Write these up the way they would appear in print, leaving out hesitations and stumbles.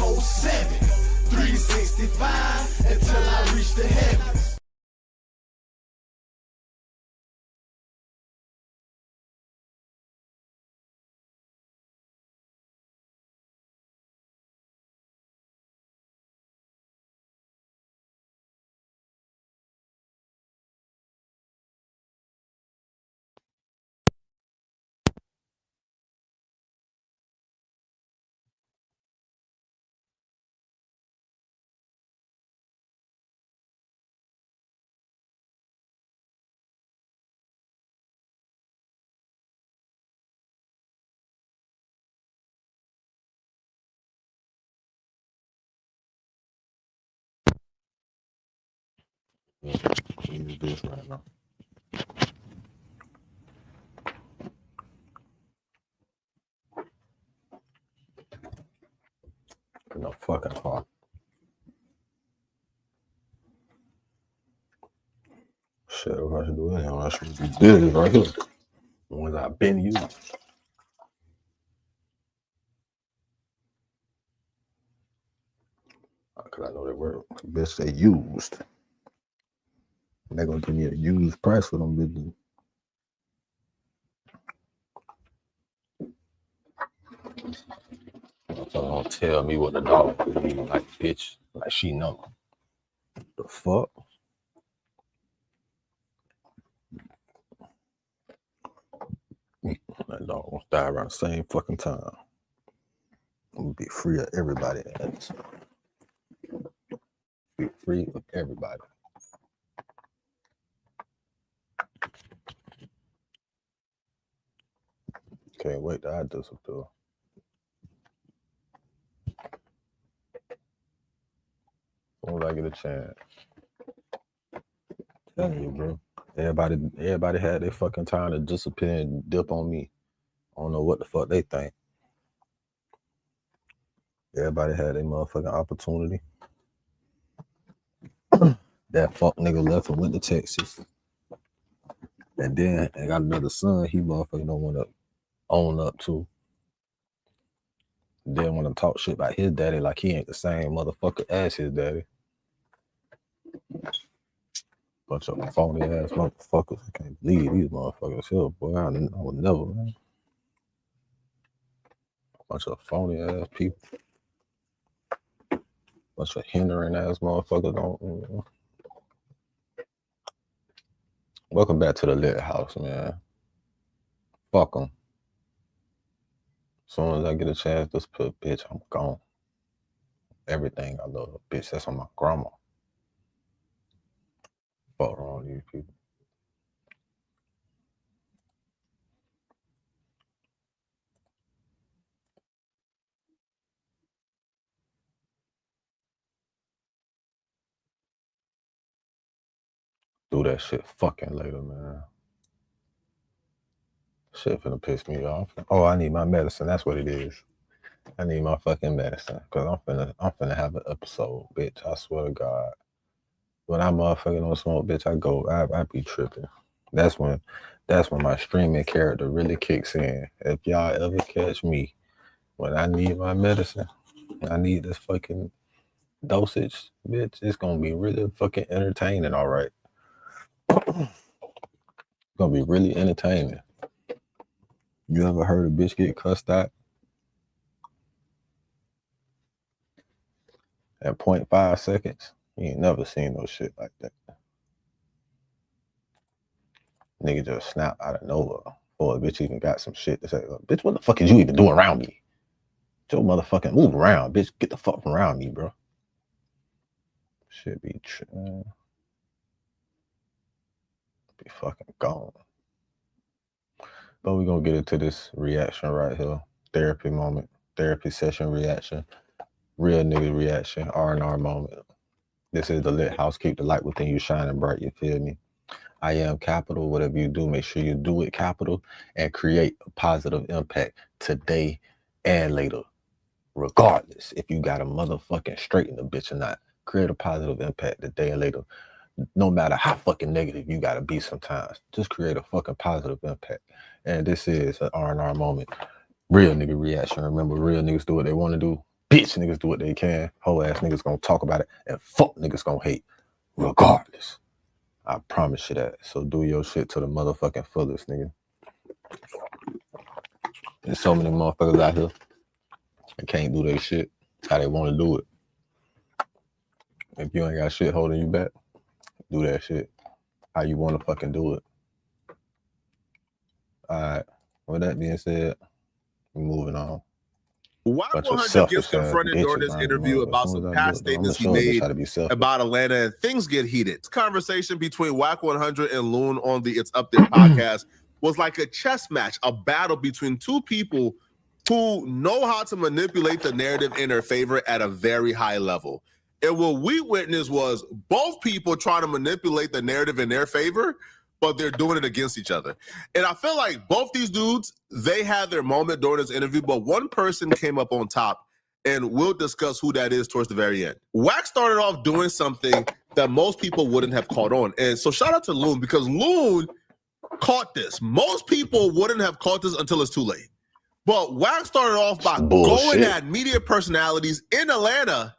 24/7, 365 until I reach the heavens. Use this right now. No fucking car. Shit, if I should do anything, I should do this right here. The ones I've been using. Because I know they were bitch they used. They're gonna give me a used price for them bitches. So don't tell me what the dog is like, bitch. Like she know. The fuck? That dog gonna die around the same fucking time. I'm gonna be free of everybody. Be free of everybody. Can't wait to I do some too. As soon as I get a chance. Tell you, bro. Everybody had their fucking time to disappear and dip on me. I don't know what the fuck they think. Everybody had their motherfucking opportunity. That fuck nigga left and went to Texas. And then I got another son he motherfucking don't want to own up to. Then want to talk shit about his daddy like he ain't the same motherfucker as his daddy. Bunch of phony ass motherfuckers. I can't believe these motherfuckers here, boy. I would never, man. Bunch of phony ass people. Bunch of hindering ass motherfuckers. Don't. Welcome back to the lit house, man. Fuck them. As soon as I get a chance, just put bitch, I'm gone. Everything I love, bitch, that's on my grandma. Fuck wrong with these people. Do that shit fucking later, man. Shit finna piss me off. Oh, I need my medicine. That's what it is. I need my fucking medicine. Cause I'm finna have an episode, bitch. I swear to God. When I motherfucking don't smoke, bitch, I be tripping. That's when my streaming character really kicks in. If y'all ever catch me when I need my medicine, I need this fucking dosage, bitch, it's gonna be really fucking entertaining, all right. It's gonna be really entertaining. You ever heard a bitch get cussed out at 0.5 seconds? You ain't never seen no shit like that. Nigga just snap out of nowhere. Or a bitch even got some shit to say, bitch, what the fuck is you even doing around me? Your motherfucking move around, bitch. Get the fuck from around me, bro. Shit be fucking gone. But we're gonna get into this reaction right here. Therapy moment, therapy session reaction, real nigga reaction, R&R moment. This is the lit house. Keep the light within you shining bright, you feel me? I am capital. Whatever you do, make sure you do it capital and create a positive impact today and later. Regardless if you got a motherfucking straighten the bitch or not, create a positive impact today and later. No matter how fucking negative you gotta be sometimes, just create a fucking positive impact. And this is an R&R moment. Real nigga reaction. Remember, real niggas do what they want to do. bitch niggas do what they can. Whole ass niggas gonna talk about it, and fuck niggas gonna hate, regardless. I promise you that. So do your shit to the motherfucking fullest, nigga. There's so many motherfuckers out here that can't do their shit how they want to do it. If you ain't got shit holding you back, do that shit how you want to fucking do it. All right. With that being said, we're moving on. Wack 100 gets confronted during this interview about some past statements he made about Atlanta, and things get heated. This conversation between Wack 100 and Loon on the It's Up There podcast was like a chess match, a battle between two people who know how to manipulate the narrative in their favor at a very high level. And what we witnessed was both people trying to manipulate the narrative in their favor, but they're doing it against each other. And I feel like both these dudes, they had their moment during this interview, but one person came up on top, and we'll discuss who that is towards the very end. Wack started off doing something that most people wouldn't have caught on. And so shout out to Loon, because Loon caught this. Most people wouldn't have caught this until it's too late. But Wack started off by going at media personalities in Atlanta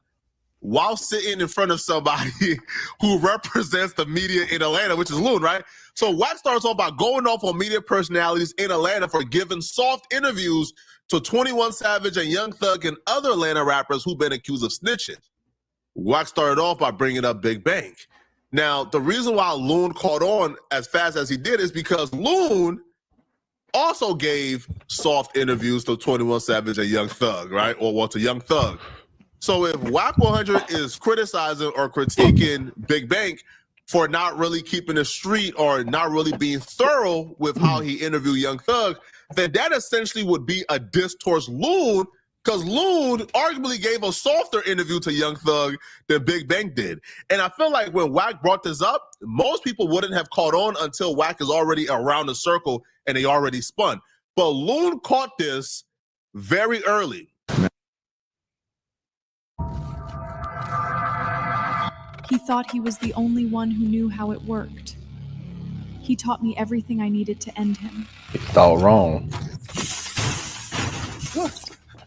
while sitting in front of somebody who represents the media in Atlanta, which is Loon, right? So Wack starts off by going off on media personalities in Atlanta for giving soft interviews to 21 Savage and Young Thug and other Atlanta rappers who've been accused of snitching. Wack started off by bringing up Big Bank. Now, the reason why Loon caught on as fast as he did is because Loon also gave soft interviews to 21 Savage and Young Thug, right? Or to Young Thug. So if Wack 100 is criticizing or critiquing Big Bank for not really keeping the street or not really being thorough with how he interviewed Young Thug, then that essentially would be a diss towards Loon, because Loon arguably gave a softer interview to Young Thug than Big Bank did. And I feel like when Wack brought this up, most people wouldn't have caught on until Wack is already around the circle and they already spun. But Loon caught this very early. He thought he was the only one who knew how it worked. He taught me everything I needed to end him. He thought wrong. Look,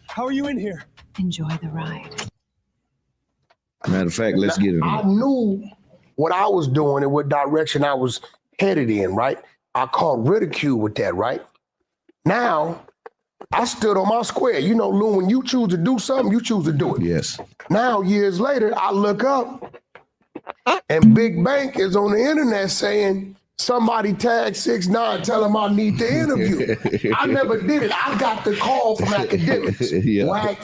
how are you in here? Enjoy the ride. Matter of fact, let's get it I on. knew what I was doing and what direction I was headed in, right? I caught ridicule with that, right? Now, I stood on my square. You know, Lou, when you choose to do something, you choose to do it. Yes. Now, years later, I look up and Big Bank is on the internet saying, somebody tag 6ix9ine, tell him I need the interview. I never did it. I got the call from academics. Yeah. Right?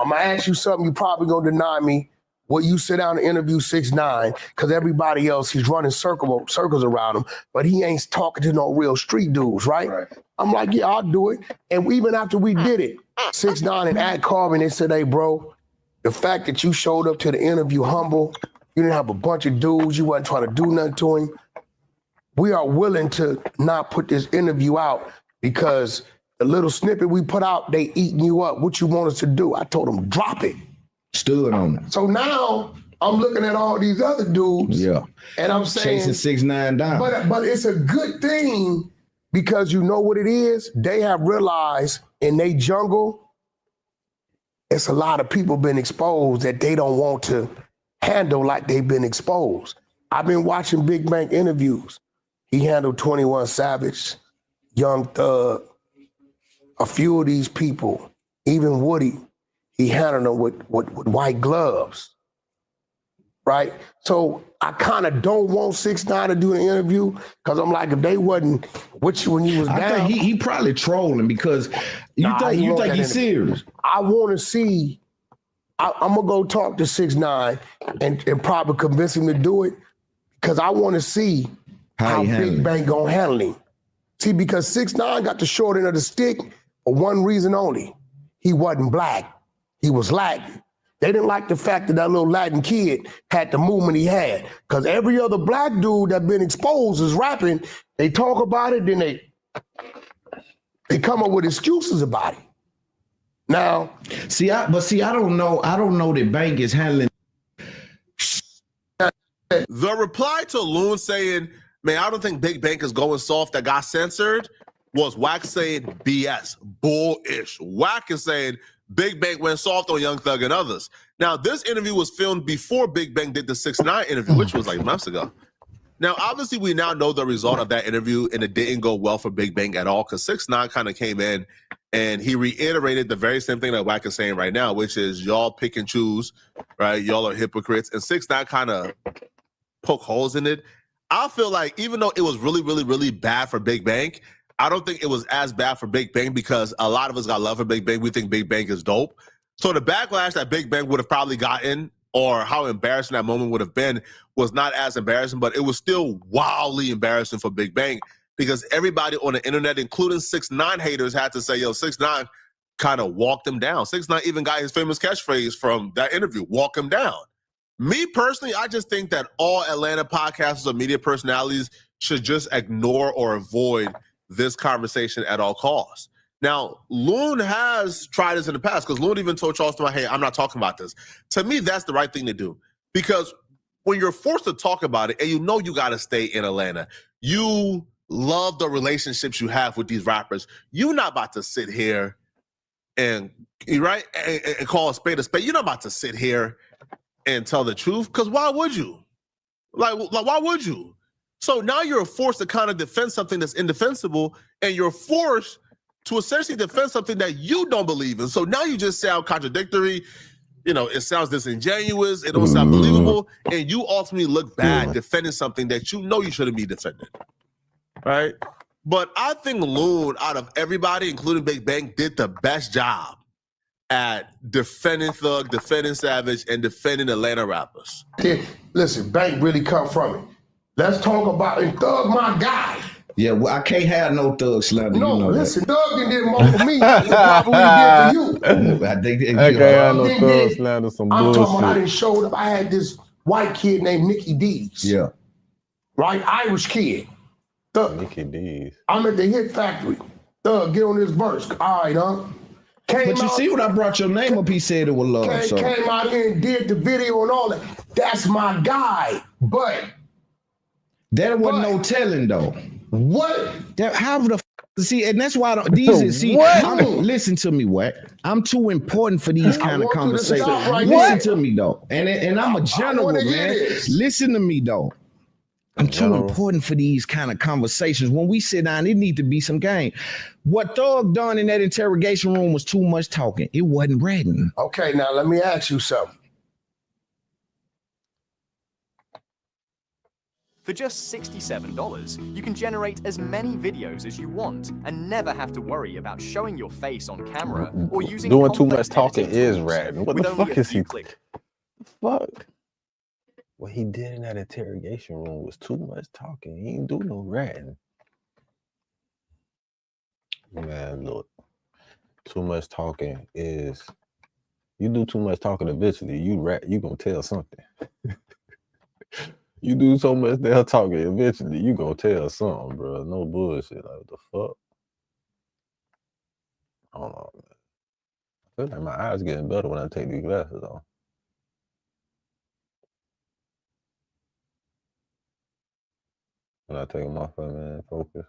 I'm going to ask you something you probably going to deny me. Will you sit down and interview 6ix9ine? Because everybody else, he's running circles around him, but he ain't talking to no real street dudes, right? I'm like, yeah, I'll do it. And even after we did it, 6ix9ine and Ad Carbon, they said, hey, bro, the fact that you showed up to the interview humble, you didn't have a bunch of dudes, you wasn't trying to do nothing to him. We are willing to not put this interview out because the little snippet we put out, they eating you up. What you want us to do? I told them, drop it. Stood on it. So now I'm looking at all these other dudes. Yeah. And I'm saying, chasing 6ix9ine down. but it's a good thing because you know what it is? They have realized in their jungle, it's a lot of people been exposed that they don't want to handle like they've been exposed. I've been watching Big Bank interviews. He handled 21 Savage, Young Thug, a few of these people, even Woody, he handled them with white gloves, right? So I kind of don't want 6ix9ine to do an interview because I'm like, if they wasn't with you when you was down. I think he probably trolling because you think he's serious. I want to see, I'm going to go talk to 6ix9ine and probably convince him to do it because I want to see how Big Bank gonna handle him. See, because 6ix9ine got the short end of the stick for one reason only. He wasn't black. He was Latin. They didn't like the fact that little Latin kid had the movement he had. Because every other black dude that been exposed is rapping. They talk about it, then they come up with excuses about it. Now, I don't know that Bank is handling. The reply to Loon saying, man, I don't think Big Bank is going soft that got censored was Wack saying BS, bullish. Wack is saying Big Bang went soft on Young Thug and others. Now, this interview was filmed before Big Bang did the 6ix9ine interview, which was like months ago. Now, obviously, we now know the result of that interview, and it didn't go well for Big Bang at all because 6ix9ine kind of came in and he reiterated the very same thing that Wack is saying right now, which is y'all pick and choose, right? Y'all are hypocrites. And 6ix9ine kind of poke holes in it. I feel like even though it was really, really, really bad for Big Bang, I don't think it was as bad for Big Bang because a lot of us got love for Big Bang. We think Big Bang is dope. So the backlash that Big Bang would have probably gotten or how embarrassing that moment would have been was not as embarrassing, but it was still wildly embarrassing for Big Bang because everybody on the internet, including 6ix9ine haters, had to say, yo, 6ix9ine kind of walked him down. 6ix9ine even got his famous catchphrase from that interview, walk him down. Me personally, I just think that all Atlanta podcasters or media personalities should just ignore or avoid this conversation at all costs. Now, Loon has tried this in the past because Loon even told Charleston, hey, I'm not talking about this. To me, that's the right thing to do because when you're forced to talk about it and you know you got to stay in Atlanta, you love the relationships you have with these rappers. You're not about to sit here and, right, and call a spade a spade. You're not about to sit here and tell the truth because why would you? Like, why would you? So now you're forced to kind of defend something that's indefensible and you're forced to essentially defend something that you don't believe in. So now you just sound contradictory. You know, it sounds disingenuous. It don't sound believable. And you ultimately look bad defending something that you know you shouldn't be defending. Right? But I think Loon, out of everybody, including Big Bang, did the best job at defending Thug, defending Savage, and defending Atlanta rappers. Listen, Bank really come from it. Let's talk about it. Thug, my guy. Yeah, well, I can't have no Thug slander. No, you know listen, Thug did more for me than probably did for you. I think I can't have no Thug slander, some I'm bullshit. talking about I didn't show up. I had this white kid named Nicky D's. Yeah. Right? Irish kid. Thug. Nicky D's. I'm at the Hit Factory. Thug, get on this verse. All right, huh? But you see when I brought your name up, he said it was love. Came out here and did the video and all that. That's my guy. But there wasn't no telling though. What? How the see, and that's why I don't, these see. Listen to me, Wack. I'm too important for these kind of conversations. Listen to me though, and I'm a general, man. Listen to me though. I'm too important for these kind of conversations. When we sit down, it need to be some game. What Thug done in that interrogation room was too much talking. It wasn't Redden. Okay, now let me ask you something. For just $67, you can generate as many videos as you want and never have to worry about showing your face on camera or using doing too much talking is Redden. What the fuck is he? Fuck. What he did in that interrogation room was too much talking. He ain't do no ratting. Man, look, too much talking is, you do too much talking eventually, you gonna tell something. You do so much damn talking, eventually you gonna tell something, bro. No bullshit. Like, what the fuck? I don't know, man. I feel like my eyes getting better when I take these glasses off. When I take them off, man, focus.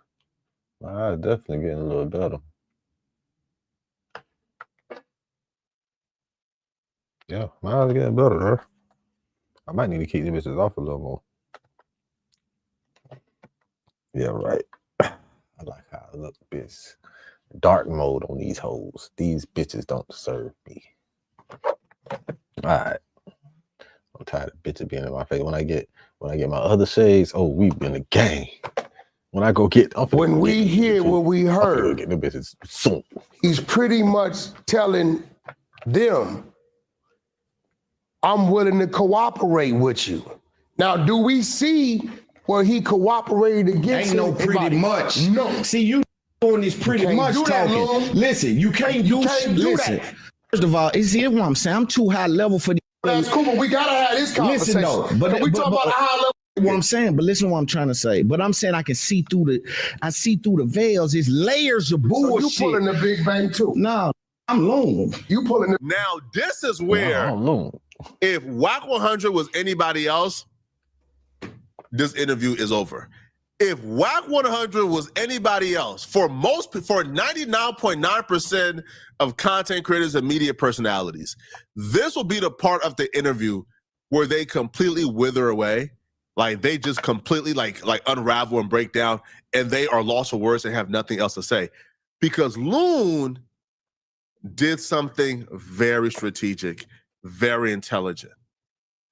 My eyes definitely getting a little better. Yeah, my eyes getting better, huh? I might need to keep the bitches off a little more. Yeah, right. I like how I look, bitch. Dark mode on these hoes. These bitches don't deserve me. All right. I'm tired of bitches being in my face. When I get my other shades, oh, we been a gang. When I go get, when we hear what we heard, get the bitches soon. He's pretty much telling them, I'm willing to cooperate with you. Now, do we see where he cooperated against? Ain't no pretty much. No. See, you doing this pretty much talking. Listen, you can't do that. First of all, is it what I'm saying? I'm too high level for these. That's cool, but we gotta have this conversation. Listen, though, we talk about a high level. What I'm saying, but listen to what I'm trying to say. But I'm saying I can see through the veils. It's layers of bullshit. So you pulling the Big Bang too? No, I'm Loon. You pulling the. Now this is where if Wack 100 was anybody else, this interview is over. if Wack 100 was anybody else, for 99.9% of content creators and media personalities, this will be the part of the interview where they completely wither away. Like they just completely like unravel and break down, and they are lost for words and have nothing else to say. Because Loon did something very strategic, very intelligent.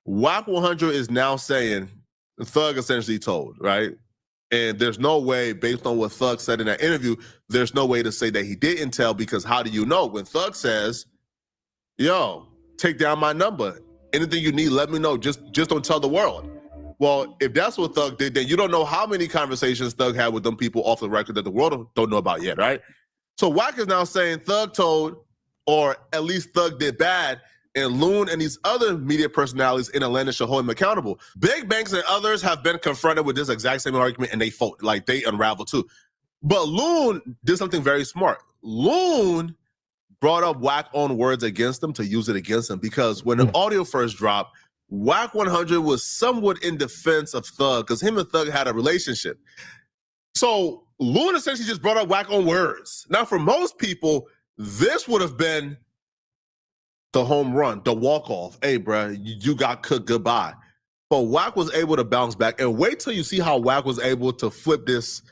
Wack 100 is now saying, Thug essentially told, right? And there's no way, based on what Thug said in that interview, there's no way to say that he didn't tell, because how do you know? When Thug says, yo, take down my number. Anything you need, let me know. Just don't tell the world. Well, if that's what Thug did, then you don't know how many conversations Thug had with them people off the record that the world don't know about yet, right? So Wack is now saying Thug told, or at least Thug did bad, and Loon and these other media personalities in Atlanta should hold him accountable. Big Banks and others have been confronted with this exact same argument, and they unravel too. But Loon did something very smart. Loon brought up Wack own words against him to use it against him, because when the audio first dropped, Wack 100 was somewhat in defense of Thug because him and Thug had a relationship. So Loon essentially just brought up Wack own words. Now, for most people, this would have been the home run, the walk-off. Hey, bro, you got cooked, goodbye. But Wack was able to bounce back. And wait till you see how Wack was able to flip this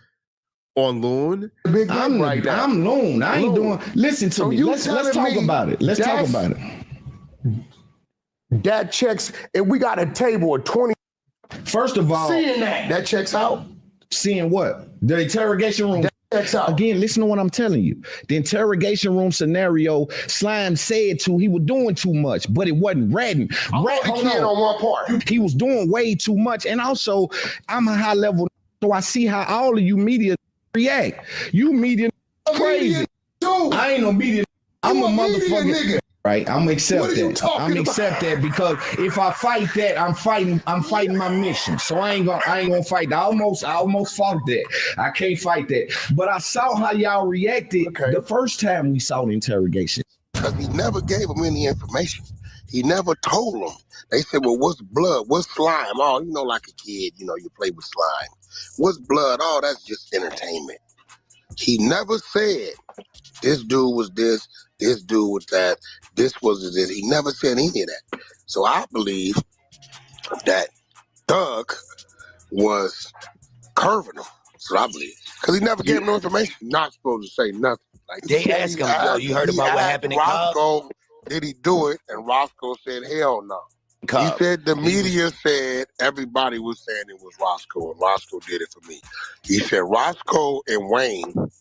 on Loon. I'm Loon. I ain't doing. Listen to me. Let's talk about it. Let's talk about it. That checks, and we got a table of 20. First of all, seeing that checks out. Seeing what? The interrogation room. Again, listen to what I'm telling you. The interrogation room scenario, Slime said he was doing too much, but it wasn't Redden. On one part. He was doing way too much. And also, I'm a high level, so I see how all of you media react. You media crazy. I ain't no media. I'm a motherfucking nigga. Right, I'm gonna accept that. I'm gonna accept that, because if I fight that, I'm fighting my mission. So I ain't gonna fight. I almost fought that. I can't fight that. But I saw how y'all reacted the first time we saw the interrogation. Because he never gave them any information. He never told them. They said, well, what's blood? What's slime? Oh, like a kid, you play with slime. What's blood? Oh, that's just entertainment. He never said this dude was this dude was that, this was this. He never said any of that. So I believe that Thug was curving him. So I believe. Because he never gave him no information. Not supposed to say nothing. Like they asked him, yo, you heard about what happened in Roscoe, did he do it? And Roscoe said, hell no. He said the media said everybody was saying it was Roscoe, and Roscoe did it for me. He said Roscoe and Wayne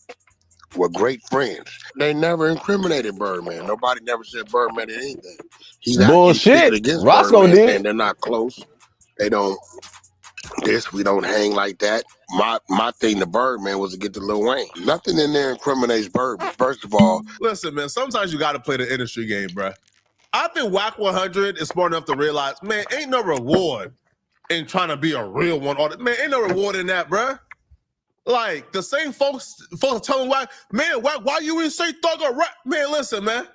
were great friends. They never incriminated Birdman. Nobody never said Birdman did anything. He's bullshit. Against Roscoe Birdman, did. saying they're not close. They don't. We don't hang like that. My thing to Birdman was to get to Lil Wayne. Nothing in there incriminates Birdman. First of all, listen, man. Sometimes you got to play the industry game, bro. I think Wack 100 is smart enough to realize, man, ain't no reward in trying to be a real one. Man, ain't no reward in that, bro. Like, the same folks telling Wack, man, Wack, why you ain't say Thug or rap? Man, listen, man.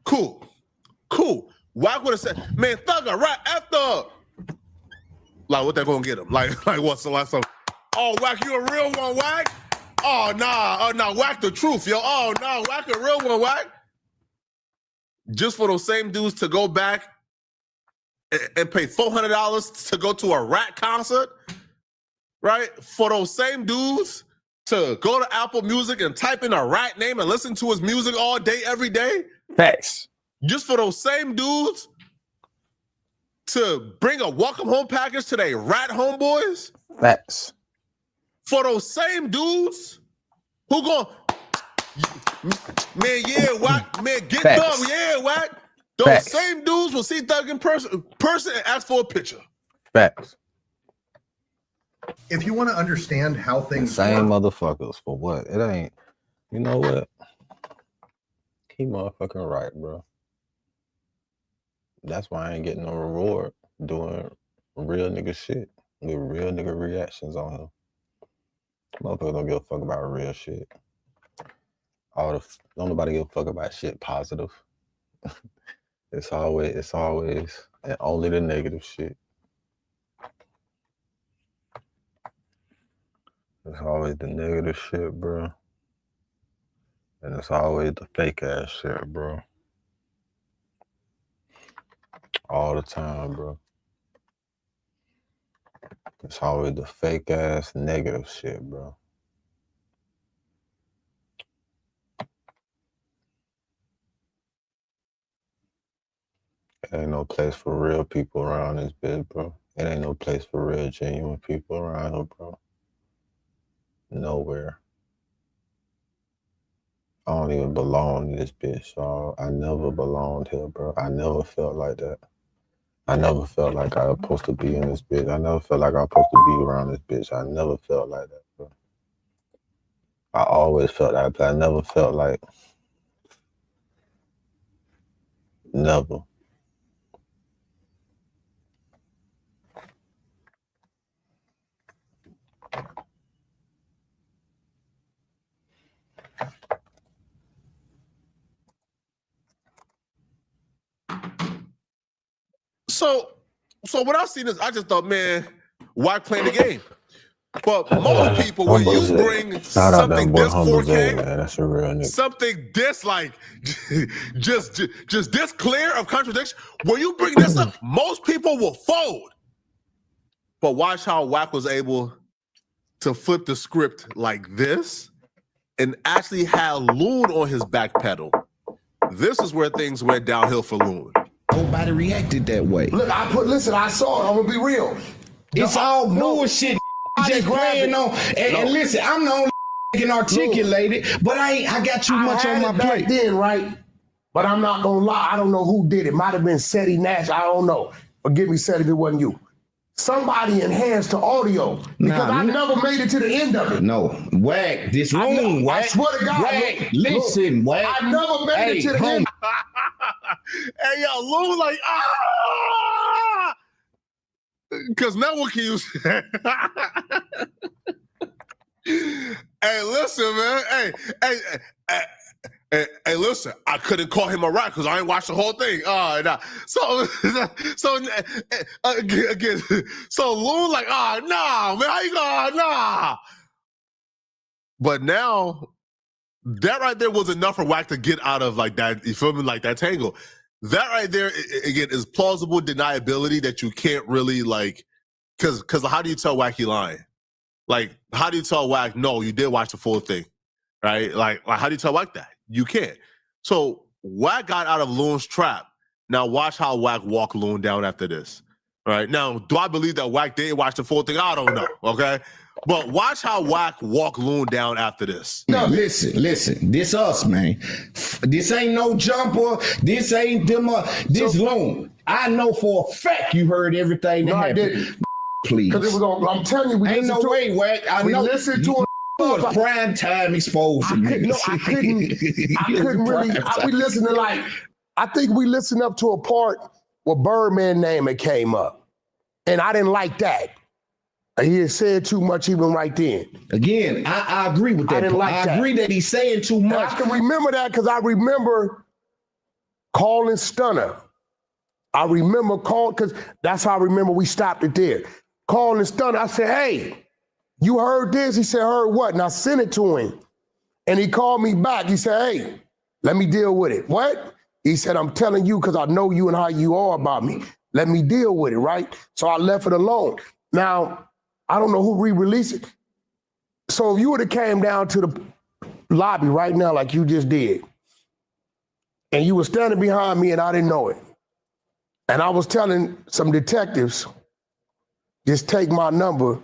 Cool. Wack would have said, man, Thug or rap after. Like, what they gonna get him? Like what's the last time? Oh, Wack, you a real one, Wack? Oh, nah, Wack the truth, yo. Oh, nah, Wack a real one, Wack. Just for those same dudes to go back and pay $400 to go to a Rat concert, right? For those same dudes to go to Apple Music and type in a Rat name and listen to his music all day, every day. Facts. Just for those same dudes to bring a welcome home package to their Rat homeboys. Facts. For those same dudes who going, man, yeah, Wack, man, get Thug, yeah, Wack. Those same dudes will see Thug in person and ask for a picture. Facts. If you want to understand how things same work, motherfuckers for what? It ain't. You know what? He motherfucking right, bro. That's why I ain't getting no reward doing real nigga shit with real nigga reactions on him. Motherfuckers don't give a fuck about real shit. Don't nobody give a fuck about shit positive. It's always and only the negative shit. It's always the negative shit, bro. And it's always the fake ass shit, bro. All the time, bro. It's always the fake ass negative shit, bro. It ain't no place for real people around this bitch, bro. It ain't no place for real, genuine people around here, bro. Nowhere. I don't even belong to this bitch, so I never belonged here, bro. I never felt like that. I never felt like I was supposed to be in this bitch. I never felt like I was supposed to be around this bitch. I never felt like that, bro. I always felt that, but I never felt like... Never. So when I seen this, I just thought, man, why play the game? But most people, when you bring something this 4K, man, that's a real nigga. Something this like just this clear of contradiction, when you bring this up, most people will fold. But watch how Wack was able to flip the script like this and actually have Loon on his back pedal. This is where things went downhill for Loon. Nobody reacted that way. Look, I saw it. I'm gonna be real. It's all bullshit. Just playing on. And listen, I'm the only can articulate it, but I got too much on my plate. Then, right? But I'm not gonna lie. I don't know who did it. Might have been Seti Nash. I don't know. Forgive me, Seti, if it wasn't you. Somebody enhanced the audio because I never made it to the end of it. No, Wack, this room, Wack. I swear to God, Wack, listen, Wack. I never made it to the end. Hey, yo, Loon like, because no one can use Hey, listen, man. Hey, listen. I couldn't call him a rat because I ain't watched the whole thing. Nah. Again, so Loon like, nah, man, how you going? Nah. But now, that right there was enough for Wack to get out of like that, you feel me, like that tangle. That right there, again, is plausible deniability that you can't really like, because how do you tell Wack he lying? Like, how do you tell Wack, no, you did watch the full thing, right? Like how do you tell Wack that? You can't. So Wack got out of Loon's trap. Now watch how Wack walk Loon down after this, right? Now, do I believe that Wack didn't watch the full thing? I don't know, okay? But watch how Wack walk Loon down after this. No, listen. This us, man. This ain't no jumper. This ain't them. This Loon. I know for a fact you heard everything that happened. Please. Because it was on. I'm telling you, we ain't no way, Wack. We listened to it. Was prime time exposing. I couldn't really. We listened to like. I think we listened up to a part where Birdman name it came up, and I didn't like that. He had said too much even right then. Again, I agree with that. I didn't like that. I agree that he's saying too much. And I can remember that because I remember calling Stunner. I remember calling, because that's how I remember we stopped it there. Calling Stunner, I said, hey, you heard this? He said, heard what? And I sent it to him. And he called me back. He said, hey, let me deal with it. What? He said, I'm telling you because I know you and how you are about me. Let me deal with it, right? So I left it alone. Now, I don't know who re-released it. So if you would have came down to the lobby right now like you just did, and you were standing behind me and I didn't know it, and I was telling some detectives, just take my number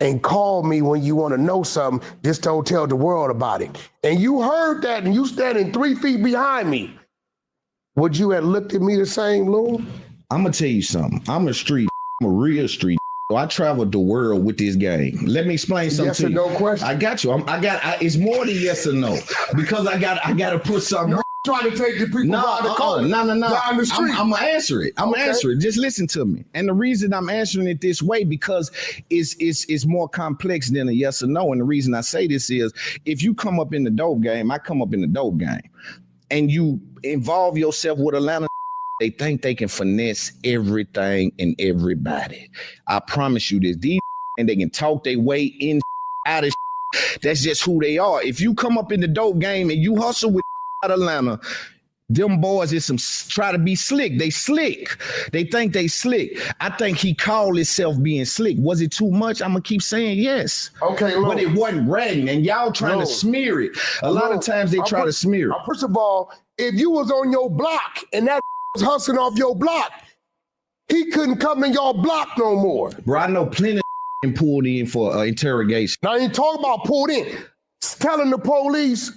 and call me when you want to know something, just don't tell the world about it. And you heard that and you standing 3 feet behind me, would you have looked at me the same, Lou? I'm going to tell you something. I'm a real street. I traveled the world with this game. Let me explain something to you. Yes or no question? I got you. It's more than yes or no because I got to put something. You're trying to take the people down the corner. No. Down the street. I'm gonna answer it. I'm gonna answer it. Just listen to me. And the reason I'm answering it this way because it's more complex than a yes or no. And the reason I say this is if you come up in the dope game, I come up in the dope game, and you involve yourself with Atlanta. They think they can finesse everything and everybody. I promise you this. These and they can talk their way in out of that's just who they are. If you come up in the dope game and you hustle with out of Atlanta, them boys is some try to be slick. They slick. They think they slick. I think he called himself being slick. Was it too much? I'm gonna keep saying yes. Okay, look. But it wasn't ratting, and y'all trying to smear it. A lot of times they try to smear it. First of all, if you was on your block and that was hustling off your block, he couldn't come in your block no more. Bro, I know plenty of pulled in for interrogation. Now you talk about pulled in. Telling the police,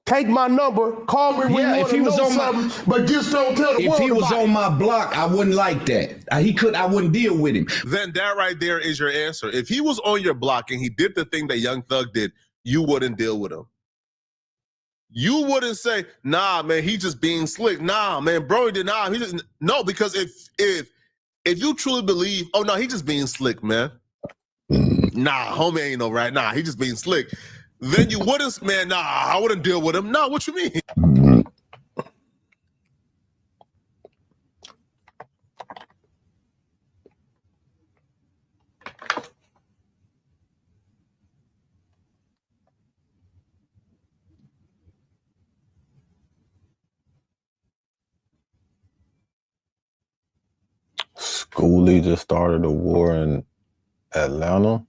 take my number, call me when you want to know something, but just don't tell the world. If he was on my block, I wouldn't like that. I wouldn't deal with him. Then that right there is your answer. If he was on your block and he did the thing that Young Thug did, you wouldn't deal with him. You wouldn't say, nah, man, he just being slick. Nah, man, bro, he did not. He just no, because if you truly believe, oh no, he just being slick, man. Nah, homie ain't no right. Nah, he just being slick. Then you wouldn't, man, nah, I wouldn't deal with him. Nah, what you mean? Schoolie just started a war in Atlanta.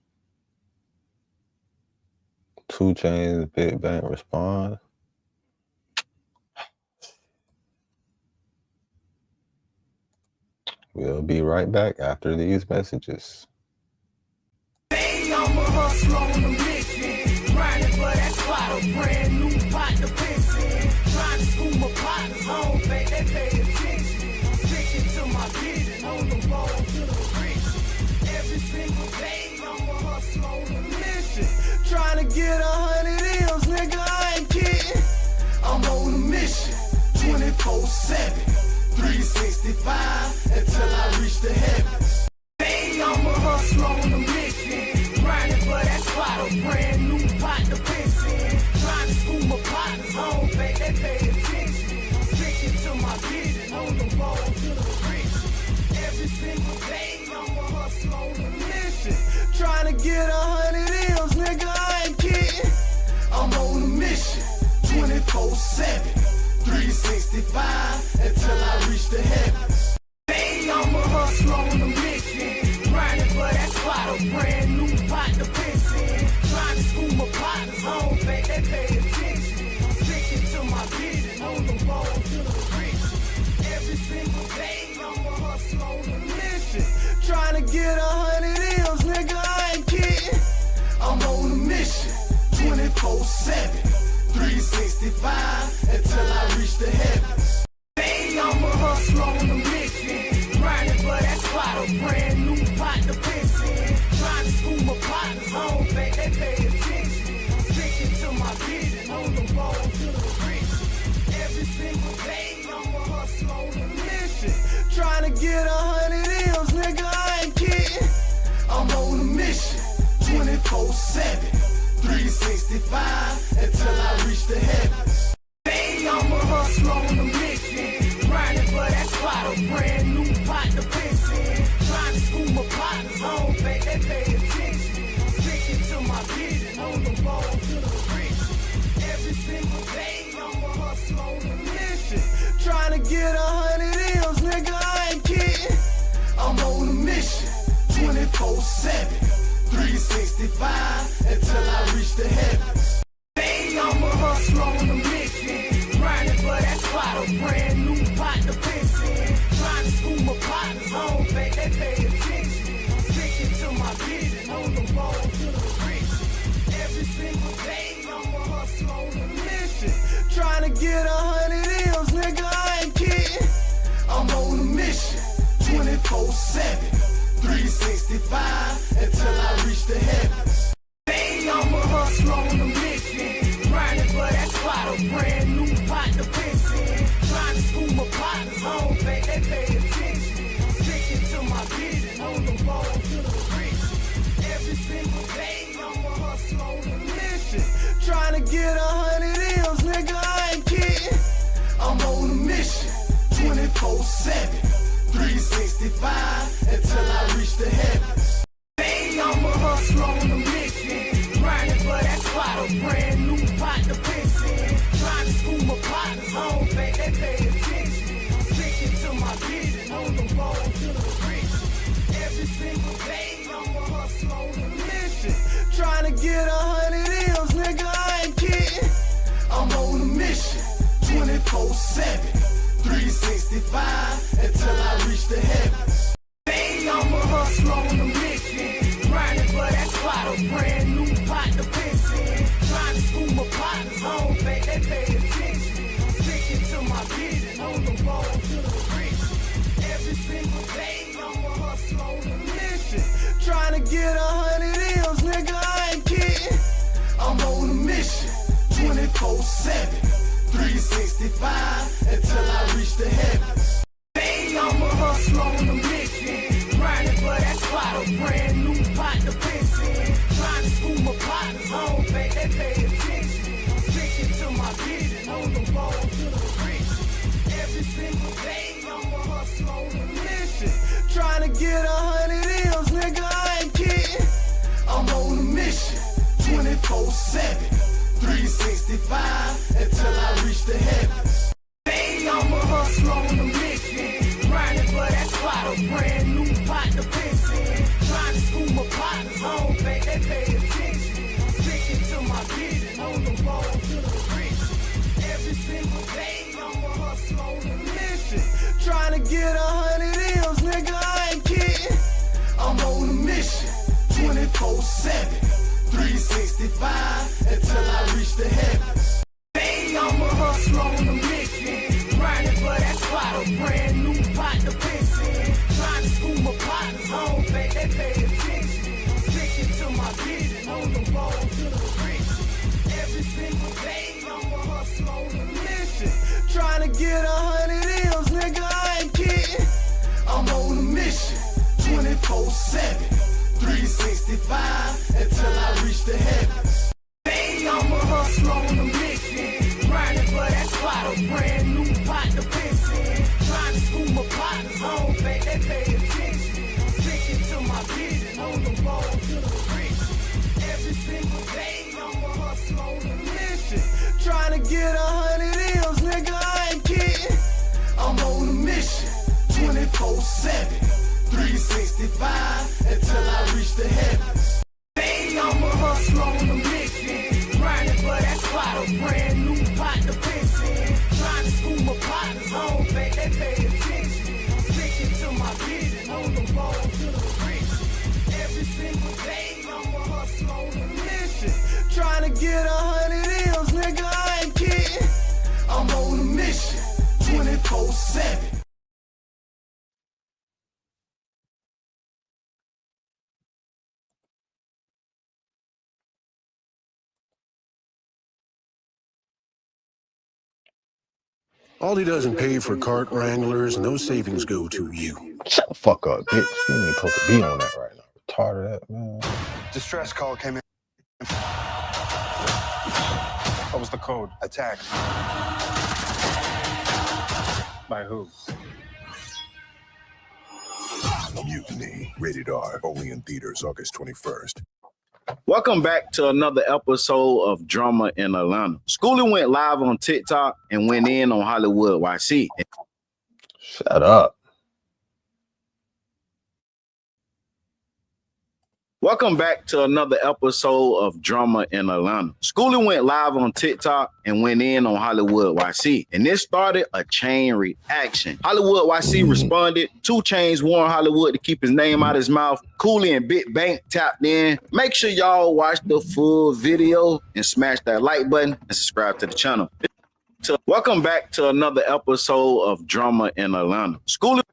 2 Chainz, Big Bang responds. We'll be right back after these messages. Hey, I'm a hustler on a mission, grinding for that spot, a brand new pot to piss in. Trying to school my partners, I don't think they pay attention. I'm sticking to my vision, on the road to the rich. Every single day, I'm a hustler on a mission. Trying to get 100 M's, nigga, I ain't kidding. I'm on a mission, 24/7, 365, until I reach the heavens. Hey, I'm a hustler on a mission, grinding for that spot, a brand new pot to piss in. Trying to school my partners, I don't think they pay attention. I'm sticking to my vision, on the road to the rich. Every single day, I'm a hustler on a mission, trying to get 100 M's, nigga, I ain't kidding. I'm on a mission, 24/7, 365, until I reach the heavens. Hey, I'm a hustler on a mission, grinding for that spot, a brand new pot to piss in. Trying to school my partners, I don't think they pay attention. I'm sticking to my vision, on the road to the rich. Every single day, I'm a hustler on a mission, trying to get 100 M's, nigga, I ain't kidding. I'm on a mission, 24/7, 365, until I reach the heavens. Hey, I'm a hustler on a mission, grinding for that spot, a brand new pot to piss in. Trying to school my partners, I don't think they pay attention. I'm sticking to my vision, on the road to the rich. Every single day, I'm a hustler on a mission, trying to get 100 M's, nigga, I ain't kidding. I'm on a mission, 24/7, 365, until I reach the heavens. Hey, I'm a hustler on a mission, grinding for that spot, a brand new pot to piss in. Trying to school my partners, I don't think they pay attention. I'm sticking to my vision, on the road to the rich. Every single day, I'm a hustler on a mission, trying to get 100 M's, nigga, I ain't kidding. I'm on a mission, 24/7, 365, until I reach the heavens. Hey, I'm a hustler on a mission, grinding for that spot, a brand new pot to piss in. Trying to school my partners, I don't think they pay attention. I'm sticking to my vision, on the road to the rich. Every single day, I'm a hustler on a mission, trying to get 100 M's, nigga, I ain't kidding. I'm on a mission, 24/7, 365, until I reach the heavens. Hey, I'm a hustler on a mission, grinding for that spot, a brand new pot to piss in. Trying to school my partners, I don't think they pay attention. I'm sticking to my vision, on the road to the rich. Every single day, I'm a hustler on a mission, trying to get 100 M's, nigga, I ain't kidding. I'm on a mission, 24/7, 365, until I reach the heavens. Hey, I'm a hustler on a brand new pot to piss in. Trying to school my partners, I don't think they pay attention. I'm sticking to my vision on the road to the riches. Every single day I'm a hustle on a mission. Trying to get 100 M's, nigga, I ain't kidding. I'm on a mission, 24/7, 365 until I reach the heavens. Hey, I'm a hustler on a mission, grinding for that spot, a brand new pot to piss in. Trying to school my partners, I don't think they pay attention. I'm sticking to my vision on the road to the riches. Every single day I'm a hustler on a mission, trying to get 100 M's, nigga, I ain't kidding. I'm on a mission, 24/7, 365 until I reach the heavens. Hey, I'm a hustler on a mission, grinding for that spot, a brand new pot to piss in. Trying to school my partners, I don't think they pay attention. I'm sticking to my vision on the road to the riches. Every single day I'm a hustler on a mission, trying to get 100 M's, nigga, I ain't kidding. I'm on a mission, 24/7, 365 until I reach the heavens. Hey, I'm a hustler on a mission, grinding for that spot, a brand new pot to piss in. Trying to school my partners, I don't think they pay attention. I'm sticking to my vision on the road to the riches. Every single day I'm a hustler on a mission, trying to get 100 M's, nigga, I ain't kidding. I'm on a mission, 24/7, 365 until I reach the heavens. Hey, I'm a hustler on a mission, grinding for that spot, a brand new pot to piss in. Trying to school my partners, I don't think they pay attention. I'm sticking to my vision on the road to the riches. Every single day I'm a hustler on a mission, trying to get 100 M's, nigga, I ain't kidding. I'm on a mission, 24/7, 365 until I reach the heavens. Hey, I'm a hustler on a mission, grinding for that spot, a brand new pot to piss in. Trying to school my partners, I don't think they pay attention. I'm sticking to my vision on the road to the riches. Every single day I'm a hustler on a mission, trying to get 100 M's, nigga, I ain't kidding. I'm on a mission, 24/7, 365 until I reach the heavens. Hey, I'm a hustler on a mission, grinding for that spot, a brand new pot to piss in. Trying to school my partners, I don't think they pay attention. I'm sticking to my vision on the road to the riches. Every single day I'm a hustler on a mission, trying to get 100 M's, nigga, I ain't kidding. I'm on a mission, 24/7. Aldi doesn't pay for cart wranglers, and those savings go to you. Shut the fuck up, bitch. You ain't supposed to be on that right now. Retarded that, man. Distress call came in. What was the code? Attacked. By who? Mutiny. Rated R. Only in theaters August 21st. Welcome back to another episode of Drama in Atlanta. Schoolie went live on TikTok and went in on Hollywood YC. Shut up. Welcome back to another episode of Drama in Atlanta. Schoolie went live on TikTok and went in on Hollywood YC. And this started a chain reaction. Hollywood YC responded. 2 Chainz warned Hollywood to keep his name out of his mouth. Cooley and Big Bank tapped in. Make sure y'all watch the full video and smash that like button and subscribe to the channel. Welcome back to another episode of Drama in Atlanta. Schoolie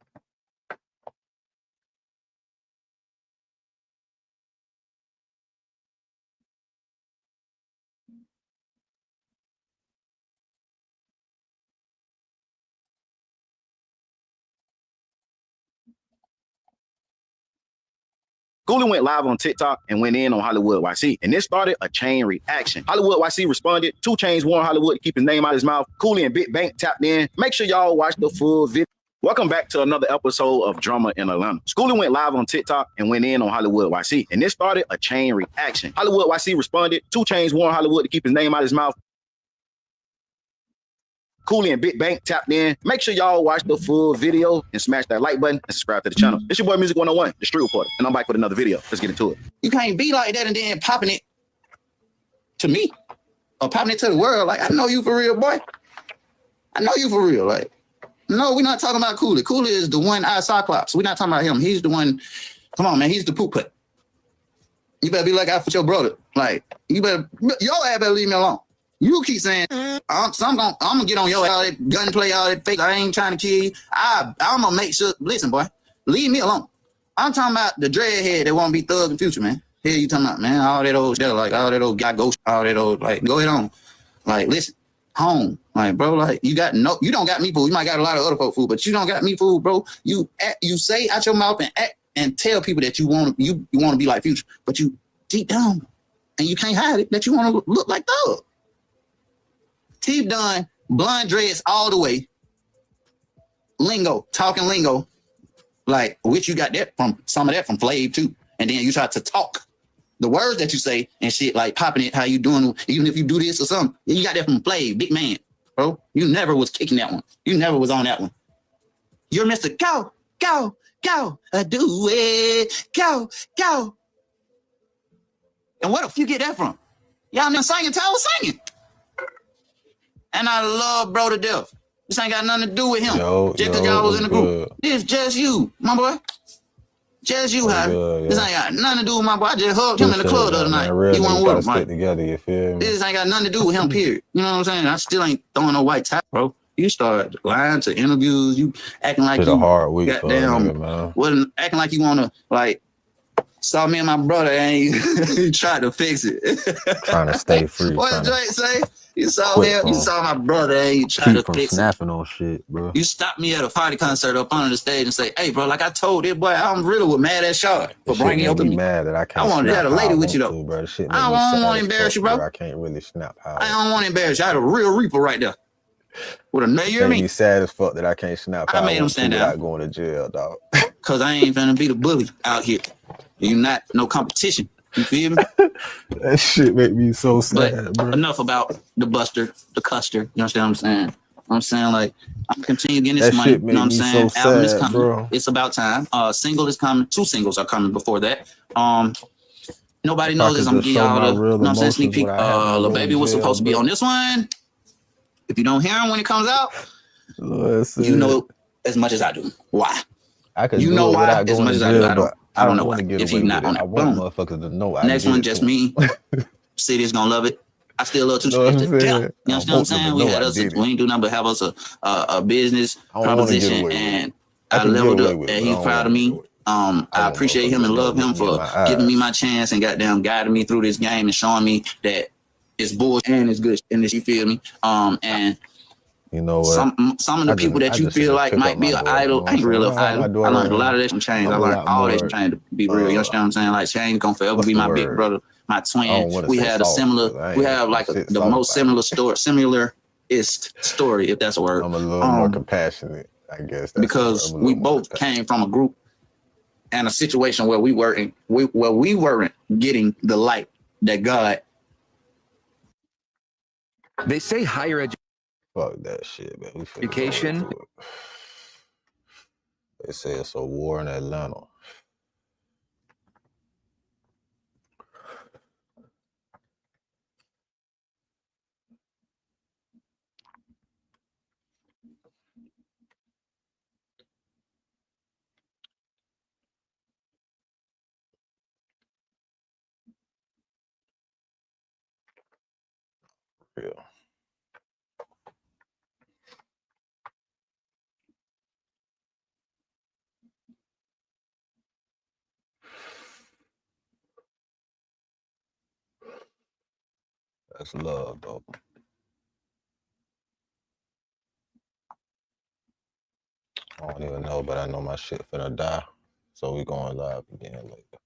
Schoolie went live on TikTok and went in on Hollywood YC. And this started a chain reaction. Hollywood YC responded. 2 Chainz warned Hollywood to keep his name out of his mouth. Cooley and Big Bank tapped in. Make sure y'all watch the full video. Welcome back to another episode of Drama in Atlanta. Schoolie went live on TikTok and went in on Hollywood YC, and this started a chain reaction. Hollywood YC responded. 2 Chainz warned Hollywood to keep his name out of his mouth. Cooley and Big Bank tapped in. Make sure y'all watch the full video and smash that like button and subscribe to the channel. It's your boy Music 101, the Street Reporter, and I'm back with another video. Let's get into it. You can't be like that and then popping it to me or popping it to the world. Like, I know you for real, boy. I know you for real. Like, no, we're not talking about Cooley. Cooley is the one-eyed Cyclops. We're not talking about him. He's the one. Come on, man. He's the poop put. You better be like out for your brother. Like, you better, your ass better leave me alone. You keep saying, I'm gonna get on your ass, all that gunplay, all that fake. I ain't trying to kill you. I'm gonna make sure. Listen, boy, leave me alone. I'm talking about the dreadhead that won't be Thug in the future, man. Here you talking about, man, all that old stuff, like all that old guy ghost, all that old, like, go ahead on. Like, listen, home. Like, bro, like, you don't got me fooled. You might got a lot of other folk fooled, but you don't got me fooled, bro. You say out your mouth and act and tell people that you want to be like Future, but you deep down, and you can't hide it, that you want to look like Thug. Teeth done, blonde dreads all the way. Lingo, talking lingo. Like, which you got that from, some of that from Flav too. And then you try to talk the words that you say and shit, like popping it, how you doing, even if you do this or something. You got that from Flav, big man, bro. You never was kicking that one. You never was on that one. You're Mr. Go, go, go, do it, go, go. And where the fuck you get that from? Y'all been singing, Tyler singing. And I love bro to death. This ain't got nothing to do with him. Just because y'all was in the group. This just you, my boy. Just you, Javi. This ain't got nothing to do with my boy. I just hugged him in the club the other night. He wasn't with him, right? Together, you feel me? This ain't got nothing to do with him, period. You know what I'm saying? I still ain't throwing no white tie, bro. You start lying to interviews. You acting like you hard week goddamn, wasn't acting like you want to, like, saw me and my brother and he tried to fix it. Trying to stay free. What did Drake say? You saw him, you saw my brother and you tried to fix snapping on shit, bro. You stopped me at a party concert up on the stage and say, hey, bro, like I told this boy, I'm really with mad at Shard for bringing up to me. Mad that I can't. I wanted to have a lady with you though. Bro. I don't want to embarrass you, bro. I can't really snap how. I don't want to embarrass you. I had a real Reaper right there. With a name, you hear me? He's sad as fuck that I can't snap. I made him stand down. Going to jail, dog. Cause I ain't finna be the bully out here. You not no competition. You feel me? That shit make me so sad, bro. Enough about the Buster, the Custer. You understand what I'm saying? I'm saying, like, I'm continuing getting this money. You know what I'm saying? So album sad, is coming. Bro. It's about time. Single is coming. 2 singles are coming before that. Nobody knows this. I'm gonna give y'all the, you know what I'm saying, sneak peek. Lil Baby was supposed to be on this one. If you don't hear him when it comes out, you know as much as I do. Why? You know why as much as I do. I don't know why. If he's not on it, boom. Motherfuckers to know. Next one, just me. City's gonna love it. I still love 2 Chainz to death. You understand what I'm saying? We had us. We ain't do nothing but have us a business proposition, and I leveled up, and he's proud of me. I appreciate him and love him for giving me my chance and goddamn guiding me through this game and showing me that it's bullshit and it's good. And you feel me? And you know what? Some of the people that you feel like might be an idol ain't real idol. I learned a lot of that from Chainz. I learned all that from Chainz to be real. You understand what I'm saying? Like Chainz gonna forever be my big brother, my twin. We had a similar. We have like the most similar story, similar-ist story, if that's a word. I'm a little more compassionate, I guess. Because we both came from a group and a situation where we weren't getting the light that God. They say higher education. Fuck that shit, man. Education. They say it's a war in Atlanta. Real. That's love, though. I don't even know, but I know my shit finna die. So we going live again later.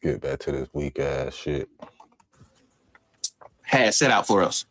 get back to this weak ass shit. Had set out for us.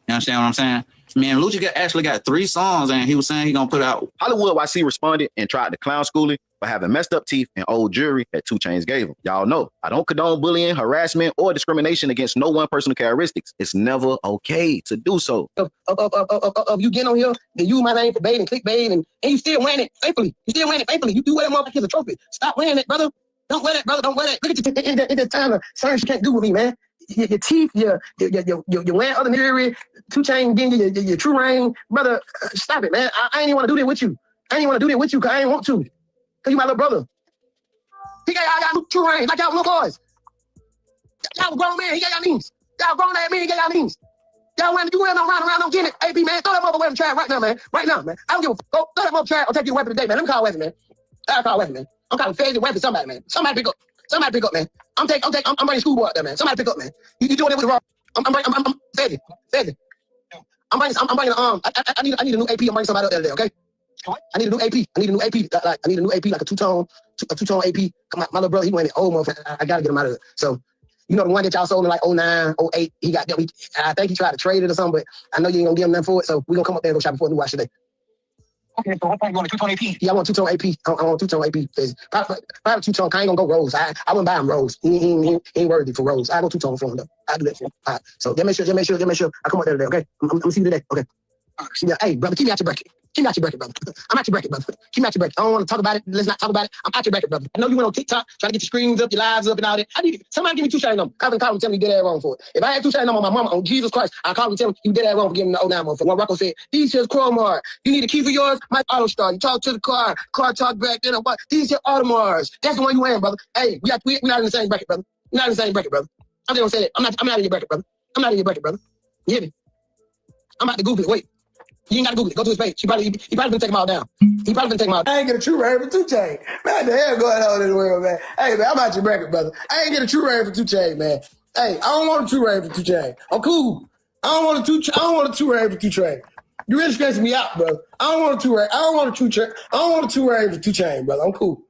You understand what I'm saying? Man, Lucci actually got 3 songs, and he was saying he gonna put out. Hollywood YC responded and tried to clown Schoolie for having messed up teeth and old jewelry that 2 Chainz gave him. Y'all know, I don't condone bullying, harassment, or discrimination against no one personal characteristics. It's never okay to do so. Of you getting on here and use my name for bait and clickbait, and you still wearing it faithfully. You still wearing it faithfully. You wear them up as a trophy. Stop wearing it, brother. Don't wear that, brother. Don't wear that. Look at you in the time of certain you can't do with me, man. Your teeth, your wearing other jewelry, 2 Chainz getting your true ring, brother. Stop it, man. I ain't even want to do that with you. I ain't even want to do that with you because I ain't want to. Because you my little brother. I got true rings like y'all little boys. Y'all grown man, he got y'all knees. Y'all grown ass man, he got y'all knees. Y'all wearing no round around, don't get it. AP man, throw that mother away from trash right now, man. Right now, man. I don't give a fuck. Throw that mother trash. I'll take you a weapon today, man. Let me call a weapon, man. I'll call a weapon, man. I'm calling Fez a weapon, somebody, man. Somebody pick up. Somebody pick up, man. I'm bringing schoolboy up there, man. Somebody pick up, man. You doing it with the wrong. I'm Fez it. I'm bringing I need a new AP. I'm bringing somebody up there today, okay? I need a new AP. I need a new AP like a two-tone AP. My little brother, he went in old motherfucker. I gotta get him out of it. So, you know the one that y'all sold in like 09, 08, he got them. I think he tried to trade it or something, but I know you ain't gonna give him nothing for it. So we're gonna come up there and go shopping for a new watch today. Okay, so what point you want a two-tone AP? Yeah, I want two-tone AP. I want two-tone AP. Probably two-tone. I ain't gonna go Rose. I wouldn't buy him Rose. He ain't worthy for Rose. I go two-tone for him though. I do that for him. All right. So just make sure. I come up there today, okay? I'm gonna see you today, okay? Hey, brother, keep me out your bracket. Keep me out your bracket, brother. I'm out your bracket, brother. Keep me out your bracket. I don't want to talk about it. Let's not talk about it. I'm out your bracket, brother. I know you went on TikTok trying to get your screens up, your lives up, and all that. Somebody give me 2 Chainz number. Call him and tell me you did that wrong for it. If I had 2 Chainz number on my mama, on Jesus Christ, I'll call him and tell him you did that wrong for giving the 09 motherfucker. When Rocco said, these here's Chromar. You need a key for yours? My auto start. You talk to the car talk back, then what? These here Automars. That's the one you wearing, brother. Hey, we're not in the same bracket, brother. We're not in the same bracket, brother. I'm just gonna say that. I'm not in your bracket, brother. I'm not in your bracket, brother. You hear me? I'm about to Google it. Wait. You ain't got to Google it. Go to his page. He probably been take them all down. He probably been take them all down. I ain't get a true ring for 2 Chainz. Man, what the hell going on in the world, man? Hey, man, I'm out your bracket, brother. I ain't get a true ring for 2 Chainz, man. Hey, I don't want a true ring for 2 Chainz. I'm cool. I don't want a two ring for 2 Chainz. You really stressing me out, brother. I don't want a 2 ring. I don't want a 2 ring for 2 Chainz, brother. I'm cool.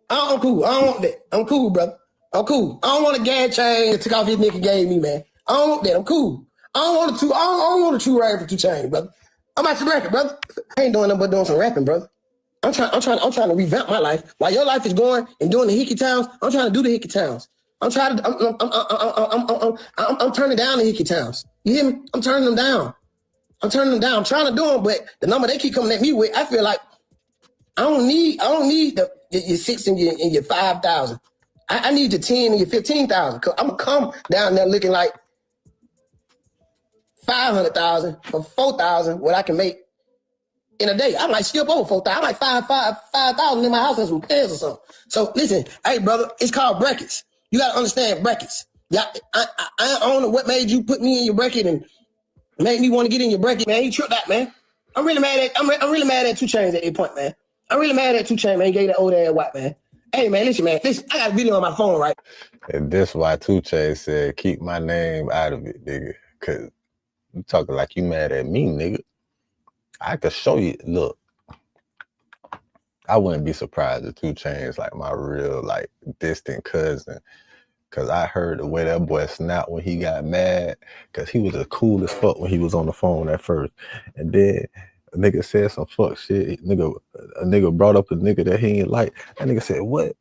I'm cool. I don't want that. I'm cool, brother. I'm cool. I don't want a gas chain that took off his neck and gave me, man. I don't want that. I'm cool. I don't want a 2 ring for 2 Chainz, brother. I'm out your bracket, brother. I ain't doing nothing but doing some rapping, brother. I'm trying to revamp my life. While your life is going and doing the Hickey Towns, I'm trying to do the Hickey Towns. I'm turning down the Hickey Towns. You hear me? I'm turning them down. I'm trying to do them, but the number they keep coming at me with, I feel like I don't need your 6 and your 5,000. I need your 10 and your 15,000. Cause I'm gonna come down there looking like 500,000 for 4,000, what I can make in a day. I might skip over 4,000. I might find 5,000 in my house and some pairs or something. So listen, hey brother, it's called brackets. You gotta understand brackets. Yeah, I don't know what made you put me in your bracket and made me want to get in your bracket, man. You tripped out, man. I'm really mad at 2 Chainz at that point, man. I'm really mad at 2 Chainz, man. He gave that old ass white, man. Hey man, listen, I got a video on my phone, right? And that's why 2 Chainz said, keep my name out of it, nigga. Cause you talking like you mad at me, nigga. I could show you. Look, I wouldn't be surprised if 2 Chainz like my real, like, distant cousin. Cause I heard the way that boy snapped when he got mad. Cause he was the coolest fuck when he was on the phone at first. And then a nigga said some fuck shit. A nigga brought up a nigga that he ain't like. That nigga said, what?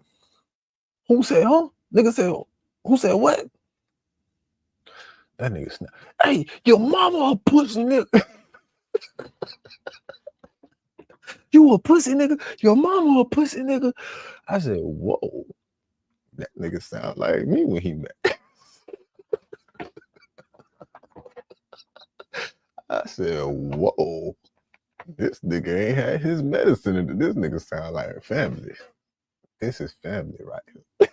Who said, huh? Nigga said, who said what? That nigga snap. Hey, your mama a pussy nigga. You a pussy nigga? Your mama a pussy nigga? I said, whoa. That nigga sound like me when he mad. I said, whoa. This nigga ain't had his medicine. This nigga sound like family. This is family right here.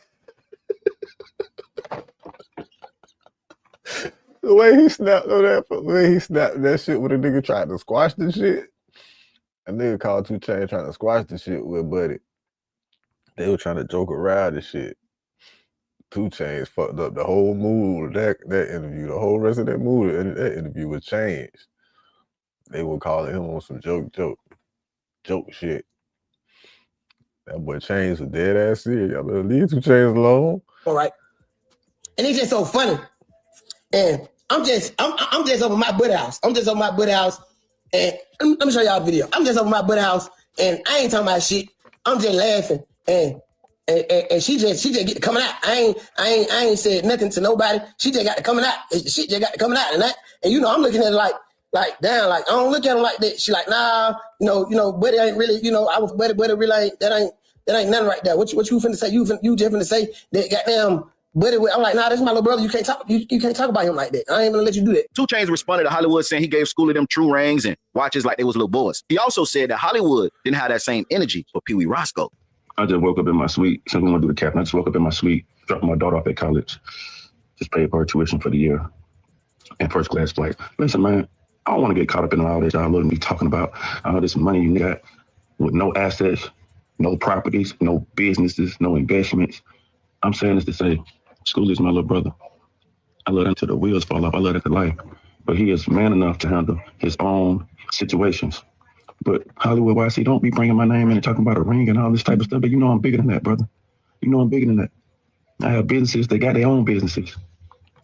The way he snapped that shit when a nigga tried to squash the shit. A nigga called 2 Chainz trying to squash the shit with Buddy. They were trying to joke around and shit. 2 Chainz fucked up the whole mood of that interview. The whole rest of that mood of that interview was changed. They were calling him on some joke shit. That boy Chainz was dead ass serious. Y'all better leave 2 Chainz alone. All right. And it's just so funny. And I'm just over my buddy house. I'm just over my buddy house. And let me show y'all a video. I'm just over my buddy house and I ain't talking about shit. I'm just laughing. And she just get to coming out. I ain't said nothing to nobody. She just got to coming out. She just got to coming out. And you know, I'm looking at it like damn, like I don't look at him like that. She like, nah, you know, buddy ain't really, you know, I was buddy really ain't that ain't nothing right there. What you finna say? You just finna say that goddamn buddy. I'm like, nah, this is my little brother. You can't talk. You can't talk about him like that. I ain't gonna let you do that. 2 Chainz responded to Hollywood saying he gave Schoolly them true rings and watches like they was little boys. He also said that Hollywood didn't have that same energy for Pee Wee Roscoe. I just woke up in my suite. Since we want to do the cap, I just woke up in my suite, dropped my daughter off at college, just paid for her tuition for the year, and first class flight. Listen, man, I don't want to get caught up in all this y'all looking me talking about all this money you got with no assets, no properties, no businesses, no investments. I'm saying this to say, Schoolly's my little brother. I love him till the wheels fall off. I love him to life. But he is man enough to handle his own situations. But Hollywood YC, don't be bringing my name in and talking about a ring and all this type of stuff. But you know I'm bigger than that, brother. You know I'm bigger than that. I have businesses. They got their own businesses.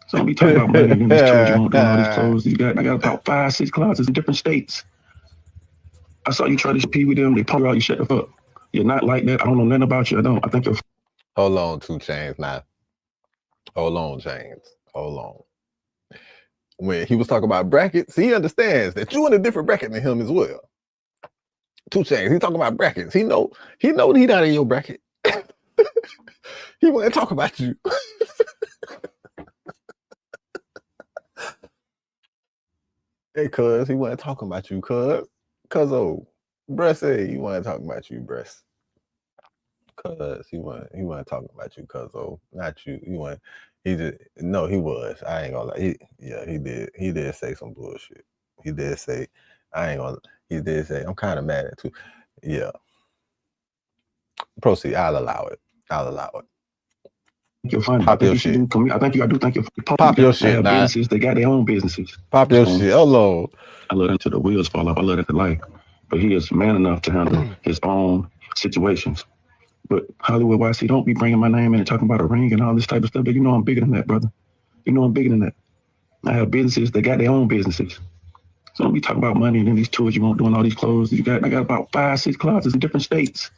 So don't be talking about money and these tools you want doing all these clothes. I got about 5, 6 closets in different states. I saw you try to pee with them. They punk out. You shut the fuck. You're not like that. I don't know nothing about you. I think you're. Hold on, 2 Chainz now. Hold on, Chainz. Hold on. When he was talking about brackets, he understands that you in a different bracket than him as well. 2 Chainz, he talking about brackets. He know he not in your bracket. He want to talk about you. Hey, cuz, he wasn't talking about you, cuz-o. Breast, hey, he wasn't talking about you, breast. Cuz, he wasn't talking about you, cuz-o. Not you. He was. I ain't gonna lie. He did say some bullshit. He did say, I'm kind of mad at you. Yeah. Proceed. I'll allow it. You're funny. Pop your shit. I think you do think you're pop your shit. Businesses, they got their own businesses. Pop your shit. Hello. I love him till the wheels fall off. I love him to life. But he is man enough to handle his own situations. But Hollywood YC, don't be bringing my name in and talking about a ring and all this type of stuff. But you know I'm bigger than that, brother. You know I'm bigger than that. I have businesses. They got their own businesses. So don't be talking about money and then these tours you want doing all these clothes. I got about 5, 6 closets in different states.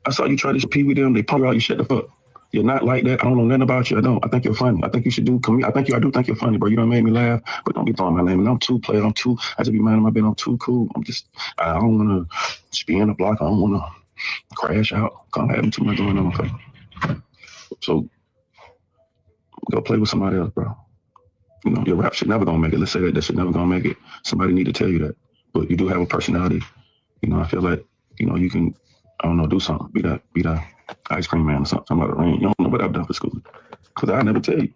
I saw you try to pee with them. They punk out. You shut the fuck. You're not like that. I don't know nothing about you. I think you're funny. I think you should do comedy. I do think you're funny, bro. You done made me laugh, but don't be throwing my name. And I'm too player. I just be minding my business. I'm too cool. I don't want to spin the block. I don't want to crash out. Can't have too much going on. Okay. So go play with somebody else, bro. You know, your rap shit never gonna make it. Let's say that shit never gonna make it. Somebody need to tell you that. But you do have a personality. You know, I feel like, you know, you can, I don't know, do something. Be that ice cream man or something about a ring. You don't know what I've done for school. Because I never tell you.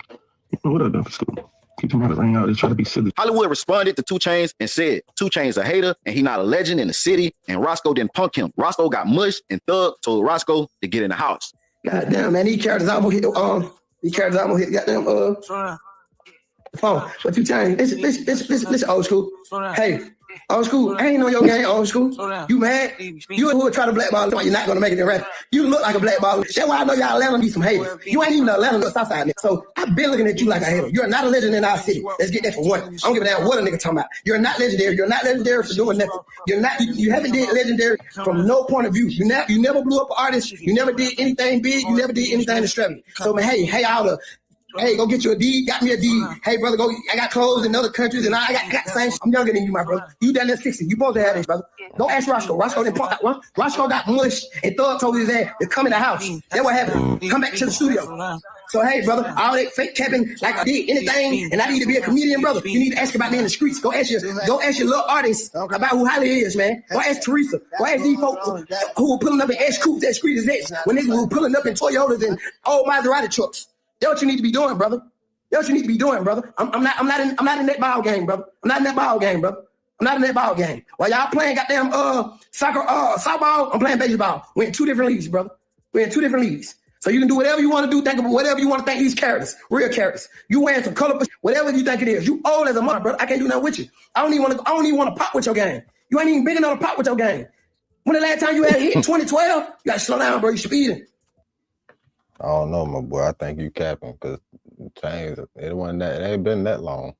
You know what I've done for school. Keep talking about a ring out. They try to be silly. Hollywood responded to 2 Chainz and said 2 Chainz a hater and he not a legend in the city and Roscoe didn't punk him. Roscoe got mushed and Thug told Roscoe to get in the house. Goddamn, man, these characters almost hit goddamn the phone. But 2 Chainz, listen, old school. Hey, old school, I ain't know your game, old school. You mad? You who would try to blackball you're not gonna make it in rap. You look like a blackball. That's why I know y'all Atlanta need some haters. You ain't even Atlanta, no Southside. So I've been looking at you like a hater. You're not a legend in our city. Let's get that for one. I don't give a damn what a nigga talking about. You're not legendary. You're not legendary for doing nothing. You haven't did legendary from no point of view. You never blew up an artist. You never did anything big. You never did anything extravagant. So man, hey, all the hey, go get you a deed. Got me a deed. Hey, brother, go. I got clothes in other countries, and I got the same. I'm younger than you, my brother. You done this 60. You supposed to have this, brother. Go ask Roscoe. Roscoe didn't pop that one. Roscoe got mushed, and Thug told his ass to come in the house. That's what happened. Come back to the studio. So, hey, brother, all that fake capping, like I did anything, and I need to be a comedian, brother. You need to ask about me in the streets. Go ask your little artists about who Holly is, man. Go ask Teresa. Go ask these folks who were pulling up in Ash Coupes, that street is this. When they were pulling up in Toyotas and old Maserati trucks. That's what you need to be doing, brother. That's what you need to be doing, brother. I'm not in that ball game, brother. I'm not in that ball game, brother. I'm not in that ball game. While y'all playing goddamn soccer, softball, I'm playing baseball. We're in 2 different leagues, brother. We're in 2 different leagues. So you can do whatever you want to do, think about whatever you want to think these characters, real characters. You wearing some colorful, whatever you think it is. You old as a mother, brother. I can't do nothing with you. I don't even want to pop with your game. You ain't even big enough to pop with your game. When the last time you had a hit in 2012? You gotta slow down, bro. You speeding. I don't know, my boy. I think you capping because Chains, it ain't been that long.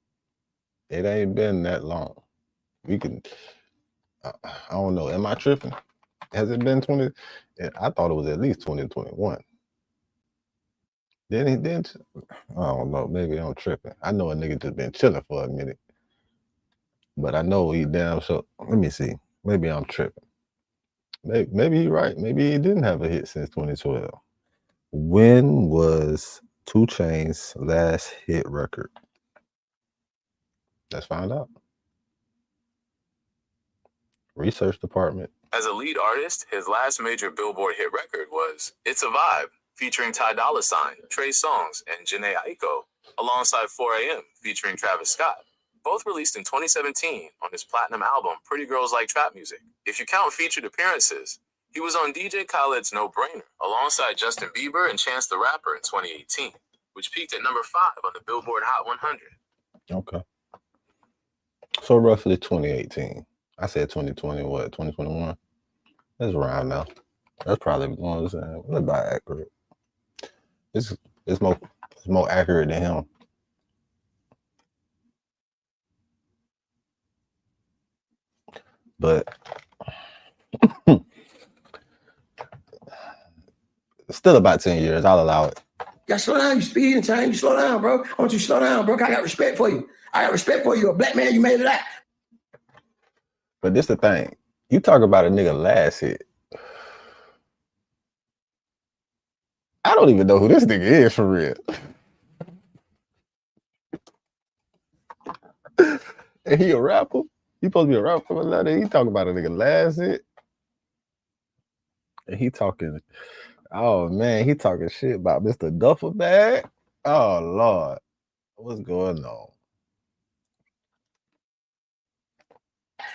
It ain't been that long. We can, I don't know. Am I tripping? Has it been 20? I thought it was at least 2021. Then he did. I don't know. Maybe I'm tripping. I know a nigga just been chilling for a minute, but I know he damn sure. Let me see. Maybe I'm tripping. Maybe you're right. Maybe he didn't have a hit since 2012. When was 2 Chainz's last hit record? Let's find out. Research department. As a lead artist, his last major Billboard hit record was It's a Vibe, featuring Ty Dolla $ign, Trey Songz, and Jhené Aiko, alongside 4 AM, featuring Travis Scott. Both released in 2017 on his platinum album, Pretty Girls Like Trap Music. If you count featured appearances, he was on DJ Khaled's No Brainer, alongside Justin Bieber and Chance the Rapper in 2018, which peaked at number 5 on the Billboard Hot 100. Okay. So roughly 2018. I said 2020, what, 2021? That's around now. That's probably what I'm saying. That's about accurate. It's more accurate than him. But still about 10 years. I'll allow it. You gotta slow down. You speeding, Chain. You slow down, bro. I want you to slow down, bro. I got respect for you. I got respect for you. You're a black man. You made it out. But this the thing. You talk about a nigga last hit. I don't even know who this nigga is for real. And he a rapper? He supposed to be a rapper for that. He talking about a nigga last hit. And he talking, oh man, he talking shit about Mr. Duffel Bag. Oh Lord. What's going on?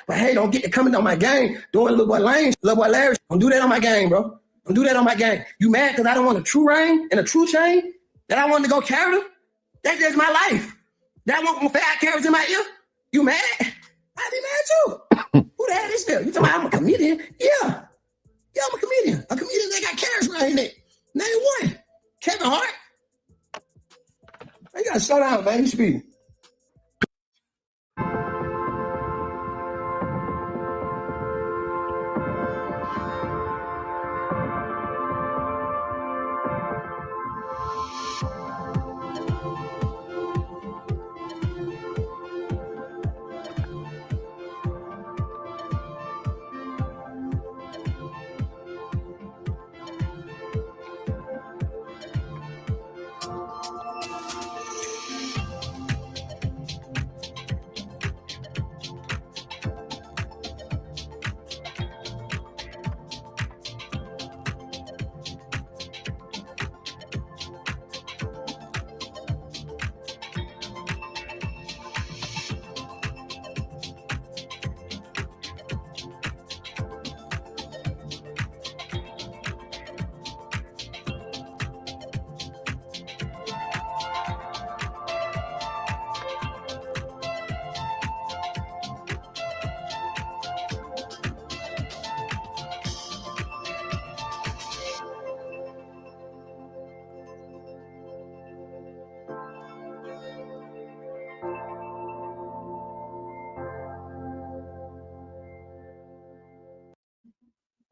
But hey, don't get to coming on my game doing Lil Boy Lane, Lil Boy Larry. Don't do that on my game, bro. Don't do that on my game. You mad because I don't want a true Rain and a true Chain? That I want to go carry them? That's just my life. That I want 5 carrots in my ear? You mad? I'd be mad too. Who the hell is this? You talking about I'm a comedian? Yeah. Yeah, I'm a comedian. A comedian that got carrots right in it. Name one. Kevin Hart. You gotta slow down, man. You speed.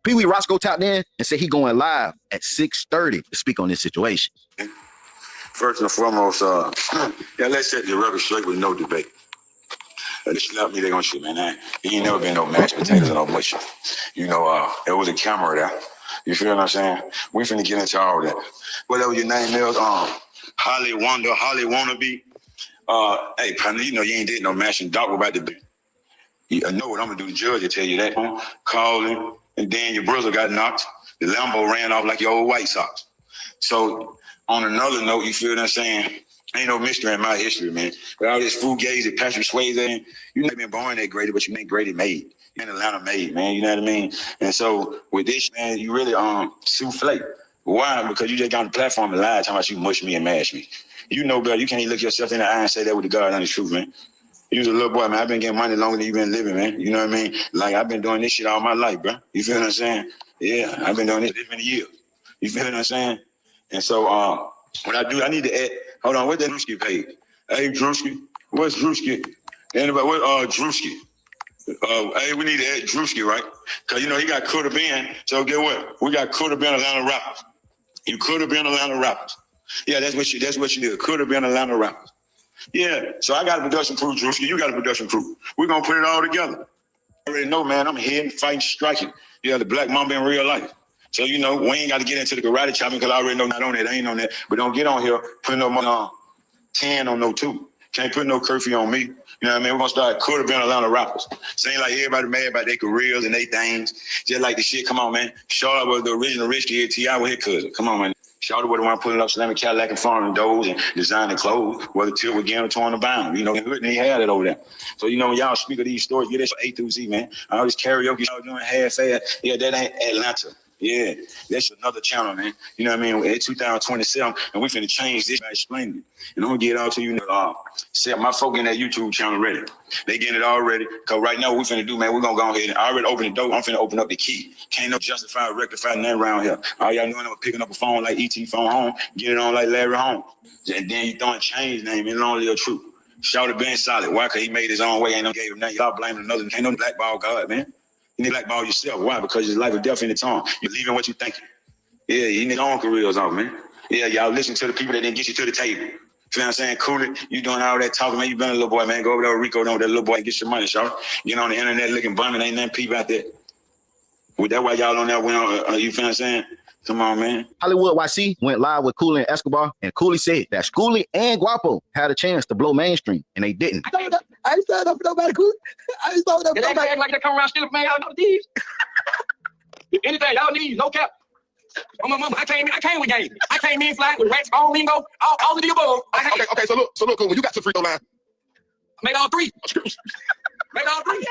Pee Wee Roscoe tapped in and said he going live at 6:30 to speak on this situation. First and foremost, yeah, let's set the record straight with no debate. They slap me, they gonna shoot, man. He ain't never been no mashed potatoes or no mush. You know, there was a camera there. You feel what I'm saying? We finna get into all that. Whatever your name is, Holly Wonder, Holly Wannabe. Hey, partner, you know you ain't did no mashing dog about the. I know what I'm gonna do. The judge will tell you that. Call him. And then your brother got knocked. The Lambo ran off like your old White Sox. So on another note, you feel what I'm saying? Ain't no mystery in my history, man. With all this Fugazi, Patrick Swayze, you never been born that Grady, but you ain't Grady made. You ain't Atlanta made, man. You know what I mean? And so with this, man, you really souffle. Why? Because you just got on the platform and lied, talking about you mush me and mash me. You know better. You can't even look yourself in the eye and say that with the God honest truth, man. You was a little boy, man. I've been getting money longer than you been living, man. You know what I mean? Like, I've been doing this shit all my life, bro. You feel what I'm saying? Yeah, I've been doing this many years. You feel what I'm saying? And so, what I do, I need to add, hold on, what's that Drewski page? Hey, Drewski, what's Drewski? Anybody, what, Drewski? Hey, we need to add Drewski, right? Because, you know, he got could have been. So, get what? We got could have been Atlanta rappers. You could have been Atlanta rappers. Yeah, that's what you did. Could have been Atlanta rappers. Yeah, so I got a production crew, Drewski. You got a production crew. We're going to put it all together. I already know, man, I'm hitting, fighting, striking. Yeah, the Black Mamba in real life. So, you know, we ain't got to get into the karate chopping because I already know not on that. I ain't on that. But don't get on here putting no money on 10 on no 2. Can't put no curfew on me. You know what I mean? We're going to start could have been Atlanta rappers. Saying like everybody mad about their careers and their things. Just like the shit. Come on, man. Shawty was the original rich kid. T.I. was his cousin. Come on, man. Shawty was the one putting up slamming Cadillac and foreign doors and designing clothes. Whether Till was getting torn the bound. You know, and he had it over there. So, you know, when y'all speak of these stories, get this A through Z, man. All this karaoke y'all doing half-ass. Yeah, that ain't Atlanta. Yeah, that's another channel, man. You know what I mean? It's 2027, and we finna change this by explaining it. And I'm gonna get it out to you. Set my folk in that YouTube channel ready. They getting it all ready. Cause right now, what we finna do, man, we're gonna go ahead and I already open the door. I'm finna open up the key. Can't no justify or rectify nothing around here. All y'all doing is picking up a phone like ET phone home, get it on like Larry Holmes. And then you throwing change name, it's only a truth. Shawty been solid. Why? Cause he made his own way. Ain't no gave him nothing. Y'all blaming another. Ain't no blackball God, man. You need to blackball yourself. Why? Because it's life or death in the tongue. You're leaving what you thinking. Yeah, you need your own careers off, man. Yeah, y'all listen to the people that didn't get you to the table. You feel what I'm saying? Cool it. You doing all that talking, man. You been a little boy, man. Go over there with Rico, with that little boy and get your money, Shawty. Get on the internet looking bummin'. Ain't nothing people out there. Well, that's why y'all on that went on, you feel what I'm saying? Come on, man. Hollywood YC went live with Cooley and Escobar, and Cooley said that Schoolie and Guapo had a chance to blow mainstream, and they didn't. I ain't signed up for nobody, Cooley. I ain't signed up for nobody. Like they come around stealing from me, y'all know these. If anything, y'all need, no cap. Oh, my mama, I came with game. I came in flying with rats, all lingo, all of the above. Okay, so look, when you got to free throw line. Made all three. Made all three.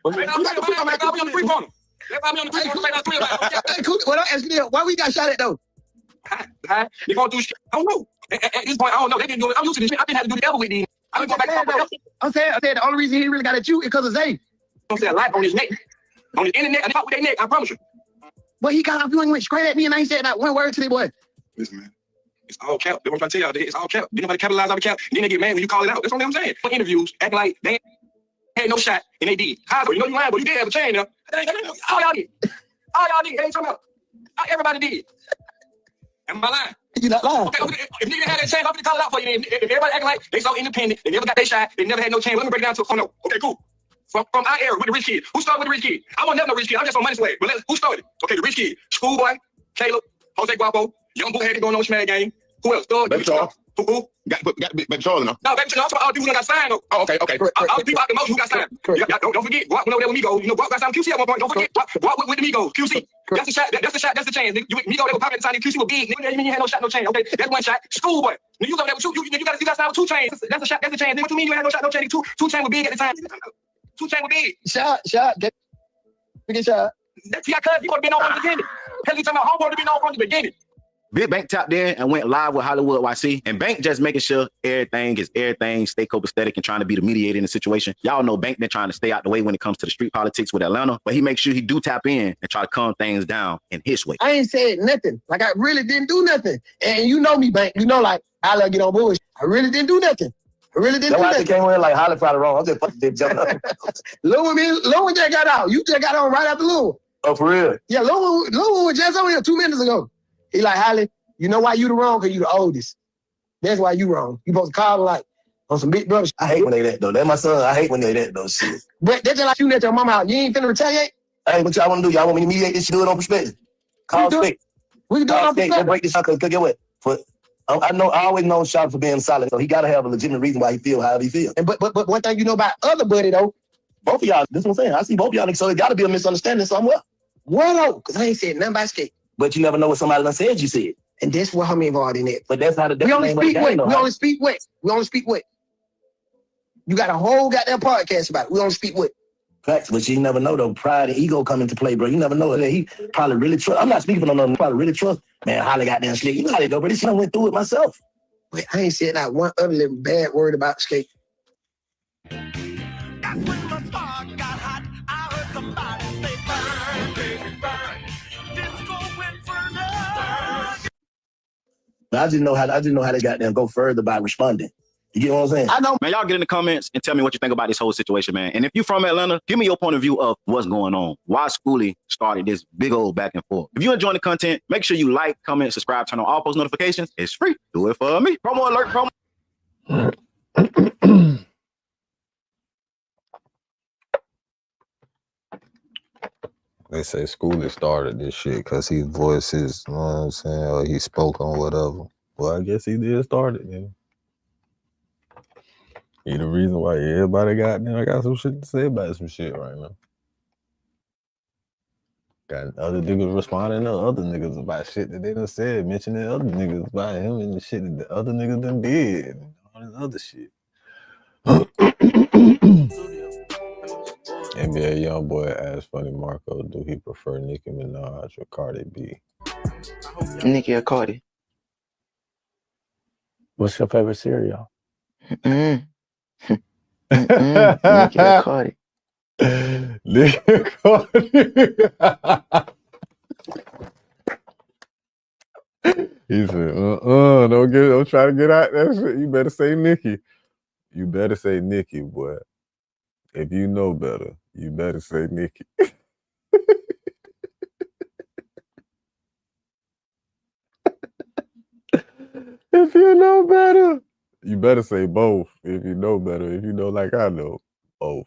Made all three. Made all three on the three-pointer. Made all three of them. Hey, Cooley, what I'm asking you, why we got shot at, though? They going through shit. I don't know. At this point, I don't know. They didn't do it. I'm used to this shit. I've been had to do the devil with these. I been going back. I'm saying the only reason he really got at you is because of Zay. I'm saying a lot on his neck. On his internet, and they fought with their neck, I promise you. But he got off you and went straight at me and I ain't said not one word to the boy. Listen, man. It's all cap. That's what I'm trying to tell y'all. It's all cap. Then nobody capitalize on the cap. Then they get mad when you call it out. That's all I'm saying. Interviews, act like they had no shot, and they did. How? You know you lying, but you did have a chain there. All y'all did. All y'all did. They ain't talking about. Everybody did. Am I lying? You not lying. Okay. If nigga had that chance, I'm gonna call it out for you. If everybody acting like they so independent, they never got their shot, they never had no chance. Let me break it down to no. Okay, cool. From our era with the rich kid. Who started with the rich kid? I wasn't never no rich kid. I'm just on money slave. But who started? Okay, the rich kid. Schoolboy, Caleb, Jose Guapo, Young Boo had it going on Smash Game. Who else? Baby Charles. Who? Got Baby Charles enough. No, Baby Charles. I'm talking about all the people who got signed though. Oh, okay. All the people out the most who got signed. Don't forget. Guap went over there with Migos. You know, Guap got signed QC at one point. Don't forget. Guap with the Migos. QC. That's the shot. That's the shot. That's the chance. You with Migos, they were popping at the time. QC was big. Nigga, you had no shot, no chance. Okay, that's one shot. Schoolboy. You over there with two. You got signed with 2 chains. That's a shot. That's a chance. What you mean you had no shot, no chance? 2 chains were big at the time. 2 chains were big. Shot. Get shot. That's your cousin. You would have been on from the beginning. Hell, you talking about homeboy to been on from the beginning. Big Bank tapped in and went live with Hollywood YC, and Bank just making sure everything, stay copacetic and trying to be the mediator in the situation. Y'all know Bank been trying to stay out the way when it comes to the street politics with Atlanta, but he makes sure he do tap in and try to calm things down in his way. I ain't said nothing. Like I really didn't do nothing. And you know me, Bank. You know, like I love get on bullshit. I really didn't do nothing. That's why I came in like Holly probably wrong. I'm just fucking jumping up. Lil just got out. You just got on right after Lil. Oh, for real? Yeah, Lil was just on here 2 minutes ago. He like, Holly, you know why you the wrong? Because you the oldest. That's why you wrong. You supposed to call like on some big brother. I hate when they that, though. That's my son. I hate when they that, though. Shit. But that's just like shooting at your mama out. You ain't finna retaliate? Hey, what y'all want to do? Y'all want me to mediate this shit? Do it on perspective. Call stick. We can do it on perspective. Break this out, because get what? I always know Shawty for being solid, so he got to have a legitimate reason why he feel however he feel. And but one thing you know about other buddy, though, both of y'all, this is what I'm saying. I see both of y'all, so it got to be a misunderstanding somewhere. What, though? Because I ain't said nothing about skate. But you never know what somebody done said you said. And that's what I'm involved in it. But that's how the we only speak what? We only speak what? You got a whole goddamn podcast about it. We only speak what? Facts, but you never know though. Pride and ego come into play, bro. You never know that he probably really trust. I'm not speaking for no probably really trust. Man, Holly got damn slick. You know how they go, but this shit I went through it myself. But I ain't said not one other little bad word about skate. I just know how they got them go further by responding. You get what I'm saying? I know, man. Y'all get in the comments and tell me what you think about this whole situation, man. And if you're from Atlanta, give me your point of view of what's going on. Why Schoolie started this big old back and forth. If you enjoying the content, make sure you like, comment, subscribe, turn on all post notifications. It's free. Do it for me. Promo alert, promo. They say Schoolie started this shit because he voiced his, you know what I'm saying, or he spoke on whatever. Well, I guess he did start it then. He the reason why everybody got some shit to say about some shit right now. Got other niggas responding to other niggas about shit that they done said, mentioning other niggas about him and the shit that the other niggas done did and all this other shit. NBA YoungBoy asked Funny Marco, do he prefer Nicki Minaj or Cardi B? Nicki or Cardi? What's your favorite cereal? Nicki or Cardi? Nicki or Cardi? He said, don't try to get out that shit. You better say Nicki. You better say Nicki, boy. If you know better, you better say Nicki. If you know better, you better say both. If you know better, if you know like I know, both.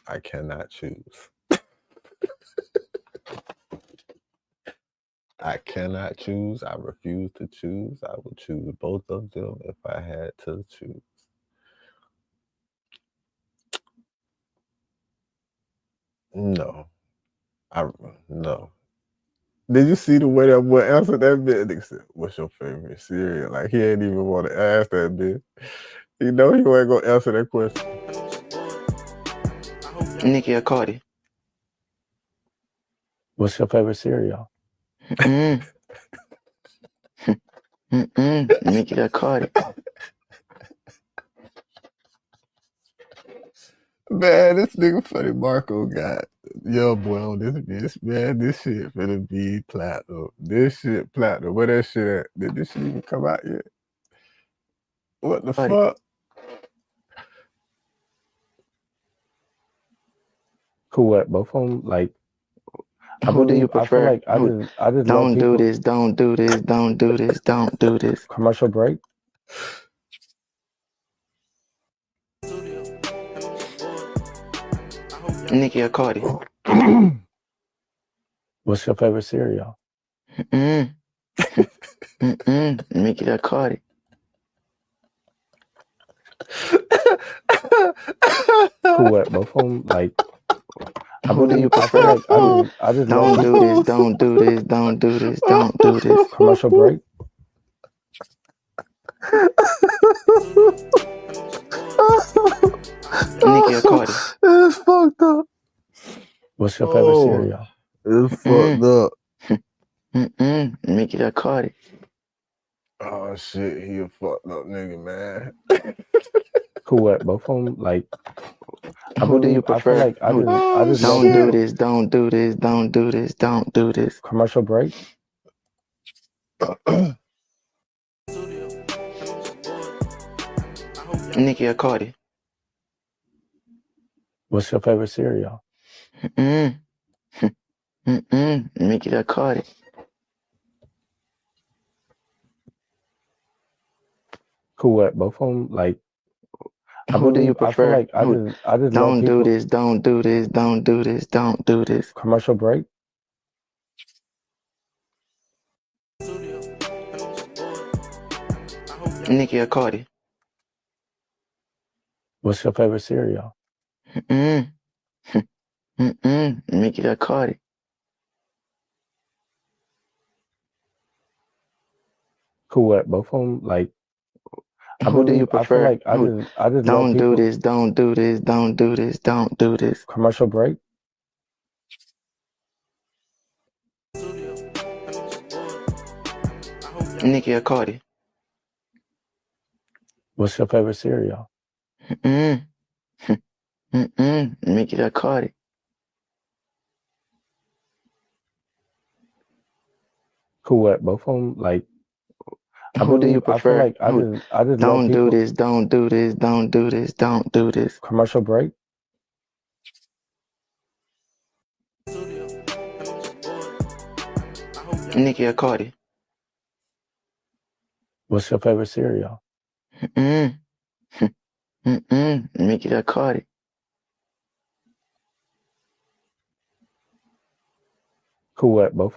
I cannot choose. I cannot choose. I refuse to choose. I would choose both of them if I had to choose. No. No. Did you see the way that boy answered that bit? Nigga said, what's your favorite cereal? Like, he ain't even want to ask that bit. You know he ain't going to answer that question. Nicki or Cardi? What's your favorite cereal? Nicki or Cardi? Man, this nigga Funny Marco got YoungBoy on this bitch. Man, this shit finna be platinum. This shit platinum. Where that shit at? Did this shit even come out yet? What the fuck? Cool, what? Both of them, like, Who do you prefer? I just don't do this, don't do this, don't do this, don't do this. Commercial break? Nicki or Cardi? What's your favorite cereal? Nicki or Cardi? Cool, what? Both of them, like, who do you prefer? I just don't do this, don't do this, don't do this, don't do this. Commercial break? Nicki or Cardi? It's fucked up. What's your favorite cereal? It's fucked up. Nicki or Cardi? Oh shit, he a fucked up nigga, man. Cool, what? Both of them, like, who do you prefer? I just don't do this, don't do this, don't do this, don't do this. Commercial break? Nicki or Cardi? What's your favorite cereal? Nicki or Cardi? Cool, what? Both of them, like, who do you prefer? I just don't do this, don't do this, don't do this, don't do this. Commercial break? Nicki or Cardi? What's your favorite cereal? Nicki or Cardi? Cool, what? Both of them, like, who do you prefer? I just don't do this, don't do this, don't do this, don't do this. Commercial break? Nicki or Cardi? What's your favorite cereal? Nicki or Cardi? Cool, what? Both of them, like, Who do you I feel prefer? like I just let Don't do people this, don't do this, don't do this, don't do this. commercial break. Nicki or Cardi? What's your favorite cereal? Nicki or Cardi? Cool at both.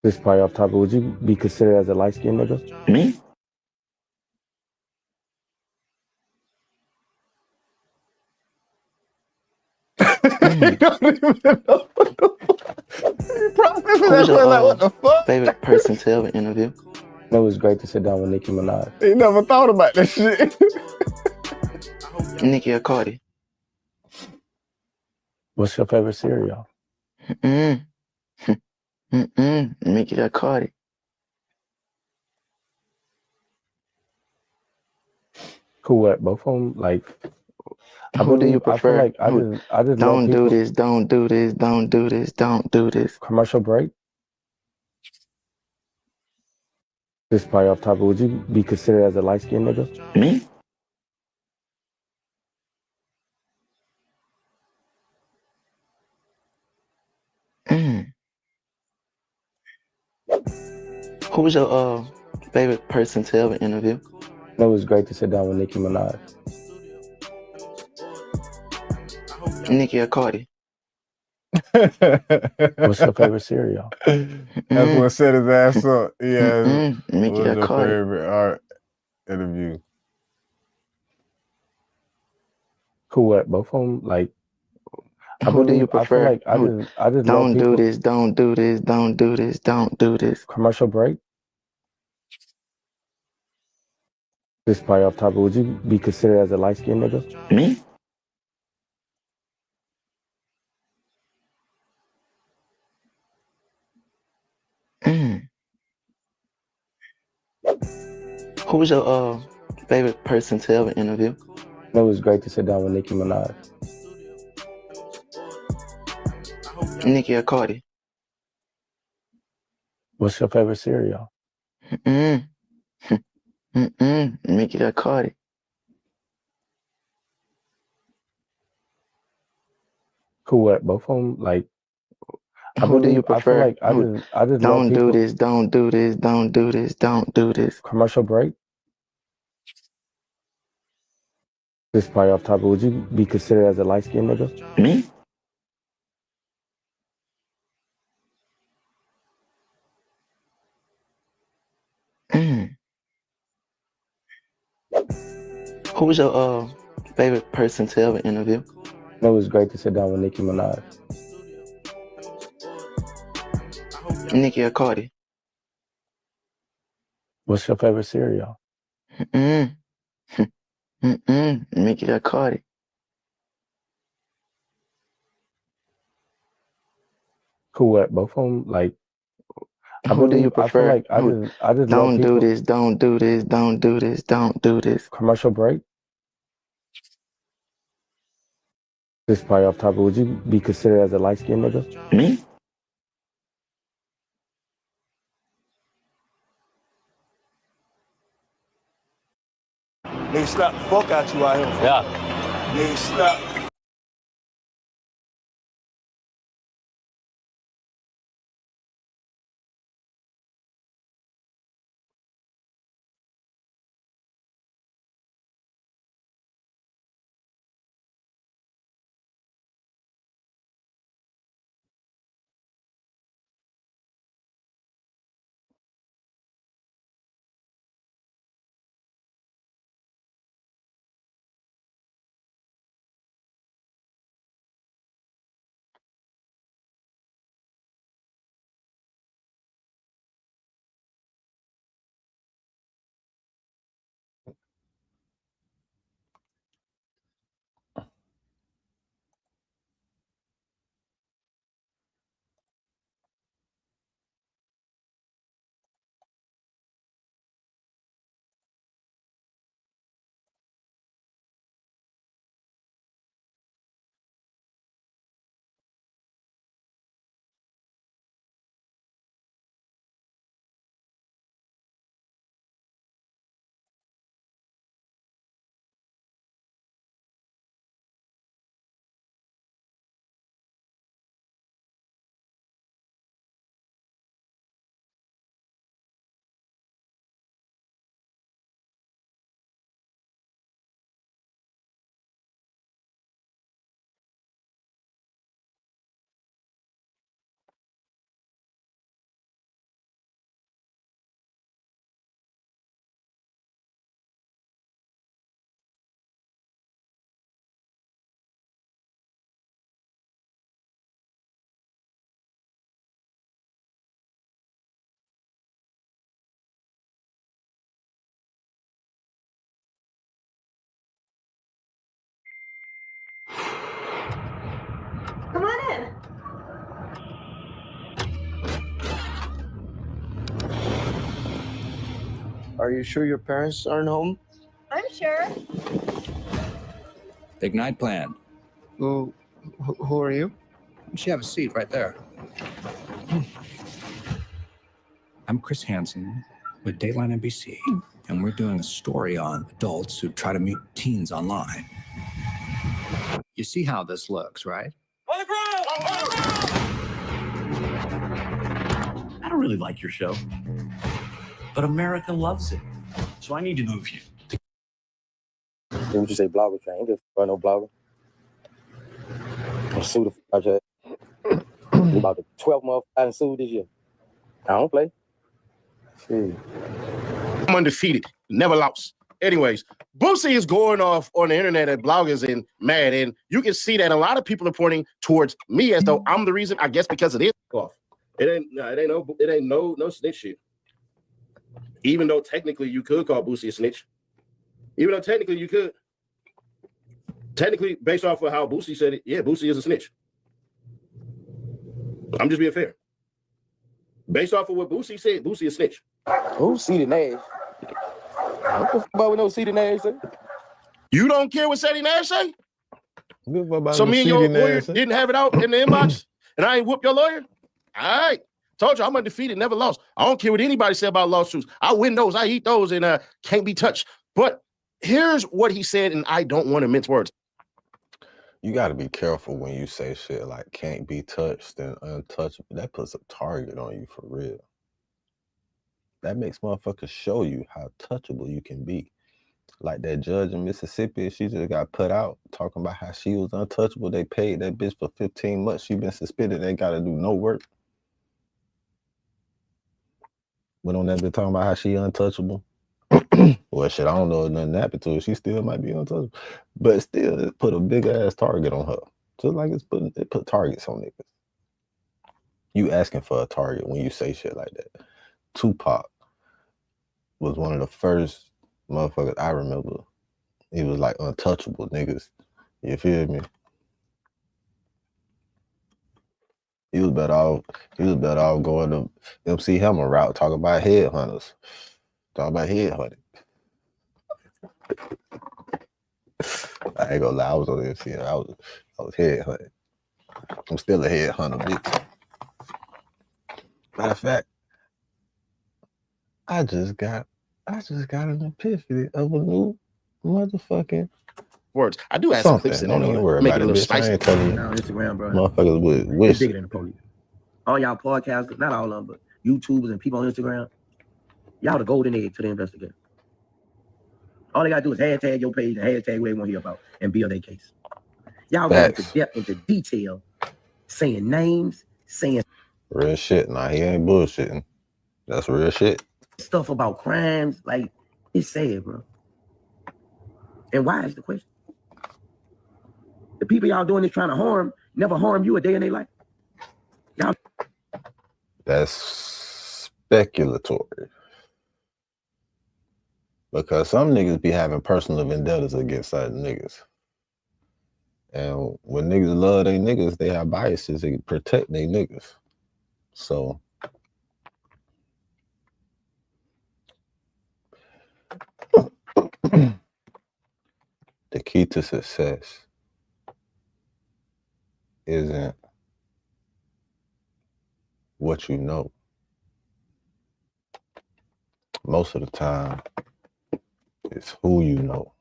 This probably off topic. Would you be considered as a light skinned nigga? Me? Who's your favorite person to ever interview? It was great to sit down with Nicki Minaj. He never thought about that shit. Nicki or Cardi? What's your favorite cereal? Nicki or Cardi? Cool at both of them. Like, Who do you prefer? I feel like I just Don't let do people this, don't do this, don't do this, don't do this. commercial break. This probably off topic. Would you be considered as a light skinned nigga? Me? Who's your favorite person to ever interview? It was great to sit down with Nicki Minaj. Nicki or Cardi? What's your favorite cereal? That's what set his ass up. Yeah. Nicki What's or your Cardi? favorite art interview? Cool at both of them. Like, Who do you I feel prefer? like I just Don't let do people this, don't do this, don't do this, don't do this. commercial break. This probably off topic. Would you be considered as a light skinned nigga? Me? Who's your favorite person to ever interview? It was great to sit down with Nicki Minaj. Nicki or Cardi? What's your favorite cereal? Nicki or Cardi? Cool at both of them. Like, Who do you I feel prefer? like I just Don't let do people this, don't do this, don't do this, don't do this. commercial break. This probably off topic. Would you be considered as a light skinned nigga? Me? Who's your favorite person to ever interview? It was great to sit down with Nicki Minaj. Nicki or Cardi? What's your favorite cereal? Nicki or Cardi? Cool at both of them. Like, Who do you I feel prefer? like I just Don't let do people this, don't do this, don't do this, don't do this. commercial break. This is probably off topic. Would you be considered as a light-skinned nigga? Me? Nigga slap the fuck out you out here. Yeah. Nigga slap. Come on in. Are you sure your parents aren't home? I'm sure. Big night planned. Who are you? You should have a seat right there. I'm Chris Hansen with Dateline NBC, and we're doing a story on adults who try to meet teens online. You see how this looks, right? I don't really like your show, but America loves it, so I need to move you. Would you say blogger train? Ain't good no blogger. I'm sued the project. About the 12th month I done sued this year. I don't play. See. I'm undefeated, never lost. Anyways, Boosie is going off on the internet at bloggers and mad, and you can see that a lot of people are pointing towards me as though I'm the reason. I guess because it is off. It ain't no snitch shit. Even though technically you could call Boosie a snitch. Even though technically you could. Technically, based off of how Boosie said it, yeah, Boosie is a snitch. I'm just being fair. Based off of what Boosie said, Boosie is a snitch. Who's Ceedee Nash? What the fuck about we know Ceedee Nash say? You don't care what Ceedee Nash say? So me and your lawyer didn't have it out in the inbox, and I ain't whooped your lawyer? All right. Told you I'm undefeated, never lost. I don't care what anybody say about lawsuits. I win those, I eat those, and can't be touched. But here's what he said, and I don't want to mince words. You got to be careful when you say shit like can't be touched and untouchable. That puts a target on you for real. That makes motherfuckers show you how touchable you can be. Like that judge in Mississippi, she just got put out talking about how she was untouchable. They paid that bitch for 15 months. She been suspended. They got to do no work. Went on that bitch talking about how she untouchable. Well, shit, I don't know if nothing happened to her. She still might be untouchable. But still, it put a big-ass target on her. Just like it put targets on niggas. You asking for a target when you say shit like that. Tupac was one of the first motherfuckers I remember. He was like untouchable niggas. You feel me? He was better off going to MC Hammer route, talking about headhunters. Talking about headhunting. I ain't gonna lie, I was on MC. I was headhunting. I'm still a headhunter, bitch. Matter of fact, I just got an epiphany of a new motherfucking words. I do have some clips in there. Don't even worry Make about it a little bitch. I spicy. ain't telling you. On Instagram, bro. Motherfuckers would It's wish. bigger than the police. All y'all podcasters, not all of them, but YouTubers and people on Instagram, y'all the golden egg to the investigator. All they gotta do is hashtag your page and hashtag what they want to hear about and build their case. Y'all go into depth, into detail, saying names, saying Real shit. Nah, he ain't bullshitting. That's real shit. stuff about crimes. Like, it's sad, bro. And why is the question? The people y'all doing this trying to harm never harm you a day in their life. Y'all. That's speculatory. Because some niggas be having personal vendettas against certain niggas. And when niggas love they niggas, they have biases. They protect they niggas. So the key to success isn't what you know. Most of the time, it's who you know.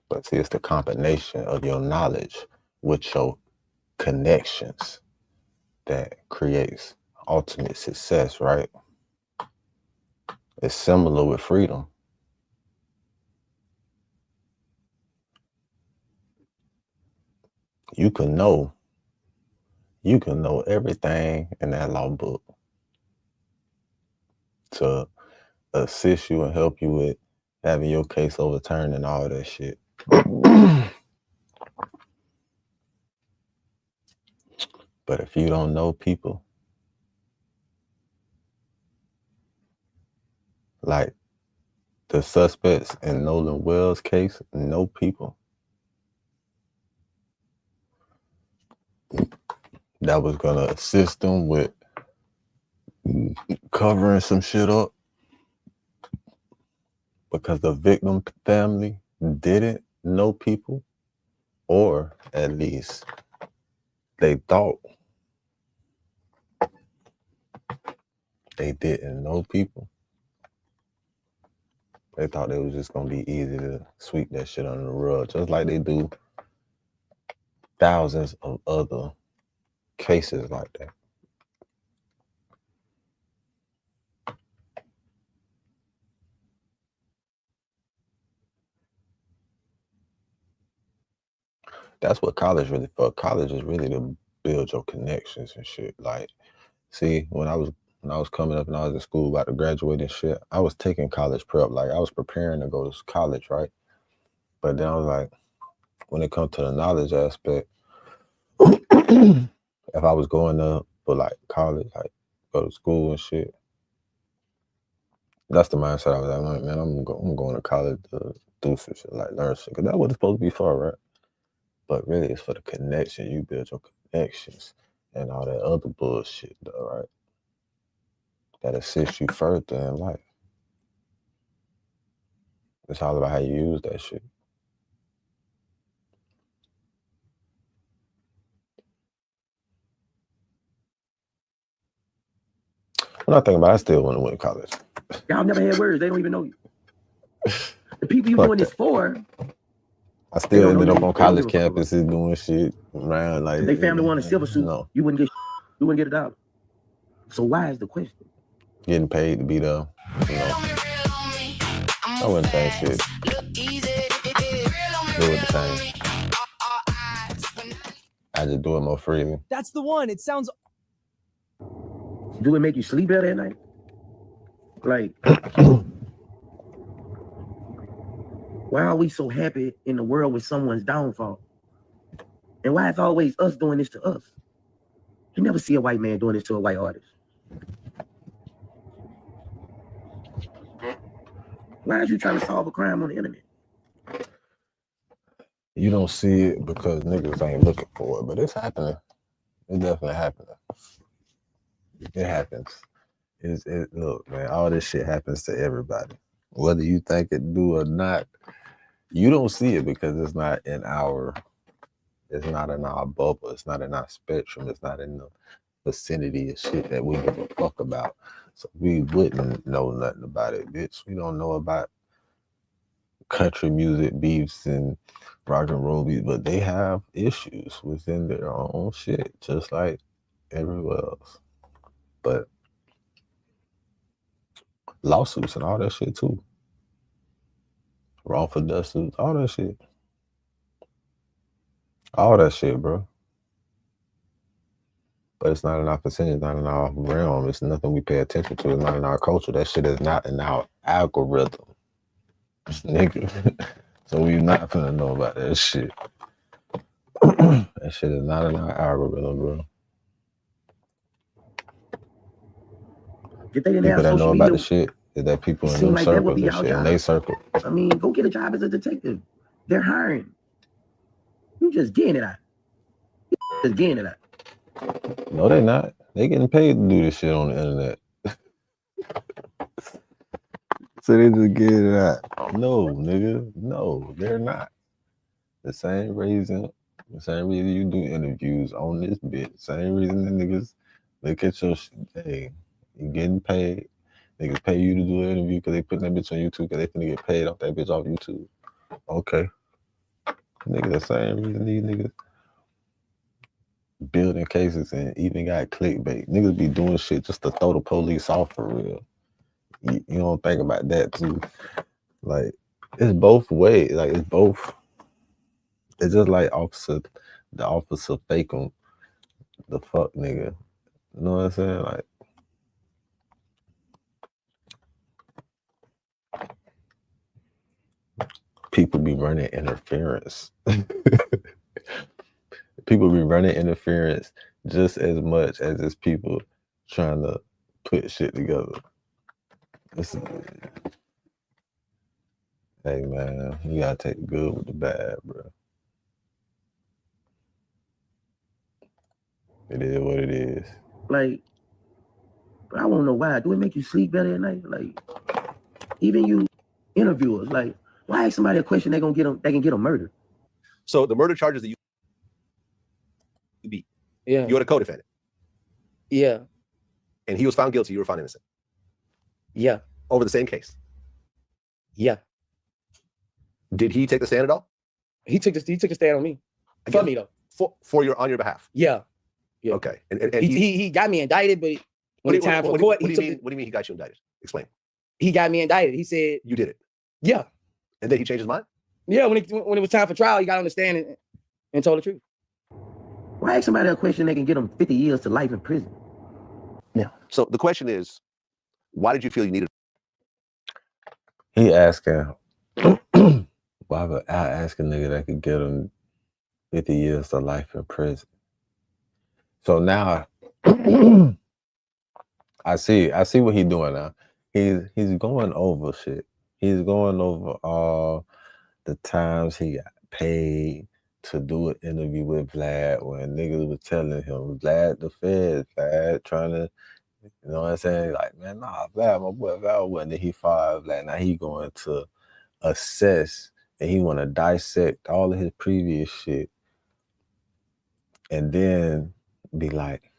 But see, it's the combination of your knowledge with your connections that creates ultimate success, right? It's similar with freedom. You can know everything in that law book to assist you and help you with having your case overturned and all that shit. But if you don't know people, like the suspects in Nolan Wells case, know people that was gonna assist them with covering some shit up because the victim family didn't know people, or at least they thought they didn't know people. They thought it was just gonna be easy to sweep that shit under the rug, just like they do thousands of other cases like that. That's what college really for. College is really to build your connections and shit. Like, see, when I was coming up and I was in school about to graduate and shit, I was taking college prep. Like, I was preparing to go to college, right? But then I was like, when it comes to the knowledge aspect, if I was going up for like college, like go to school and shit, that's the mindset I was like, man, I'm going to college to do some shit, like learn shit. Because that's what it's supposed to be for, right? But really, it's for the connection. You build your connections and all that other bullshit, though, right? That assists you further in life. It's all about how you use that shit. When I think about it, I still want to win college. Y'all never had words. They don't even know you. The people you doing this for. I still ended up on college campuses doing shit around like. If they family want a silver suit, no. you wouldn't get a dollar. So why is the question? Getting paid to be there, you know. I wouldn't think shit. Do it the same. I just do it more freely. That's the one. It sounds. Do it make you sleep better at night? Like, why are we so happy in the world with someone's downfall? And why is it always us doing this to us? You never see a white man doing this to a white artist. Why are you trying to solve a crime on the internet? You don't see it because niggas ain't looking for it, but it's happening. It's definitely happening. It happens. Look, man, all this shit happens to everybody. Whether you think it do or not, you don't see it because it's not in our bubble. It's not in our spectrum. It's not in the vicinity of shit that we give a fuck about. So we wouldn't know nothing about it, bitch. We don't know about country music beefs and rock and roll beefs, but they have issues within their own shit, just like everywhere else. But lawsuits and all that shit too. Wrongful death suits, all that shit. All that shit, bro. But it's not in our vicinity, it's not in our realm. It's nothing we pay attention to. It's not in our culture. That shit is not in our algorithm. Nigga. So we're not gonna know about that shit. That shit is not in our algorithm, bro. If they didn't People have that know social about media, the shit is that people in seem them like that would circles be and our shit, in job. they circle. I mean, go get a job as a detective. They're hiring. You just getting it out. Just getting it out. No, they not. They getting paid to do this shit on the internet. So they just get it out. No, nigga. No, they're not. The same reason you do interviews on this bit. Same reason the niggas look at your shit. Hey, you getting paid. Niggas pay you to do an interview because they put that bitch on YouTube because they finna get paid off that bitch off YouTube. Okay. Nigga, the same reason these niggas building cases and even got clickbait. Niggas be doing shit just to throw the police off for real. You don't think about that too. Like, it's both ways. Like, it's both. It's just like the officer fake him. The fuck nigga. You know what I'm saying? Like, people be running interference. People be running interference just as much as it's people trying to put shit together. Hey man, you gotta take the good with the bad, bro. It is what it is. Like, I want to know why. Do it make you sleep better at night? Like, even you interviewers, like, why ask somebody a question they can get them murdered? So the murder charges that you beat, yeah, you're the co-defendant. Yeah. And he was found guilty, you were found innocent. Yeah. Over the same case. Yeah. Did he take the stand at all? He took a stand on me. For me though. On your behalf. Yeah. Yeah. Okay. And he got me indicted, but when it's time for court, what do you mean he got you indicted? Explain. He got me indicted. He said you did it. Yeah. And then he changed his mind? Yeah, when it was time for trial, he got on the stand and told the truth. Why ask somebody a question they can get them 50 years to life in prison? Yeah. So the question is, why did you feel you needed? He asking, why would I ask a nigga that could get him 50 years to life in prison? So now I see what he's doing now. He's going over shit. He's going over all the times he got paid to do an interview with Vlad when niggas was telling him, Vlad the Fed, Vlad trying to, you know what I'm saying? Like, man, nah, Vlad, my boy Vlad wasn't. Then he fired Vlad. Now he going to assess and he want to dissect all of his previous shit and then be like,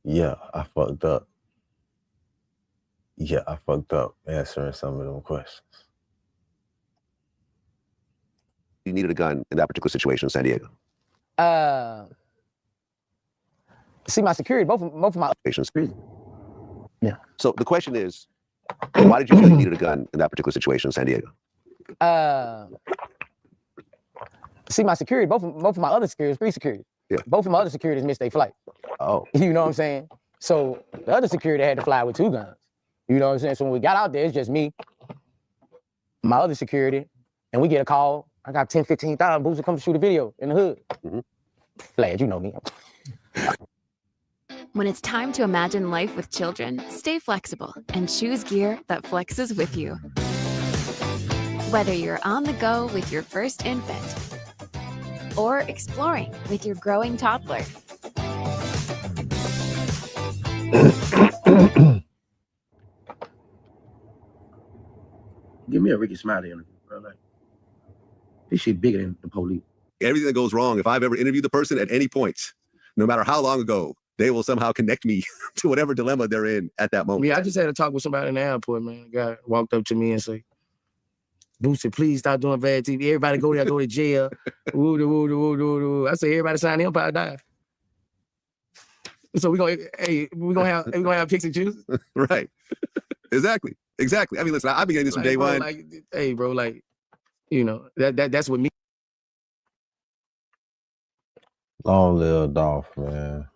yeah, I fucked up. Yeah, I fucked up answering some of them questions. You needed a gun in that particular situation in San Diego. See, my security, both of my patients. Yeah. So the question is, why did you feel you needed a gun in that particular situation in San Diego? See, my security, both of my other securities, 3 securities. Yeah. Both of my other securities missed their flight. Oh. You know what I'm saying? So the other security had to fly with 2 guns. You know what I'm saying? So when we got out there, it's just me, my other security, and we get a call. I got 10, 15,000 boots to come shoot a video in the hood. Mm-hmm. Vlad, you know me. When it's time to imagine life with children, stay flexible and choose gear that flexes with you. Whether you're on the go with your first infant or exploring with your growing toddler, Give me a Ricky Smiley interview, bro. Like, this shit bigger than the police. Everything that goes wrong, if I've ever interviewed the person at any point, no matter how long ago, they will somehow connect me to whatever dilemma they're in at that moment. Yeah, I just had a talk with somebody in the airport, man. A guy walked up to me and said, Boosie, please stop doing bad TV. Everybody go there, go to jail. Woo. I say, everybody sign the Empire die. So we gonna have picks and choose. Right. Exactly. I mean, listen, I've been getting this from day one. Like, hey, bro, like, you know, that's what me. Long live Dolph, man.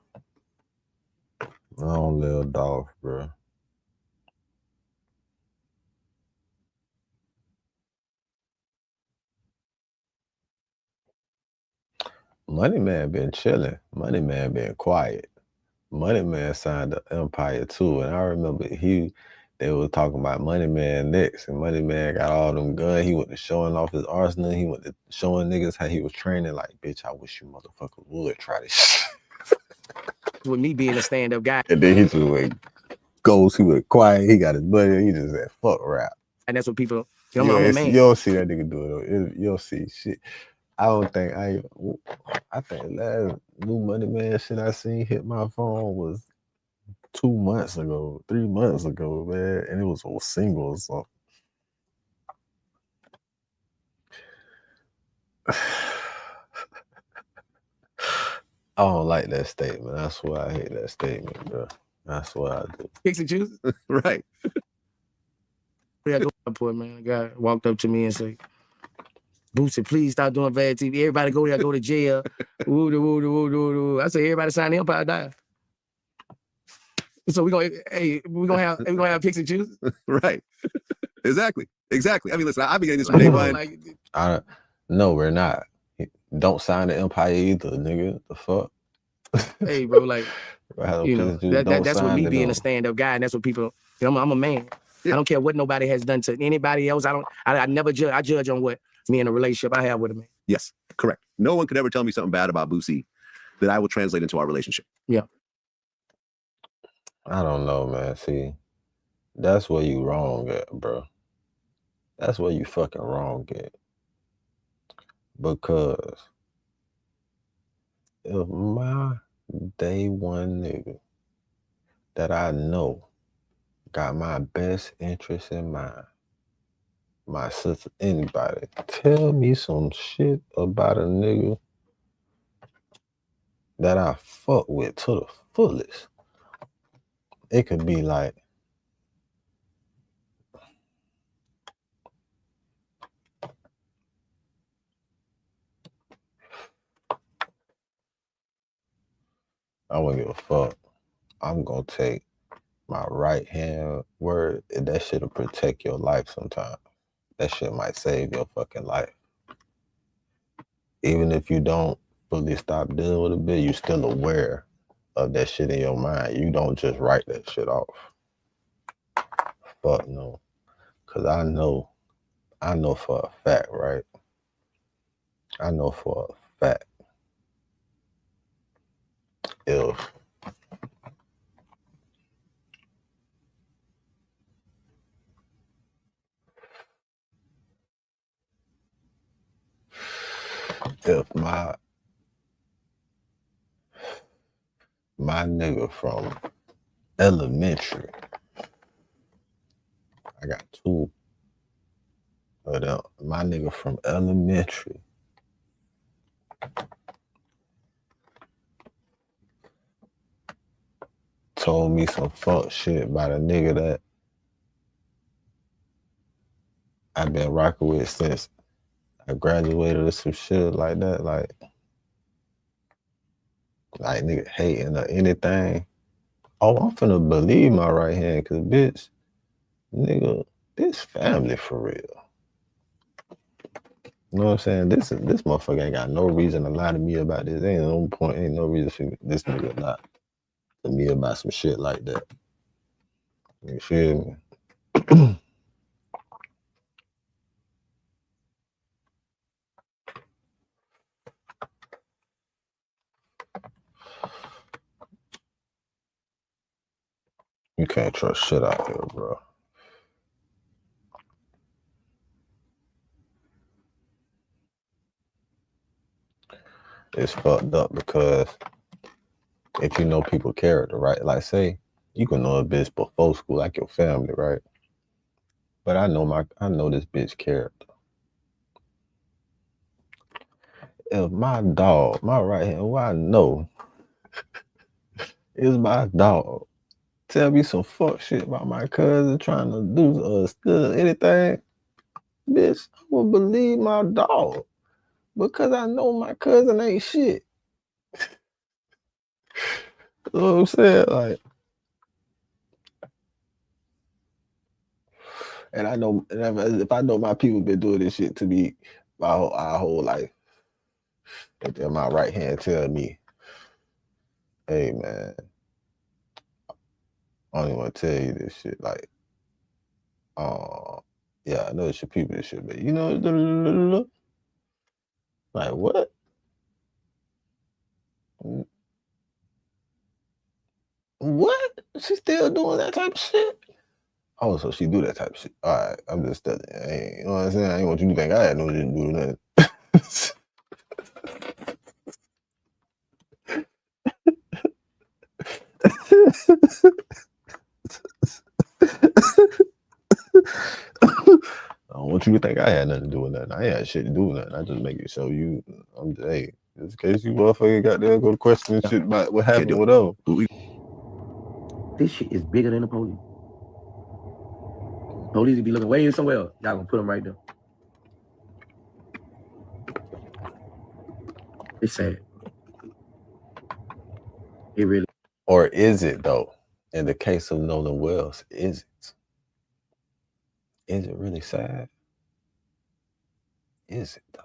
Long live Dolph, bro. Money Man been chilling. Money Man been quiet. Money Man signed the Empire too, and I remember they were talking about Money Man next, and Money Man got all them guns. He went to showing off his arsenal. He went to showing niggas how he was training. Like, bitch, I wish you motherfuckers would try this shit. With me being a stand-up guy. And then he just went ghost. He went quiet. He got his buddy. He just said, "Fuck rap." And that's what people. You don't see that nigga do it. You don't see shit. I think last new Money Man shit I seen hit my phone was 2 months ago, 3 months ago, man, and it was a single or something. I don't like that statement. That's why I hate that statement, bro. That's what I do. Picks and choose. Right. Yeah, go airport, man. A guy walked up to me and said, Boosie, please stop doing bad TV. Everybody go there, go to jail. Woo. I say, everybody sign the Empire die. So we gonna have picks and choose. Right. Exactly. I mean, listen, I've been getting this from day one. No, we're not. Don't sign the Empire either, nigga. The fuck. Hey, bro, like, you know, that's what me being them. a stand-up guy, and that's what people. I'm a man. Yeah. I don't care what nobody has done to anybody else. I never judge. I judge on what me in a relationship I have with a man. Yes, correct. No one could ever tell me something bad about Boosie that I will translate into our relationship. Yeah. I don't know, man. See, that's where you wrong at, bro. That's where you fucking wrong at. Because if my day one nigga that I know got my best interest in mind, my sister, anybody, tell me some shit about a nigga that I fuck with to the fullest. It could be like, I wouldn't give a fuck. I'm gonna take my right hand word. That shit'll protect your life sometimes. That shit might save your fucking life. Even if you don't fully stop dealing with a bit, you still aware of that shit in your mind. You don't just write that shit off. Fuck no. Cause I know for a fact, right? I know for a fact if my nigga from elementary, I got two of them. My nigga from elementary told me some fuck shit about a nigga that I've been rocking with since I graduated or some shit like that, like nigga hating or anything. Oh, I'm finna believe my right hand, cause bitch, nigga, this family for real. You know what I'm saying? This motherfucker ain't got no reason to lie to me about this. Ain't no point, ain't no reason for this nigga lie to me about some shit like that. You feel me? You can't trust shit out here, bro. It's fucked up because if you know people character, right? Like say you can know a bitch before school, like your family, right? But I know this bitch character. If my dog, my right hand, who I know is my dog, tell me some fuck shit about my cousin trying to do anything, bitch, I will believe my dog because I know my cousin ain't shit. You know what I'm saying? Like, and I know, if I know my people been doing this shit to me our whole life, and then my right hand tell me, hey man, I don't even want to tell you this shit. Like, yeah, I know it's your people, this shit, but you know, like what? What? She still doing that type of shit? Oh, so she do that type of shit. All right, I'm just telling you. You know what I'm saying? I ain't want you to think I had no shit to do with nothing. I don't want you to think I had nothing to do with nothing. I ain't had shit to do with nothing. I just make it so you, I'm just, hey, just in case you motherfucker got there, go to question shit about what happened, whatever. This shit is bigger than the police. Police would be looking way somewhere else. Y'all gonna put them right there. It's sad. It really. Or is it though? In the case of Nolan Wells, is it? Is it really sad? Is it though?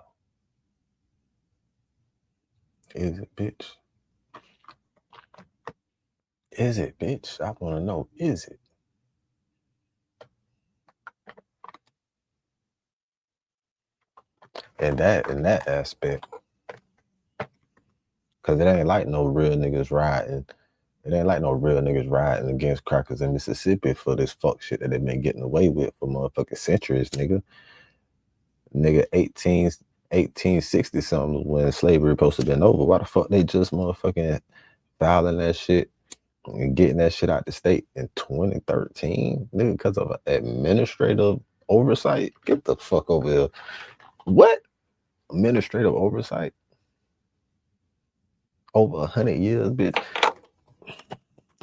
Is it, bitch? Is it, bitch? I want to know, is it? In that aspect, because it ain't like no real niggas riding. It ain't like no real niggas riding against crackers in Mississippi for this fuck shit that they've been getting away with for motherfucking centuries, nigga. Nigga, 1860 something when slavery supposed to have been over. Why the fuck they just motherfucking filing that shit and getting that shit out the state in 2013? Nigga, because of administrative oversight? Get the fuck over here. What? Administrative oversight? Over 100 years, bitch.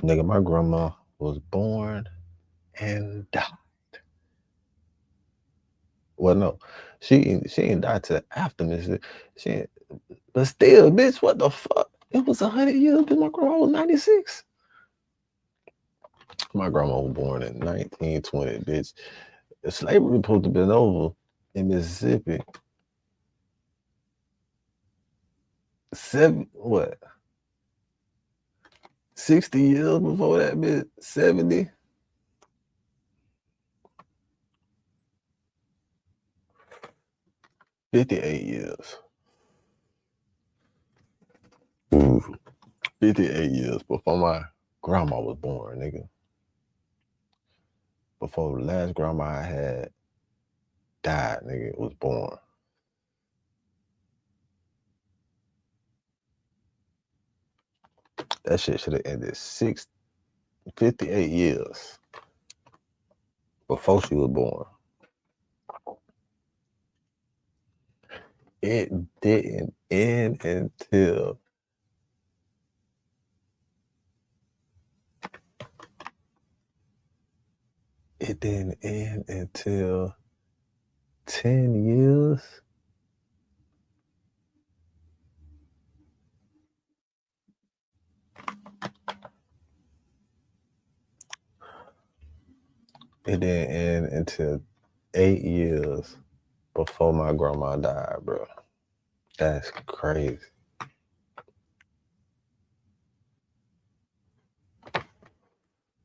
Nigga, my grandma was born and died. Well, no, she ain't died till after Mississippi. But still, bitch, what the fuck? It was 100 years, but my grandma was 96. My grandma was born in 1920, bitch. Slavery supposed to have been over in Mississippi. 60 years before that, bitch. 70. $58 years. Ooh, 58 years before my grandma was born, nigga. Before the last grandma I had died, nigga, was born. That shit should have ended 58 years before she was born. It didn't end until it didn't end until 10 years. It didn't end until 8 years before my grandma died, bro. That's crazy.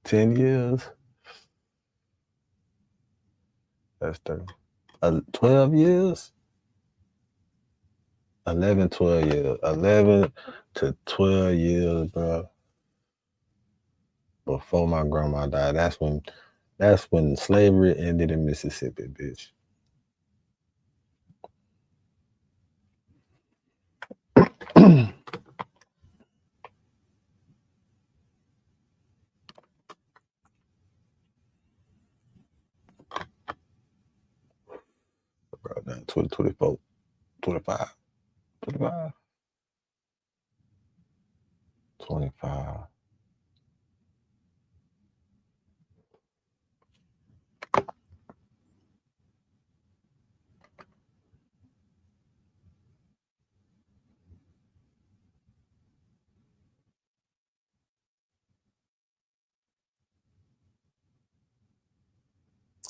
$10 years. That's 12 years. 11, 12 years. 11 to 12 years, bro. before my grandma died. That's when slavery ended in Mississippi, bitch. Bro, 20, 24, 25, 25, 25.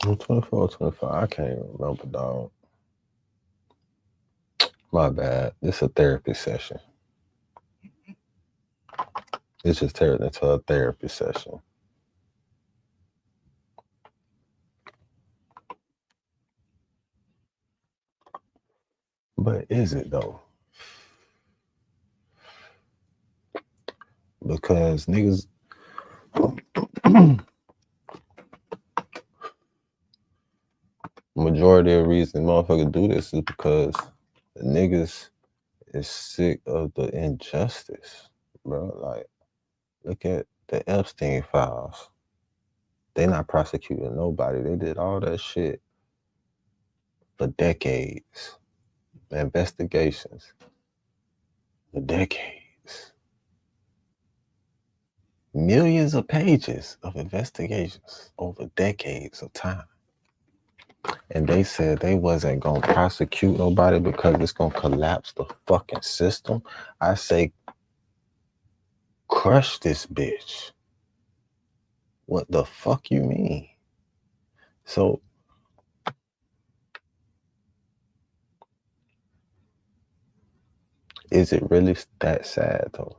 I'm 24, 25. I can't even remember, dog. My bad. This is a therapy session. It's just turned into a therapy session. But is it though? Because niggas majority of the reason motherfuckers do this is because the niggas is sick of the injustice, bro. Like, look at the Epstein files. They not prosecuting nobody. They did all that shit for decades. Investigations for decades. Millions of pages of investigations over decades of time. And they said they wasn't gonna prosecute nobody because it's gonna collapse the fucking system. I say, crush this bitch. What the fuck you mean? So, is it really that sad though?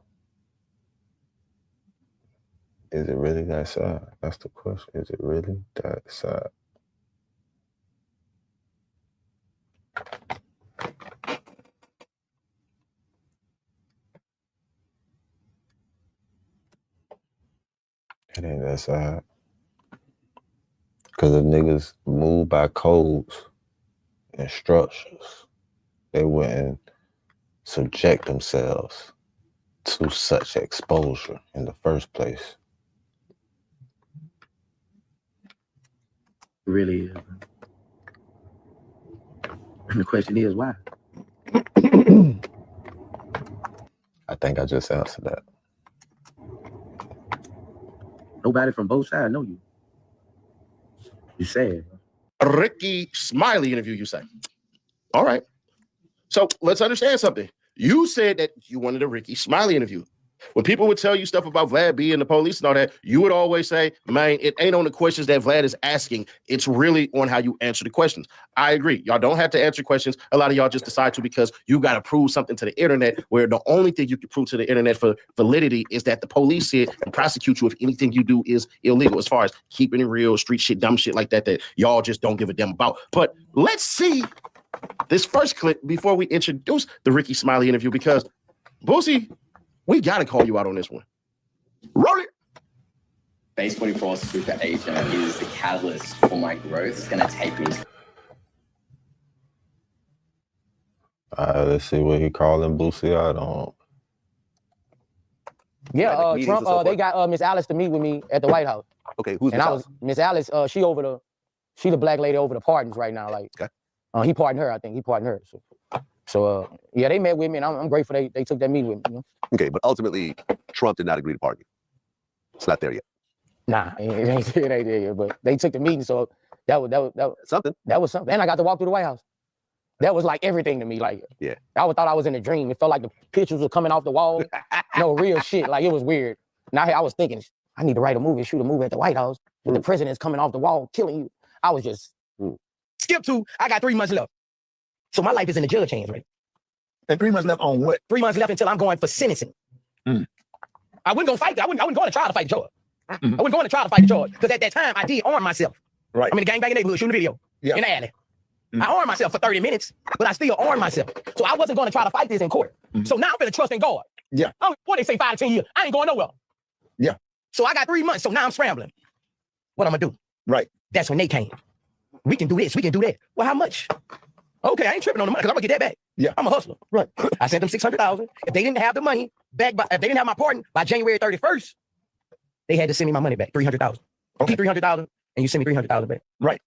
Is it really that sad? That's the question. Is it really that sad? It ain't that sad. Because if niggas move by codes and structures, they wouldn't subject themselves to such exposure in the first place. It really is. And the question is why? I think I just answered that. Nobody from both sides know you. You sad. A Ricky Smiley interview, you say? All right. So let's understand something. You said that you wanted a Ricky Smiley interview. When people would tell you stuff about Vlad being the police and all that, you would always say, man, it ain't on the questions that Vlad is asking. It's really on how you answer the questions. I agree. Y'all don't have to answer questions. A lot of y'all just decide to because you got to prove something to the internet where the only thing you can prove to the internet for validity is that the police said and prosecute you if anything you do is illegal, as far as keeping it real, street shit, dumb shit like that, that y'all just don't give a damn about. But let's see this first clip before we introduce the Ricky Smiley interview, because Boosie, we got to call you out on this one. Roll it. Base 44 Super Agent is the catalyst for my growth. It's going to take me. Let's see what he calling Boosie out on. Yeah, Trump, they got Miss Alice to meet with me at the White House. Okay, who's and I was Miss Alice, she the black lady over the pardons right now. Like, he pardoned her, I think. He pardoned her. So yeah, they met with me, and I'm grateful they took that meeting with me. You know? Okay, but ultimately, Trump did not agree to pardon you. It's not there yet. Nah, it ain't there yet, but they took the meeting, so that was something. That was something. And I got to walk through the White House. That was like everything to me. Like, yeah, I thought I was in a dream. It felt like the pictures were coming off the wall. No, real shit. Like, it was weird. Now I was thinking, I need to write a movie, shoot a movie at the White House with the president's coming off the wall, killing you. I was just skip to. I got 3 months left, so my life is in the judge hands, right? And 3 months left on what? 3 months left until I'm going for sentencing. I wasn't gonna fight. I wasn't going to try to fight the George. I wasn't going to try to fight the George because at that time I did arm myself. Right. I'm in the gangbanging neighborhood shooting a video in the alley. I armed myself for 30 minutes, but I still armed myself. So I wasn't going to try to fight this in court. So now I'm gonna trust in God. Yeah. What they say 5 to 10 years, I ain't going nowhere. Yeah. So I got 3 months. So now I'm scrambling. What I'm gonna do? Right. That's when they came. We can do this. We can do that. Well, how much? Okay, I ain't tripping on the money because I'm gonna get that back. Yeah. I'm a hustler. Right. I sent them $600,000. If they didn't have the money back if they didn't have my pardon by January 31st, they had to send me my money back, $300,000. Okay. Keep $300,000 and you send me $300,000 back. Right.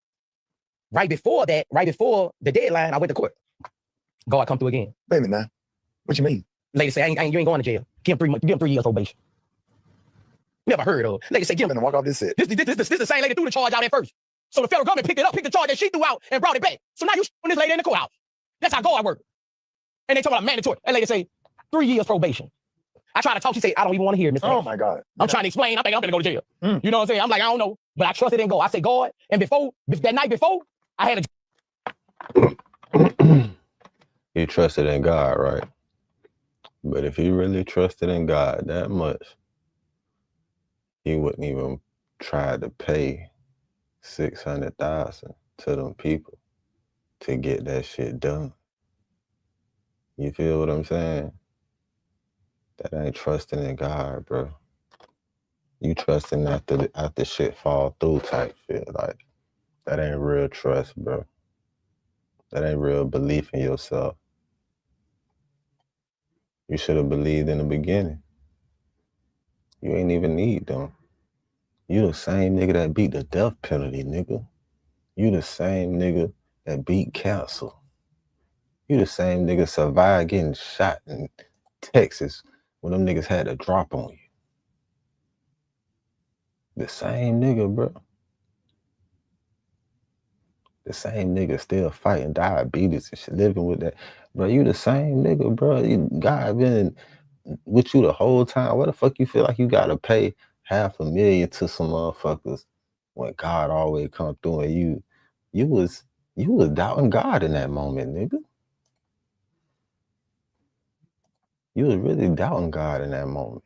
Right before that, right before the deadline, I went to court. God come through again. Wait a minute now. What you mean? Lady say, you ain't going to jail. Give him 3 years probation. Never heard of. Lady say, give him. Walk off this set. This the same lady threw the charge out at first. So the federal government picked the charge that she threw out and brought it back. So now you this lady in the courthouse. That's how God works. And they talk about mandatory. That lady say, 3 years probation. I try to talk. She say, I don't even want to hear, Mr. Oh my God. I'm trying to explain. I think I'm gonna go to jail. You know what I'm saying? I'm like, I don't know, but I trusted in God. I said, God. And that night before, I had You trusted in God, right? But if you really trusted in God that much, he wouldn't even try to pay $600,000 to them people to get that shit done. You feel what I'm saying? That ain't trusting in God, bro. You trusting after shit fall through type shit. Like, that ain't real trust, bro. That ain't real belief in yourself. You should have believed in the beginning. You ain't even need them. You the same nigga that beat the death penalty, nigga. You the same nigga that beat cancer. You the same nigga survived getting shot in Texas when them niggas had to drop on you. The same nigga, bro. The same nigga still fighting diabetes and shit, living with that. Bro, you the same nigga, bro. God been with you the whole time. What the fuck you feel like you gotta pay $500,000 to some motherfuckers when God always come through and you was doubting God in that moment, nigga. You was really doubting God in that moment.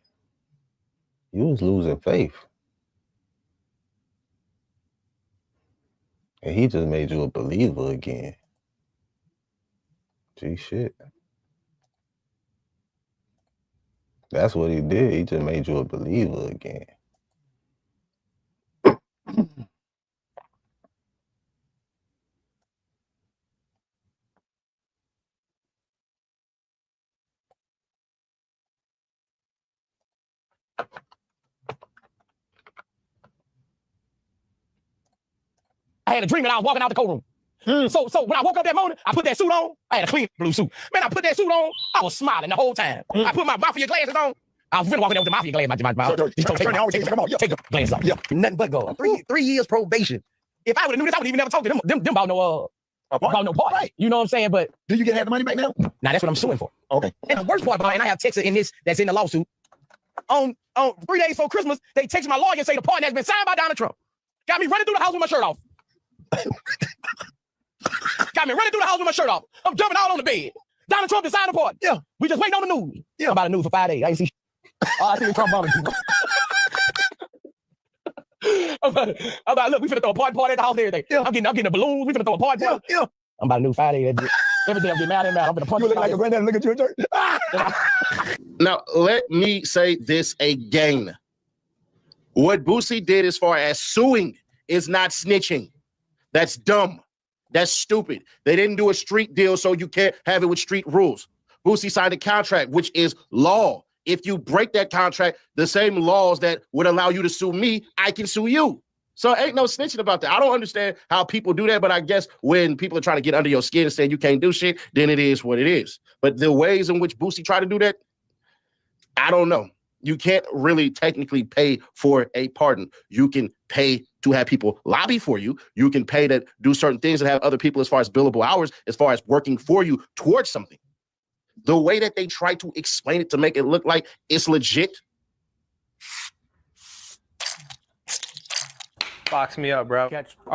You was losing faith. And he just made you a believer again. Gee, shit. That's what he did. He just made you a believer again. I had a dream that I was walking out the courtroom. So when I woke up that morning, I put that suit on. I had a clean blue suit. Man, I put that suit on. I was smiling the whole time. I put my mafia glasses on. I was finna walk in there with the mafia glasses. Take the glasses off. Yeah. Nothing but gold. 3 years probation. If I would have knew this, I would even never talk to them about no part. Right. You know what I'm saying? But do you get half the money back now? Nah, that's what I'm suing for. Okay. And the worst part about it, and I have texted in this that's in the lawsuit. On 3 days before Christmas, they text my lawyer and say the pardon has been signed by Donald Trump. Got me running through the house with my shirt off. Got me running through the house with my shirt off. I'm jumping out on the bed. Donald Trump decided the pardon. Yeah. We just waiting on the news. Yeah. I'm about the news for 5 days. I ain't see I see the Trump bombing. I'm about, look, we finna throw a party at the house and everything. Yeah. I'm getting a balloon. We finna throw a party. Yeah. I'm about to news 5 days. Everything I'm getting mad and mad. I'm gonna punch you. Look like your granddad look at you in church. Now, let me say this again. What Boosie did as far as suing is not snitching. That's dumb. That's stupid. They didn't do a street deal, so you can't have it with street rules. Boosie signed a contract, which is law. If you break that contract, the same laws that would allow you to sue me, I can sue you. So ain't no snitching about that. I don't understand how people do that, but I guess when people are trying to get under your skin and saying you can't do shit, then it is what it is. But the ways in which Boosie tried to do that, I don't know. You can't really technically pay for a pardon. You can pay to have people lobby for you. You can pay to do certain things and have other people as far as billable hours, as far as working for you towards something. The way that they try to explain it to make it look like it's legit. Box me up, bro. All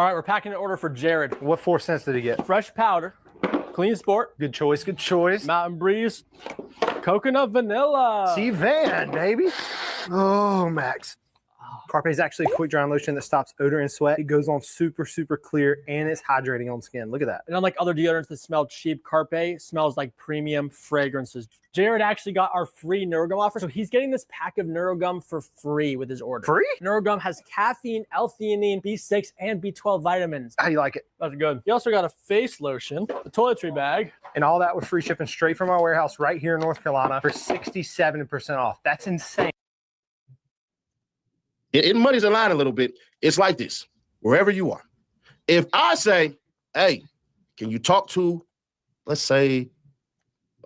right, we're packing an order for Jared. What 4 cents did he get? Fresh powder, clean sport. Good choice, good choice. Mountain Breeze, coconut vanilla. C-Van, baby. Oh, Max. Carpe is actually a quick drying lotion that stops odor and sweat. It goes on super, super clear and it's hydrating on skin. Look at that. And unlike other deodorants that smell cheap, Carpe smells like premium fragrances. Jared actually got our free NeuroGum offer, so he's getting this pack of NeuroGum for free with his order. Free? NeuroGum has caffeine, L-theanine, B6, and B12 vitamins. How you like it? That's good. He also got a face lotion, a toiletry bag, and all that with free shipping straight from our warehouse right here in North Carolina for 67% off. That's insane. It muddies the line a little bit. It's like this, wherever you are. If I say, hey, can you talk to, let's say,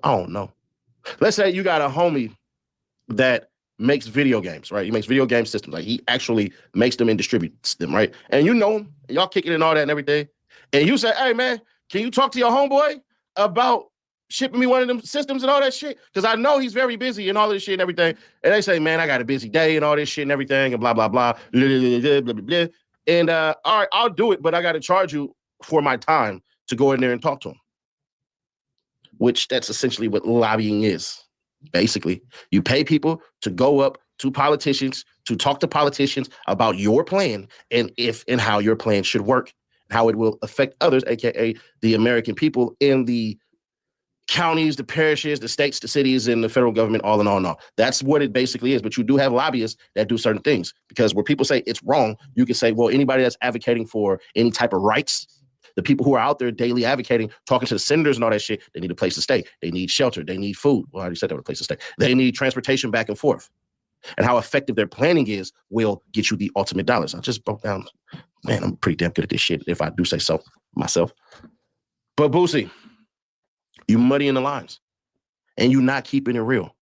I don't know. Let's say you got a homie that makes video games, right? He makes video game systems. Like he actually makes them and distributes them, right? And you know him, and y'all kicking and all that and everything. And you say, hey, man, can you talk to your homeboy about shipping me one of them systems and all that shit? Because I know he's very busy and all this shit and everything. And they say, man, I got a busy day and all this shit and everything and blah, blah, blah, blah, blah, blah, blah, blah. And all right, I'll do it, but I got to charge you for my time to go in there and talk to him. Which that's essentially what lobbying is. Basically, you pay people to go up to politicians, to talk to politicians about your plan and if and how your plan should work, how it will affect others, aka the American people in the counties, the parishes, the states, the cities, and the federal government, all in all and all. That's what it basically is. But you do have lobbyists that do certain things, because where people say it's wrong, you can say, well, anybody that's advocating for any type of rights, the people who are out there daily advocating, talking to the senators and all that shit, they need a place to stay. They need shelter. They need food. Well, I already said they were a place to stay. They need transportation back and forth. And how effective their planning is will get you the ultimate dollars. I just broke down. Man, I'm pretty damn good at this shit, if I do say so myself. But Boosie, you muddying the lines. And you not keeping it real.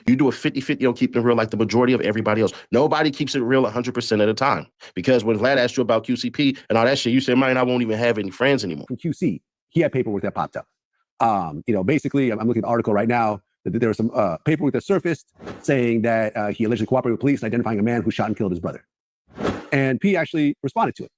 You do a 50-50 on keeping it real like the majority of everybody else. Nobody keeps it real 100% of the time. Because when Vlad asked you about QCP and all that shit, you said, man, I won't even have any friends anymore. From QC, he had paperwork that popped up. Basically, I'm looking at an article right now that there was some paperwork that surfaced saying that he allegedly cooperated with police in identifying a man who shot and killed his brother. And P actually responded to it.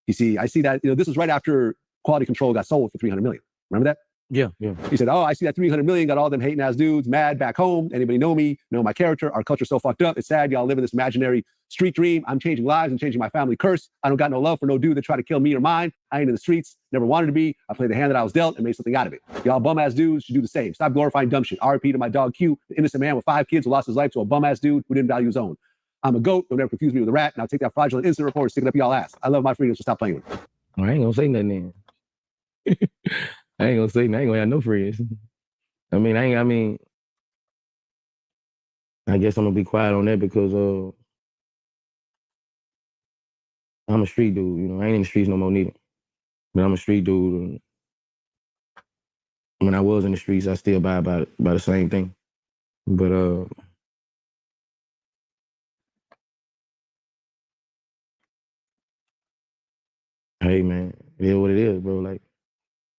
You see, I see that, this was right after Quality Control got sold for $300 million. Remember that? Yeah. He said, oh, I see that $300 million got all them hating ass dudes mad back home. Anybody know me? Know my character? Our culture's so fucked up. It's sad. Y'all live in this imaginary street dream. I'm changing lives and changing my family curse. I don't got no love for no dude that tried to kill me or mine. I ain't in the streets. Never wanted to be. I played the hand that I was dealt and made something out of it. Y'all bum ass dudes should do the same. Stop glorifying dumb shit. RIP to my dog Q, the innocent man with 5 kids who lost his life to a bum ass dude who didn't value his own. I'm a goat. Don't ever confuse me with a rat. And I'll take that fraudulent incident report and stick it up y'all ass. I love my freedom, so stop playing with it. I ain't gonna say nothing then. I ain't gonna say nothing. I ain't gonna have no friends. I guess I'm gonna be quiet on that because I'm a street dude. I ain't in the streets no more neither. But I'm a street dude. And when I was in the streets, I still buy about the same thing. But hey man, it is what it is, bro. Like,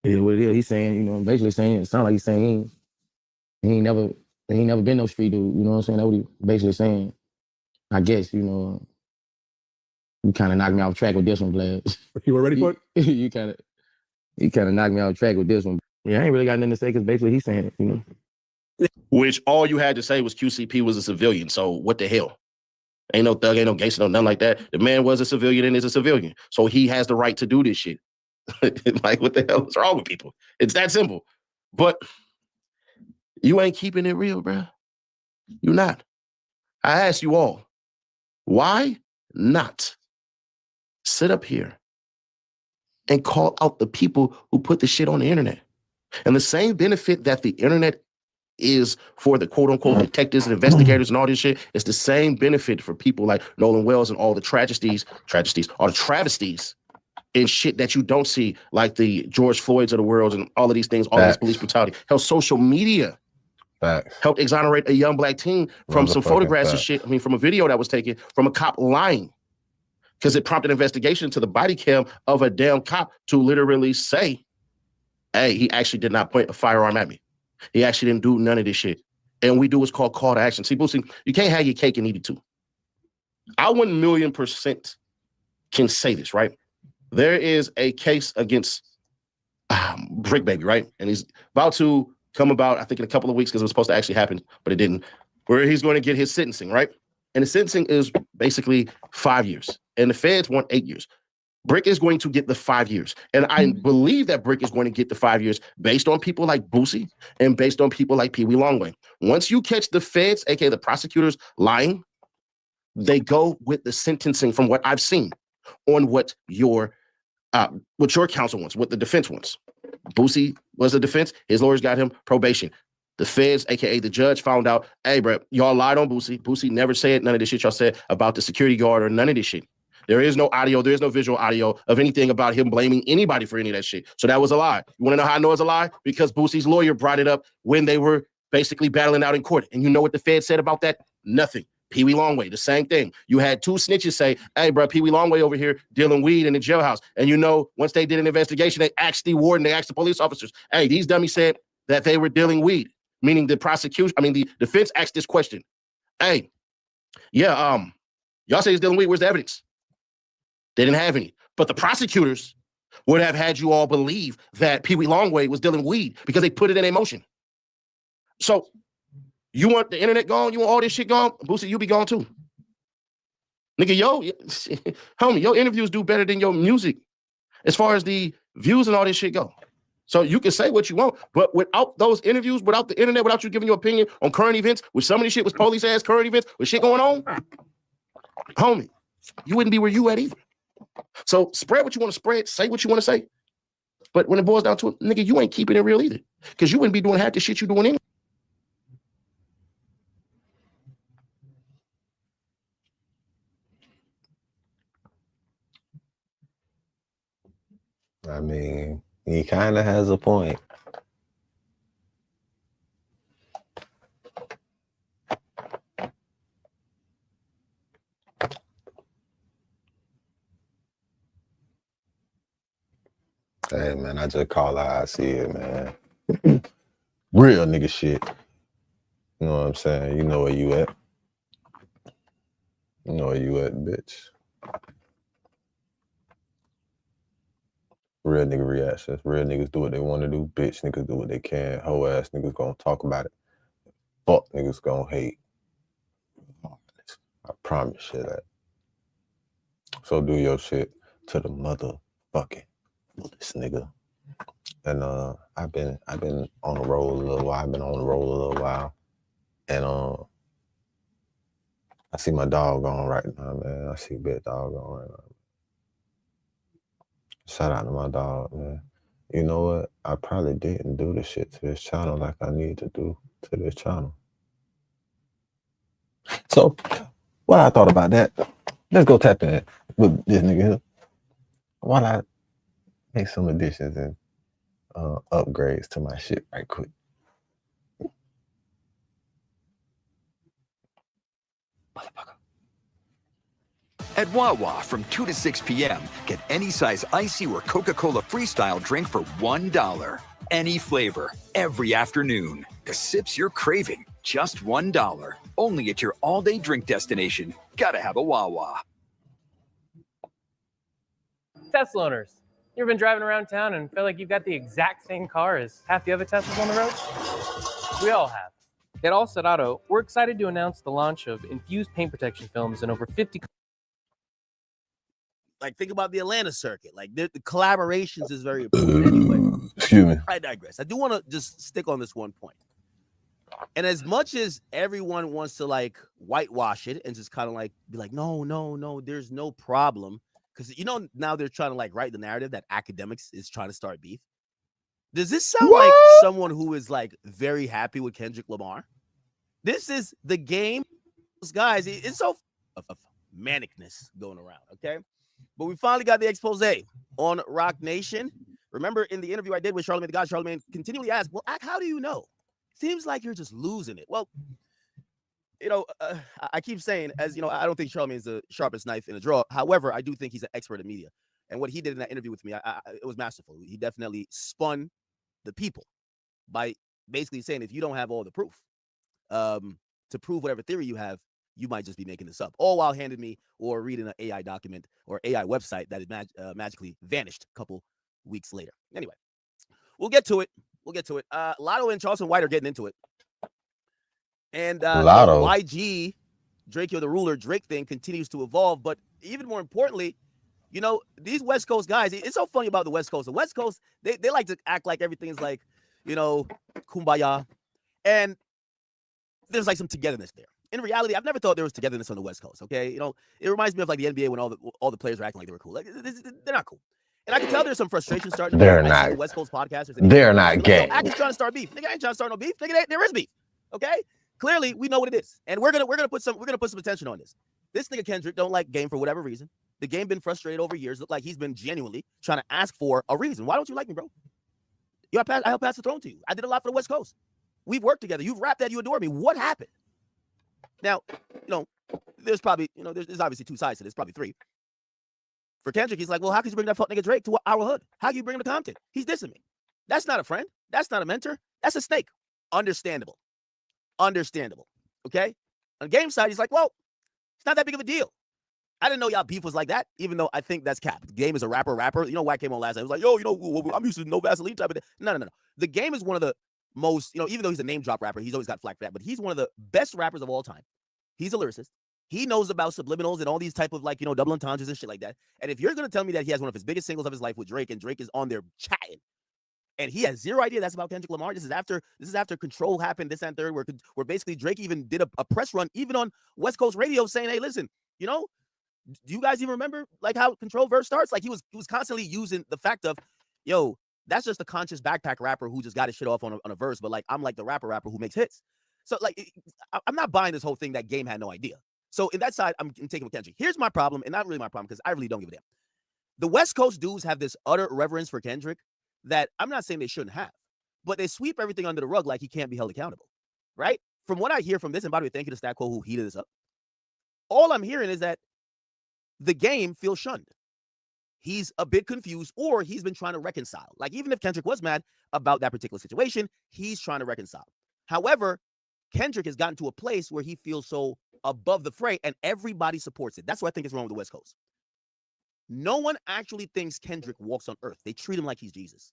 it is what it is. He's saying, basically saying, it sounds like he's saying he ain't never been no street dude. You know what I'm saying? That's what he basically saying. I guess, you kind of knocked me off track with this one, Vlad. You were ready for it? You kind of knocked me off track with this one. Yeah, I ain't really got nothing to say because basically he's saying it, Which all you had to say was QCP was a civilian. So what the hell? Ain't no thug, ain't no gangster, no nothing like that. The man was a civilian and is a civilian. So he has the right to do this shit. Like, what the hell is wrong with people? It's that simple. But you ain't keeping it real, bro. You're not. I ask you all, why not sit up here and call out the people who put the shit on the internet? And the same benefit that the internet is for the quote-unquote detectives and investigators and all this shit, it's the same benefit for people like Nolan Wells and all the travesties and shit that you don't see, like the George Floyds of the world and all of these things, all this police brutality. Hell, social media helped exonerate a young black teen from some photographs and shit. From a video that was taken from a cop lying, because it prompted investigation to the body cam of a damn cop to literally say, hey, he actually did not point a firearm at me. He actually didn't do none of this shit. And we do what's called call to action. See, Boosie, you can't have your cake and eat it too. I 1,000,000% can say this, right? There is a case against Brick Baby, right? And he's about to come about, I think, in a couple of weeks because it was supposed to actually happen, but it didn't, where he's going to get his sentencing, right? And the sentencing is basically 5 years, and the feds want 8 years. Brick is going to get the 5 years. And I believe that Brick is going to get the 5 years based on people like Boosie and based on people like Pee Wee Longway. Once you catch the feds, aka the prosecutors, lying, they go with the sentencing from what I've seen on what your counsel wants, what the defense wants. Boosie was the defense. His lawyers got him probation. The feds, aka the judge, found out, hey, bro, y'all lied on Boosie. Boosie never said none of this shit y'all said about the security guard or none of this shit. There is no audio, there is no visual audio of anything about him blaming anybody for any of that shit. So that was a lie. You want to know how I know it's a lie? Because Boosie's lawyer brought it up when they were basically battling out in court. And you know what the Fed said about that? Nothing. Pee Wee Longway, the same thing. You had two snitches say, hey, bro, Pee Wee Longway over here dealing weed in the jailhouse. And you know, once they did an investigation, they asked the warden, they asked the police officers, hey, these dummies said that they were dealing weed, meaning the defense asked this question. Hey, yeah, y'all say he's dealing weed. Where's the evidence? They didn't have any. But the prosecutors would have had you all believe that Pee Wee Longway was dealing weed because they put it in a motion. So you want the internet gone? You want all this shit gone? Boosie, you be gone too. Nigga, homie, your interviews do better than your music as far as the views and all this shit go. So you can say what you want, but without those interviews, without the internet, without you giving your opinion on current events, with some of this shit was police-ass current events, with shit going on, homie, you wouldn't be where you at either. So spread what you want to spread, say what you want to say. But when it boils down to it, nigga, you ain't keeping it real either. Because you wouldn't be doing half the shit you doing anyway. I mean, he kind of has a point. Hey, man, I just call it how I see it, man. Real nigga shit. You know what I'm saying? You know where you at. You know where you at, bitch. Real nigga reactions. Real niggas do what they want to do. Bitch niggas do what they can. Hoe ass niggas gonna talk about it. Fuck niggas gonna hate. I promise you that. So do your shit to the motherfucking fullest, nigga. And I've been on the roll a little while. I've been on the roll a little while. And I see my dog on right now, man. I see Big Dog on right now. Shout out to my dog, man. You know what? I probably didn't do the shit to this channel like I need to do to this channel. So, what I thought about that, let's go tap in with this nigga here. While I make some additions and upgrades to my shit right quick. At Wawa from 2 to 6 p.m., get any size icy or Coca-Cola Freestyle drink for $1. Any flavor, every afternoon. The sips you're craving, just $1. Only at your all-day drink destination. Gotta have a Wawa. Tesla owners, you ever been driving around town and feel like you've got the exact same car as half the other Teslas on the road? We all have. At Allstate Auto, we're excited to announce the launch of infused paint protection films in over 50 Like, think about the Atlanta circuit. Like, the collaborations is very important. Anyway, excuse me. I digress. I do want to just stick on this one point. And as much as everyone wants to, like, whitewash it and just kind of, like, be like, no, there's no problem. Because, you know, now they're trying to, like, write the narrative that academics is trying to start beef. Does this sound like someone who is, like, very happy with Kendrick Lamar? This is the game. Guys, it's so of manicness going around, okay? But we finally got the expose on Rock Nation. Remember in the interview I did with Charlamagne the God, Charlamagne continually asked, well, how do you know? Seems like you're just losing it. Well, you know, I keep saying, as you know, I don't think Charlamagne is the sharpest knife in the drawer. However, I do think he's an expert in media. And what he did in that interview with me, it was masterful. He definitely spun the people by basically saying, if you don't have all the proof to prove whatever theory you have, you might just be making this up, all while handing me or reading an AI document or AI website that had magically vanished a couple weeks later. Anyway, we'll get to it. Lotto and Charleston White are getting into it. And Lotto. YG Drake, you're the ruler, Drake thing continues to evolve. But even more importantly, you know, these West Coast guys, it's so funny about the West Coast. The West Coast, they like to act like everything is like, you know, kumbaya. And there's like some togetherness there. In reality, I've never thought there was togetherness on the West Coast, okay? You know, it reminds me of like the NBA when all the players were acting like they were cool. Like, they're not cool. And I can tell there's some frustration starting. They're I see not. the West Coast podcasters. They're not gay. Actors trying to start beef. Nigga ain't trying to start no beef. Nigga, there is beef. Okay? Clearly, we know what it is, and we're gonna put some attention on this. This nigga Kendrick don't like Game for whatever reason. The Game been frustrated over years. Look like he's been genuinely trying to ask for a reason. Why don't you like me, bro? I helped pass the throne to you. I did a lot for the West Coast. We've worked together. You've rapped that you adore me. What happened? Now, you know, there's probably, you know, there's obviously two sides to this, probably three. For Kendrick, he's like, well, how could you bring that fuck nigga Drake to our hood? How can you bring him to Compton? He's dissing me. That's not a friend. That's not a mentor. That's a snake. Understandable. Okay? On Game side, he's like, well, it's not that big of a deal. I didn't know y'all beef was like that, even though I think that's cap. Game is a rapper. You know, Wack came on last night. He was like, yo, you know, I'm used to no Vaseline type of thing. No. The Game is one of the most, you know, even though he's a name drop rapper, he's always got flack for that, but he's one of the best rappers of all time. He's a lyricist. He knows about subliminals and all these type of like, you know, double entendres and shit like that. And if you're going to tell me that he has one of his biggest singles of his life with Drake and Drake is on there chatting and he has zero idea that's about Kendrick Lamar, this is after Control happened, this and third, where basically Drake even did a press run, even on West Coast radio saying, hey, listen, you know, do you guys even remember like how Control verse starts? Like he was constantly using the fact of, yo, that's just a conscious backpack rapper who just got his shit off on a verse, but like I'm like the rapper who makes hits. So like I'm not buying this whole thing that Game had no idea. So in that side, I'm taking with Kendrick. Here's my problem, and not really my problem because I really don't give a damn. The West Coast dudes have this utter reverence for Kendrick that I'm not saying they shouldn't have, but they sweep everything under the rug like he can't be held accountable, right? From what I hear from this, and by the way, thank you to Stack Quo who heated this up. All I'm hearing is that the Game feels shunned. He's a bit confused, or he's been trying to reconcile. Like even if Kendrick was mad about that particular situation, he's trying to reconcile. However, Kendrick has gotten to a place where he feels so above the fray and everybody supports it. That's what I think is wrong with the West Coast. No one actually thinks Kendrick walks on earth. They treat him like he's Jesus.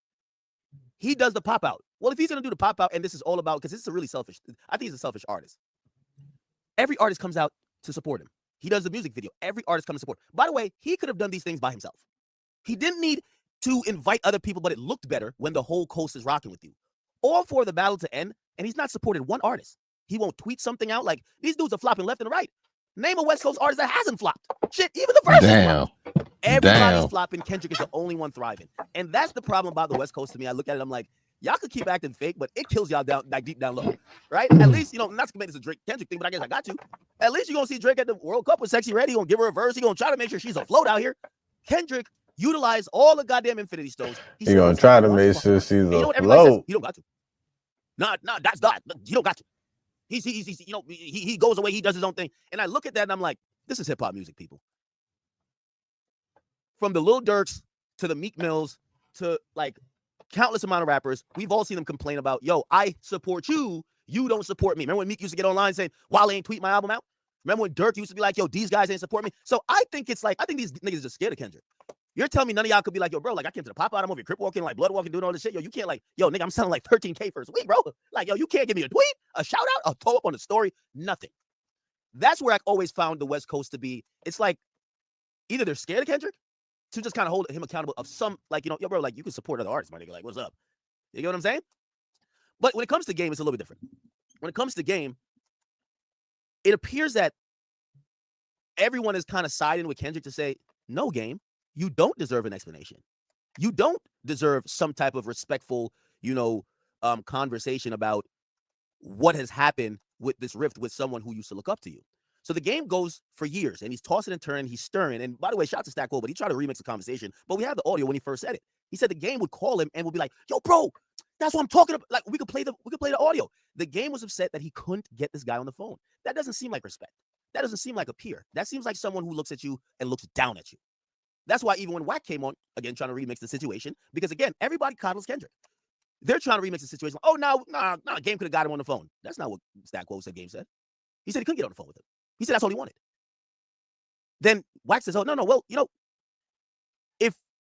He does the pop out. Well, if he's going to do the pop out, and this is all about, because this is a really selfish, I think he's a selfish artist. Every artist comes out to support him. He does the music video. Every artist comes to support. By the way, he could have done these things by himself. He didn't need to invite other people, but it looked better when the whole coast is rocking with you. All for the battle to end, and he's not supported one artist. He won't tweet something out. Like, these dudes are flopping left and right. Name a West Coast artist that hasn't flopped. Shit, even the first one. Everybody's flopping. Kendrick is the only one thriving. And that's the problem about the West Coast to me. I look at it, I'm like, y'all could keep acting fake, but it kills y'all down, like deep down low, right? At least, you know, not to make this a Drake Kendrick thing, but I guess I got to. At least you're going to see Drake at the World Cup with Sexy Red. He's going to give her a verse. He's going to try to make sure she's afloat out here. Kendrick utilize all the goddamn Infinity Stones. He's going to try to make sure she's afloat. You don't got to. Nah, that's not. You don't got to. He's you know, he goes away, he does his own thing. And I look at that and I'm like, this is hip hop music, people. From the Lil Durks to the Meek Mills to like countless amount of rappers, we've all seen them complain about, yo, I support you, you don't support me. Remember when Meek used to get online saying, Wale ain't tweet my album out? Remember when Dirk used to be like, yo, these guys ain't support me? So I think it's like, I think these niggas are just scared of Kendrick. You're telling me none of y'all could be like, yo, bro, like I came to the pop out, I'm over here crip walking, like blood walking, doing all this shit. Yo, you can't like, yo, nigga, I'm selling like 13K first week, bro. Like, yo, you can't give me a tweet, a shout out, a throw up on the story, nothing. That's where I always found the West Coast to be. It's like either they're scared of Kendrick to just kind of hold him accountable of some, like, you know, yo, bro, like you can support other artists, my nigga. Like, what's up? You get what I'm saying? But when it comes to Game, it's a little bit different. When it comes to Game, it appears that everyone is kind of siding with Kendrick to say, no, Game, you don't deserve an explanation. You don't deserve some type of respectful, you know, conversation about what has happened with this rift with someone who used to look up to you. So the Game goes for years, and he's tossing and turning, he's stirring. And by the way, shout out to Stack Quo, but he tried to remix the conversation. But we have the audio when he first said it. He said the Game would call him and would be like, yo, bro, that's what I'm talking about. Like, we could play the audio. The Game was upset that he couldn't get this guy on the phone. That doesn't seem like respect. That doesn't seem like a peer. That seems like someone who looks at you and looks down at you. That's why even when Wack came on, again, trying to remix the situation, because again, everybody coddles Kendrick. They're trying to remix the situation. Oh, no, Game could have got him on the phone. That's not what Stack Quo said Game said. He said he couldn't get on the phone with him. He said that's all he wanted. Then Wack says, oh, no, well, you know,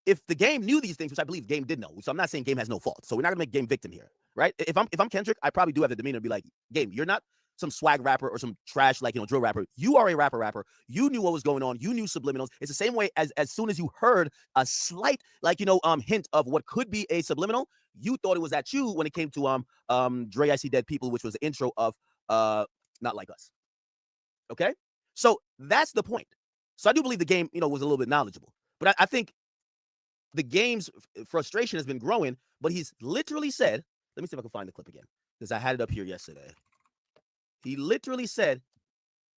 if the Game knew these things, which I believe Game did know, so I'm not saying Game has no fault. So we're not gonna make Game victim here, right? If I'm Kendrick, I probably do have the demeanor to be like, Game, you're not some swag rapper or some trash, like, drill rapper. You are a rapper. You knew what was going on. You knew subliminals. It's the same way as soon as you heard a slight, hint of what could be a subliminal, you thought it was at you when it came to Dre, I See Dead People, which was the intro of Not Like Us. Okay? So that's the point. So I do believe the game, was a little bit knowledgeable. But I think the game's frustration has been growing, but he's literally said, let me see if I can find the clip again, because I had it up here yesterday. He literally said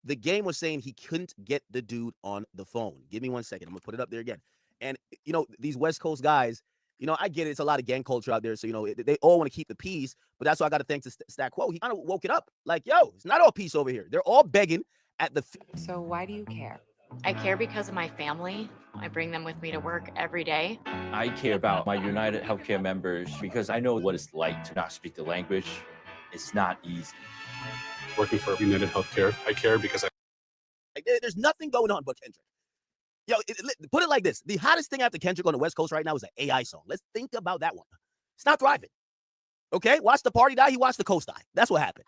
the game was saying he couldn't get the dude on the phone. Give me 1 second. I'm going to put it up there again. And, these West Coast guys, I get it. It's a lot of gang culture out there. So, they all want to keep the peace. But that's why I got to thank to Stat Quo. He kind of woke it up. Like, yo, it's not all peace over here. They're all begging at the... So why do you care? I care because of my family. I bring them with me to work every day. I care about my United Healthcare members because I know what it's like to not speak the language. It's not easy. Working for United Healthcare, I care because there's nothing going on but Kendrick. Yo, put it like this. The hottest thing after Kendrick on the West Coast right now is an AI song. Let's think about that one. It's not thriving. Okay? Watch the party die. He watched the coast die. That's what happened.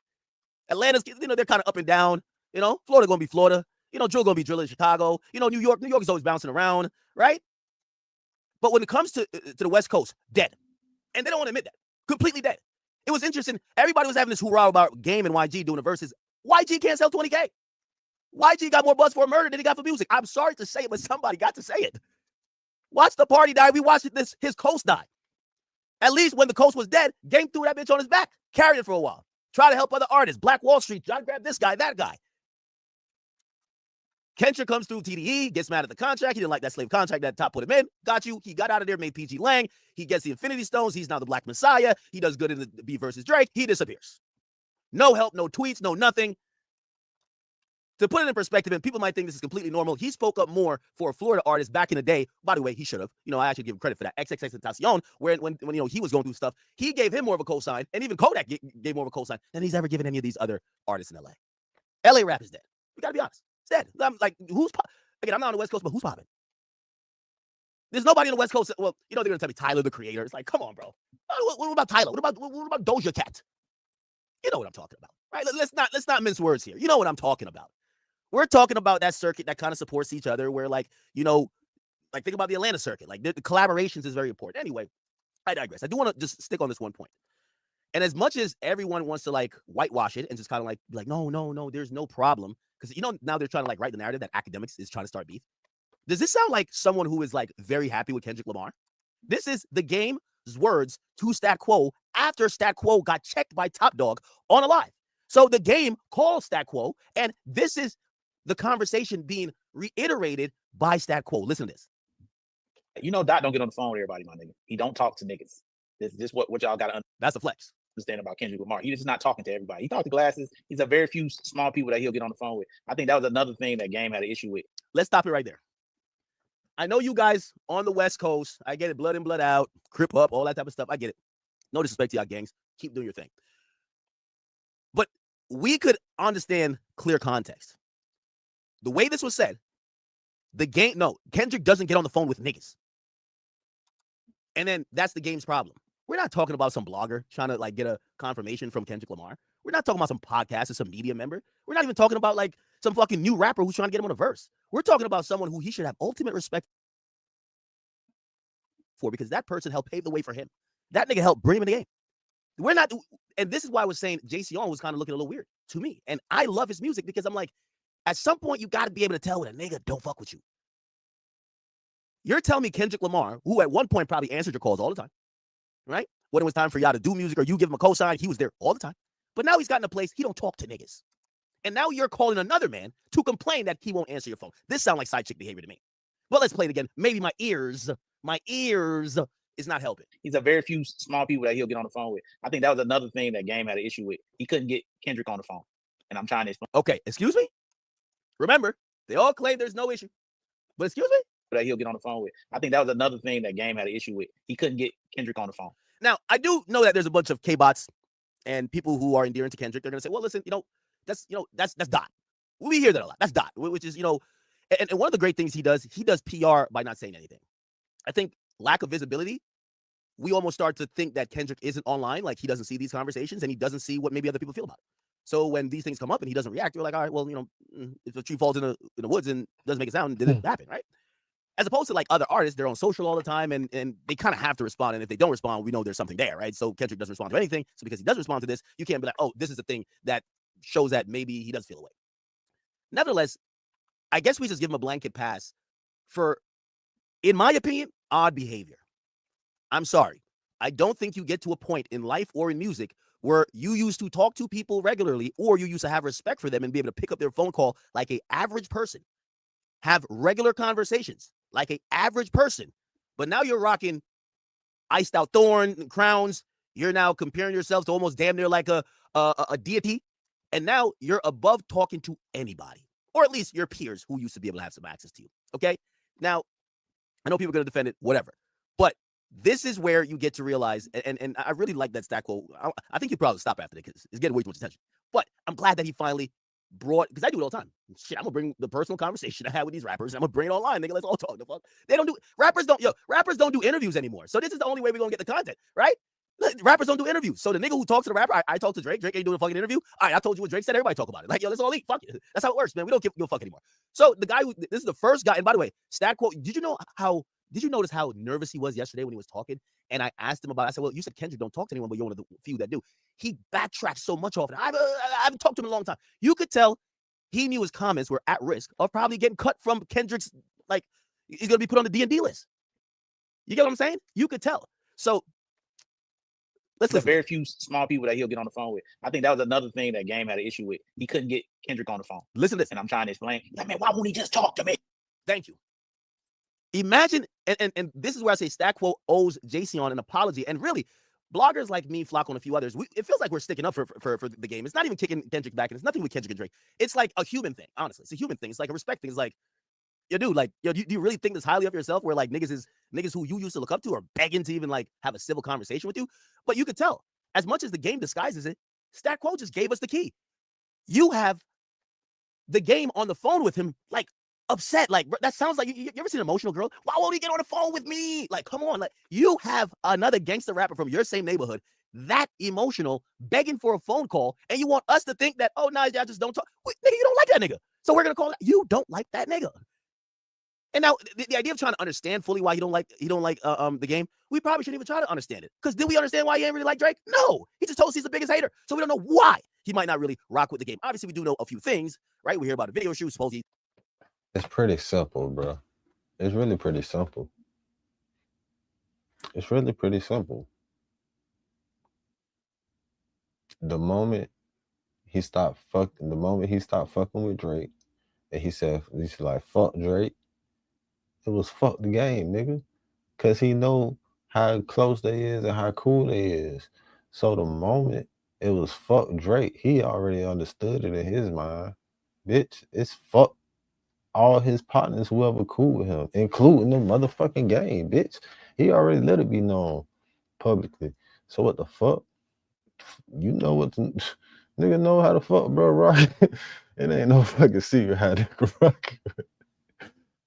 Atlanta's, they're kind of up and down. Florida going to be Florida. Drill going to be drilling in Chicago. New York is always bouncing around, right? But when it comes to the West Coast, dead. And they don't want to admit that. Completely dead. It was interesting. Everybody was having this hoorah about Game and YG doing the verses. YG can't sell 20K. YG got more buzz for a murder than he got for music. I'm sorry to say it, but somebody got to say it. Watch the party die. We watched his coast die. At least when the coast was dead, Game threw that bitch on his back, carried it for a while. Try to help other artists. Black Wall Street, try to grab this guy, that guy. Kendrick comes through TDE, gets mad at the contract. He didn't like that slave contract that Top put him in. Got you. He got out of there, made PG Lang. He gets the Infinity Stones. He's now the Black Messiah. He does good in the B versus Drake. He disappears. No help, no tweets, no nothing. To put it in perspective, and people might think this is completely normal, he spoke up more for a Florida artist back in the day. By the way, he should have. I actually give him credit for that. XXXTentacion, when he was going through stuff, he gave him more of a cosign, and even Kodak gave more of a cosign than he's ever given any of these other artists in LA. LA rap is dead. We gotta be honest. It's dead. I'm like, again, I'm not on the West Coast, but who's popping? There's nobody on the West Coast. Well, they're gonna tell me Tyler, the Creator. It's like, come on, bro. What about Tyler? What about Doja Cat? You know what I'm talking about, right? Let's not mince words here. You know what I'm talking about. We're talking about that circuit that kind of supports each other, where think about the Atlanta circuit. Like the collaborations is very important. Anyway, I digress. I do want to just stick on this one point. And as much as everyone wants to whitewash it and just kind of be like, no, there's no problem. Because now they're trying to write the narrative that academics is trying to start beef. Does this sound like someone who is very happy with Kendrick Lamar? This is the game's words to Stat Quo after Stat Quo got checked by Top Dog on a live. So the game called Stat Quo, and this is the conversation being reiterated by Stat Quo. Listen to this. Dot don't get on the phone with everybody, my nigga. He don't talk to niggas. This what y'all got to That's a flex. Understand about Kendrick Lamar. He's just not talking to everybody. He talks to Glasses. He's a very few small people that he'll get on the phone with. I think that was another thing that Game had an issue with. Let's stop it right there. I know you guys on the West Coast. I get it. Blood in, blood out. Crip up. All that type of stuff. I get it. No disrespect to y'all gangs. Keep doing your thing. But we could understand clear context. The way this was said, Kendrick doesn't get on the phone with niggas. And then that's the game's problem. We're not talking about some blogger trying to get a confirmation from Kendrick Lamar. We're not talking about some podcast or some media member. We're not even talking about some fucking new rapper who's trying to get him on a verse. We're talking about someone who he should have ultimate respect for, because that person helped pave the way for him. That nigga helped bring him in the game. We're not, and this is why I was saying JC was kind of looking a little weird to me. And I love his music because I'm like, at some point you got to be able to tell when a nigga don't fuck with you. You're telling me Kendrick Lamar, who at one point probably answered your calls all the time, right? When it was time for y'all to do music or you give him a cosign, he was there all the time. But now he's gotten a place he don't talk to niggas. And now you're calling another man to complain that he won't answer your phone. This sounds like side chick behavior to me. Well, let's play it again. Maybe my ears is not helping. He's a very few small people that he'll get on the phone with. I think that was another thing that Game had an issue with. He couldn't get Kendrick on the phone. And I'm trying to explain. Okay, excuse me? Remember, they all claim there's no issue. But excuse me? That he'll get on the phone with. I think that was another thing that Game had an issue with. He couldn't get Kendrick on the phone. Now, I do know that there's a bunch of K-bots and people who are endearing to Kendrick. They're going to say, well, listen, that's Dot. We hear that a lot. That's Dot, which is, and one of the great things he does PR by not saying anything. I think lack of visibility, we almost start to think that Kendrick isn't online, like he doesn't see these conversations and he doesn't see what maybe other people feel about it. So when these things come up and he doesn't react, you're like, all right, well, if a tree falls in the woods and doesn't make a sound, did it happen, right? As opposed to like other artists, they're on social all the time and they kind of have to respond. And if they don't respond, we know there's something there, right? So Kendrick doesn't respond to anything. So because he does respond to this, you can't be like, oh, this is the thing that shows that maybe he does feel away. Nevertheless, I guess we just give him a blanket pass for, in my opinion, odd behavior. I'm sorry. I don't think you get to a point in life or in music where you used to talk to people regularly or you used to have respect for them and be able to pick up their phone call like an average person, have regular conversations like an average person. But now you're rocking iced out thorn crowns. You're now comparing yourself to almost damn near like a deity. And now you're above talking to anybody, or at least your peers who used to be able to have some access to you. Okay. Now, I know people are going to defend it, whatever. But this is where you get to realize, and I really like that stat quote. I think you probably stop after it because it's getting way too much attention. But I'm glad that he finally brought, because I do it all the time. Shit, I'm gonna bring the personal conversation I had with these rappers, and I'm gonna bring it online. Nigga, let's all talk. The fuck, they don't do rappers don't do interviews anymore. So this is the only way we're gonna get the content, right? Rappers don't do interviews. So the nigga who talks to the rapper, I talk to Drake. Drake ain't doing a fucking interview. All right, I told you what Drake said. Everybody talk about it. Like, yo, let's all eat. Fuck it. That's how it works, man. We don't give a fuck anymore. So the guy this is the first guy. And by the way, stat quote. Did you notice how nervous he was yesterday when he was talking? And I asked him about it. I said, well, you said Kendrick don't talk to anyone, but you're one of the few that do. He backtracked so much off it. I haven't talked to him in a long time. You could tell he knew his comments were at risk of probably getting cut from Kendrick's, like, he's going to be put on the D&D list. You get what I'm saying? You could tell. So, There's very few small people that he'll get on the phone with. I think that was another thing that Game had an issue with. He couldn't get Kendrick on the phone. Listen to this. And I'm trying to explain. Like, man, why won't he just talk to me? Thank you. Imagine, and this is where I say Stat Quo owes Jayceon an apology. And really, bloggers like me, Flocko, and a few others, it feels like we're sticking up for the game. It's not even kicking Kendrick back, and it's nothing with Kendrick and Drake. It's like a human thing, honestly. It's a human thing. It's like a respect thing. It's like, yo, dude, like, yo, do you really think this highly of yourself where, like, niggas who you used to look up to are begging to even, like, have a civil conversation with you? But you could tell, as much as the game disguises it, Stat Quo just gave us the key. You have the game on the phone with him, like, upset. Like, that sounds like, you ever seen an emotional girl? Why won't he get on the phone with me? Like, come on. Like, you have another gangster rapper from your same neighborhood that emotional, begging for a phone call, and you want us to think that, oh, no, y'all just don't talk. Wait, nigga, you don't like that nigga. So we're going to call it, you don't like that nigga. And now the idea of trying to understand fully why he don't like the game, we probably shouldn't even try to understand it. Because did we understand why he ain't really like Drake? No. He just told us he's the biggest hater. So we don't know why he might not really rock with the game. Obviously, we do know a few things, right? We hear about a video shoot, suppose he. It's pretty simple, bro. It's really pretty simple. It's really pretty simple. The moment he stopped fucking with Drake, and he said, he's like, fuck Drake, it was fuck the game, nigga. Cause he know how close they is and how cool they is. So the moment it was fuck Drake, he already understood it in his mind. Bitch, it's fuck all his partners, whoever cool with him, including the motherfucking game, bitch. He already let it be known publicly. So what the fuck? You know what the nigga know how to fuck, bro, rock. It ain't no fucking secret how to rock.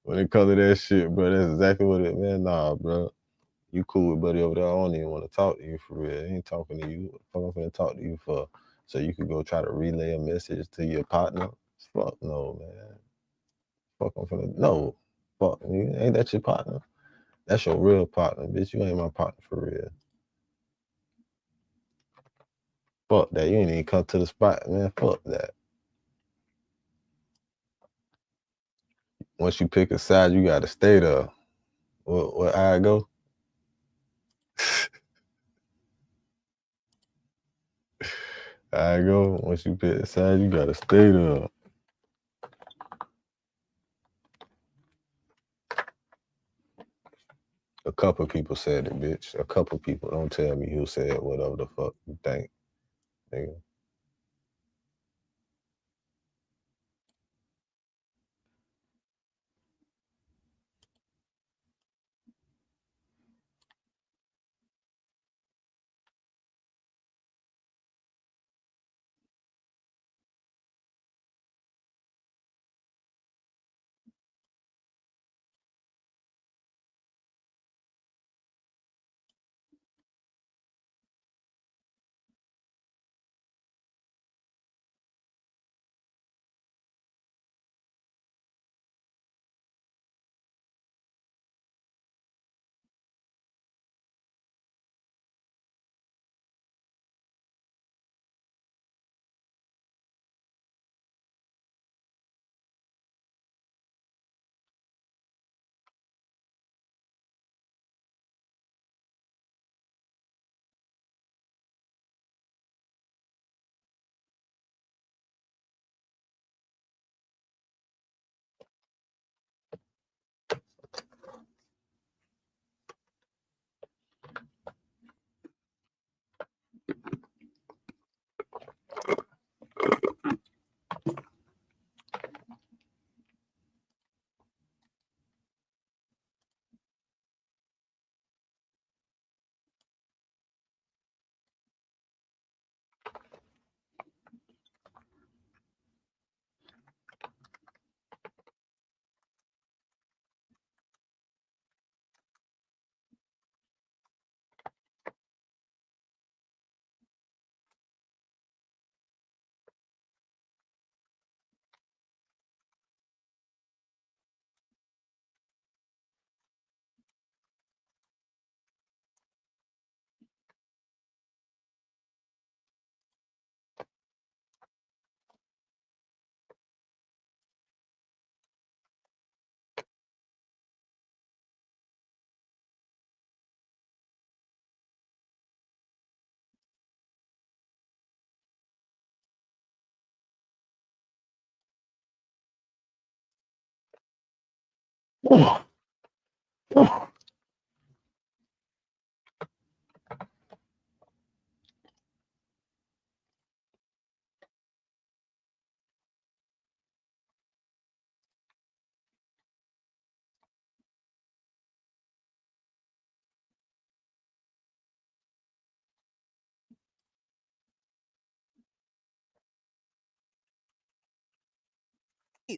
When it comes to that shit, bro, that's exactly what it, man. Nah, bro. You cool with buddy over there. I don't even want to talk to you for real. I ain't talking to you. What the fuck I'm finna talk to you for? So you could go try to relay a message to your partner? Fuck no, man. Fuck I'm finna, no. Fuck, nigga. Ain't that your partner? That's your real partner, bitch. You ain't my partner for real. Fuck that. You ain't even come to the spot, man. Fuck that. Once you pick a side, you gotta stay there. What I go? I go. Once you pick a side, you gotta stay there. A couple people said it, bitch. A couple people. Don't tell me who said whatever the fuck you think, nigga.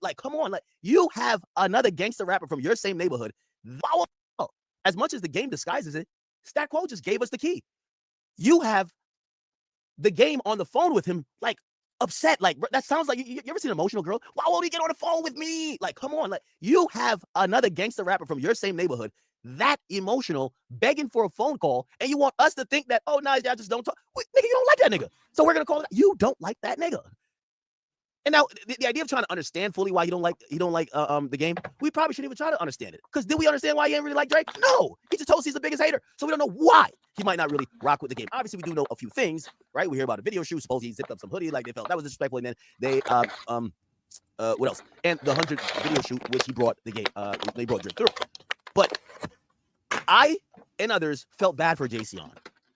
Like, come on, like you have another gangster rapper from your same neighborhood. Wow. As much as the game disguises it, Stat Quo just gave us the key. You have the game on the phone with him, like upset. Like that sounds like you ever seen an emotional girl? Why won't he get on the phone with me? Like, come on, like you have another gangster rapper from your same neighborhood that emotional, begging for a phone call, and you want us to think that, oh, nice, y'all just don't talk. Wait, nigga, you don't like that nigga, so we're gonna call it. You don't like that nigga. And now the idea of trying to understand fully why you don't like the game, we probably shouldn't even try to understand it. Because did we understand why he didn't really like Drake? No, he just told us he's the biggest hater, so we don't know why he might not really rock with the game. Obviously, we do know a few things, right? We hear about a video shoot. Suppose he zipped up some hoodie, like they felt that was disrespectful, and then they what else? And the 100 video shoot, which he brought the game, they brought Drake through. But I and others felt bad for Jayceon.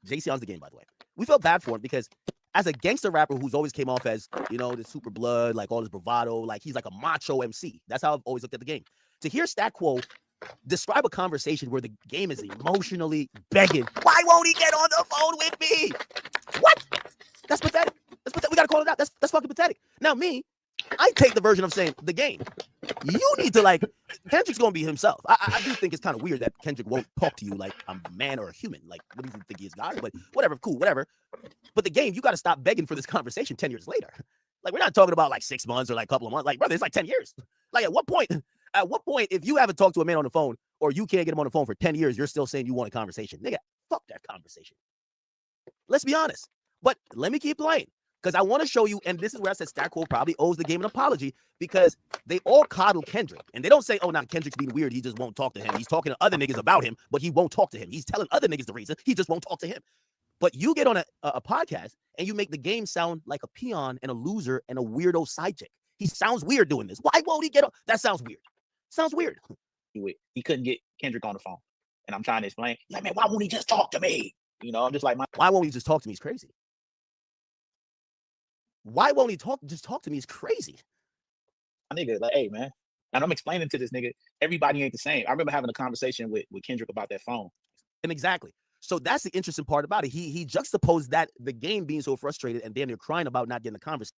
Jayceon's the game, by the way. We felt bad for him because as a gangster rapper who's always came off as, you know, this super blood, like all this bravado, like he's like a macho MC. That's how I've always looked at the game. To hear Stat Quo describe a conversation where the game is emotionally begging, why won't he get on the phone with me? What? That's pathetic. That's pathetic. We gotta call it out. That's fucking pathetic. Now me, I take the version of saying the game. You need to like, Kendrick's gonna be himself. I do think it's kind of weird that Kendrick won't talk to you like a man or a human. Like, what do you think he is, God? But whatever, cool, whatever. But the game, you got to stop begging for this conversation 10 years later. Like, we're not talking about like 6 months or like a couple of months. Like, brother, it's like 10 years. Like, at what point, if you haven't talked to a man on the phone or you can't get him on the phone for 10 years, you're still saying you want a conversation? Nigga, fuck that conversation. Let's be honest. But let me keep playing. Because I want to show you, and this is where I said Stat Quo probably owes the game an apology, because they all coddle Kendrick. And they don't say, oh, now Kendrick's being weird, he just won't talk to him. He's talking to other niggas about him, but he won't talk to him. He's telling other niggas the reason, he just won't talk to him. But you get on a podcast, and you make the game sound like a peon and a loser and a weirdo side chick. He sounds weird doing this. Why won't he get on? That sounds weird. Sounds weird. He couldn't get Kendrick on the phone. And I'm trying to explain, like, man, why won't he just talk to me? You know, I'm just like, why won't he just talk to me? He's crazy. Why won't he just talk to me? He's crazy. My nigga, like, hey, man. And I'm explaining to this nigga, everybody ain't the same. I remember having a conversation with Kendrick about that phone. And exactly. So that's the interesting part about it. He juxtaposed that, the game being so frustrated and then they're crying about not getting the conversation.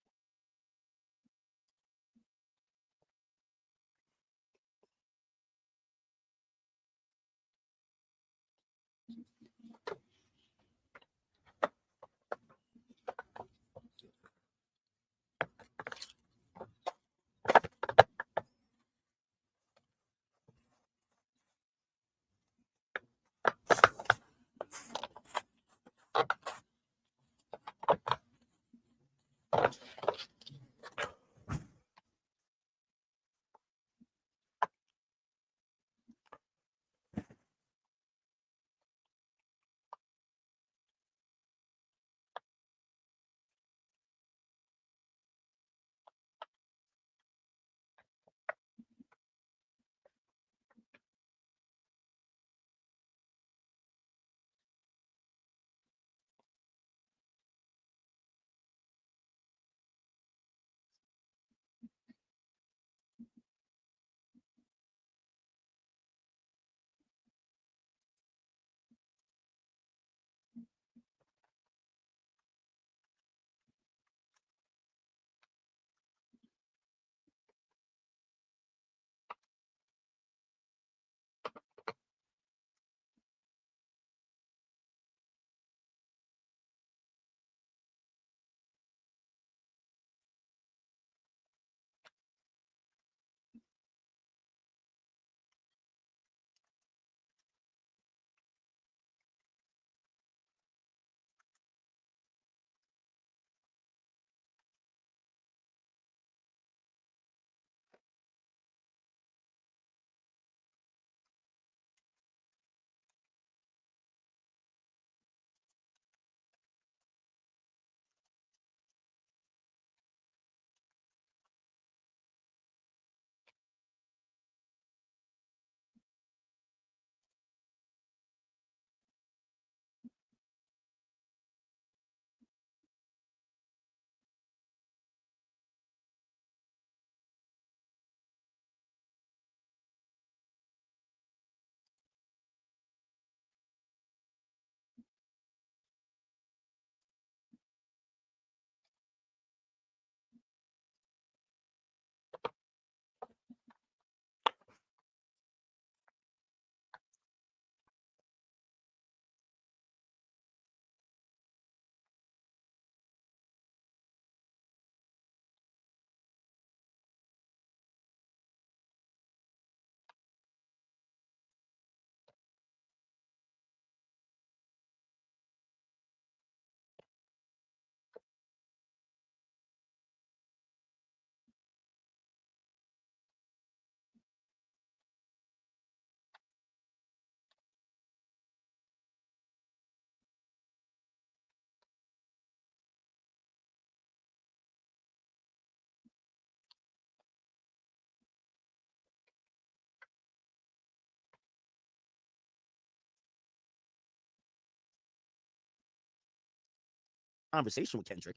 conversation with Kendrick,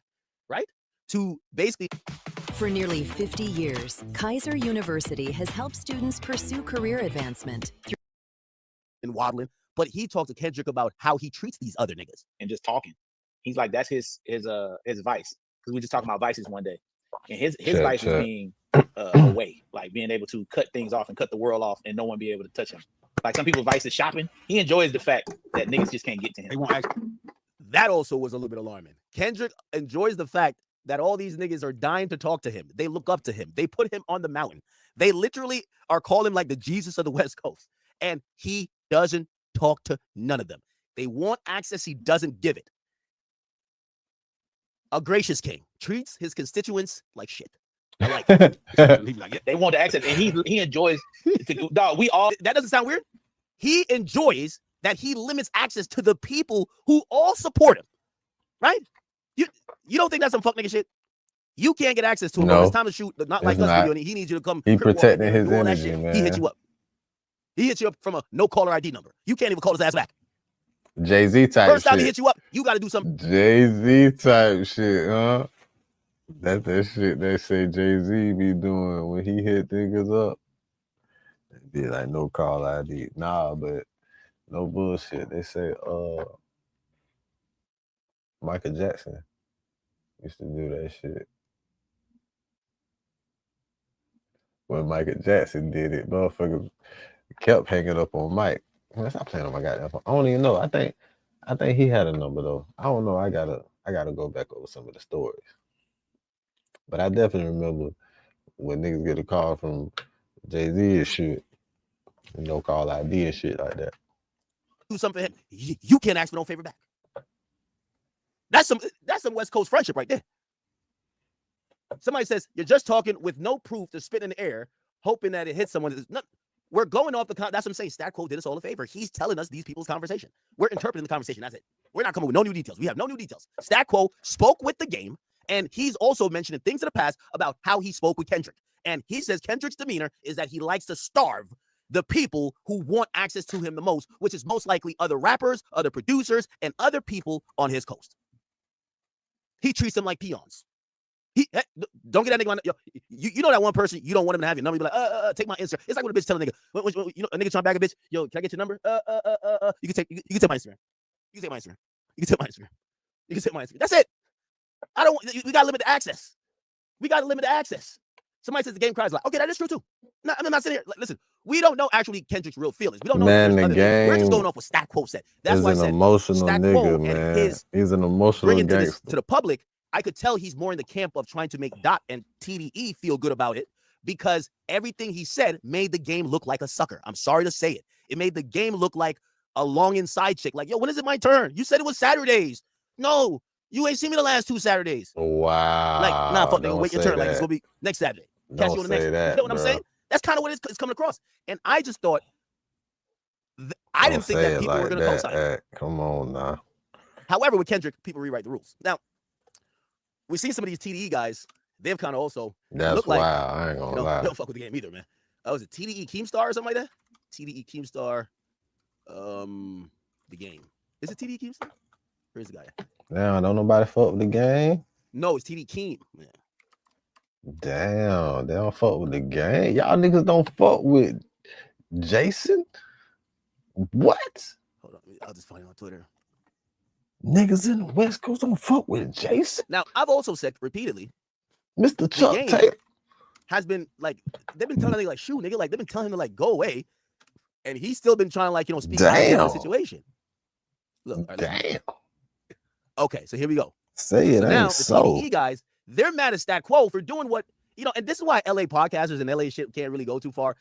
right? To basically. For nearly 50 years, Kaiser University has helped students pursue career advancement. In waddling, but he talked to Kendrick about how he treats these other niggas. And just talking. He's like, that's his vice. Because we just talking about vices one day. And his vice is being away, like being able to cut things off and cut the world off and no one be able to touch him. Like some people's vice is shopping. He enjoys the fact that niggas just can't get to him. They won't that also was a little bit alarming. Kendrick enjoys the fact that all these niggas are dying to talk to him. They look up to him. They put him on the mountain. They literally are calling him like the Jesus of the West Coast. And he doesn't talk to none of them. They want access. He doesn't give it. A gracious king treats his constituents like shit. I like it. They want the access, and he enjoys. Dog, we all. That doesn't sound weird. He enjoys that he limits access to the people who all support him. Right? You don't think that's some fuck nigga shit? You can't get access to him. No, it's time to shoot. Not like us video. He needs you to come. He protecting his energy, man. He hit you up. He hit you up from a no caller ID number. You can't even call his ass back. Jay-Z type First time shit. he hit you up, you got to do something. Jay-Z type shit, huh? That's that shit they say Jay-Z be doing when he hit niggas up. Be like no call ID. Nah, but no bullshit. They say Michael Jackson used to do that shit. When Michael Jackson did it, motherfuckers kept hanging up on Mike. Man, stop playing on my goddamn phone. I don't even know. I think he had a number though. I don't know. I gotta go back over some of the stories. But I definitely remember when niggas get a call from Jay-Z and shit, no call ID and shit like that. Do something. You can't ask for no favor back. That's some West Coast friendship right there. Somebody says you're just talking with no proof to spit in the air, hoping that it hits someone. We're going off the that's what I'm saying. Stat Quo did us all a favor. He's telling us these people's conversation. We're interpreting the conversation. That's it. We're not coming with no new details. We have no new details. Stat Quo spoke with the game, and he's also mentioning things in the past about how he spoke with Kendrick. And he says Kendrick's demeanor is that he likes to starve the people who want access to him the most, which is most likely other rappers, other producers, and other people on his coast. He treats them like peons. Don't get that nigga on. You know that one person you don't want him to have your number. You be like, take my Instagram. It's like when a bitch tell a nigga, you know, a nigga trying to bag a bitch. Yo, can I get your number? You can take my Instagram. You can take my Instagram. You can take my Instagram. You can take my Instagram. That's it. We got limited access. We got limited access. Somebody says the game cries like, okay, that is true too. No, I'm not sitting here. Listen, we don't know actually Kendrick's real feelings. We don't know. Man, the game. We're just going off what Stat Quo said. That's why I said an emotional Stat nigga, Quo man. He's an emotional bringing gangster. to the public. I could tell he's more in the camp of trying to make Dot and TDE feel good about it because everything he said made the game look like a sucker. I'm sorry to say it. It made the game look like a long inside chick. Like, yo, when is it my turn? You said it was Saturdays. No, you ain't seen me the last 2 Saturdays. Wow. Like, nah, fuck, nigga, wait your turn. That. Like, it's going to be next Saturday. Catch you on the next. That, you know what I'm saying? That's kind of what it's coming across. And I just thought, I didn't think that people were going to co-sign it. Come on now. However, with Kendrick, people rewrite the rules. Now, we've seen some of these TDE guys. They've kind of also look like, wild. I ain't gonna lie. They don't fuck with the game either, man. Was it TDE Keemstar or something like that? TDE Keemstar, the game. Is it TDE Keemstar? Where's the guy at? Damn, don't nobody fuck with the game? No, it's TDE Keem. Man. Damn, they don't fuck with the game. Y'all niggas don't fuck with Jason? What? Hold on, I'll just find it on Twitter. Niggas in the West Coast don't fuck with Jason. Now, I've also said repeatedly, Mr. Chuck Taylor has been like, they've been telling him like, shoot, nigga, like they've been telling him to like go away, and he's still been trying to like, you know, speak out in the situation. Look, right, damn. Okay, so here we go. Say it so now ain't the so. TDE guys, they're mad at Stat Quo for doing what, you know, and this is why LA podcasters and LA shit can't really go too far.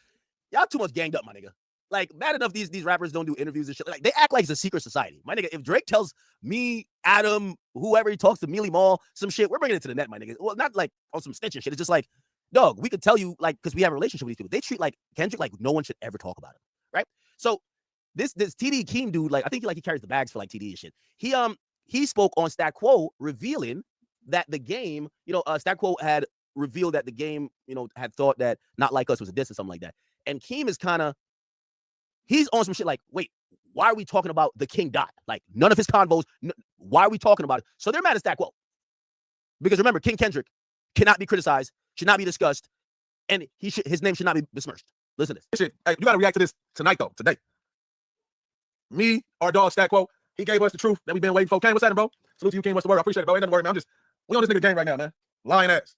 Y'all too much ganged up, my nigga. Like, bad enough these rappers don't do interviews and shit. Like, they act like it's a secret society. My nigga, if Drake tells me, Adam, whoever he talks to, Mealy Mall, some shit, we're bringing it to the net, my nigga. Well, not like on some snitching shit. It's just like, dog, we could tell you, like, because we have a relationship with these people. They treat like Kendrick like no one should ever talk about him, right? So this TDE Keem dude, like, I think he carries the bags for like TDE and shit. He spoke on Stat Quo revealing that the game, you know, Stat Quo had revealed that the game, you know, had thought that Not Like Us was a diss or something like that. And Keem is kind of, he's on some shit like, wait, Why are we talking about the King Dot? Like, none of his convos. Why are we talking about it? So they're mad at Stack Quo. Because remember, King Kendrick cannot be criticized, should not be discussed, and his name should not be besmirched. Listen to this. Shit, hey, you got to react to this tonight, though, today. Me, our dog, Stack Quo, he gave us the truth that we've been waiting for. Kane, what's happening, bro? Salute to you, King. What's the word? I appreciate it, bro. Ain't nothing to worry, man. We on this nigga game right now, man. Lying ass.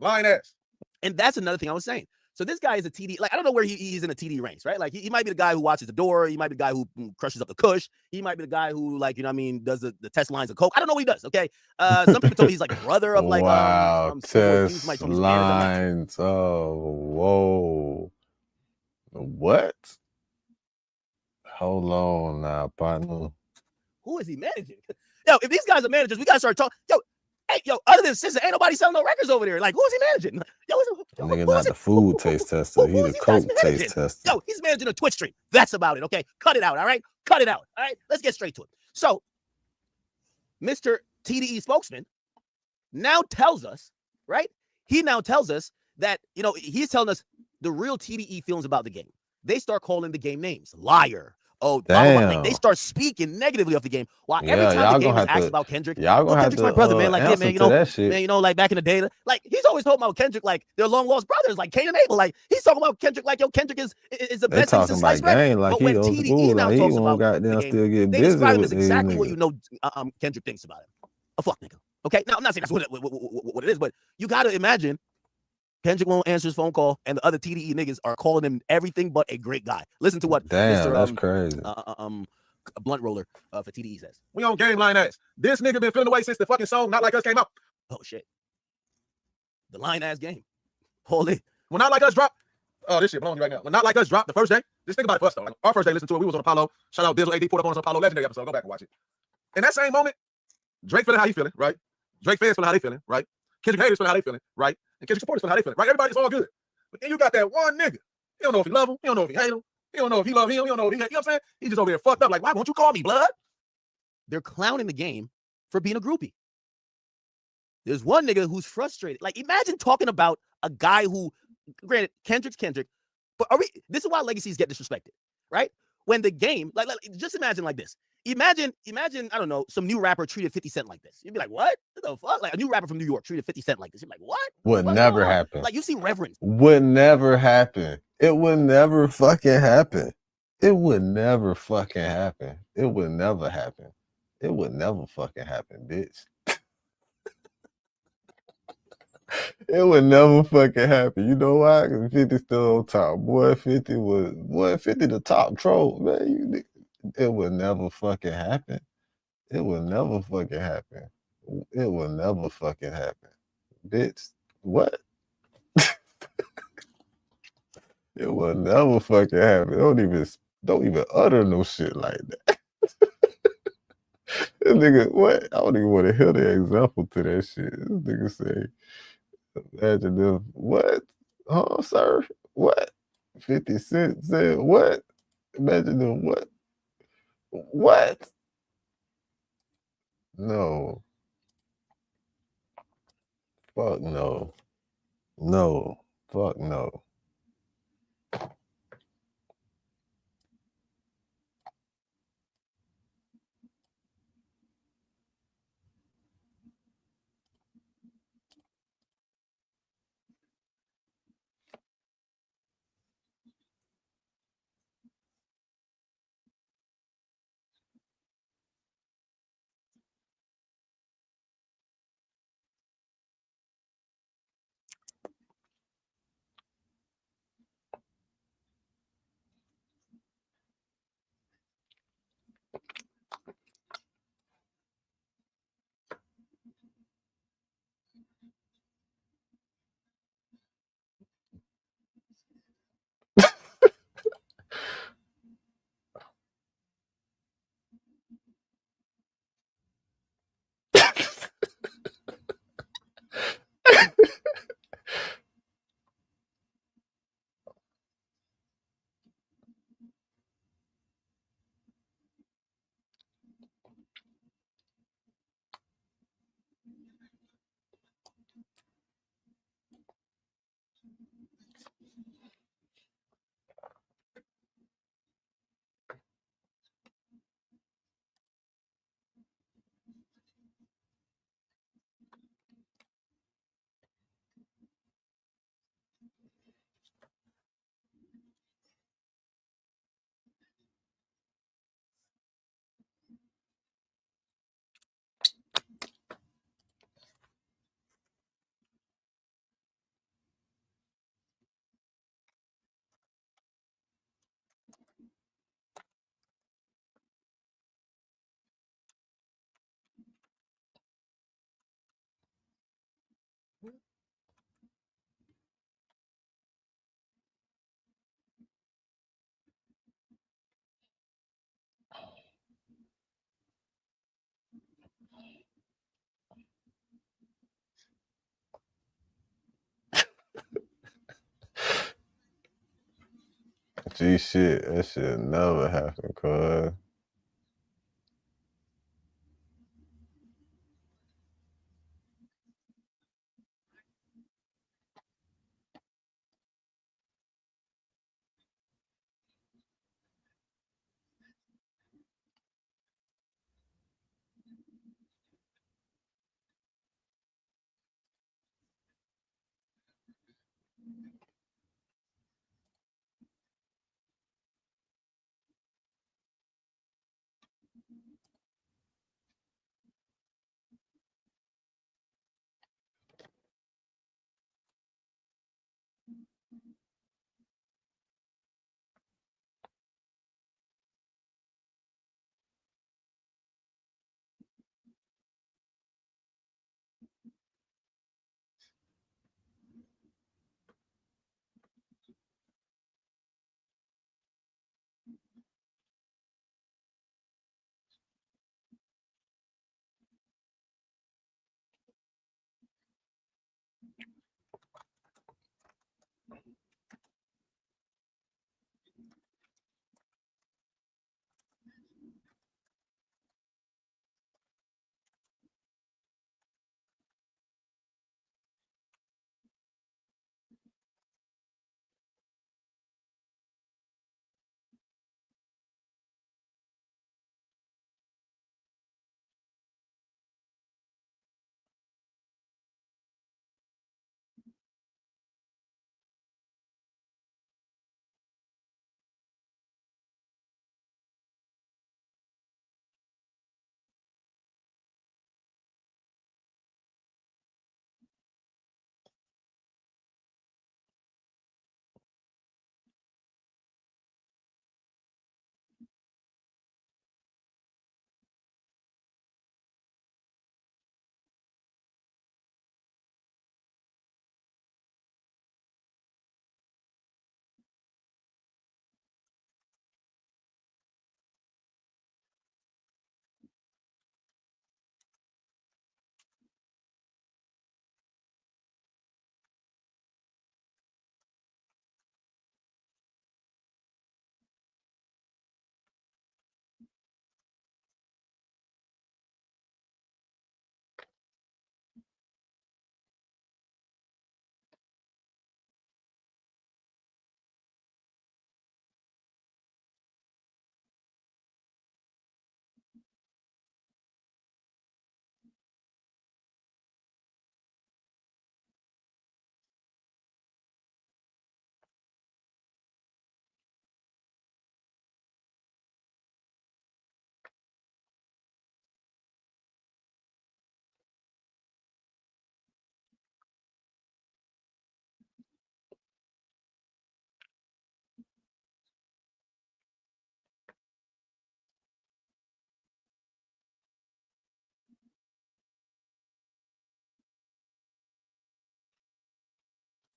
Lying ass. And that's another thing I was saying. So this guy is a TD. Like, I don't know where he's in a TD ranks, right? Like, he might be the guy who watches the door. He might be the guy who crushes up the kush. He might be the guy who, like, you know what I mean, does the test lines of coke. I don't know what he does, okay? Some people told me he's like a brother of, like, wow, test lines. Oh, whoa. What? Hold on now, partner. Who is he managing? Yo, if these guys are managers, we got to start talking. Yo, hey, yo, other than Sister, ain't nobody selling no records over there. Like, who is he managing? Yo, Nigga not the food taste tester. He the coke taste tester. Yo, he's managing a Twitch stream. That's about it, okay? Cut it out, all right? Cut it out, all right? Let's get straight to it. So, Mr. TDE spokesman now tells us, right? He now tells us that, you know, he's telling us the real TDE feelings about the game. They start calling the game names. Liar. Oh, blah, blah, blah. Like, they start speaking negatively of the game. While every time the game is asked about Kendrick, Kendrick's my brother, man. Like, yeah, man, you know, like back in the day, like he's always talking about Kendrick, like they're long lost brothers, like Cain and Abel. Like he's talking about Kendrick, like yo, Kendrick is the best thing since sliced bread. Like but when TDE now talks about the game, still get they busy describe him with as exactly what you know Kendrick thinks about him. A fuck nigga. Okay, now I'm not saying that's what it is, but you got to imagine. Kendrick won't answer his phone call, and the other TDE niggas are calling him everything but a great guy. Listen to what Damn, Mr. that's crazy. Blunt Roller for TDE says. We on game line ass. This nigga been feeling away since the fucking song Not Like Us came out. Oh, shit. The line ass game. Holy. When Not Like Us dropped, oh, this shit blowing me right now. When Not Like Us dropped the first day, just think about it for us, though. Like, our first day listening to it, we was on Apollo. Shout out Dizzle AD, put up on us Apollo Legendary episode. Go back and watch it. In that same moment, Drake feeling how he feeling, right? Drake fans feeling how they feeling, right? Kendrick haters feeling how they feeling, right? And Kendrick supporters feeling how they feeling, right? Everybody's all good. But then you got that one nigga. He don't know if he love him. He don't know if he hate him. He don't know if he love him. He don't know if he hate. You know what I'm saying? He's just over there fucked up. Like, why won't you call me, blood? They're clowning the game for being a groupie. There's one nigga who's frustrated. Like, imagine talking about a guy who, granted, Kendrick's Kendrick, but this is why legacies get disrespected, right? When the game, like just imagine like this. Imagine, I don't know, some new rapper treated 50 Cent like this. You'd be like, what the fuck? Like a new rapper from New York treated 50 Cent like this. You'd be like, what? Would never happen. Like you see reverence. Would never happen. It would never fucking happen. It would never fucking happen. It would never happen. It would never fucking happen, bitch. It would never fucking happen. You know why? Because 50 still on top. Boy, 50 the top troll, man. It would never fucking happen. It would never fucking happen. It would never fucking happen. Bitch, what? It would never fucking happen. Don't even utter no shit like that. This nigga, what? I don't even want to hear the example to that shit. This nigga say, imagine if, what? Huh, sir? What? 50 Cent said, what? Imagine if, what? What? No. Fuck no. No. Fuck no. G shit, that shit never happen, cuz.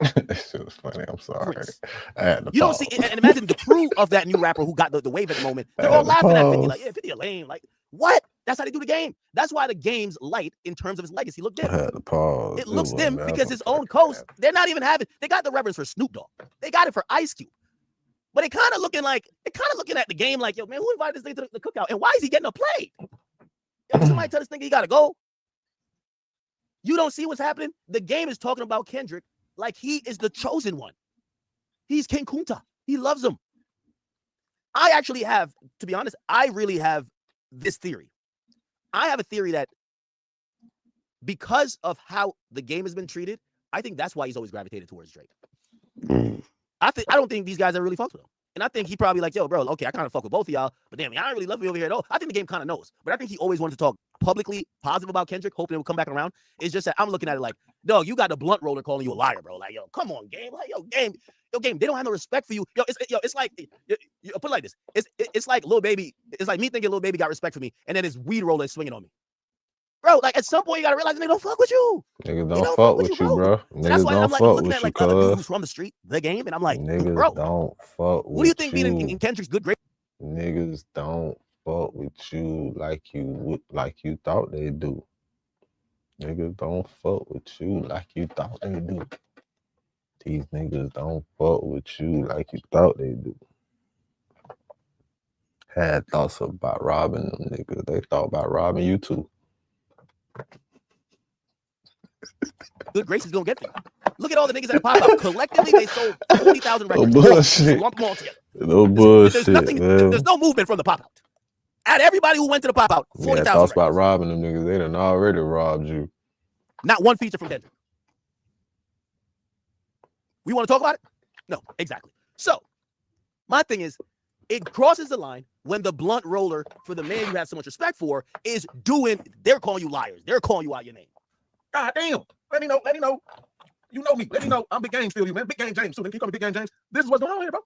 That shit was funny. I'm sorry. I had to You don't see, and imagine the crew of that new rapper who got the wave at the moment. They're all laughing at 50, like, yeah, 50 a lame. Like, what? That's how they do the game. That's why the game's light in terms of its legacy. Look I dim. had to pause. It looks dim because his own coast, they're not even having, they got the reverence for Snoop Dogg. They got it for Ice Cube. But it kind of looking at the game like, yo, man, who invited this thing to the cookout? And why is he getting a play? Yo, somebody tell this nigga he gotta go. You don't see what's happening? The game is talking about Kendrick like he is the chosen one. He's King Kunta. He loves him. I actually have, to be honest, I really have this theory. I have a theory that because of how the game has been treated, I think that's why he's always gravitated towards Drake. I don't think these guys ever really fucked with him. And I think he probably like, yo, bro, okay, I kind of fuck with both of y'all, but damn, I don't really love you over here at all. I think the game kind of knows. But I think he always wanted to talk publicly positive about Kendrick, hoping it would come back around. It's just that I'm looking at it like, dog, you got the blunt roller calling you a liar, bro. Like, yo, come on, game. Like, yo, game, they don't have no respect for you. It's like, you put it like this. It's like Lil Baby. It's like me thinking Lil Baby got respect for me, and then his weed roller is swinging on me. Bro, like at some point you gotta realize they don't fuck with you. Niggas don't fuck with you, bro. So that's why I'm like looking at like other dudes from the street, the game, and I'm like, niggas bro, don't fuck with you. What do you think being in Kendrick's good grade? Niggas don't fuck with you like you thought they do. Niggas don't fuck with you like you thought they do. These niggas don't fuck with you like you thought they do. Had thoughts about robbing them niggas. They thought about robbing you too. Good graces gonna get them. Look at all the niggas that pop out. Collectively, they sold 40,000 records. No bullshit. Lump them all together. No bullshit, There's nothing. man. There's no movement from the pop out. At everybody who went to the pop out, Yeah, 40,000 thoughts records. about robbing them niggas. They done already robbed you. Not one feature from Kendrick. We want to talk about it? No, exactly. So, my thing is, it crosses the line when the blunt roller for the man you have so much respect for is doing, they're calling you liars. They're calling you out your name. God damn. Let me know. Let me know. You know me. Let me know. I'm Big Game still, you man. Big Game James. So then keep calling me Big Game James. This is what's going on here, bro.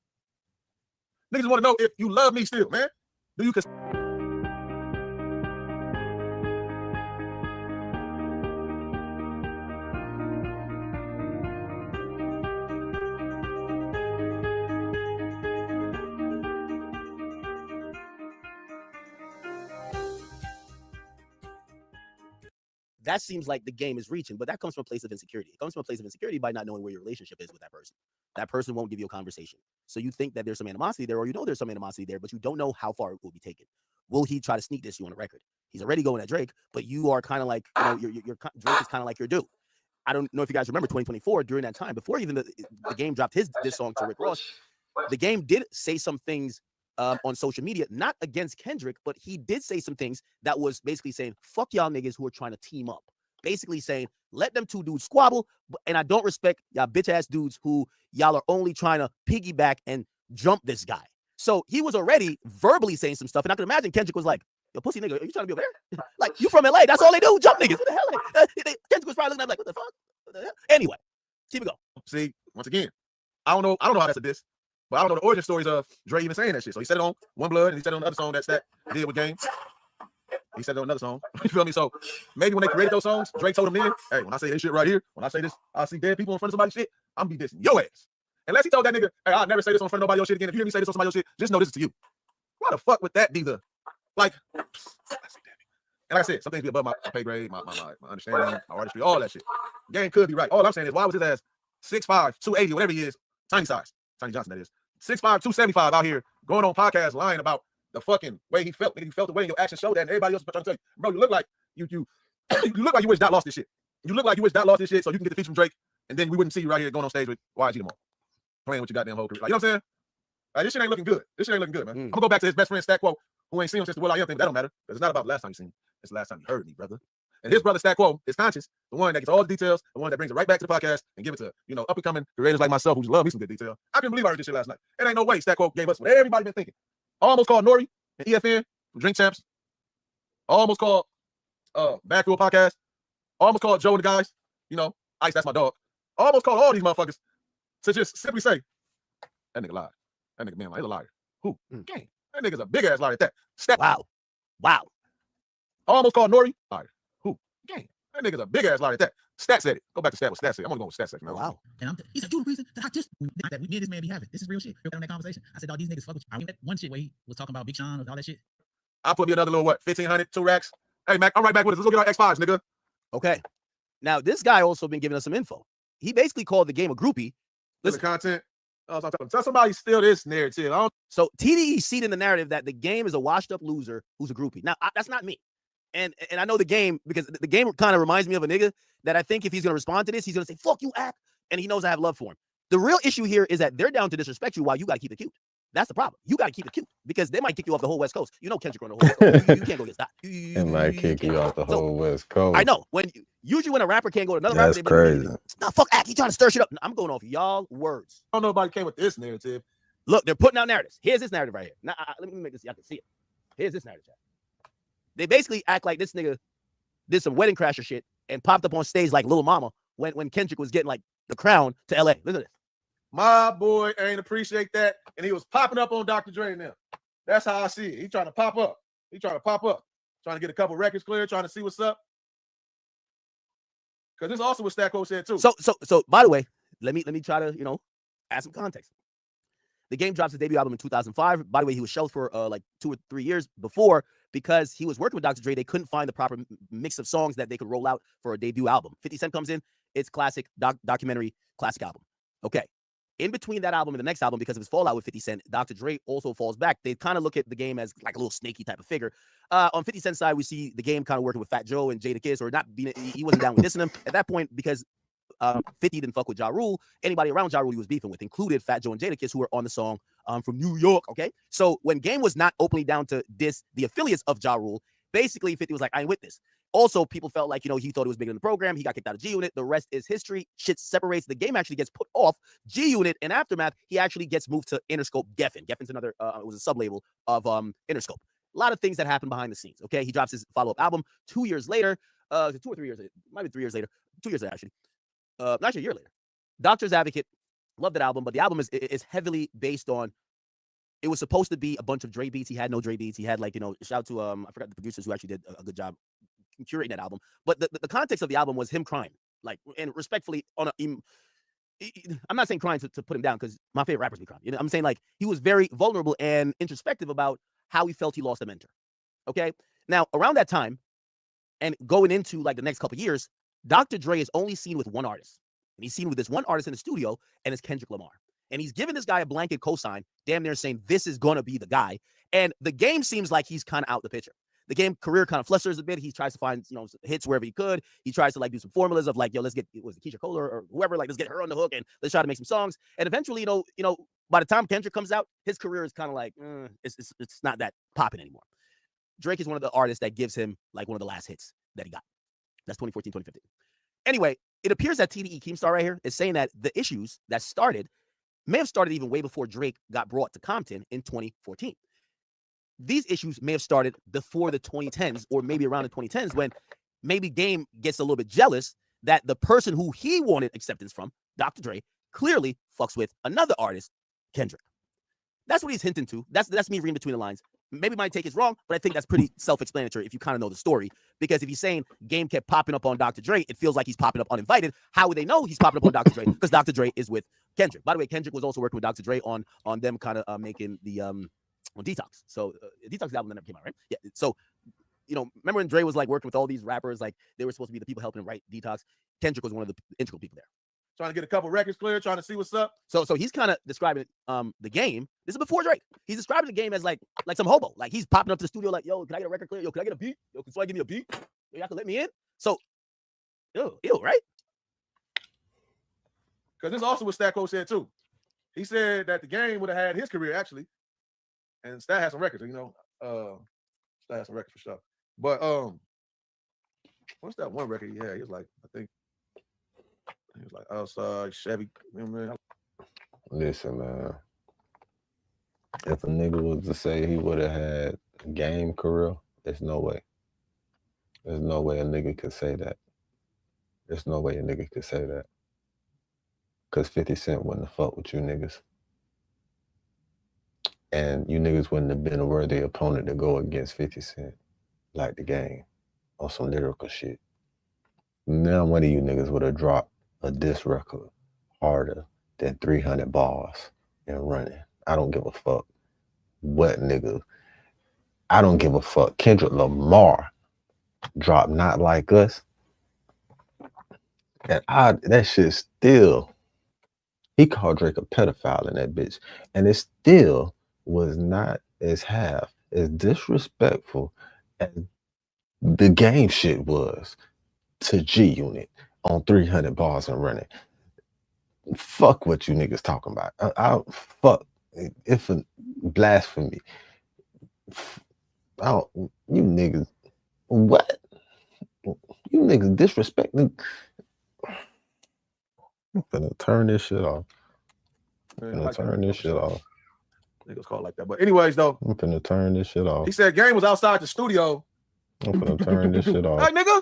Niggas want to know if you love me still, man. Do you? That seems like the game is reaching, but that comes from a place of insecurity. It comes from a place of insecurity by not knowing where your relationship is with that person. That person won't give you a conversation. So you think that there's some animosity there, or you know there's some animosity there, but you don't know how far it will be taken. Will he try to sneak this you on a record? He's already going at Drake, but you are kind of like, you know, Drake is kind of like your dude. I don't know if you guys remember 2024, during that time, before even the game dropped this song to Rick Ross, the game did say some things on social media, not against Kendrick, but he did say some things that was basically saying, fuck y'all niggas who are trying to team up. Basically saying, let them two dudes squabble, and I don't respect y'all bitch ass dudes who y'all are only trying to piggyback and jump this guy. So he was already verbally saying some stuff, and I can imagine Kendrick was like, yo, pussy nigga, are you trying to be over there? Like, you from LA, that's all they do, jump niggas. What the hell? Kendrick was probably looking at him like, what the fuck? What the hell? Anyway, keep it going. See, once again, I don't know how that's a diss, but I don't know the origin stories of Dre even saying that shit. So he said it on One Blood, and he said it on the other song that did with Game. He said it on another song. You feel me? So maybe when they created those songs, Drake told him then, hey, when I say this shit right here, when I say this, I see dead people in front of somebody's shit, I'm gonna be dissing your ass. Unless he told that nigga, hey, I'll never say this in front of nobody else shit again. If you hear me say this on somebody else shit, just know this is to you. Why the fuck would that be the, like, and like I said, some things be above my pay grade, my understanding, my artistry, all that shit. Game could be right. All I'm saying is, why was his ass 6'5", 280, whatever he is, tiny size, Tiny Johnson that is, 6'5", 275 out here going on podcasts lying about the fucking way he felt. Nigga, you felt the way in your actions showed that, and everybody else is trying to tell you, bro, you look like you look like you wish Dot lost this shit. You look like you wish Dot lost this shit so you can get the feature from Drake, and then we wouldn't see you right here going on stage with YG tomorrow, playing with your goddamn whole career. Like, you know what I'm saying? Like, this shit ain't looking good. This shit ain't looking good, man. I'm gonna go back to his best friend Stat Quo, who ain't seen him since the Will I Am thing, but that don't matter, because it's not about the last time you seen him. It's the last time you heard me, brother. And his brother Stat Quo is conscious, the one that gets all the details, the one that brings it right back to the podcast and give it to, you know, up and coming creators like myself who just love me some good detail. I couldn't believe I heard this shit last night. It ain't no way Stat Quo gave us what everybody been thinking. Almost called Nori and EFN from Drink Champs. Almost called Backfield Podcast. Almost called Joe and the guys. You know, Ice, that's my dog. Almost called all these motherfuckers to just simply say, that nigga lied. That nigga, man, he's a liar. Who? Game. That nigga's a big ass liar at that. Stat. Wow. Almost called Nori. Liar. Who? Game. That nigga's a big ass liar at that. Stat said it. Go back to Stat. What Stat said. I'm gonna go with Stat section. Wow. And he said, you the reason that I just that me and this man be having. This is real shit. Real on that conversation. I said, dog, these niggas fuck with you. I mean, that one shit where he was talking about Big Sean and all that shit. I'll put me another little, what, 1,500, 2 racks. Hey, Mac, I'm right back with us. Let's go get our X5s, nigga. Okay. Now, this guy also been giving us some info. He basically called the game a groupie. Listen, content. Tell somebody steal this narrative. So TDE seeding the narrative that the game is a washed up loser who's a groupie. Now, that's not me. And I know the game because the game kind of reminds me of a nigga that I think if he's going to respond to this, he's going to say, fuck you, act. And he knows I have love for him. The real issue here is that they're down to disrespect you while you got to keep it cute. That's the problem. You got to keep it cute because they might kick you off the whole West Coast. You know Kendrick on the whole West Coast. You can't go get stopped. It might kick you off the whole West Coast. I know. Usually when a rapper can't go to another That's rapper, crazy. Nah, fuck act. He trying to stir shit up. I'm going off y'all words. I don't know nobody came with this narrative. Look, they're putting out narratives. Here's this narrative right here. Now, let me make this. Y'all can see it. Here's this narrative. They basically act like this nigga did some wedding crasher shit and popped up on stage like Lil Mama when Kendrick was getting like the crown to LA. Listen to this. My boy ain't appreciate that, and he was popping up on Dr. Dre now. That's how I see it. He trying to pop up. Trying to get a couple records clear, trying to see what's up. Because this is also what Stat Quo said too. So by the way, let me try to add some context. The game drops his debut album in 2005. By the way, he was shelved for like 2 or 3 years before because he was working with Dr. Dre. They couldn't find the proper mix of songs that they could roll out for a debut album. 50 Cent comes in. It's classic documentary classic album. Okay. In between that album and the next album, because of his fallout with 50 Cent, Dr. Dre also falls back. They kind of look at the Game as like a little snaky type of figure. On 50 Cent's side, we see the Game kind of working with Fat Joe and Jadakiss, or not being, he wasn't down with dissing him at that point because 50 didn't fuck with Ja Rule. Anybody around Ja Rule he was beefing with, included Fat Joe and Jadakiss, who were on the song from New York, okay? So when Game was not openly down to diss the affiliates of Ja Rule, basically 50 was like, I ain't with this. Also, people felt like, he thought it was bigger than the program. He got kicked out of G-Unit. The rest is history. Shit separates. The Game actually gets put off G-Unit. In Aftermath, he actually gets moved to Interscope Geffen. Geffen's another, it was a sub-label of Interscope. A lot of things that happened behind the scenes, okay? He drops his follow-up album 2 years later. 2 or 3 years, it might be 3 years later. 2 years later, actually. Actually, a year later. Doctor's Advocate, love that album, but the album is heavily based on, it was supposed to be a bunch of Dre beats. He had no Dre beats. He had shout out to, I forgot the producers who actually did a good job curating that album. But the context of the album was him crying, and respectfully, I'm not saying crying to put him down, because my favorite rappers be crying. I'm saying he was very vulnerable and introspective about how he felt he lost a mentor. Okay, now around that time, and going into the next couple of years, Dr. Dre is only seen with one artist, and he's seen with this one artist in the studio, and it's Kendrick Lamar. And he's giving this guy a blanket cosign, damn near saying this is gonna be the guy. And the Game seems like he's kind of out the picture. The Game career kind of flusters a bit. He tries to find, hits wherever he could. He tries to do some formulas of let's get, was it Keisha Cole or whoever, let's get her on the hook and let's try to make some songs. And eventually, by the time Kendrick comes out, his career is kind of it's not that popping anymore. Drake is one of the artists that gives him one of the last hits that he got. That's 2014, 2015. Anyway, it appears that TDE Keemstar right here is saying that the issues that started may have started even way before Drake got brought to Compton in 2014. These issues may have started before the 2010s, or maybe around the 2010s, when maybe Game gets a little bit jealous that the person who he wanted acceptance from, Dr. Dre, clearly fucks with another artist, Kendrick. That's what he's hinting to. That's me reading between the lines. Maybe my take is wrong, but I think that's pretty self-explanatory if you kind of know the story. Because if he's saying Game kept popping up on Dr. Dre, it feels like he's popping up uninvited. How would they know he's popping up on Dr. Dre? Because Dr. Dre is with Kendrick. By the way, Kendrick was also working with Dr. Dre on them kind of making the on Detox. So Detox album that never came out, right? Yeah. So remember when Dre was working with all these rappers, they were supposed to be the people helping him write Detox. Kendrick was one of the integral people there. Trying to get a couple records clear, trying to see what's up. So he's kind of describing the Game. This is before Drake. He's describing the Game as like some hobo. He's popping up to the studio yo, can I get a record clear? Yo, can I get a beat? Yo, can somebody give me a beat? Yo, y'all can let me in? So, ew, right? Because this also what Statco said too. He said that the Game would have had his career actually, and Stat had some records. Stat had some records for sure. But what's that one record he had? He was he was outside Chevy. Listen, man. If a nigga was to say he would have had a Game career, there's no way. There's no way a nigga could say that. There's no way a nigga could say that. Because 50 Cent wouldn't have fucked with you niggas. And you niggas wouldn't have been a worthy opponent to go against 50 Cent like the Game on some lyrical shit. Now one of you niggas would have dropped a diss record harder than 300 bars and running. I don't give a fuck what nigga. I don't give a fuck. Kendrick Lamar dropped Not Like Us. And that shit still, he called Drake a pedophile in that bitch. And it still was not as half as disrespectful as the Game shit was to G-Unit on 300 bars and running. Fuck what you niggas talking about. Fuck. If a blasphemy. You niggas. What? You niggas disrespecting. I'm gonna turn this shit off. Niggas call it like that. But anyways, though. I'm finna turn this shit off. He said Game was outside the studio. I'm finna turn this shit off. Hey, nigga.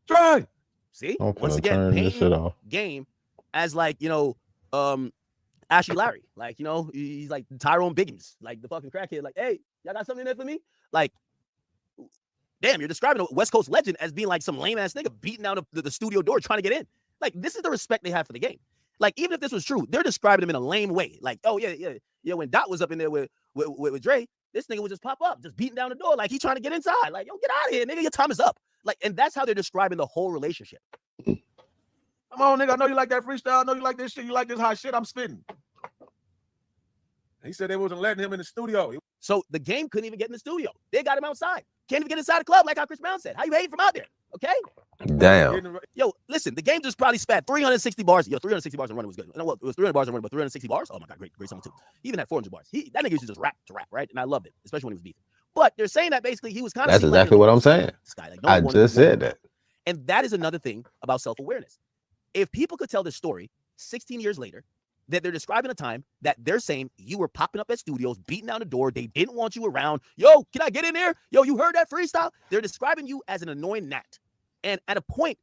Try. See? I'm Once finna again, turn this shit off. Game as Ashley Larry. He's like Tyrone Biggins. The fucking crackhead. Hey, y'all got something in there for me? Damn, you're describing a West Coast legend as being some lame ass nigga beating down the studio door trying to get in. This is the respect they have for the Game. Even if this was true, they're describing him in a lame way. Oh yeah. When Dot was up in there with Dre, this nigga would just pop up, just beating down the door, he's trying to get inside. Yo, get out of here, nigga. Your time is up. And that's how they're describing the whole relationship. Come on, nigga. I know you like that freestyle. I know you like this shit. You like this hot shit I'm spitting. He said they wasn't letting him in the studio. So the game couldn't even get in the studio. They got him outside. Can't even get inside the club like how Chris Brown said. How you hating from out there? Okay. Damn. Yo, listen, the game just probably spat 360 bars. Yo, 360 bars and running was good. You know what? It was 300 bars and running, but 360 bars? Oh my God, great song too. He even had 400 bars. That nigga used to just rap, right? And I loved it, especially when he was beefing. But they're saying that basically he was kind of. That's exactly what I'm saying. I just said that. And that is another thing about self-awareness. If people could tell this story 16 years later, that they're describing a time that they're saying you were popping up at studios, beating down the door, they didn't want you around. Yo, can I get in there? Yo, you heard that freestyle? They're describing you as an annoying gnat. And at a point,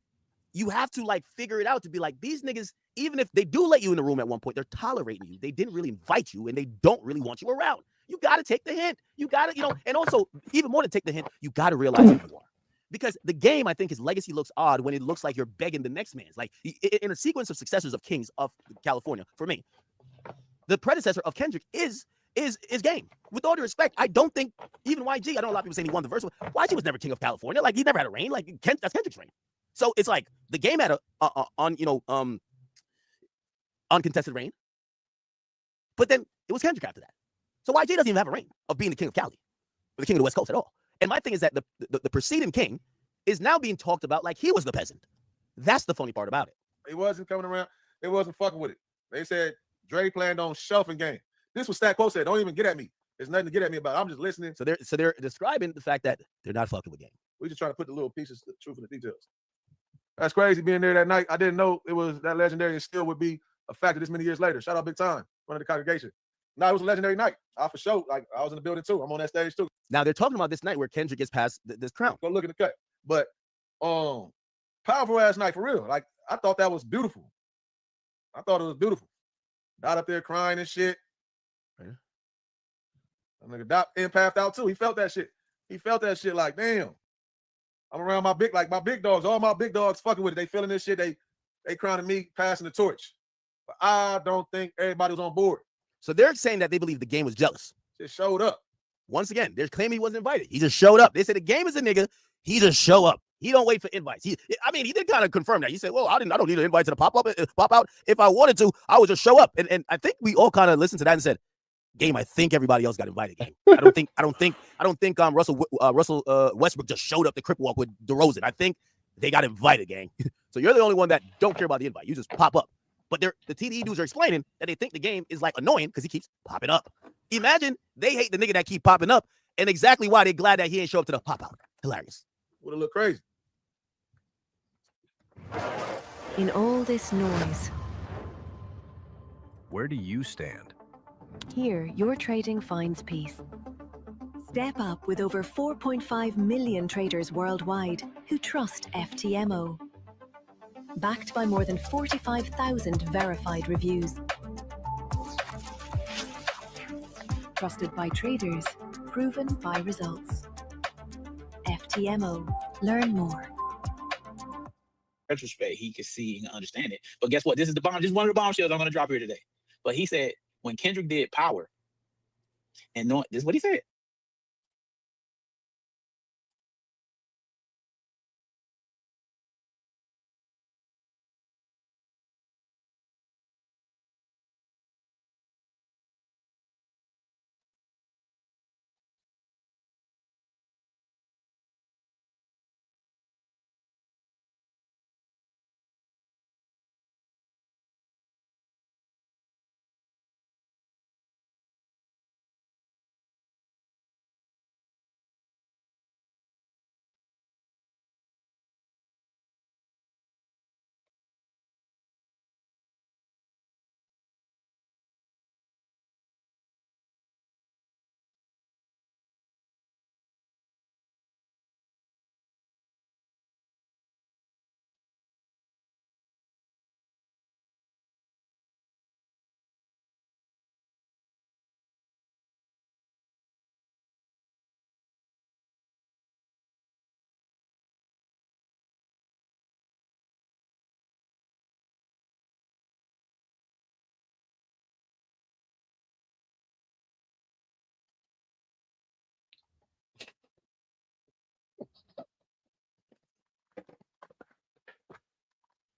you have to like figure it out to be like, these niggas, even if they do let you in the room at one point, they're tolerating you. They didn't really invite you and they don't really want you around. You got to take the hint. You got to, and also even more to take the hint, you got to realize who you are. Because the game, I think his legacy looks odd when it looks like you're begging the next man's. Like in a sequence of successors of kings of California, for me, the predecessor of Kendrick is Game. With all due respect, I don't think even YG, I know a lot of people saying he won the first one. YG was never king of California. Like he never had a reign. Like that's Kendrick's reign. So it's like the Game had a uncontested reign. But then it was Kendrick after that. So YG doesn't even have a reign of being the king of Cali or the king of the West Coast at all. And my thing is that the preceding king is now being talked about like he was the peasant. That's the funny part about it. He wasn't coming around. They wasn't fucking with it. They said Dre planned on shelving Game. This was Stat Quo said. Don't even get at me. There's nothing to get at me about. I'm just listening. So they're describing the fact that they're not fucking with Game. We just trying to put the little pieces, the truth in the details. That's crazy being there that night. I didn't know it was that legendary and still would be a factor this many years later. Shout out Big Time, one of the congregation. No, it was a legendary night. I for sure. Like I was in the building too. I'm on that stage too. Now they're talking about this night where Kendrick gets past this crown. Go look at the cut. But powerful ass night for real. Like I thought that was beautiful. I thought it was beautiful. Dot up there crying and shit. That nigga Dot empathed out too. He felt that shit. He felt that shit like, damn. I'm around my big dogs. All my big dogs fucking with it. They feeling this shit. They crowning me, passing the torch. But I don't think everybody was on board. So they're saying that they believe the Game was jealous. Just showed up. Once again, they're claiming he wasn't invited. He just showed up. They said the Game is a nigga. He just show up. He don't wait for invites. He did kind of confirm that. He said, well, I don't need an invite to the pop out. If I wanted to, I would just show up. And I think we all kind of listened to that and said, Game, I think everybody else got invited. Game. I don't think Russell Westbrook just showed up to Crip Walk with DeRozan. I think they got invited, gang. So you're the only one that don't care about the invite. You just pop up. But the TDE dudes are explaining that they think the Game is like annoying because he keeps popping up. Imagine they hate the nigga that keep popping up and exactly why they're glad that he ain't show up to the pop out. Hilarious. Would it look crazy? In all this noise, where do you stand? here your trading finds peace. Step up with over 4.5 million traders worldwide who trust FTMO. Backed by more than 45,000 verified reviews. Trusted by traders, proven by results. FTMO. Learn more. Retrospect, he could see and understand it. But guess what? This is one of the bombshells I'm going to drop here today. But he said when Kendrick did Power, and this is what he said.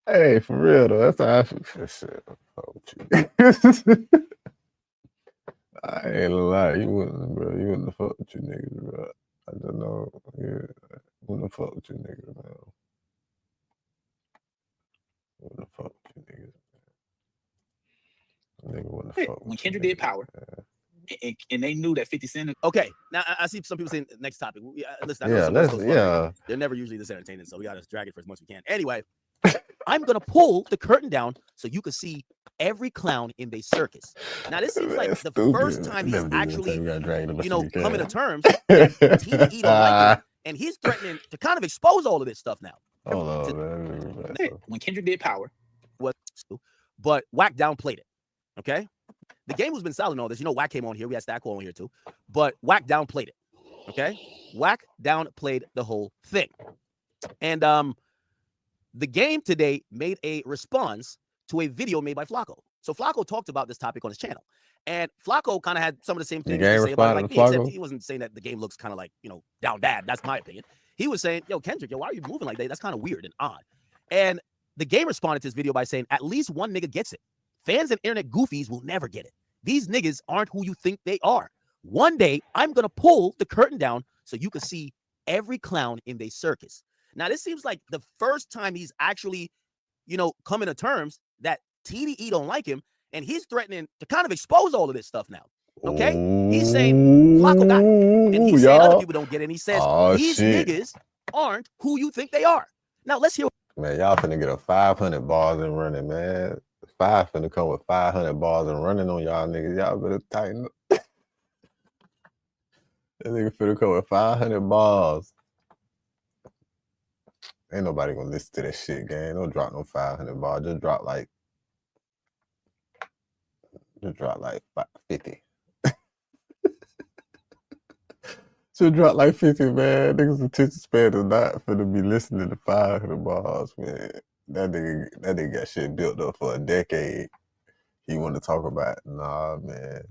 Hey, for real though, that's how I feel. Shit, I ain't gonna lie, you wouldn't, bro. You wouldn't fuck with you niggas, bro. I don't know. Yeah, wouldn't fuck with you niggas, man. Wouldn't fuck with you niggas. Nigga wouldn't fuck with When Kendrick did Power, and they knew that 50 Cent. Okay, now I see some people saying next topic. Listen, I know Yeah, some of let's those yeah. they're never usually this entertaining, so we gotta drag it for as much as we can. Anyway, I'm gonna pull the curtain down so you can see every clown in the circus. Now this seems like the first time he's actually, coming to terms that TDE don't like him, and he's threatening to kind of expose all of this stuff now. Hold on, man. When Kendrick did Power, but Wack downplayed it. Okay, the game has been silent on all this. You know, Wack came on here. We had Stacko on here too, but Wack downplayed it. Okay, Wack downplayed the whole thing, and the game today made a response to a video made by Flacco. So Flacco talked about this topic on his channel, and Flacco kind of had some of the same things to say about it, like me, except he wasn't saying that the game looks kind of like, down bad. That's my opinion. He was saying, yo, Kendrick, why are you moving like that? That's kind of weird and odd. And the game responded to this video by saying, at least one nigga gets it. Fans and internet goofies will never get it. These niggas aren't who you think they are. One day, I'm going to pull the curtain down so you can see every clown in the circus. Now, this seems like the first time he's actually, coming to terms that TDE don't like him, and he's threatening to kind of expose all of this stuff now. Okay? He's saying Flacco got it, and he's saying other people don't get it, and he says these niggas aren't who you think they are. Now, let's hear. Man, y'all finna get a 500 bars and running, man. 5 finna come with 500 bars and running on y'all niggas. Y'all better tighten up. That nigga finna come with 500 bars. Ain't nobody gonna listen to that shit, gang. Don't drop no 500 bars. Just drop like 50. Just drop like 50, man. Niggas' attention span is not finna be listening to 500 bars, man. That nigga got shit built up for a decade. He want to talk about, nah, man.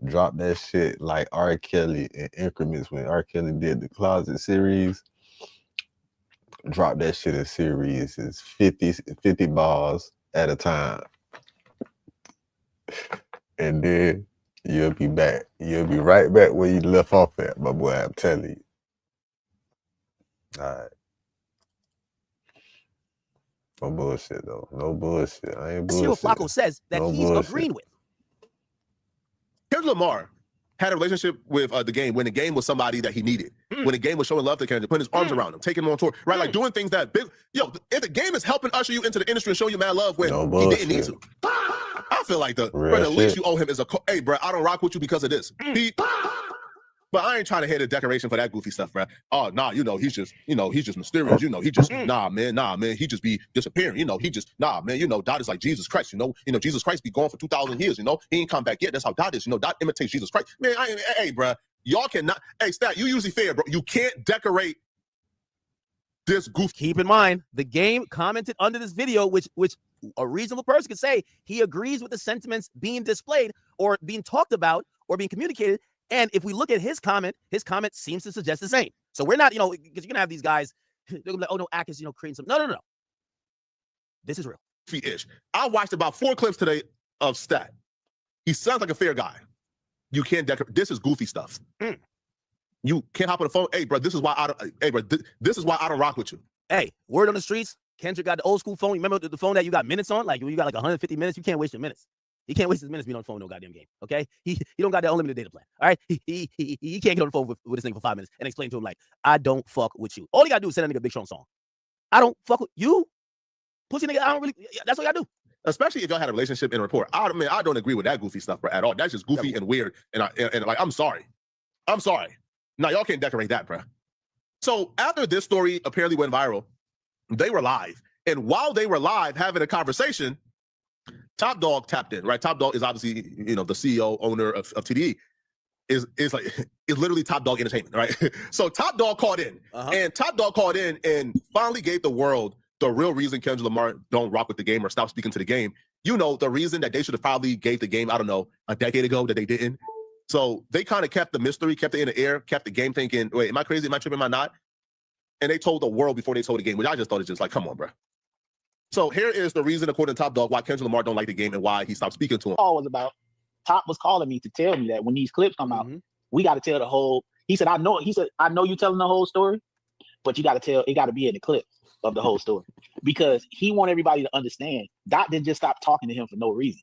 Drop that shit like R. Kelly in increments. When R. Kelly did the Closet series, drop that shit in series. It's 50 bars at a time. And then you'll be back. You'll be right back where you left off at, my boy, I'm telling you. All right. No bullshit, though. No bullshit. I ain't bullshit. Let's hear what Flacco says that he's agreeing with. Kendrick Lamar had a relationship with the game when the game was somebody that he needed. When the game was showing love to Kendrick, putting his arms around him, taking him on tour, right? Like doing things that big. Yo, if the game is helping usher you into the industry and show you mad love when he didn't need to. I feel like the least you owe him is hey, bro, I don't rock with you because of this. But I ain't trying to hit a decoration for that goofy stuff, bro. Oh, nah, he's just mysterious. He just, nah, man, he just be disappearing. He just, nah, man, God is like Jesus Christ. Jesus Christ be gone for 2,000 years. He ain't come back yet. That's how God is. God imitates Jesus Christ. Man, hey, bro, y'all cannot. Hey, Stat, you usually fair, bro. You can't decorate this goof. Keep in mind, the game commented under this video, which a reasonable person could say he agrees with the sentiments being displayed or being talked about or being communicated. And if we look at his comment seems to suggest the same. So we're not, because you're gonna have these guys, they're gonna be like, oh no, Ack is, creating some. No. This is real. Ish. I watched about 4 clips today of Stat. He sounds like a fair guy. You can't decorate. This is goofy stuff. You can't hop on the phone. Hey, bro, this is why I don't. Hey, bro, this is why I don't rock with you. Hey, word on the streets. Kendrick got the old school phone. You remember the phone that you got minutes on? Like you got like 150 minutes. You can't waste your minutes. He can't waste his minutes being on the phone with no goddamn game. Okay, he don't got that unlimited data plan. All right, he can't get on the phone with this thing for 5 minutes and explain to him like, I don't fuck with you. All he gotta do is send that nigga a Big Sean song. I don't fuck with you, pussy nigga. I don't really. That's what you gotta do. Especially if y'all had a relationship in a rapport. I don't agree with that goofy stuff, bro, at all. That's just goofy and weird. And like, I'm sorry. Now y'all can't decorate that, bro. So after this story apparently went viral, they were live, and while they were live having a conversation, Top Dog tapped in, right? Top Dog is obviously, the CEO, owner of TDE. Is literally Top Dog Entertainment, right? So Top Dog called in, and Top Dog called in and finally gave the world the real reason Kendrick Lamar don't rock with the game or stop speaking to the game. The reason that they should have probably gave the game, I don't know, a decade ago that they didn't. So they kind of kept the mystery, kept it in the air, kept the game thinking, wait, am I crazy? Am I tripping? Am I not? And they told the world before they told the game, which I just thought it's just like, come on, bro. So here is the reason, according to Top Dog, why Kendrick Lamar don't like the game and why he stopped speaking to him. All was about Top was calling me to tell me that when these clips come out, Mm-hmm. we got to tell the whole. He said, I know you telling the whole story, but you got to tell. It got to be in the clip of the whole story because he want everybody to understand. Dot didn't just stop talking to him for no reason.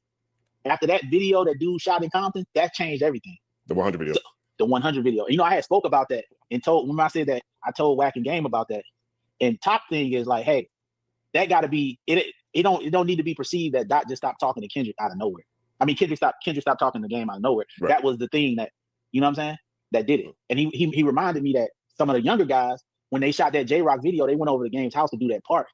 After that video that dude shot in Compton, that changed everything. The 100 video. The 100 video. You know, I had spoke about that and told when I said that I told Wack and Game about that. And Top thing is like, hey, that got to be it. It don't need to be perceived that Dot just stopped talking to Kendrick out of nowhere. I mean, Kendrick stopped talking to Game out of nowhere. Right. That was the thing that, you know what I'm saying, that did it. And he reminded me that some of the younger guys, when they shot that J-Rock video, they went over to Game's house to do that part.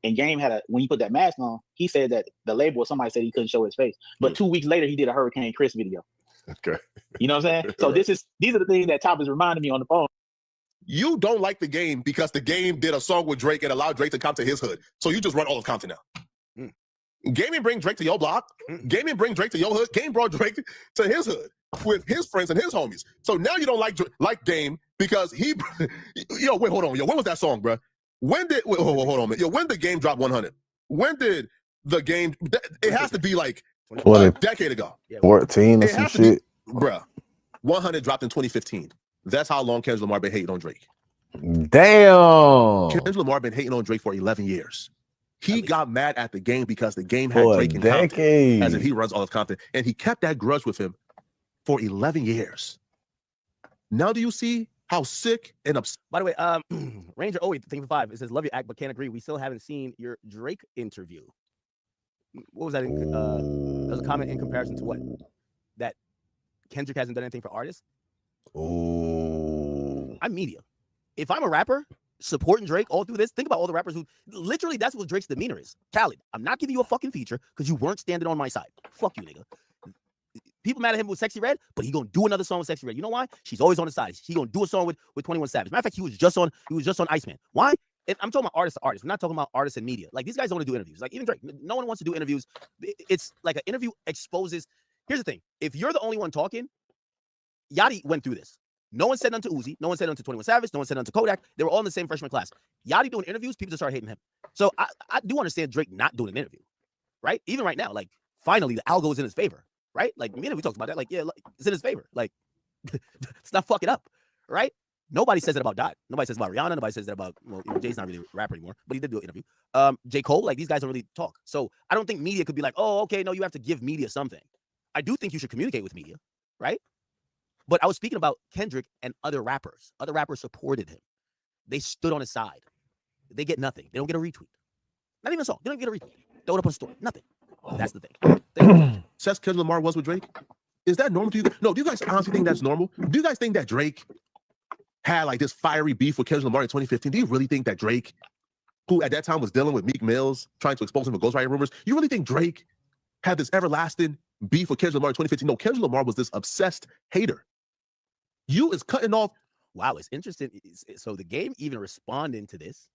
And Game when he put that mask on, he said that the label or somebody said he couldn't show his face. But 2 weeks later, he did a Hurricane Chris video. Okay. You know what I'm saying? So these are the things that Top is reminding me on the phone. You don't like the Game because the Game did a song with Drake and allowed Drake to come to his hood. So you just run all of Compton now. Game didn't bring Drake to your block. Game didn't bring Drake to your hood. Game brought Drake to his hood with his friends and his homies. So now you don't like Game because he, yo, wait, hold on, yo, when was that song, bro? When did hold on, man, yo, when did Game drop 100? When did the Game? It has to be like a decade ago. 14 or some shit. Bruh, 100 dropped in 2015. That's how long Kendrick Lamar been hating on Drake. Damn. Kendrick Lamar been hating on Drake for 11 years. He got mad at the Game because the Game had Drake in Compton, as if he runs all of Compton, and he kept that grudge with him for 11 years. Now do you see how sick and upset? By the way, Ranger 08, thing for 5. It says, love your act, but can't agree. We still haven't seen your Drake interview. What was that? That was a comment in comparison to what? That Kendrick hasn't done anything for artists? I'm media. If I'm a rapper supporting Drake all through this, think about all the rappers who literally that's what Drake's demeanor is. Khaled, I'm not giving you a fucking feature because you weren't standing on my side. Fuck you, nigga. People mad at him with Sexy Red, but he gonna do another song with Sexy Red. You know why? She's always on the side. He gonna do a song with 21 Savage. Matter of fact, he was just on Iceman. Why? And I'm talking about artist to artist. We're not talking about artists and media. Like these guys don't want to do interviews. Like even Drake, no one wants to do interviews. It's like an interview exposes. Here's the thing: if you're the only one talking, Yachty went through this. No one said nothing to Uzi. No one said nothing to 21 Savage. No one said nothing to Kodak. They were all in the same freshman class. Yachty doing interviews, people just start hating him. So I do understand Drake not doing an interview, right? Even right now, like finally the algo is in his favor, right? Like me and we talked about that. Like, yeah, like, it's in his favor. Like, it's not fucking up, right? Nobody says that about Dot. Nobody says about Rihanna. Nobody says that about, well, you know, Jay's not really a rapper anymore, but he did do an interview. J. Cole, like these guys don't really talk. So I don't think media could be like, oh, okay, no, you have to give media something. I do think you should communicate with media, right? But I was speaking about Kendrick and other rappers. Other rappers supported him. They stood on his side. They get nothing. They don't get a retweet. Not even a song. They don't even get a retweet. Throw it up on a story. Nothing. That's the thing. Says Kendrick Lamar was with Drake. Is that normal to you? No, do you guys honestly think that's normal? Do you guys think that Drake had like this fiery beef with Kendrick Lamar in 2015? Do you really think that Drake, who at that time was dealing with Meek Mills, trying to expose him for ghostwriting rumors, you really think Drake had this everlasting beef with Kendrick Lamar in 2015? No, Kendrick Lamar was this obsessed hater. You is cutting off. Wow, it's interesting. So the Game even responding to this.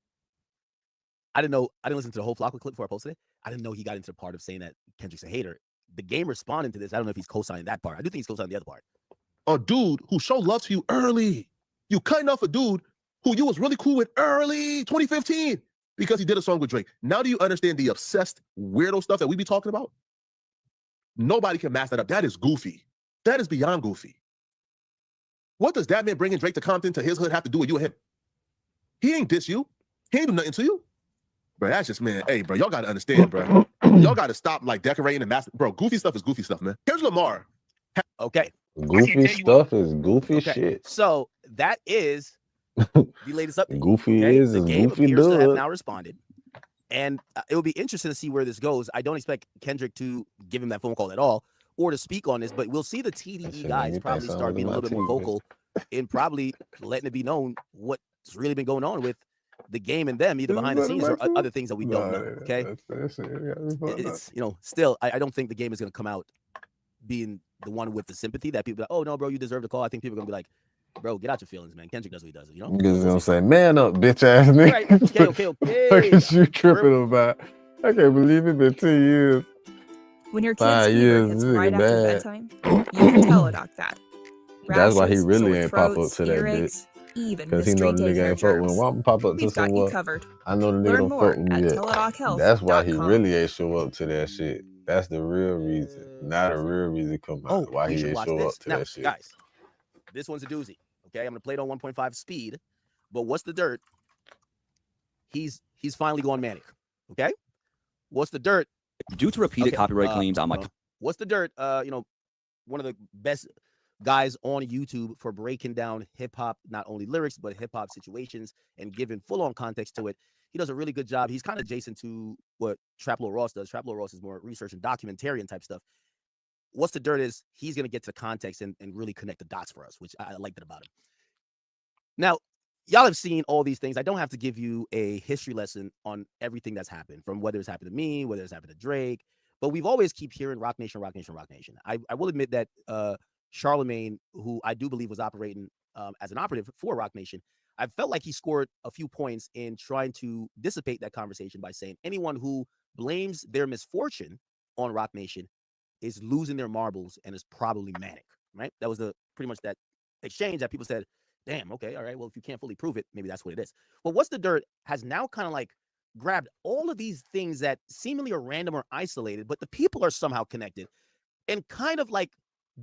I didn't know. I didn't listen to the whole Flocka clip before I posted it. I didn't know he got into the part of saying that Kendrick's a hater. The Game responding to this. I don't know if he's co-signing that part. I do think he's co-signing the other part. A dude who showed love to you early. You cutting off a dude who you was really cool with early 2015 because he did a song with Drake. Now do you understand the obsessed weirdo stuff that we be talking about? Nobody can mask that up. That is goofy. That is beyond goofy. What does that man bringing Drake to Compton to his hood have to do with you and him? He ain't diss you. He ain't do nothing to you. Bro, that's just, man, hey, bro, y'all got to understand, bro. Y'all got to stop, like, decorating and mask. Bro, goofy stuff is goofy stuff, man. Here's Lamar. Okay. Goofy stuff is goofy shit. So that is the latest update. Goofy okay? is the Game goofy appears to have does. now responded. And it will be interesting to see where this goes. I don't expect Kendrick to give him that phone call at all or to speak on this, but we'll see the TDE guys probably start being a little bit more vocal and probably letting it be known what's really been going on with the Game and them, either behind the scenes or other things that we don't know. Okay. It's, you know, still, I don't think the Game is going to come out being the one with the sympathy that people are like, oh no, bro, you deserve the call. I think people are going to be like, bro, get out your feelings, man. Kendrick does what he does, you know? Because I'm saying, man up, bitch ass nigga. Right. Okay. What is you tripping about? I can't believe it been 2 years. When your kid's 5 fever years, hits this right nigga after bad. bedtime, you can tell a doc that. That's why he Rashes, really sore ain't pop up throats, to that earaches, bitch. even Because he know the mystery nigga daycare ain't fuck with him. germs. Why I'm pop up to We've got you someone? covered. I know the nigga Learn don't more fuck with at me yet. TelaDocHealth.com. That's why he really ain't show up to that shit. That's the real reason. Not a real reason come out. Why you he should didn't watch show this. up to Now, that shit. guys, this one's a doozy. Okay, I'm gonna play it on 1.5 speed. But what's the dirt? He's finally gone manic. Okay, what's the dirt? Due to repeated copyright claims on my what's the dirt? One of the best guys on YouTube for breaking down hip hop, not only lyrics but hip hop situations and giving full on context to it. He does a really good job. He's kind of adjacent to what Trap Lord Ross does. Trap Lord Ross is more research and documentarian type stuff. What's the dirt is he's going to get to the context and really connect the dots for us, which I like that about him. Now, y'all have seen all these things. I don't have to give you a history lesson on everything that's happened, from whether it's happened to me, whether it's happened to Drake, but we've always keep hearing Rock Nation, Rock Nation, Rock Nation. I will admit that Charlemagne, who I do believe was operating as an operative for Rock Nation, I felt like he scored a few points in trying to dissipate that conversation by saying anyone who blames their misfortune on Rock Nation is losing their marbles and is probably manic, right? That was pretty much that exchange that people said, damn, okay, all right, well, if you can't fully prove it, maybe that's what it is. Well, What's the Dirt has now kind of like grabbed all of these things that seemingly are random or isolated, but the people are somehow connected, and kind of like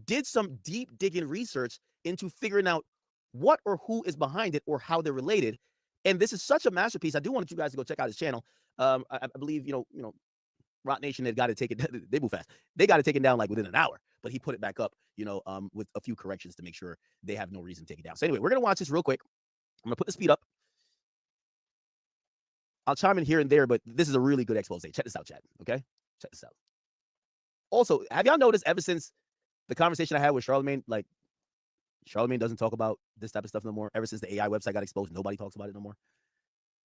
did some deep digging research into figuring out what or who is behind it or how they're related. And this is such a masterpiece. I do want you guys to go check out his channel. I believe, Rock Nation had got to take it. They move fast. They got it taken down like within an hour, but he put it back up, with a few corrections to make sure they have no reason to take it down. So anyway, we're going to watch this real quick. I'm going to put the speed up. I'll chime in here and there, but this is a really good expose. Check this out, chat. Okay? Check this out. Also, have y'all noticed ever since the conversation I had with Charlemagne, like Charlemagne doesn't talk about this type of stuff no more. Ever since the AI website got exposed, nobody talks about it no more.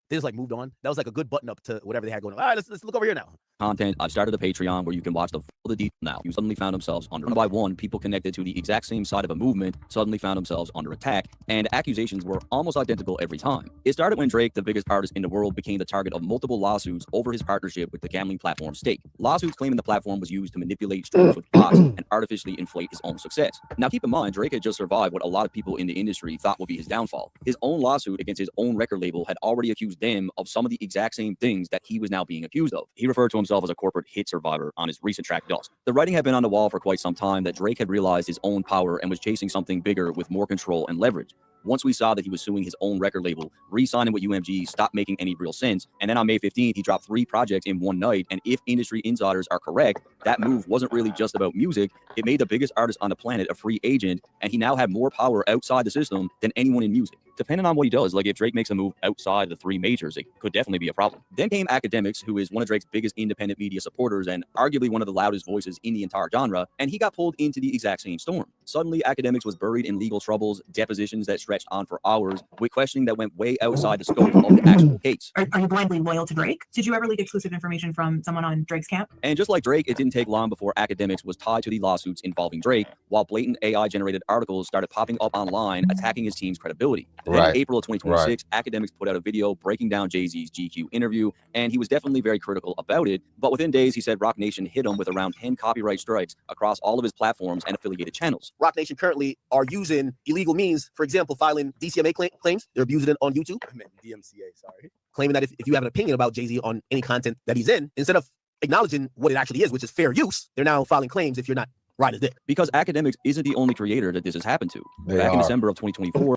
They just like moved on. That was like a good button up to whatever they had going on. All right, let's look over here now. content, I've started a Patreon where you can watch the detail now. You suddenly found themselves under one by one, people connected to the exact same side of a movement suddenly found themselves under attack, and accusations were almost identical every time. It started when Drake, the biggest artist in the world, became the target of multiple lawsuits over his partnership with the gambling platform Stake. Lawsuits claiming the platform was used to manipulate streams with bots and artificially inflate his own success. Now keep in mind, Drake had just survived what a lot of people in the industry thought would be his downfall. His own lawsuit against his own record label had already accused them of some of the exact same things that he was now being accused of. He referred to himself as a corporate hit survivor on his recent track Dust. The writing had been on the wall for quite some time that Drake had realized his own power and was chasing something bigger with more control and leverage. Once we saw that he was suing his own record label, re-signing with UMG stopped making any real sense, and then on May 15th, he dropped 3 projects in one night, and if industry insiders are correct, that move wasn't really just about music, it made the biggest artist on the planet a free agent, and he now had more power outside the system than anyone in music. Depending on what he does, like if Drake makes a move outside the 3 majors, it could definitely be a problem. Then came Academics, who is one of Drake's biggest independent media supporters and arguably one of the loudest voices in the entire genre, and he got pulled into the exact same storm. Suddenly, Academics was buried in legal troubles, depositions that stretched on for hours, with questioning that went way outside the scope of the actual case. Are you blindly loyal to Drake? Did you ever leak exclusive information from someone on Drake's camp? And just like Drake, it didn't take long before Academics was tied to the lawsuits involving Drake, while blatant AI-generated articles started popping up online, attacking his team's credibility. Then in April of 2026, Academics put out a video breaking down Jay-Z's GQ interview, and he was definitely very critical about it, but within days, he said Rock Nation hit him with around 10 copyright strikes across all of his platforms and affiliated channels. Rock Nation currently are using illegal means, for example, filing DCMA claims. They're abusing it on YouTube. I meant DMCA, sorry. Claiming that if you have an opinion about Jay-Z on any content that he's in, instead of acknowledging what it actually is, which is fair use, they're now filing claims if you're not right as dick. Because Academics isn't the only creator that this has happened to. Back in December of 2024.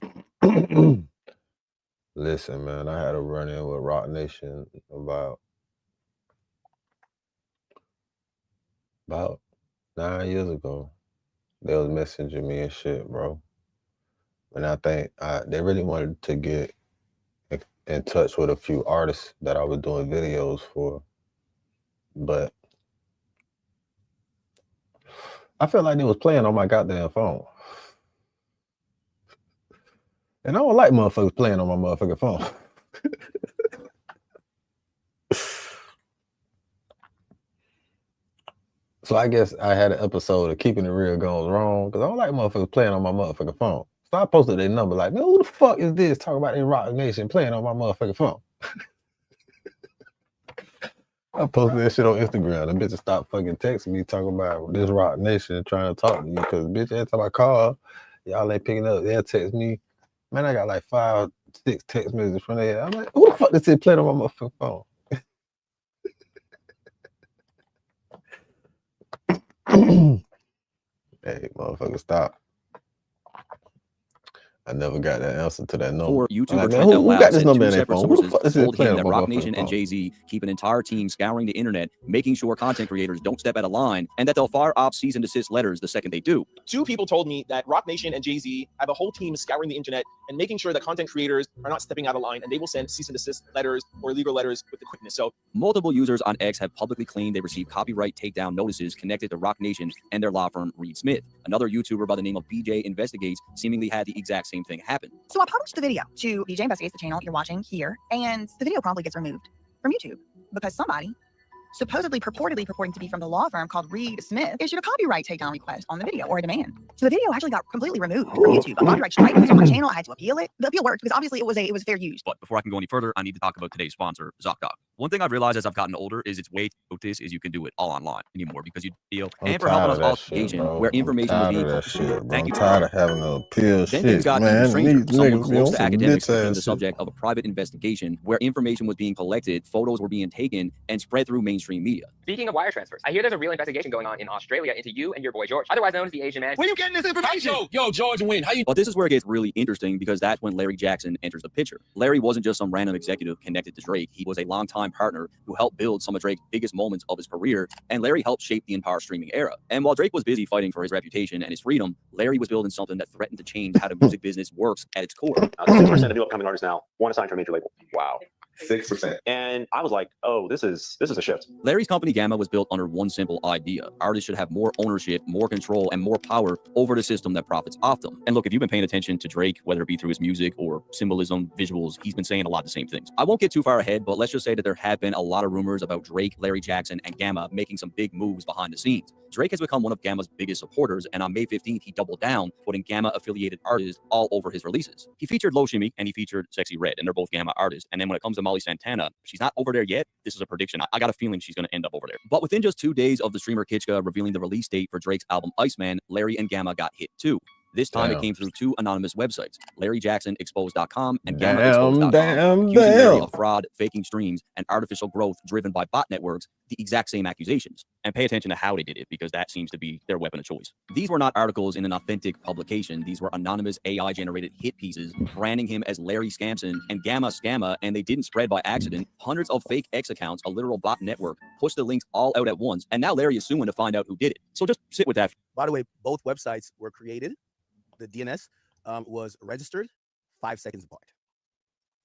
Listen, man, I had a run-in with Rock Nation about 9 years ago. They was messaging me and shit, bro. And I think they really wanted to get in touch with a few artists that I was doing videos for. But I felt like they was playing on my goddamn phone. And I don't like motherfuckers playing on my motherfucking phone. So I guess I had an episode of Keeping It Real Goes Wrong, because I don't like motherfuckers playing on my motherfucking phone. So I posted their number like, man, who the fuck is this talking about in Rock Nation playing on my motherfucking phone? I posted that shit on Instagram. The bitches stopped fucking texting me talking about this Rock Nation trying to talk to you, because bitch, every time I call, y'all ain't picking up. They'll text me. Man, I got like 5, 6 text messages from there. I'm like, who the fuck is this playing on my motherfucking phone? Hey, motherfucker, stop. I never got that answer to that number. For I'm YouTuber like, man, Trent who Outloud got this said number two in their separate phone? Who the sources fuck is this told him playing that on Roc motherfucking Nation and phone? Jay-Z keep an entire team scouring the internet, making sure content creators don't step out of line, and that they'll fire off cease and desist letters the second they do. Two people told me that Roc Nation and Jay-Z have a whole team scouring the internet and making sure that content creators are not stepping out of line, and they will send cease and desist letters or illegal letters with the quickness. So Multiple users on X have publicly claimed they received copyright takedown notices connected to Roc Nation and their law firm Reed Smith. Another YouTuber by the name of BJ Investigates seemingly had the exact same thing happen. So I published the video to BJ Investigates, the channel you're watching here, and the video probably gets removed from YouTube because somebody, supposedly purporting to be from the law firm called Reed Smith, issued a copyright takedown request on the video, or a demand. So the video actually got completely removed from YouTube. A copyright strike was on my channel. I had to appeal it. The appeal worked because obviously it was fair use. But before I can go any further, I need to talk about today's sponsor, ZocDoc. One thing I've realized as I've gotten older is it's way to notice is you can do it all online anymore because you feel and for helping us all occasion where information was being posted. Thank you. I'm tired of having to appeal Then things shit, got man. even stranger. These Someone niggas be close on to some academics bitch became the ass shit. subject of a private investigation where information was being collected, photos were being taken, and spread through mainstream media. Speaking of wire transfers, I hear there's a real investigation going on in Australia into you and your boy George, otherwise known as the Asian man. Where you getting this information? Yo, George Wynn, how you? But this is where it gets really interesting because that's when Larry Jackson enters the picture. Larry wasn't just some random executive connected to Drake. He was a longtime partner who helped build some of Drake's biggest moments of his career, and Larry helped shape the entire streaming era. And while Drake was busy fighting for his reputation and his freedom, Larry was building something that threatened to change how the music business works at its core. 6% of new upcoming artists now want to sign to a major label. Wow. 6%. And I was like, oh, this is a shift. Larry's company Gamma was built under one simple idea. Artists should have more ownership, more control, and more power over the system that profits off them. And look, if you've been paying attention to Drake, whether it be through his music or symbolism, visuals, he's been saying a lot of the same things. I won't get too far ahead, but let's just say that there have been a lot of rumors about Drake, Larry Jackson, and Gamma making some big moves behind the scenes. Drake has become one of Gamma's biggest supporters, and on May 15th, he doubled down, putting Gamma-affiliated artists all over his releases. He featured Low Shimmy, and he featured Sexy Red, and they're both Gamma artists. And then when it comes to Molly Santana, she's not over there yet. This is a prediction. I got a feeling she's going to end up over there. But within just 2 days of the streamer Kitschka revealing the release date for Drake's album Iceman, Larry and Gamma got hit too. This time it came through two anonymous websites, LarryJacksonExposed.com and GammaExposed.com, accusing Larry of fraud, faking streams, and artificial growth driven by bot networks, the exact same accusations. And pay attention to how they did it, because that seems to be their weapon of choice. These were not articles in an authentic publication. These were anonymous AI-generated hit pieces, branding him as Larry Scamson and Gamma Scamma, and they didn't spread by accident. Hundreds of fake X accounts, a literal bot network, pushed the links all out at once, and now Larry is suing to find out who did it. So just sit with that. By the way, both websites were created. The DNS was registered 5 seconds apart.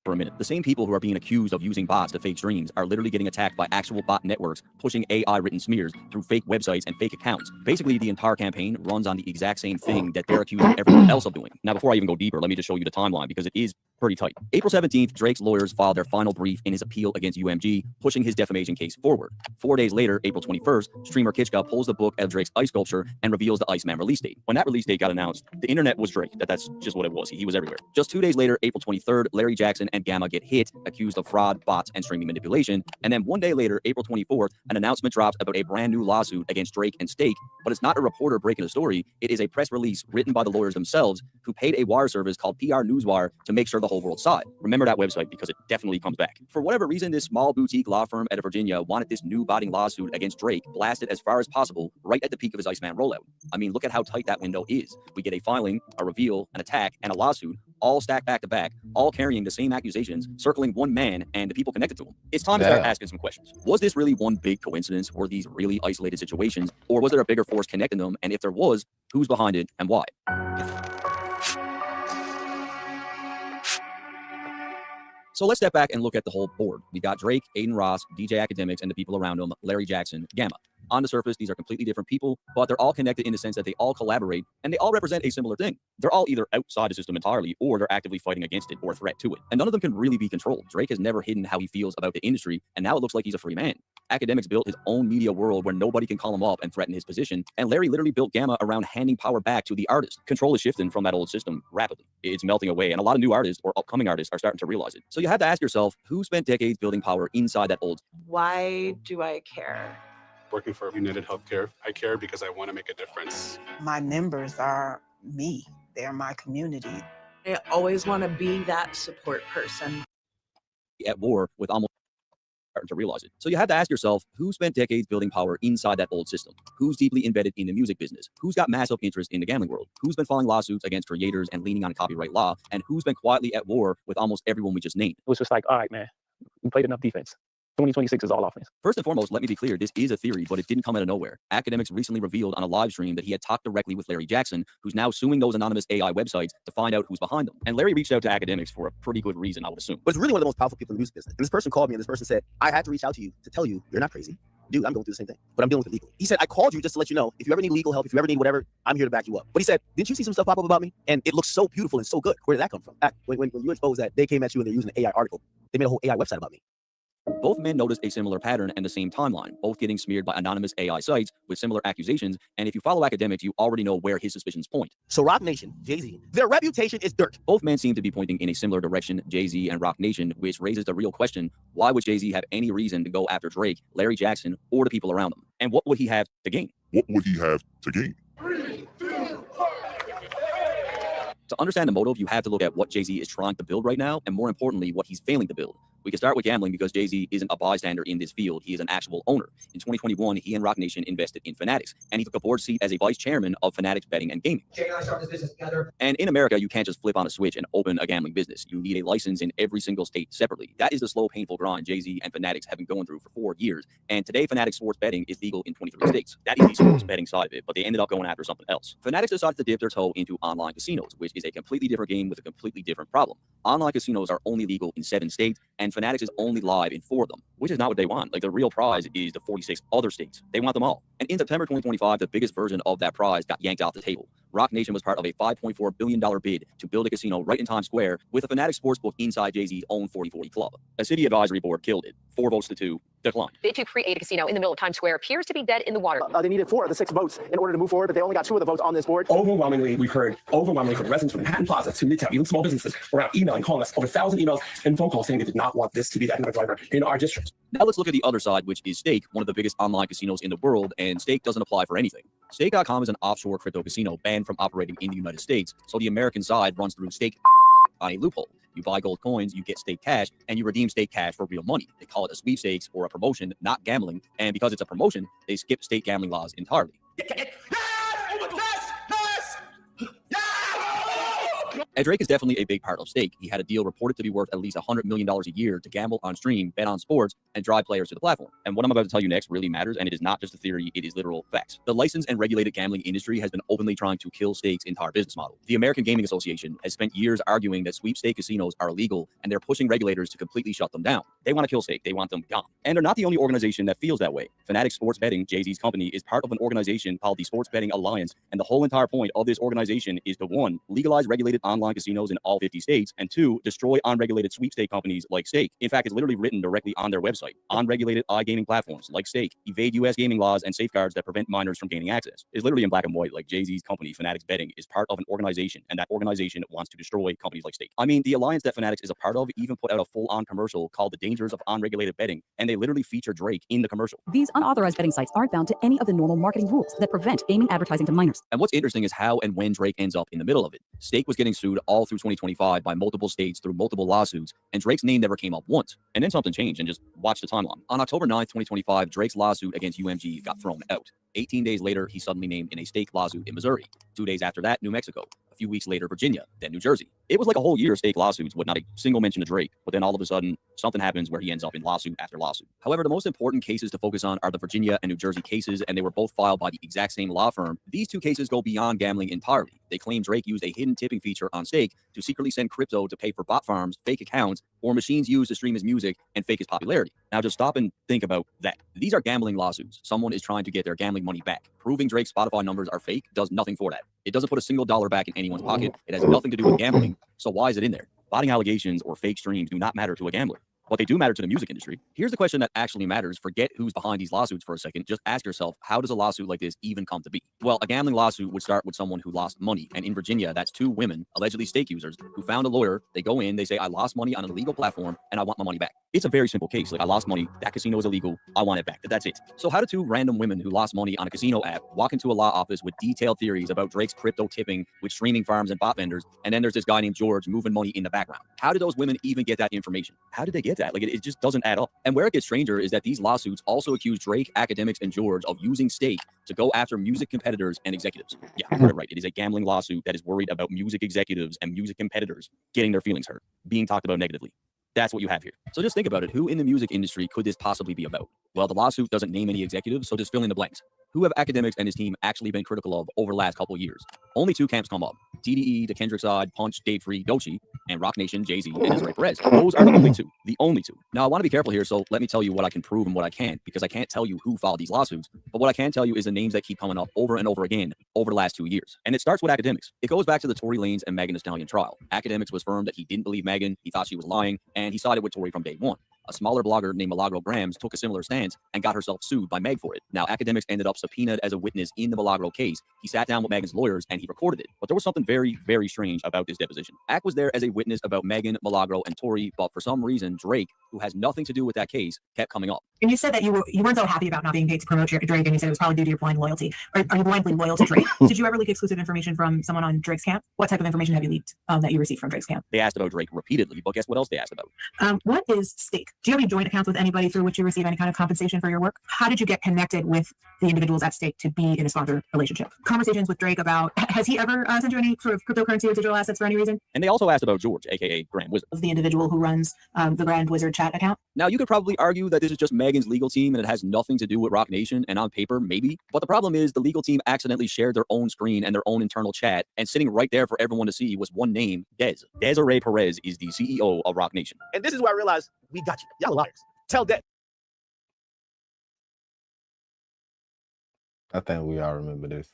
For a minute, the same people who are being accused of using bots to fake streams are literally getting attacked by actual bot networks pushing AI-written smears through fake websites and fake accounts. Basically, the entire campaign runs on the exact same thing that they're accusing everyone else of doing. Now, before I even go deeper, let me just show you the timeline because it is pretty tight. April 17th, Drake's lawyers filed their final brief in his appeal against UMG, pushing his defamation case forward. 4 days later, April 21st, streamer Kitschka pulls the book out of Drake's ice sculpture and reveals the Iceman release date. When that release date got announced, the internet was Drake. That's just what it was. He was everywhere. Just 2 days later, April 23rd, Larry Jackson and Gamma get hit, accused of fraud, bots, and streaming manipulation. And then 1 day later, April 24th, an announcement drops about a brand new lawsuit against Drake and Stake, but it's not a reporter breaking a story. It is a press release written by the lawyers themselves who paid a wire service called PR Newswire to make sure the whole world saw it. Remember that website because it definitely comes back. For whatever reason, this small boutique law firm out of Virginia wanted this new botting lawsuit against Drake blasted as far as possible right at the peak of his Iceman rollout. I mean, look at how tight that window is. We get a filing, a reveal, an attack, and a lawsuit, all stacked back to back, all carrying the same accusations, circling one man and the people connected to him. It's time to start asking some questions. Was this really one big coincidence? Were these really isolated situations? Or was there a bigger force connecting them? And if there was, who's behind it and why? So let's step back and look at the whole board. We got Drake, Aiden Ross, DJ Academics, and the people around him, Larry Jackson, Gamma. On the surface, these are completely different people, but they're all connected in the sense that they all collaborate and they all represent a similar thing. They're all either outside the system entirely or they're actively fighting against it or a threat to it. And none of them can really be controlled. Drake has never hidden how he feels about the industry, and now it looks like he's a free man. Academics built his own media world where nobody can call him up and threaten his position, and Larry literally built Gamma around handing power back to the artist. Control is shifting from that old system rapidly. It's melting away, and a lot of new artists or upcoming artists are starting to realize it. So you have to ask yourself, who spent decades building power inside that old? Why do I care? Working for United Healthcare, I care because I want to make a difference. My members are me. They're my community. I always want to be that support person. At war with almost starting to realize it. So you have to ask yourself, who spent decades building power inside that old system? Who's deeply embedded in the music business? Who's got massive interest in the gambling world? Who's been filing lawsuits against creators and leaning on copyright law? And who's been quietly at war with almost everyone we just named? It was just like, all right, man, we played enough defense. 2026 is all offense. First and foremost, let me be clear, this is a theory, but it didn't come out of nowhere. Academics recently revealed on a live stream that he had talked directly with Larry Jackson, who's now suing those anonymous AI websites to find out who's behind them. And Larry reached out to academics for a pretty good reason, I would assume. But it's really one of the most powerful people in the music business. And this person called me and this person said, I had to reach out to you to tell you you're not crazy. Dude, I'm going through the same thing, but I'm dealing with it legally. He said, I called you just to let you know, if you ever need legal help, if you ever need whatever, I'm here to back you up. But he said, didn't you see some stuff pop up about me? And it looks so beautiful and so good. Where did that come from? When you exposed that they came at you and they're using an AI article, they made a whole AI website about me. Both men noticed a similar pattern and the same timeline, both getting smeared by anonymous AI sites with similar accusations. And if you follow academics, you already know where his suspicions point. So Roc Nation, Jay-Z, their reputation is dirt. Both men seem to be pointing in a similar direction, Jay-Z and Roc Nation, which raises the real question, why would Jay-Z have any reason to go after Drake, Larry Jackson, or the people around him? And what would he have to gain? What would he have to gain? To understand the motive, you have to look at what Jay-Z is trying to build right now, and more importantly, what he's failing to build. We can start with gambling because Jay-Z isn't a bystander in this field. He is an actual owner. In 2021, he and Roc Nation invested in Fanatics, and he took a board seat as a vice chairman of Fanatics Betting and Gaming. Jay and I started this business together. And in America, you can't just flip on a switch and open a gambling business. You need a license in every single state separately. That is the slow, painful grind Jay-Z and Fanatics have been going through for 4 years. And today, Fanatics sports betting is legal in 23 states. That is the sports betting side of it, but they ended up going after something else. Fanatics decided to dip their toe into online casinos, which is a completely different game with a completely different problem. Online casinos are only legal in 7 states, and Fanatics is only live in 4 of them, which is not what they want. Like, the real prize is the 46 other states. They want them all. And in September 2025, the biggest version of that prize got yanked off the table. Roc Nation was part of a $5.4 billion bid to build a casino right in Times Square with a Fanatics sportsbook inside Jay-Z's own 4040 club. A city advisory board killed it. 4 votes to 2 declined. Bid to create a casino in the middle of Times Square appears to be dead in the water. They needed 4 of the 6 votes in order to move forward, but they only got 2 of the votes on this board. Overwhelmingly, we've heard from the residents from Manhattan Plaza to Midtown, even small businesses, around emailing, calling us, over 1,000 emails and phone calls saying they did not want this to be the economic driver in our district. Now let's look at the other side, which is Stake, one of the biggest online casinos in the world, and Stake doesn't apply for anything. Stake.com is an offshore crypto casino banned from operating in the United States, so the American side runs through Stake on a loophole. You buy gold coins, you get Stake cash, and you redeem Stake cash for real money. They call it a sweepstakes or a promotion, not gambling, and because it's a promotion, they skip state gambling laws entirely. And Drake is definitely a big part of Stake. He had a deal reported to be worth at least $100 million a year to gamble on stream, bet on sports, and drive players to the platform. And what I'm about to tell you next really matters, and it is not just a theory, it is literal facts. The licensed and regulated gambling industry has been openly trying to kill Stake's entire business model. The American Gaming Association has spent years arguing that sweepstake casinos are illegal, and they're pushing regulators to completely shut them down. They want to kill Stake. They want them gone. And they're not the only organization that feels that way. Fanatics Sports Betting, Jay-Z's company, is part of an organization called the Sports Betting Alliance, and the whole entire point of this organization is to 1, legalize regulated online casinos in all 50 states, and 2, destroy unregulated sweepstake companies like Stake. In fact, it's literally written directly on their website. Unregulated iGaming platforms like Stake evade U.S. gaming laws and safeguards that prevent minors from gaining access. It's literally in black and white. Like, Jay-Z's company, Fanatics Betting, is part of an organization, and that organization wants to destroy companies like Stake. I mean, the alliance that Fanatics is a part of even put out a full-on commercial called The Dangers of Unregulated Betting, and they literally feature Drake in the commercial. These unauthorized betting sites aren't bound to any of the normal marketing rules that prevent gaming advertising to minors. And what's interesting is how and when Drake ends up in the middle of it. Stake was getting sued all through 2025 by multiple states through multiple lawsuits, and Drake's name never came up once. And then something changed, and just watch the timeline. On October 9th, 2025, Drake's lawsuit against UMG got thrown out. 18 days later, he's suddenly named in a Stake lawsuit in Missouri. 2 days after that, New Mexico. A few weeks later, Virginia, then New Jersey. It was like a whole year of Stake lawsuits with not a single mention of Drake, but then all of a sudden, something happens where he ends up in lawsuit after lawsuit. However, the most important cases to focus on are the Virginia and New Jersey cases, and they were both filed by the exact same law firm. These 2 cases go beyond gambling entirely. They claim Drake used a hidden tipping feature on Stake to secretly send crypto to pay for bot farms, fake accounts, or machines used to stream his music and fake his popularity. Now just stop and think about that. These are gambling lawsuits. Someone is trying to get their gambling money back. Proving Drake's Spotify numbers are fake does nothing for that. It doesn't put a single dollar back in anyone's pocket. It has nothing to do with gambling. So why is it in there? Botting allegations or fake streams do not matter to a gambler. But they do matter to the music industry. Here's the question that actually matters. Forget who's behind these lawsuits for a second. Just ask yourself, how does a lawsuit like this even come to be? Well, a gambling lawsuit would start with someone who lost money. And in Virginia, that's 2 women, allegedly Stake users, who found a lawyer. They go in, they say, I lost money on an illegal platform and I want my money back. It's a very simple case. Like, I lost money, that casino is illegal, I want it back. That's it. So how do 2 random women who lost money on a casino app walk into a law office with detailed theories about Drake's crypto tipping with streaming farms and bot vendors, and then there's this guy named George moving money in the background? How did those women even get that information? How did they get that? that. Like, it just doesn't add up. And where it gets stranger is that these lawsuits also accuse Drake, Academics, and George of using Stake to go after music competitors and executives. Yeah, I heard it right. It is a gambling lawsuit that is worried about music executives and music competitors getting their feelings hurt, being talked about negatively. That's what you have here. So just think about it. Who in the music industry could this possibly be about? Well, the lawsuit doesn't name any executives, so just fill in the blanks. Who have Academics and his team actually been critical of over the last couple of years? Only 2 camps come up. TDE, The Kendrick Side, Punch, Dave Free, Doechii, and Roc Nation, Jay-Z, and Desiree Perez. Those are the only 2. The only 2. Now, I want to be careful here, so let me tell you what I can prove and what I can't, because I can't tell you who filed these lawsuits, but what I can tell you is the names that keep coming up over and over again over the last 2 years. And it starts with Academics. It goes back to the Tory Lanez and Megan Thee Stallion trial. Academics was firm that he didn't believe Megan, he thought she was lying, and he sided with Tory from day one. A smaller blogger named Milagro Grams took a similar stance and got herself sued by Meg for it. Now, Academics ended up subpoenaed as a witness in the Milagro case. He sat down with Megan's lawyers and he recorded it. But there was something very, very strange about this deposition. Ac was there as a witness about Megan, Milagro, and Tory, but for some reason, Drake, who has nothing to do with that case, kept coming up. And you said that you weren't so happy about not being paid to promote Drake, and you said it was probably due to your blind loyalty. Are you blindly loyal to Drake? Did you ever leak exclusive information from someone on Drake's camp? What type of information have you leaked that you received from Drake's camp? They asked about Drake repeatedly, but guess what else they asked about? What is Stake? Do you have any joint accounts with anybody through which you receive any kind of compensation for your work? How did you get connected with the individuals at Stake to be in a sponsor relationship? Conversations with Drake about, has he ever sent you any sort of cryptocurrency or digital assets for any reason? And they also asked about George, aka Grand Wizard. The individual who runs the Grand Wizard chat account? Now, you could probably argue that this is just Megan's legal team and it has nothing to do with Roc Nation, and on paper, maybe. But the problem is the legal team accidentally shared their own screen and their own internal chat, and sitting right there for everyone to see was one name, Des. Desiree Perez is the CEO of Roc Nation. And this is where I realized we got you. Y'all liars. Tell Des. I think we all remember this.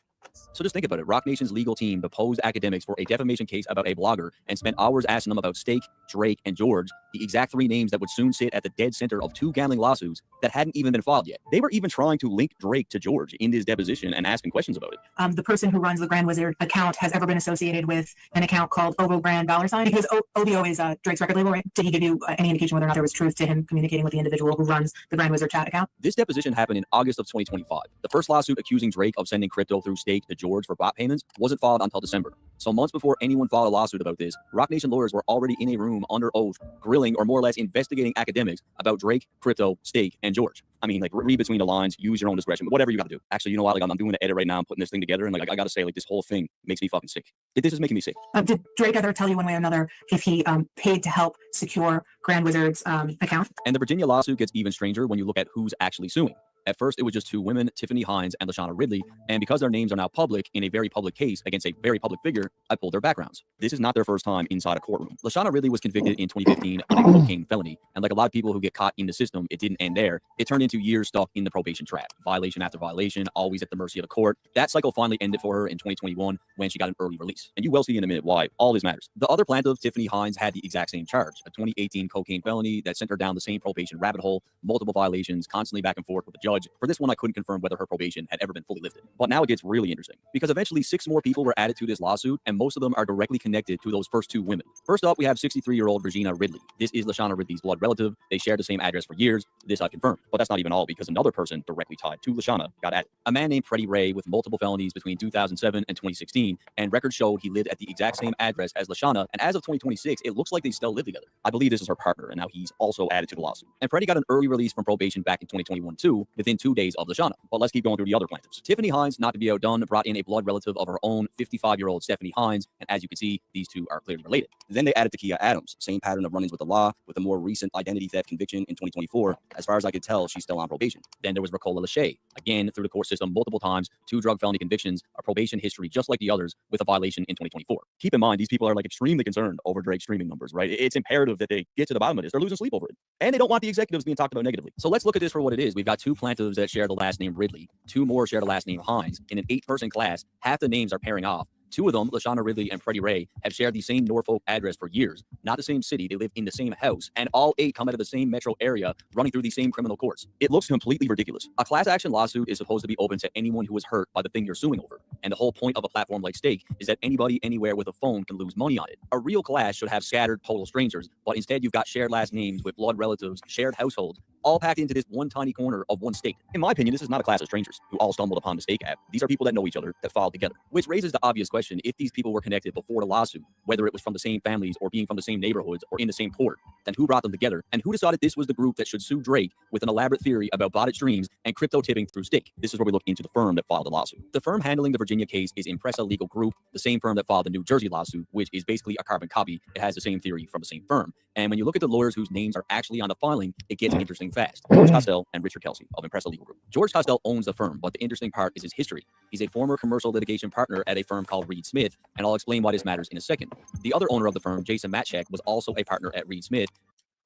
So just think about it. Roc Nation's legal team deposed Academics for a defamation case about a blogger and spent hours asking them about Stake, Drake, and George, the exact 3 names that would soon sit at the dead center of 2 gambling lawsuits that hadn't even been filed yet. They were even trying to link Drake to George in his deposition and asking questions about it. The person who runs the Grand Wizard account has ever been associated with an account called OVO Grand $? Because OVO is Drake's record label, right? Did he give you any indication whether or not there was truth to him communicating with the individual who runs the Grand Wizard chat account? This deposition happened in August of 2025. The first lawsuit accusing Drake of sending crypto through Stake to George for bot payments wasn't filed until December. So months before anyone filed a lawsuit about this, Roc Nation lawyers were already in a room under oath, grilling or more or less investigating Academics about Drake, crypto, Stake, and George. I mean, like, read between the lines, use your own discretion, whatever you got to do. Actually, you know what? Like, I'm doing the edit right now, I'm putting this thing together, and like, I got to say, like, this whole thing makes me fucking sick. This is making me sick. Did Drake ever tell you one way or another if he paid to help secure Grand Wizard's account? And the Virginia lawsuit gets even stranger when you look at who's actually suing. At first, it was just 2 women, Tiffany Hines and Lashana Ridley, and because their names are now public in a very public case against a very public figure, I pulled their backgrounds. This is not their first time inside a courtroom. Lashana Ridley was convicted in 2015 on a cocaine felony, and like a lot of people who get caught in the system, it didn't end there. It turned into years stuck in the probation trap, violation after violation, always at the mercy of the court. That cycle finally ended for her in 2021 when she got an early release. And you will see in a minute why all this matters. The other plaintiff, Tiffany Hines, had the exact same charge, a 2018 cocaine felony that sent her down the same probation rabbit hole, multiple violations, constantly back and forth with the judge. For this one, I couldn't confirm whether her probation had ever been fully lifted. But now it gets really interesting because eventually 6 more people were added to this lawsuit, and most of them are directly connected to those first 2 women. First up, we have 63-year-old Regina Ridley. This is Lashana Ridley's blood relative. They shared the same address for years. This I confirmed. But that's not even all, because another person directly tied to Lashana got added. A man named Freddie Ray with multiple felonies between 2007 and 2016, and records showed he lived at the exact same address as Lashana, and as of 2026, it looks like they still live together. I believe this is her partner, and now he's also added to the lawsuit. And Freddie got an early release from probation back in 2021 too, within 2 days of Lashana. But let's keep going through the other plaintiffs. Tiffany Hines, not to be outdone, brought in a blood relative of her own, 55-year-old Stephanie Hines, and as you can see, these 2 are clearly related. Then they added Takia Adams, same pattern of run-ins with the law, with a more recent identity theft conviction in 2024. As far as I could tell, she's still on probation. Then there was Ricola Lachey, again through the court system multiple times, 2 drug felony convictions, a probation history just like the others, with a violation in 2024. Keep in mind, these people are like extremely concerned over Drake's streaming numbers, right? It's imperative that they get to the bottom of this. They're losing sleep over it, and they don't want the executives being talked about negatively. So let's look at this for what it is. We've got 2 plaintiffs that share the last name Ridley, 2 more share the last name Hines. In an 8-person class, half the names are pairing off. 2 of them, Lashana Ridley and Freddie Ray, have shared the same Norfolk address for years. Not the same city, they live in the same house, and all 8 come out of the same metro area, running through the same criminal courts. It looks completely ridiculous. A class action lawsuit is supposed to be open to anyone who is hurt by the thing you're suing over. And the whole point of a platform like Stake is that anybody anywhere with a phone can lose money on it. A real class should have scattered total strangers, but instead you've got shared last names with blood relatives, shared households, all packed into this one tiny corner of one state. In my opinion, this is not a class of strangers who all stumbled upon the Stake app. These are people that know each other, that filed together, which raises the obvious question: if these people were connected before the lawsuit, whether it was from the same families or being from the same neighborhoods or in the same port, then who brought them together, and who decided this was the group that should sue Drake with an elaborate theory about botted streams and crypto tipping through Stake? This is where we look into the firm that filed the lawsuit. The firm handling the Virginia case is Impressa Legal Group, the same firm that filed the New Jersey lawsuit, which is basically a carbon copy. It has the same theory from the same firm. And when you look at the lawyers whose names are actually on the filing, it gets interesting fast. George Costell and Richard Kelsey of Impressa Legal Group. George Costell owns the firm, but the interesting part is his history. He's a former commercial litigation partner at a firm called Reed Smith, and I'll explain why this matters in a second. The other owner of the firm, Jason Matchak, was also a partner at Reed Smith.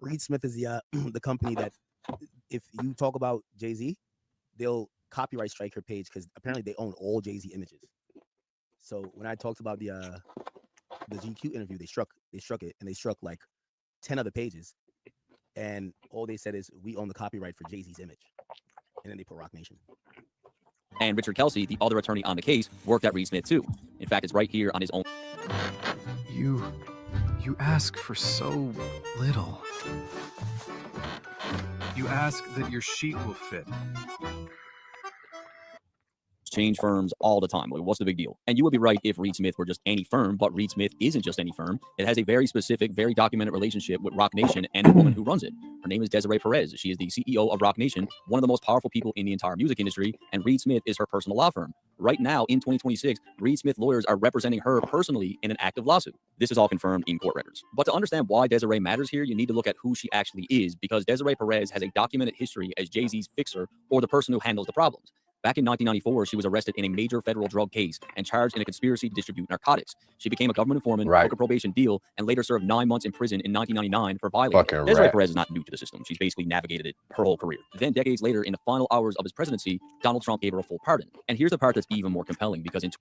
Reed Smith is the the company that, if you talk about Jay-Z, they'll copyright strike her page because apparently they own all Jay-Z images. So when I talked about the GQ interview, they struck it, and they struck like 10 other pages, and all they said is, we own the copyright for Jay-Z's image, and then they put Rock Nation. And Richard Kelsey, the other attorney on the case, worked at Reed Smith too. In fact, it's right here on his own. You ask for so little. You ask that your sheet will fit. Change firms all the time. Like, what's the big deal? And you would be right if Reed Smith were just any firm, but Reed Smith isn't just any firm. It has a very specific, very documented relationship with Rock Nation and the woman who runs it. Her name is Desiree Perez. She is the CEO of Rock Nation, one of the most powerful people in the entire music industry, and Reed Smith is her personal law firm. Right now, in 2026, Reed Smith lawyers are representing her personally in an active lawsuit. This is all confirmed in court records. But to understand why Desiree matters here, you need to look at who she actually is, because Desiree Perez has a documented history as Jay-Z's fixer, or the person who handles the problems. Back in 1994, she was arrested in a major federal drug case and charged in a conspiracy to distribute narcotics. She became a government informant, took a probation deal, and later served 9 months in prison in 1999 for violating it. Desiree Perez is not new to the system. She's basically navigated it her whole career. Then decades later, in the final hours of his presidency, Donald Trump gave her a full pardon. And here's the part that's even more compelling, because in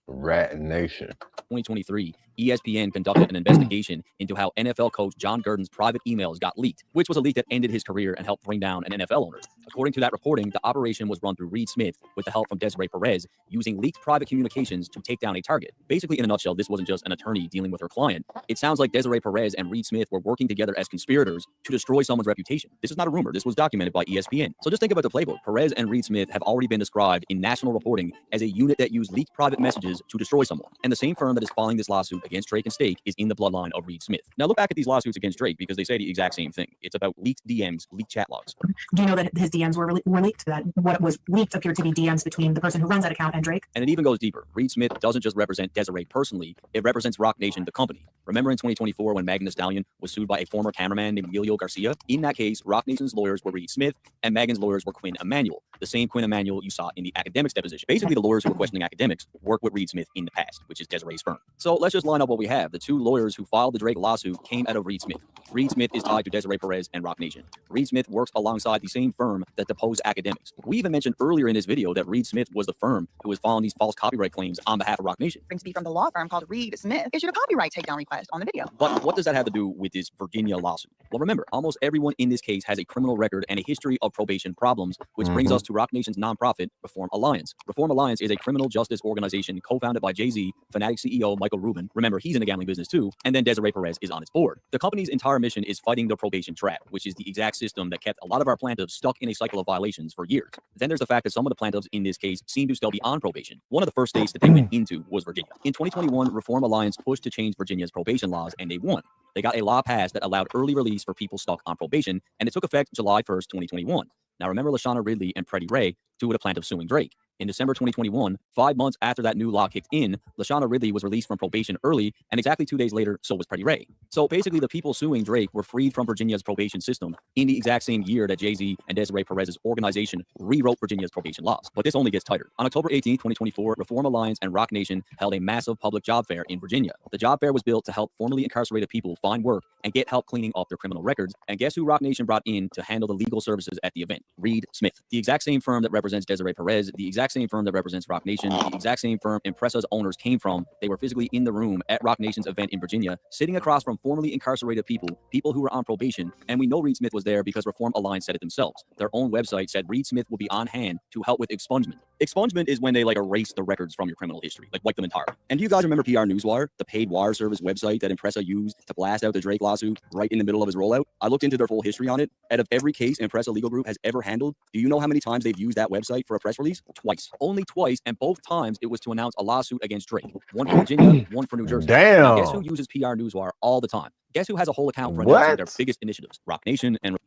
Rat Nation 2023, ESPN conducted an investigation into how NFL coach John Gurdon's private emails got leaked, which was a leak that ended his career and helped bring down an NFL owner. According to that reporting, the operation was run through Reed Smith with the help from Desiree Perez, using leaked private communications to take down a target. Basically, in a nutshell, this wasn't just an attorney dealing with her client. It sounds like Desiree Perez and Reed Smith were working together as conspirators to destroy someone's reputation. This is not a rumor. This was documented by ESPN. So just think about the playbook. Perez and Reed Smith have already been described in national reporting as a unit that used leaked private messages to destroy someone. And the same firm that is filing this lawsuit against Drake and Stake is in the bloodline of Reed Smith. Now look back at these lawsuits against Drake, because they say the exact same thing. It's about leaked DMs, leaked chat logs. Do you know that his DMs were leaked? That what was leaked appeared to be DMs between the person who runs that account and Drake? And it even goes deeper. Reed Smith doesn't just represent Desiree personally, it represents Rock Nation, the company. Remember in 2024 when Megan Thee Stallion was sued by a former cameraman named Emilio Garcia? In that case, Rock Nation's lawyers were Reed Smith, and Megan's lawyers were Quinn Emanuel, the same Quinn Emanuel you saw in the Academics deposition. Basically, the lawyers who were questioning Academics worked with Reed Smith in the past, which is Desiree's firm. So let's just line up what we have. The two lawyers who filed the Drake lawsuit came out of Reed Smith. Reed Smith is tied to Desiree Perez and Rock Nation. Reed Smith works alongside the same firm that deposed Academics. We even mentioned earlier in this video that Reed Smith was the firm who was filing these false copyright claims on behalf of Rock Nation. To be from the law firm called Reed Smith issued a copyright takedown request on the video. But what does that have to do with this Virginia lawsuit? Well, remember, almost everyone in this case has a criminal record and a history of probation problems, which brings us to Rock Nation's nonprofit, Reform Alliance. Reform Alliance is a criminal justice organization co-founded by Jay-Z, Fanatic CEO Michael Rubin. Remember, he's in the gambling business too, and then Desiree Perez is on its board. The company's entire mission is fighting the probation trap, which is the exact system that kept a lot of our plaintiffs stuck in a cycle of violations for years. Then there's the fact that some of the plaintiffs in this case seem to still be on probation. One of the first states that they went into was Virginia. In 2021, Reform Alliance pushed to change Virginia's probation laws, and they won. They got a law passed that allowed early release for people stuck on probation, and it took effect July 1st, 2021. Now remember Lashana Ridley and Freddie Ray, two of the plaintiffs suing Drake. In December 2021, 5 months after that new law kicked in, Lashana Ridley was released from probation early, and exactly 2 days later, so was Freddie Ray. So basically, the people suing Drake were freed from Virginia's probation system in the exact same year that Jay-Z and Desiree Perez's organization rewrote Virginia's probation laws. But this only gets tighter. On October 18, 2024, Reform Alliance and Rock Nation held a massive public job fair in Virginia. The job fair was built to help formerly incarcerated people find work and get help cleaning up their criminal records. And guess who Rock Nation brought in to handle the legal services at the event? Reed Smith, the exact same firm that represents Desiree Perez, the exact same firm that represents Rock Nation, the exact same firm Impressa's owners came from. They were physically in the room at Rock Nation's event in Virginia, sitting across from formerly incarcerated people who were on probation. And we know Reed Smith was there because Reform Alliance said it themselves. Their own website said Reed Smith will be on hand to help with expungement. Expungement is when they like erase the records from your criminal history, like wipe them entirely. And do you guys remember PR Newswire, the paid wire service website that Impresa used to blast out the Drake lawsuit right in the middle of his rollout? I looked into their full history on it. Out of every case Impresa Legal Group has ever handled, do you know how many times they've used that website for a press release? Twice. Only twice, and both times it was to announce a lawsuit against Drake. One for Virginia, one for New Jersey. Damn. Now, guess who uses PR Newswire all the time? Guess who has a whole account for announcing their biggest initiatives? Rock Nation and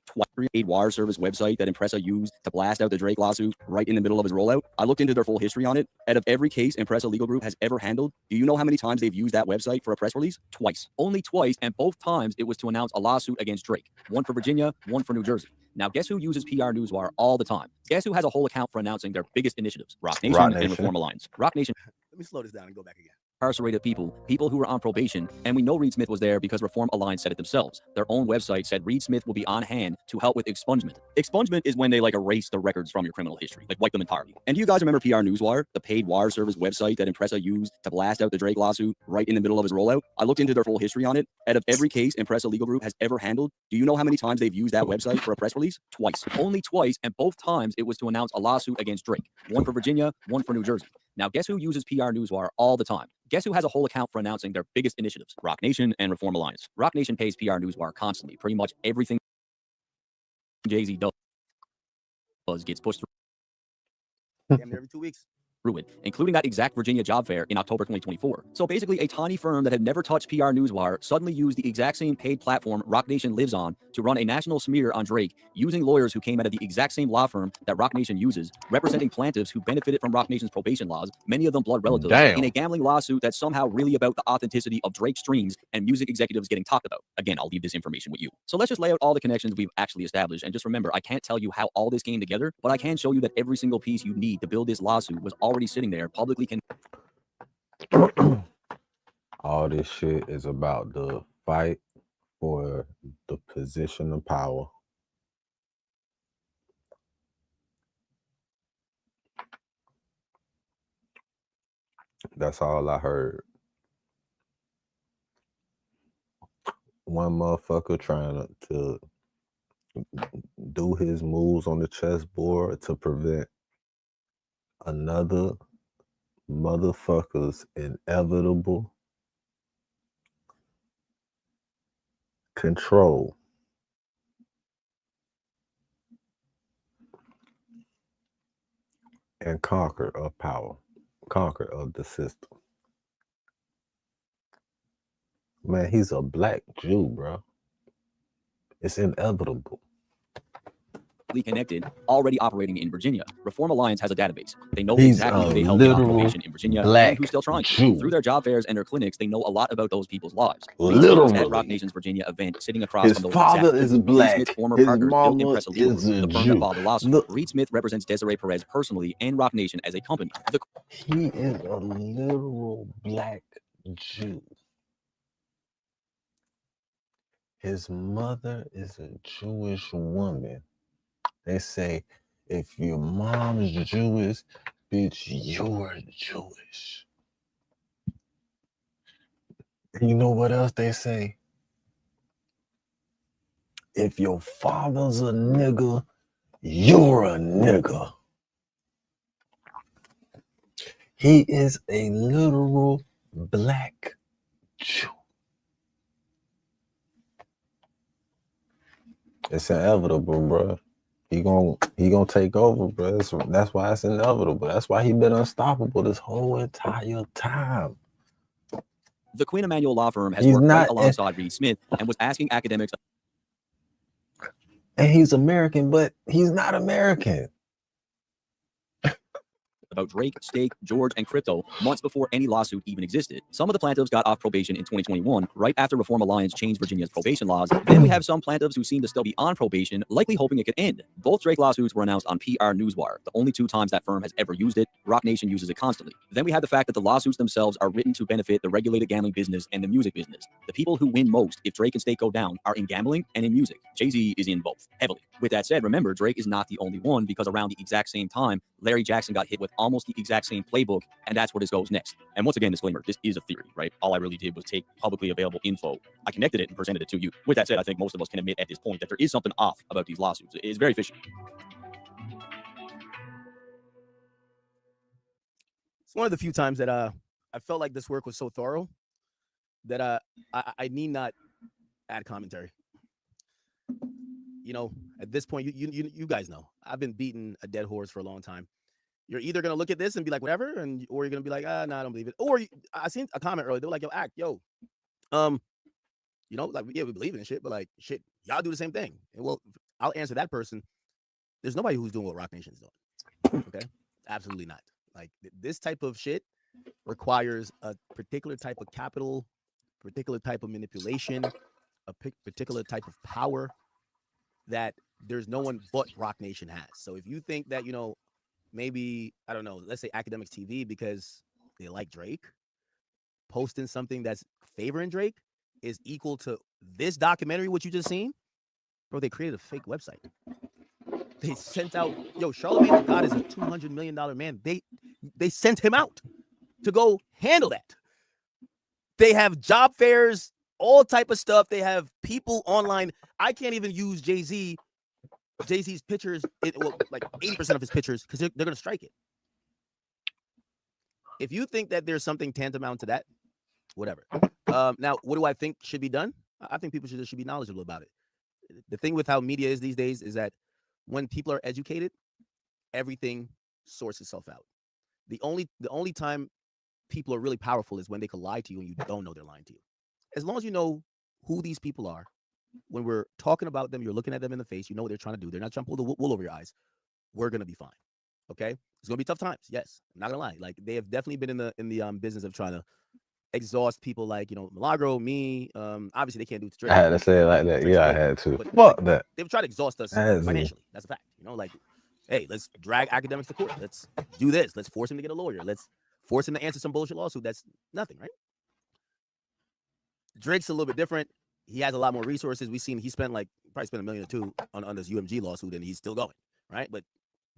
paid wire service website that Impresa used to blast out the Drake lawsuit right in the middle of his rollout. I looked into their full history on it. Out of every case Impresa Legal Group has ever handled, do you know how many times they've used that website for a press release? Twice. Only twice, and both times it was to announce a lawsuit against Drake. One for Virginia, one for New Jersey. Now, guess who uses PR Newswire all the time? Guess who has a whole account for announcing their biggest initiatives? Rock Nation and Reform Alliance. Rock Nation. Let me slow this down and go back again. Incarcerated people who were on probation, and we know Reed Smith was there because Reform Alliance said it themselves. Their own website said Reed Smith will be on hand to help with expungement. Expungement is when they like erase the records from your criminal history, like wipe them entirely. And do you guys remember PR Newswire, the paid wire service website that Impresa used to blast out the Drake lawsuit right in the middle of his rollout? I looked into their full history on it. Out of every case Impresa Legal Group has ever handled, do you know how many times they've used that website for a press release? Twice. Only twice, and both times it was to announce a lawsuit against Drake. One for Virginia, one for New Jersey. Now, guess who uses PR Newswire all the time? Guess who has a whole account for announcing their biggest initiatives? Rock Nation and Reform Alliance. Rock Nation pays PR Newswire constantly. Pretty much everything Jay-Z does gets pushed through. Damn near every 2 weeks. It, including that exact Virginia job fair in October 2024. So basically, a tiny firm that had never touched PR Newswire suddenly used the exact same paid platform Rock Nation lives on to run a national smear on Drake, using lawyers who came out of the exact same law firm that Rock Nation uses, representing plaintiffs who benefited from Rock Nation's probation laws, many of them blood relatives, in a gambling lawsuit that's somehow really about the authenticity of Drake's streams and music executives getting talked about. Again, I'll leave this information with you. So let's just lay out all the connections we've actually established, and just remember, I can't tell you how all this came together, but I can show you that every single piece you need to build this lawsuit was already sitting there publicly. All this shit is about the fight for the position of power. That's all I heard. One motherfucker trying to do his moves on the chessboard to prevent another motherfucker's inevitable control. And conquer of power, conquer of the system. Man, he's a black Jew, bro. It's inevitable. Connected, already operating in Virginia. Reform Alliance has a database. They know exactly who they held in operation in Virginia and who's still trying. Through their job fairs and their clinics, they know a lot about those people's lives. Literally. At Rock Nation's Virginia event, sitting across His from those father is black. Smith's former His partners built mama Impresa Legal is a Group, the firm Jew. that filed the lawsuit. Look. Reed Smith represents Desiree Perez personally and Rock Nation as a company. He is a literal black Jew. His mother is a Jewish woman. They say, if your mom's Jewish, bitch, you're Jewish. And you know what else they say? If your father's a nigga, you're a nigga. He is a literal black Jew. It's inevitable, bro. He gonna take over, bro. That's why it's inevitable. That's why he been unstoppable this whole entire time. The Quinn Emanuel law firm has worked right alongside Reed Smith and was asking academics. And he's American, but he's not American. About Drake, Stake, George, and crypto months before any lawsuit even existed. Some of the plaintiffs got off probation in 2021, right after Reform Alliance changed Virginia's probation laws. Then we have some plaintiffs who seem to still be on probation, likely hoping it could end. Both Drake lawsuits were announced on PR Newswire, the only 2 times that firm has ever used it. Rock Nation uses it constantly. Then we have the fact that the lawsuits themselves are written to benefit the regulated gambling business and the music business. The people who win most if Drake and Stake go down are in gambling and in music. Jay-Z is in both, heavily. With that said, remember, Drake is not the only one, because around the exact same time, Larry Jackson got hit with almost the exact same playbook, and that's where this goes next. And once again, disclaimer, this is a theory, right? All I really did was take publicly available info. I connected it and presented it to you. With that said, I think most of us can admit at this point that there is something off about these lawsuits. It is very fishy. one of the few times that I felt like this work was so thorough that I need not add commentary. You know, at this point, you guys know I've been beating a dead horse for a long time. You're either gonna look at this and be like whatever, or you're gonna be like, no, I don't believe it. Or I seen a comment earlier. They were like, yo, you know, like, yeah, we believe in shit, but like, shit, y'all do the same thing. And well, I'll answer that person. There's nobody who's doing what Rock Nation is doing. Okay, absolutely not. Like this type of shit requires a particular type of capital, particular type of manipulation, a particular type of power that there's no one but Rock Nation has. So if you think that, you know, maybe, I don't know, let's say Academics TV, because they like Drake, posting something that's favoring Drake is equal to this documentary, what you just seen, bro, they created a fake website. They sent out, yo, Charlamagne the God is a $200 million man. They sent him out to go handle that. They have job fairs, all type of stuff. They have people online. I can't even use Jay-Z's pictures, well, like 80% of his pictures, because they're going to strike it. If you think that there's something tantamount to that, whatever. Now, what do I think should be done? I think people should be knowledgeable about it. The thing with how media is these days is that when people are educated, everything sorts itself out. The only time people are really powerful is when they can lie to you and you don't know they're lying to you. As long as you know who these people are, when we're talking about them, you're looking at them in the face, you know what they're trying to do. They're not trying to pull the wool over your eyes. We're going to be fine. Okay? It's going to be tough times. Yes. I'm not going to lie. Like, they have definitely been in the business of trying to exhaust people like, you know, Milagro, me. Obviously, they can't do it to Drake. I had to say it like that. Yeah, I had to. But, fuck that. They've tried to exhaust us financially. That's a fact. You know, like, hey, let's drag Academics to court. Let's do this. Let's force him to get a lawyer. Let's force him to answer some bullshit lawsuit. That's nothing, right? Drake's a little bit different. He has a lot more resources. We've seen he probably spent $1 million or $2 million on this UMG lawsuit, and he's still going, right? But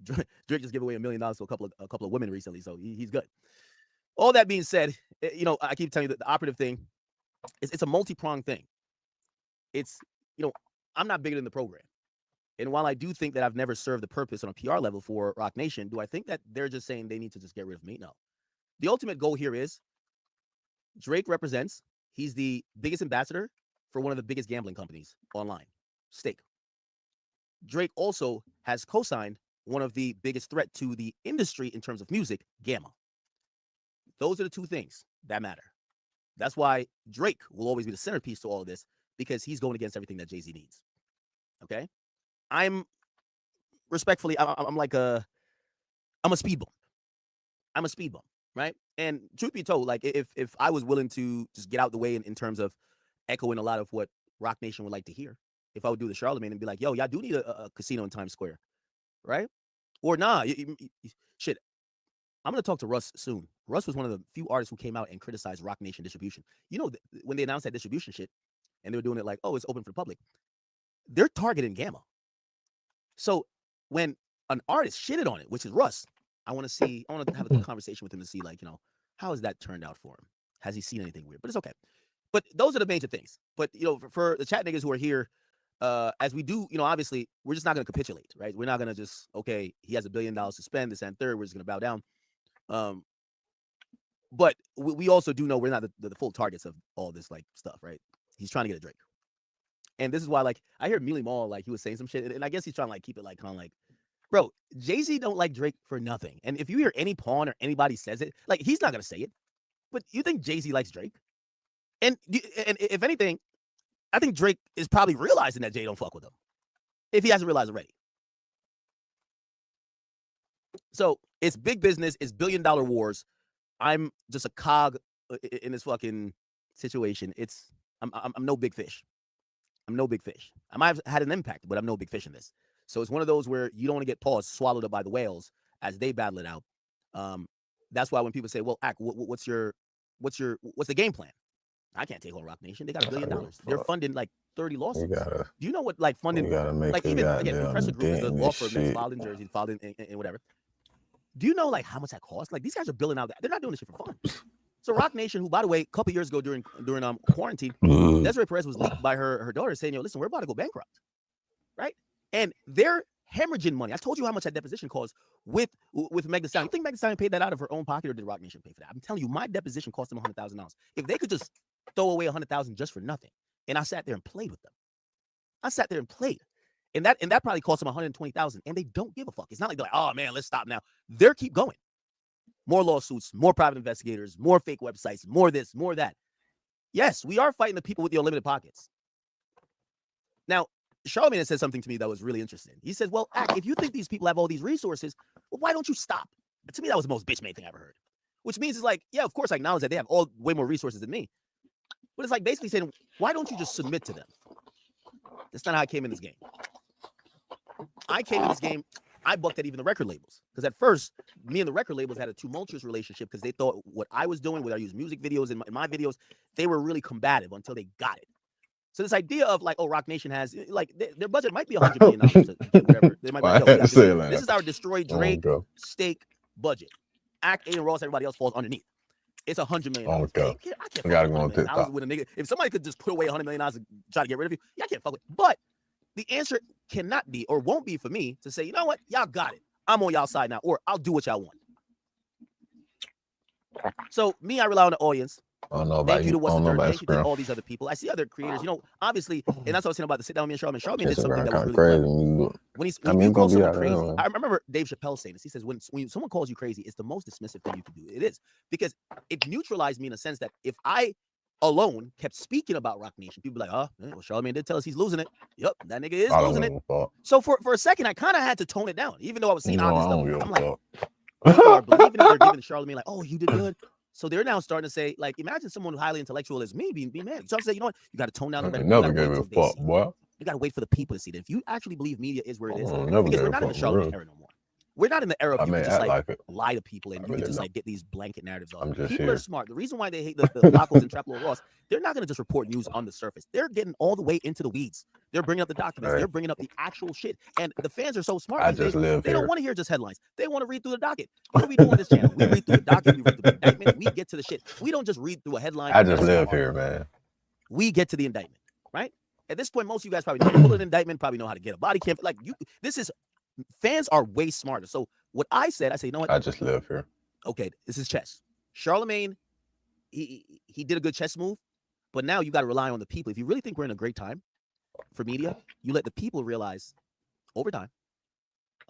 Drake just gave away $1 million to a couple of women recently, so he's good. All that being said, you know, I keep telling you that the operative thing is it's a multi-pronged thing. It's, you know, I'm not bigger than the program. And while I do think that I've never served the purpose on a PR level for Rock Nation, do I think that they're just saying they need to just get rid of me? No. The ultimate goal here is Drake represents, he's the biggest ambassador for one of the biggest gambling companies online, Stake. Drake also has co-signed one of the biggest threat to the industry in terms of music, Gamma. Those are the two things that matter. That's why Drake will always be the centerpiece to all of this, because he's going against everything that Jay-Z needs. Okay? I'm respectfully, I'm a speed bump. I'm a speed bump, right? And truth be told, like if I was willing to just get out the way in terms of echoing a lot of what Rock Nation would like to hear, if I would do the Charlamagne and be like, yo, y'all do need a casino in Times Square, right? Or nah, shit, I'm going to talk to Russ soon. Russ was one of the few artists who came out and criticized Rock Nation distribution. You know, when they announced that distribution shit, and they were doing it like, oh, it's open for the public, they're targeting Gamma. So when an artist shitted on it, which is Russ, I want to have a conversation with him to see, like, you know, how has that turned out for him? Has he seen anything weird? But it's okay. But those are the major things. But, you know, for the chat niggas who are here, as we do, you know, obviously, we're just not going to capitulate, right? We're not going to just, okay, he has $1 billion to spend, this and third, we're just going to bow down. But we also do know we're not the full targets of all this, like, stuff, right? He's trying to get a Drake. And this is why, like, I hear Mealy Mall, like, he was saying some shit, and I guess he's trying to, like, keep it, like, kind of like, bro, Jay-Z don't like Drake for nothing. And if you hear any pawn or anybody says it, like, he's not going to say it. But you think Jay-Z likes Drake? And if anything, I think Drake is probably realizing that Jay don't fuck with him, if he hasn't realized already. So it's big business. It's $1 billion wars. I'm just a cog in this fucking situation. I'm no big fish. I'm no big fish. I might have had an impact, but I'm no big fish in this. So it's one of those where you don't want to get paused, swallowed up by the whales as they battle it out. That's why when people say, "Well, what's the game plan?" I can't take on Rock Nation. They got $1 billion. They're funding like 30 lawsuits. Do you know what, like, funding? Like, even again, Impressor Group is a law firm that's filed in Jersey, filed in whatever. Do you know, like, how much that costs? Like, these guys are billing out. They're not doing this shit for fun. So Rock Nation, who, by the way, a couple years ago during quarantine, Desiree Perez was leaked by her daughter saying, "Yo, listen, we're about to go bankrupt," right? And they're hemorrhaging money. I told you how much that deposition cost with Meg Thee Stallion. You think Meg Thee Stallion paid that out of her own pocket, or did Roc Nation pay for that? I'm telling you, my deposition cost them $100,000. If they could just throw away $100,000 just for nothing, and I sat there and played with them. I sat there and played. And that probably cost them $120,000, and they don't give a fuck. It's not like they're like, oh man, let's stop now. They're keep going. More lawsuits, more private investigators, more fake websites, more this, more that. Yes, we are fighting the people with the unlimited pockets. Now, Charlamagne said something to me that was really interesting. He said, well, if you think these people have all these resources, well, why don't you stop? And to me, that was the most bitch-made thing I ever heard. Which means it's like, yeah, of course I acknowledge that they have way more resources than me. But it's like basically saying, why don't you just submit to them? That's not how I came in this game. I came in this game, I bucked at even the record labels. Because at first, me and the record labels had a tumultuous relationship because they thought what I was doing, whether I used music videos in my videos, they were really combative until they got it. So this idea of like, oh, Roc Nation has, like, their budget might be $100 million. Whatever. They might be, this is our Destroy Drake stake budget. Act A and Ross, everybody else falls underneath. It's $100 million. I can't gotta go on TikTok. With a nigga. If somebody could just put away $100 million and try to get rid of you, yeah, I can't fuck with it. But the answer cannot be or won't be for me to say, you know what, y'all got it. I'm on y'all side now, or I'll do what y'all want. So me, I rely on the audience. I don't know about you. Thank you to all these other people. I see other creators, you know, obviously, and that's what I was saying about the sit down with me and Charlamagne. Charlamagne did something that was really crazy. When you call someone crazy, I remember Dave Chappelle saying this. He says, when someone calls you crazy, it's the most dismissive thing you can do. It is, because it neutralized me in a sense that if I alone kept speaking about Roc Nation, people be like, oh, well, Charlamagne did tell us he's losing it. Yep, that nigga is losing it. So for a second, I kind of had to tone it down, even though I was seeing obvious stuff. I'm like, people are believing it. They're giving Charlamagne like, oh, you did good. So they're now starting to say, like, imagine someone who highly intellectual as me being mad. So I'm saying, you know what? You got to tone down the rhetoric. Never gave a fuck, boy. You got to wait for the people to see it. If you actually believe media is where it is, because we're not in the Charlamagne era no more. We're not in the era of you just like lie to people and you can just like get these blanket narratives off. People are smart. The reason why they hate the Flacos and Trap Lord Ross, they're not going to just report news on the surface. They're getting all the way into the weeds. They're bringing up the documents. They're bringing up the actual shit. And the fans are so smart. They don't want to hear just headlines. They want to read through the docket. What do we do on this channel? We read through the docket. We read through the indictment. We get to the shit. We don't just read through a headline. I just live here, man. We get to the indictment, right? At this point, most of you guys probably know how to pull an indictment, probably know how to get a body cam. Like fans are way smarter. So what I said, you know what? I just live here. Okay, this is chess. Charlamagne, he did a good chess move, but now you got to rely on the people. If you really think we're in a great time for media, you let the people realize over time,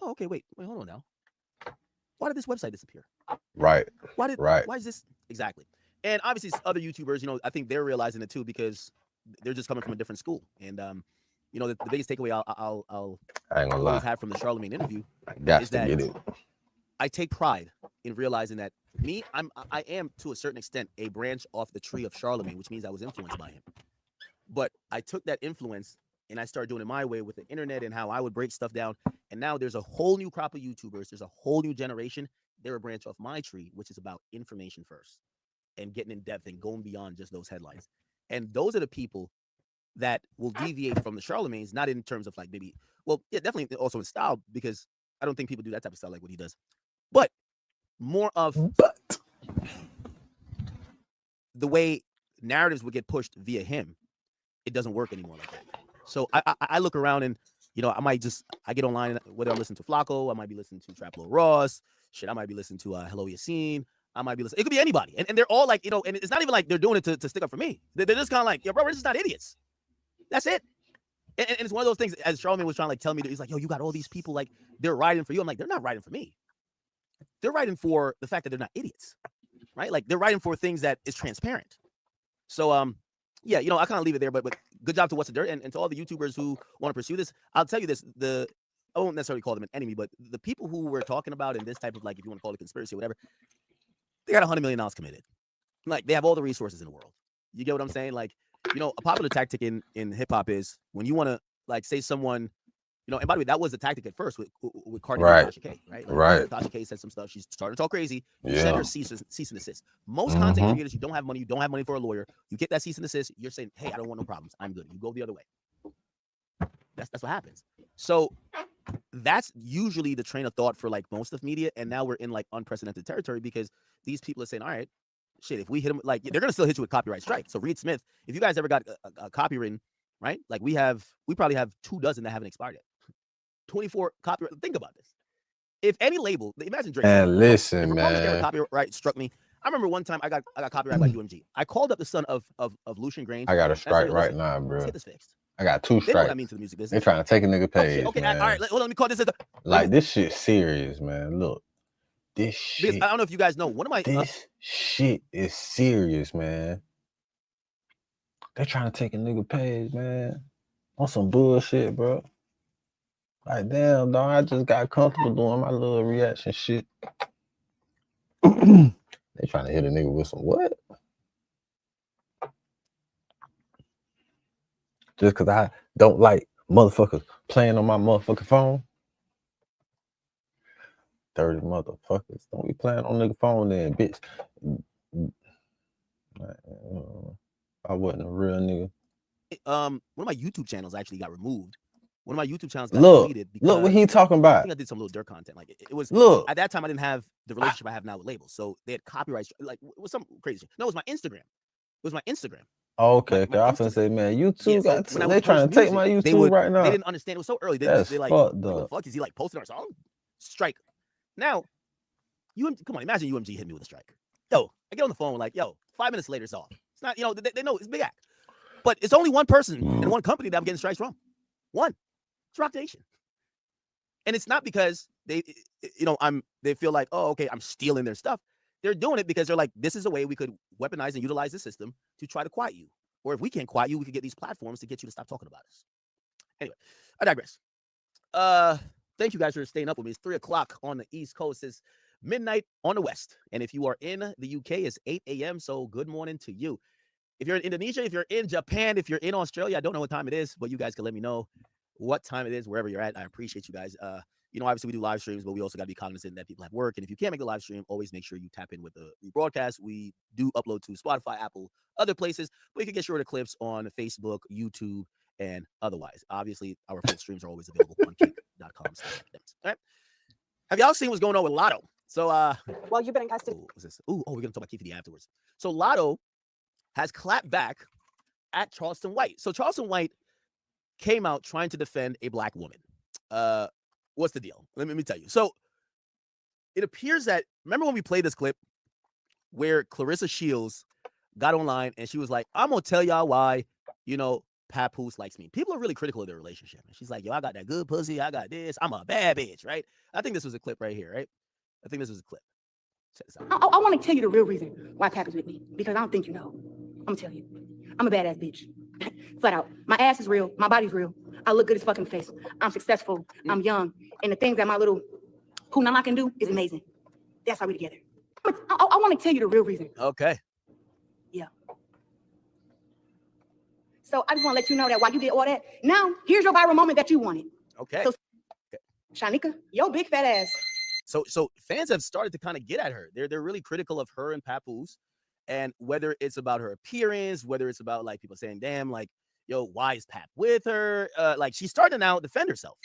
oh, okay, wait, hold on now. Why did this website disappear? Right. Why is this? Exactly. And obviously other YouTubers, you know, I think they're realizing it too, because they're just coming from a different school. And you know, the biggest takeaway I'll always have from the Charlamagne interview is that I take pride in realizing that I am to a certain extent a branch off the tree of Charlamagne, which means I was influenced by him. But I took that influence and I started doing it my way with the internet and how I would break stuff down. And now there's a whole new crop of YouTubers. There's a whole new generation. They're a branch off my tree, which is about information first and getting in depth and going beyond just those headlines. And those are the people that will deviate from the Charlamagnes, not in terms of like maybe, well, yeah, definitely also in style, because I don't think people do that type of style like what he does, but more of the way narratives would get pushed via him. It doesn't work anymore like that. So I look around and, you know, I get online, whether I'm listening to Flacco, I might be listening to Trap Lord Ross, I might be listening to Hello Yassine. I might be listening. It could be anybody. And they're all like, you know, and it's not even like they're doing it to stick up for me. They're just kind of like, yo, bro, we're just not idiots. That's it. And it's one of those things, as Charlamagne was trying to like tell me, that he's like, yo, you got all these people, like, they're riding for you. I'm like, they're not riding for me. They're riding for the fact that they're not idiots, right? Like, they're riding for things that is transparent. So, yeah, you know, I kind of leave it there, but good job to What's the Dirt. And to all the YouTubers who want to pursue this, I'll tell you this, I won't necessarily call them an enemy, but the people who we're talking about in this type of, like, if you want to call it conspiracy or whatever, they got $100 million committed. Like, they have all the resources in the world. You get what I'm saying? Like, you know, a popular tactic in hip hop is when you want to, like, say someone, you know, and by the way, that was the tactic at first with Cardi B and Tasha K, right? Like, Tasha K said some stuff. She's starting to talk crazy. You send her cease and desist. Most content creators, you don't have money for a lawyer. You get that cease and desist. You're saying, hey, I don't want no problems. I'm good. You go the other way. That's what happens. So that's usually the train of thought for like most of media. And now we're in like unprecedented territory because these people are saying, all right, shit, if we hit them, like, they're going to still hit you with copyright strike. So Reed Smith, if you guys ever got a copy written, right? Like we probably have 24 that haven't expired yet. 24 copyright. Think about this. If any label, imagine Drake. And if listen, Republic Era man. copyright struck me. I remember one time I got copyright by UMG. I called up the son of Lucian Grange. I got a and I said, strike "Yo, right listen, now, let's bro. get this fixed." I got 2 They know what strikes. I mean to the music They business. trying to take a nigga Oh, page, shit. Okay, man. all right. Let me call this. Like this shit serious, man. Look, this Because shit. I don't know if you guys know. One of my This shit is serious, man. They trying to take a nigga page, man. On some bullshit, bro. Like, damn, dog. I just got comfortable doing my little reaction shit. They trying to hit a nigga with some what? Just because I don't like motherfuckers playing on my motherfucking phone. Dirty motherfuckers. Don't be playing on nigga phone then, bitch. I wasn't a real nigga. One of my YouTube channels actually got removed. One of my YouTube channels got Look, deleted look what because he talking I about. think I did some little dirt content. Like it was. Look. At that time, I didn't have the relationship I have now with labels, so they had copyrights. Like it was some crazy shit. No, it was my Instagram. It was my Instagram. Okay, cause I finna say, man, YouTube Yeah, got so when I they would trying to post take music, my they YouTube would- right now. They didn't understand. It was so early. That's They like, fucked what the up. fuck is he like posting our song? Strike. Now, come on, imagine UMG hit me with a strike. Yo, I get on the phone like, yo, 5 minutes later it's off. It's not, they know it's a big act. But it's only one person and one company that I'm getting strikes from. One. It's Rock Nation. And it's not because they feel like, oh, okay, I'm stealing their stuff. They're doing it because they're like, this is a way we could weaponize and utilize the system to try to quiet you. Or if we can't quiet you, we could get these platforms to get you to stop talking about us. Anyway, I digress. Thank you guys for staying up with me. It's 3 o'clock on the East Coast. It's midnight on the West. And if you are in the UK, it's 8 a.m. So good morning to you. If you're in Indonesia, if you're in Japan, if you're in Australia, I don't know what time it is, but you guys can let me know what time it is wherever you're at. I appreciate you guys. Obviously we do live streams, but we also got to be cognizant that people have work. And if you can't make the live stream, always make sure you tap in with the broadcast. We do upload to Spotify, Apple, other places, but you can get shorter clips on Facebook, YouTube, and otherwise. Obviously, our full streams are always available on kick.com. All right. Have y'all seen what's going on with Lotto? So, well, you've been in custody. What's this? We're gonna talk about KPD afterwards. So Lotto has clapped back at Charleston White. So Charleston White came out trying to defend a black woman. What's the deal? Let me tell you. So it appears that, remember when we played this clip where Clarissa Shields got online and she was like, I'm gonna tell y'all why, Papoose likes me. People are really critical of their relationship. And she's like, yo, I got that good pussy. I got this. I'm a bad bitch, right? I think this was a clip right here, right? I think this was a clip. Check this out. I want to tell you the real reason why Pap is with me, because I don't think you know. I'm gonna tell you. I'm a badass bitch. Flat out. My ass is real. My body's real. I look good as fucking face. I'm successful. I'm young. And the things that my little Punama can do is amazing. That's why we're together. I want to tell you the real reason. Okay. Yeah. So I just want to let you know that while you did all that, now here's your viral moment that you wanted. Okay. So, Shanika, yo big fat ass. So fans have started to kind of get at her. They're really critical of her and Papoose, and whether it's about her appearance, whether it's about like people saying, damn, like, yo, why is Pap with her? Like she's starting to now defend herself.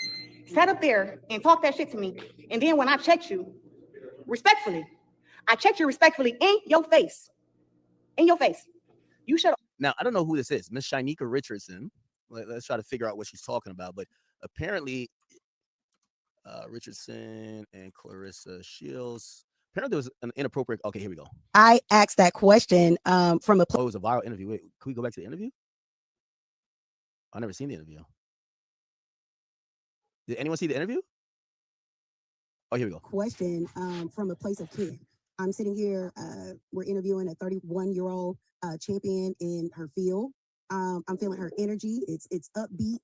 Sat up there and talk that shit to me. And then when I checked you, respectfully, I checked you respectfully in your face. In your face. You should. Now, I don't know who this is. Miss Shanika Richardson. Let's try to figure out what she's talking about. But apparently, Richardson and Clarissa Shields. Apparently, there was an inappropriate. Okay, here we go. I asked that question from a. Oh, it was a viral interview. Wait, can we go back to the interview? I've never seen the interview. Did anyone see the interview? Oh, here we go. Question from a place of care. I'm sitting here. We're interviewing a 31-year-old champion in her field. I'm feeling her energy. It's upbeat.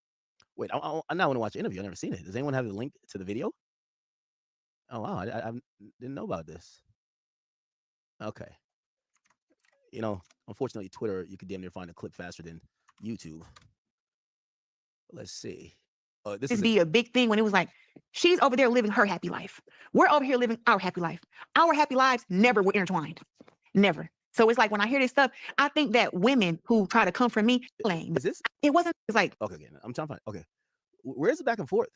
Wait, I now want to watch the interview. I've never seen it. Does anyone have the link to the video? Oh, wow. I didn't know about this. Okay. Unfortunately, Twitter, you could damn near find a clip faster than YouTube. Let's see. This be a big thing when it was like, she's over there living her happy life. We're over here living our happy life. Our happy lives never were intertwined. Never. So it's like when I hear this stuff, I think that women who try to come for me, lame. Is this? It wasn't. It's like. Okay, I'm trying to find. Okay. Where's the back and forth?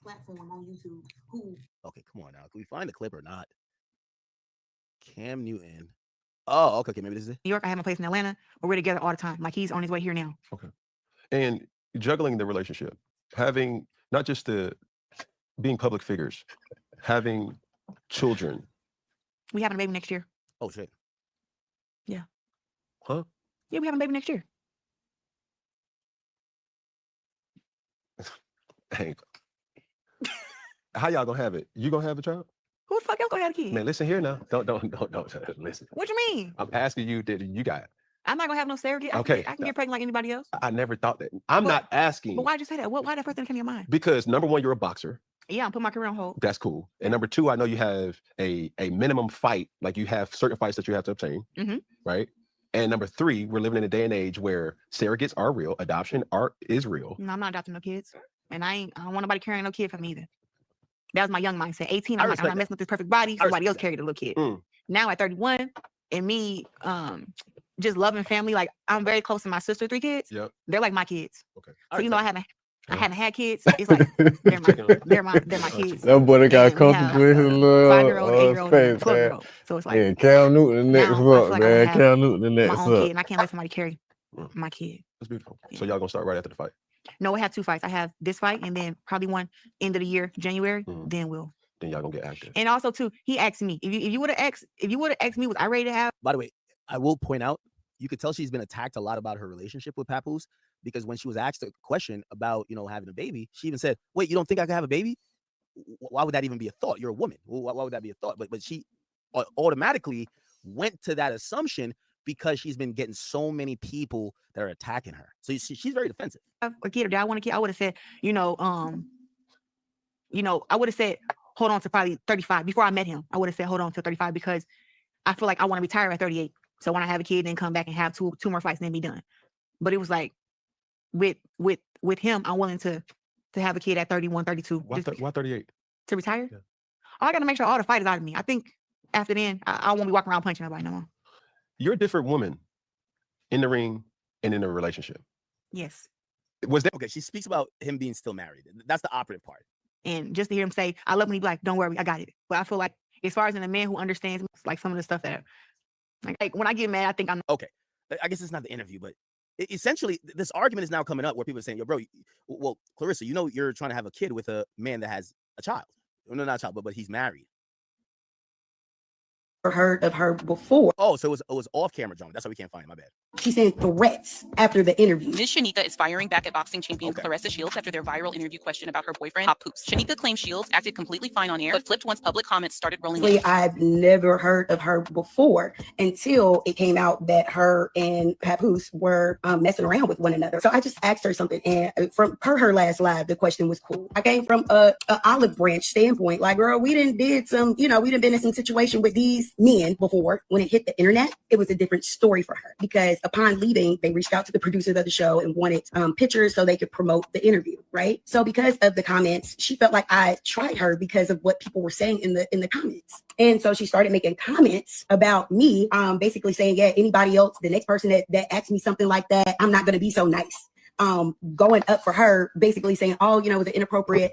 Platform on YouTube. Who? Okay, come on now. Can we find the clip or not? Cam Newton. Oh, okay. Maybe this is it. New York, I have my place in Atlanta, but we're together all the time. Like he's on his way here now. Okay. And juggling the relationship, having not just the being public figures, having children. We having a baby next year. Oh shit. Yeah. Huh? Yeah, we having a baby next year. Hey, how y'all gonna have it? You gonna have a child? Who the fuck else gonna have a kid? Man, listen here now. Don't listen. What you mean? I'm asking you that you got. I'm not gonna have no surrogate. I Okay. can get pregnant like anybody else. I never thought that. I'm But- not asking But why'd you say that? Why that first thing came to your mind? because number one, you're a boxer. Yeah, I'm putting my career on hold. That's cool. And number two, I know you have a minimum fight, like you have certain fights that you have to obtain, Mhm. right? And number three, we're living in a day and age where surrogates are real, adoption is real. No, I'm not adopting no kids, and I don't want nobody carrying no kid for me either. That was my young mindset. 18, I I'm like, I'm respect not that. messing with this perfect body. I Somebody else respect carried a little kid. Mm. Now at 31, and me, just loving family. Like I'm very close to my sister, 3 kids. Yep. They're like my kids. Okay. So you know, I haven't had kids. It's like they're my kids. That boy that got And we comfortable with his have little 5-year-old, 8-year-old, and space, 12-year-old. So it's like yeah, Cam Newton the next now I feel up, like I man. have Cam Newton the my next own kid, up. and I can't let somebody carry my kid. That's beautiful. So y'all gonna start right after the fight. No, we have 2 fights. I have this fight, and then probably one end of the year, January. Mhm. Then we'll. Then y'all gonna get active. And also too, he asked me if you would have asked me, was I ready to have? By the way, I will point out, you could tell she's been attacked a lot about her relationship with Papoose, because when she was asked a question about, having a baby, she even said, wait, you don't think I could have a baby? Why would that even be a thought? You're a woman. Why would that be a thought? But she automatically went to that assumption because she's been getting so many people that are attacking her. So she's very defensive. A kid, or did I want a kid? I would have said, I would have said, hold on to probably 35. Before I met him, I would have said, hold on to 35, because I feel like I want to retire at 38. So when I have a kid, then come back and have two more fights, and then be done. But it was like, with him, I'm willing to have a kid at 31, 32. Why 38? To retire? Yeah. I got to make sure all the fight is out of me. I think after then, I won't be walking around punching nobody no more. You're a different woman in the ring and in a relationship. Yes. Was that okay? She speaks about him being still married. That's the operative part. And just to hear him say, I love when he be like, don't worry, I got it. But I feel like as far as in a man who understands, like some of the stuff that, like when I get mad, I think I'm okay. I guess it's not the interview, but essentially this argument is now coming up where people are saying, yo, bro, well, Clarissa, you're trying to have a kid with a man that has a child. No, not a child, but he's married. Heard of her before. Oh, so it was off camera, John. That's why we can't find it. My bad. She sent threats after the interview. Ms. Shanika is firing back at boxing champion Clarissa Shields after their viral interview question about her boyfriend, Papoose. Shanika claims Shields acted completely fine on air, but flipped once public comments started rolling in. I've never heard of her before until it came out that her and Papoose were messing around with one another. So I just asked her something, and from her last live, the question was cool. I came from a olive branch standpoint, like, girl, we done been in some situation with these men before. When it hit the internet, it was a different story for her, because upon leaving, they reached out to the producers of the show and wanted pictures so they could promote the interview, right? So because of the comments, she felt like I tried her because of what people were saying in the comments. And so she started making comments about me, basically saying, yeah, anybody else, the next person that asks me something like that, I'm not going to be so nice. Going up for her, basically saying, oh, it was an inappropriate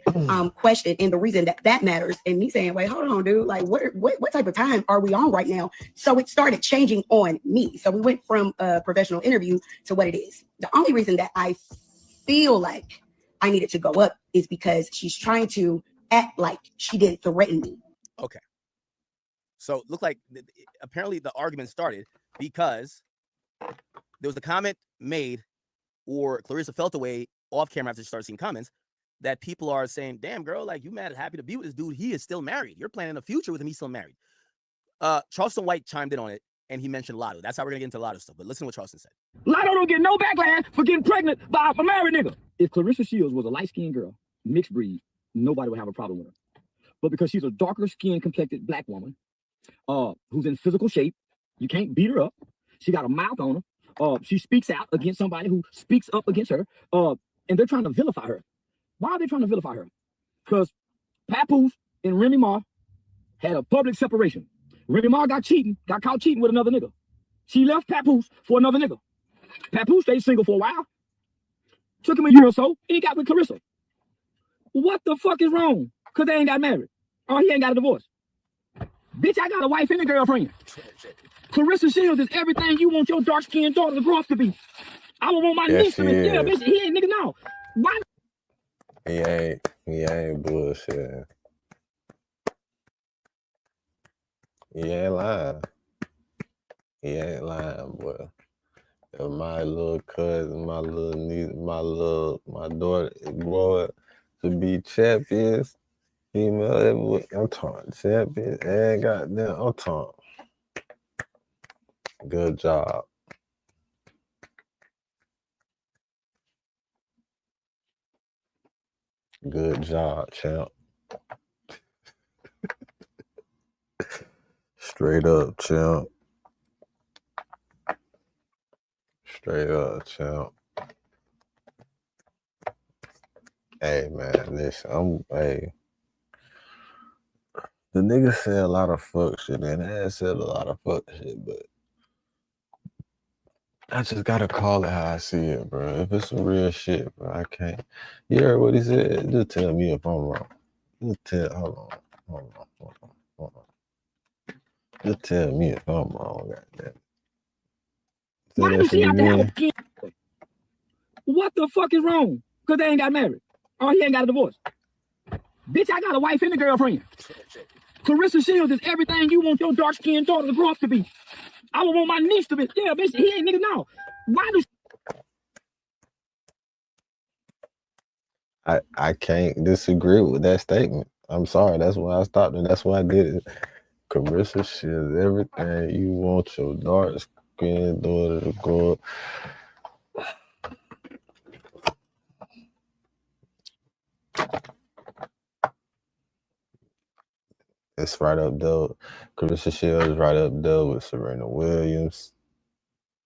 question, and the reason that matters, and me saying, wait, hold on, dude, like what type of time are we on right now? So it started changing on me. So we went from a professional interview to what it is. The only reason that I feel like I needed to go up is because she's trying to act like she didn't threaten me. Okay. So it looked like apparently the argument started because there was a comment made, or Clarissa felt a way off camera after she started seeing comments that people are saying, damn, girl, like, you mad and happy to be with this dude. He is still married. You're planning a future with him. He's still married. Charleston White chimed in on it, and he mentioned Lotto. That's how we're going to get into Lotto stuff. But listen to what Charleston said. Lotto don't get no backlash for getting pregnant by a married nigga. If Clarissa Shields was a light-skinned girl, mixed breed, nobody would have a problem with her. But because she's a darker skin complected black woman, who's in physical shape, you can't beat her up. She got a mouth on her. She speaks out against somebody who speaks up against her, and they're trying to vilify her. Why are they trying to vilify her? Because Papoose and Remy Ma had a public separation. Remy Ma got caught cheating with another nigga. She left Papoose for another nigga. Papoose stayed single for a while. Took him a year or so, and he got with Clarissa. What the fuck is wrong? Because they ain't got married. Or he ain't got a divorce. Bitch, I got a wife and a girlfriend. Clarissa Shields is everything you want your dark-skinned daughter to grow up to be. I would want my niece to be. Yeah, bitch, he ain't nigga now. Why? He ain't bullshitting. He ain't lying. He ain't lying, boy. If my little cousin, my little niece, my daughter grow up to be champions, female, I'm talking champions, and goddamn, I'm talking. Good job. Good job, champ. Straight up, champ. Straight up, champ. Hey, man, listen, hey. The nigga said a lot of fuck shit, and I said a lot of fuck shit, but I just gotta call it how I see it, bro. If it's some real shit, bro, I can't. You heard what he said? Just tell me if I'm wrong. Hold on. Just tell me if I'm wrong, goddamn. Why does she have to have a kid? What the fuck is wrong? Because they ain't got married. Or he ain't got a divorce. Bitch, I got a wife and a girlfriend. Clarissa Shields is everything you want your dark-skinned daughter to grow up to be. I would want my niece to be. Yeah, bitch, he ain't nigga now. Why do I can't disagree with that statement. I'm sorry. That's why I stopped and that's why I did it. Clarissa Shields, everything you want your dark-skinned daughter to grow up. It's right up there. Clarissa Shields right up there with Serena Williams.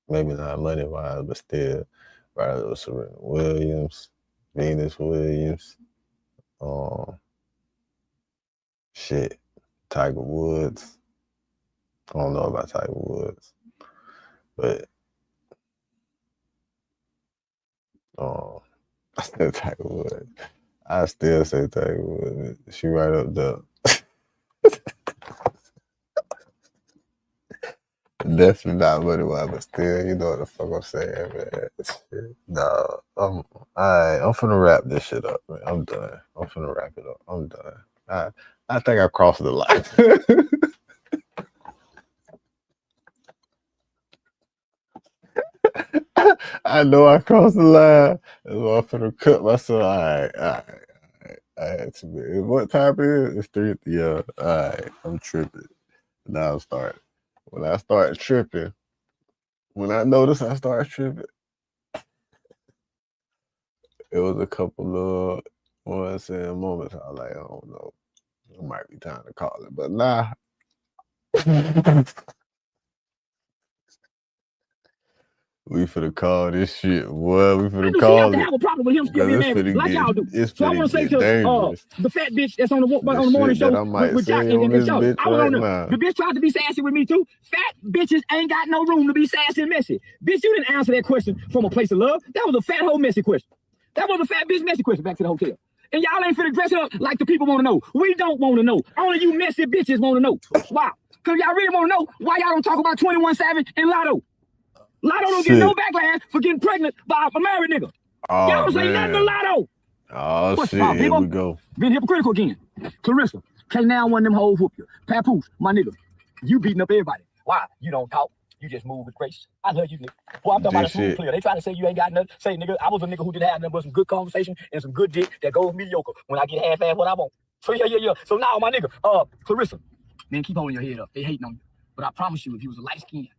Maybe not money-wise, but still right up there with Serena Williams, Venus Williams, Tiger Woods. I don't know about Tiger Woods, but I still Tiger Woods. I still say Tiger Woods. She right up there. Definitely not money wise, but still, you know what the fuck I'm saying, man. Shit. Nah, I'm finna wrap this shit up, man. I'm done. I'm finna wrap it up. I'm done. I think I crossed the line. I know I crossed the line. So I'm finna cut myself. All right. I had to be. What time it is? It's 3. Yeah. All right. I'm tripping. Now I'm starting. When I start tripping, when I noticed I started tripping, it was a couple of moments I was like, I don't know. It might be time to call it. But nah. We finna call this shit, boy. We finna call it. I have a problem with him still being married, like y'all do. So I want to say to the fat bitch that's on the morning show with Jack and the show. I was on the bitch tried to be sassy with me too. Fat bitches ain't got no room to be sassy and messy. Bitch, you didn't answer that question from a place of love. That was a fat hoe messy question. That was a fat bitch messy question back to the hotel. And y'all ain't finna dress it up like the people want to know. We don't want to know. Only you messy bitches want to know. Why? Because y'all really want to know why y'all don't talk about 21 Savage and Lotto. Lotto don't get no backlash for getting pregnant by a married nigga. Y'all don't say nothing to Lotto. Oh, what's shit, here we go. Being hypocritical again. Clarissa, can't now one of them hoes whoop you. Papoose, my nigga, you beating up everybody. Why? You don't talk. You just move with grace. I love you, nigga. Boy, I'm talking about a smooth clear. They try to say you ain't got nothing. Say, nigga, I was a nigga who didn't have nothing but some good conversation and some good dick that goes mediocre when I get half-ass what I want. So, yeah. So now, my nigga, Clarissa, man, keep holding your head up. They hating on you. But I promise you, if you was a light-skinned,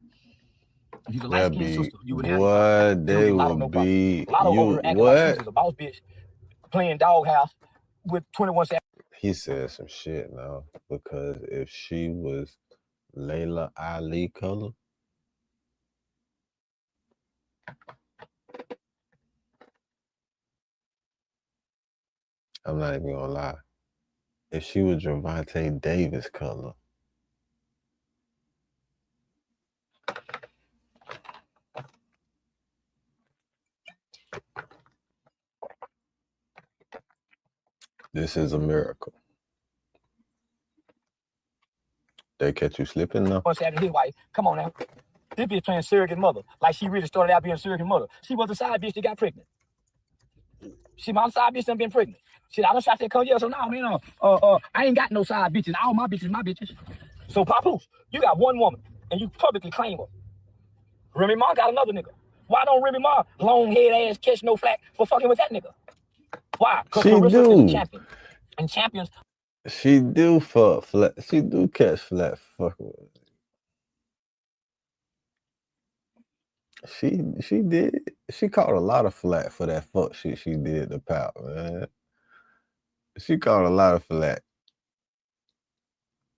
if you was a light-skinned sister, you would have what they would be. You what? Like a boss bitch playing doghouse with 21 Savage. He said some shit now because if she was Layla Ali color, I'm not even gonna lie. If she was Gervonta Davis color, this is a miracle. They catch you slipping now. His wife. Come on now. This bitch playing surrogate mother. Like she really started out being a surrogate mother. She was a side bitch that got pregnant. She my side bitch done been pregnant. Shit, I done shot that yeah. So now, man, I ain't got no side bitches. All my bitches. So Papoose, you got one woman and you publicly claim her. Remy Ma got another nigga. Why don't Remy Ma long head ass catch no flack for fucking with that nigga? Why? Because She Clarissa is do. a champion. And champions. She do fuck flat. She do catch flat fucking with it. She did. She caught a lot of flack for that fuck shit she did to Pop, man. She caught a lot of flack.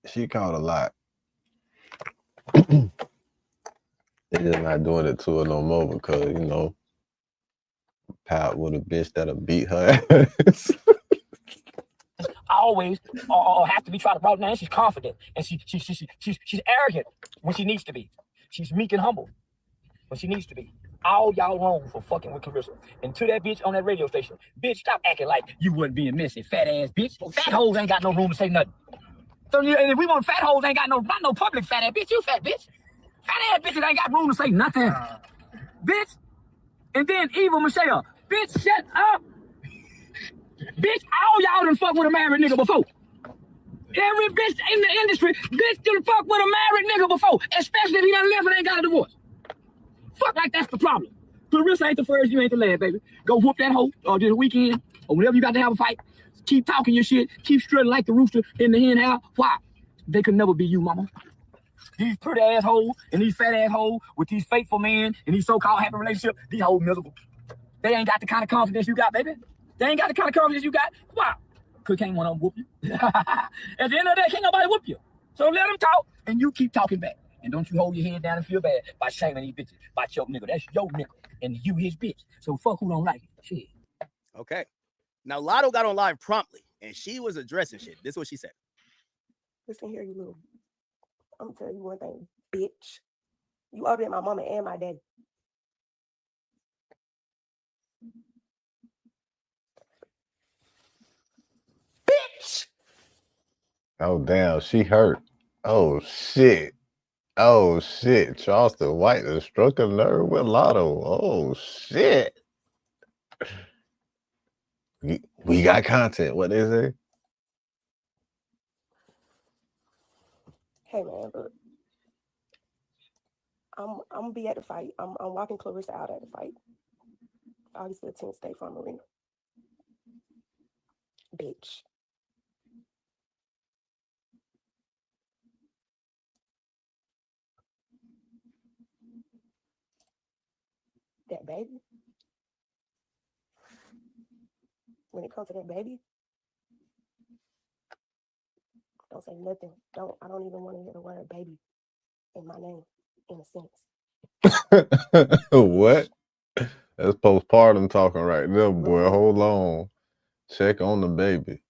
She caught a lot. They just not doing it to her no more because, you know, Pop with a bitch that'll beat her ass. Always have to be trying to broaden down. She's confident and she's arrogant when she needs to be. She's meek and humble when she needs to be. All y'all wrong for fucking with Clarissa. And to that bitch on that radio station, bitch, stop acting like you wasn't being messy, fat ass bitch. Fat hoes ain't got no room to say nothing. So and if we want fat hoes, ain't got not no public fat ass bitch. You fat bitch. Fat ass bitches ain't got room to say nothing, bitch. And then Eva Michelle, bitch, shut up. Bitch, all y'all done fuck with a married nigga before. Every bitch in the industry, bitch done fuck with a married nigga before, especially if he done left and ain't got a divorce. Fuck like that's the problem. Clarissa ain't the first, you ain't the last, baby. Go whoop that hoe this weekend or whenever you got to have a fight. Keep talking your shit. Keep strutting like the rooster in the hen house. Why? They could never be you, mama. These pretty assholes and these fat assholes with these faithful men and these so-called happy relationships, these hoes miserable. They ain't got the kind of confidence you got, baby. They ain't got the kind of confidence you got. Why? Because can't one of them whoop you. At the end of the day, can't nobody whoop you. So let them talk and you keep talking back. And don't you hold your head down and feel bad by shaming these bitches. By your nigga. That's your nigga. And you his bitch. So fuck who don't like it. Shit. Okay. Now Lotto got on live promptly and she was addressing shit. This is what she said. Listen here, you little. I'm gonna tell you one thing, bitch. You older than my mama and my daddy. Bitch! Oh, damn. She hurt. Oh, shit. Oh, shit. Charleston White has struck a nerve with Lotto. Oh, shit. We got content. What they say? Hey man, look. I'm gonna be at the fight. I'm walking Clarissa out at the fight. August 15th, State Farm Arena. Bitch. That baby. When it comes to that baby, don't say nothing. I don't even want to hear the word baby in my name, in a sense. What? That's postpartum talking right there, boy. Hold on. Check on the baby.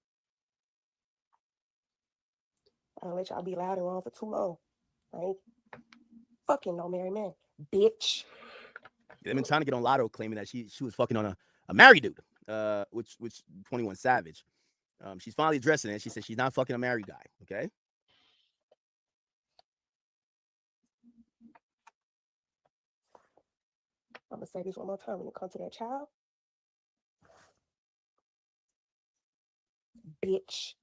I don't let y'all be loud and wrong for too long. I ain't fucking no married man, bitch. They've been trying to get on Lotto claiming that she was fucking on a married dude, which 21 Savage. She's finally addressing it. She said she's not fucking a married guy. Okay. I'm gonna say this one more time when it comes to that child. Bitch.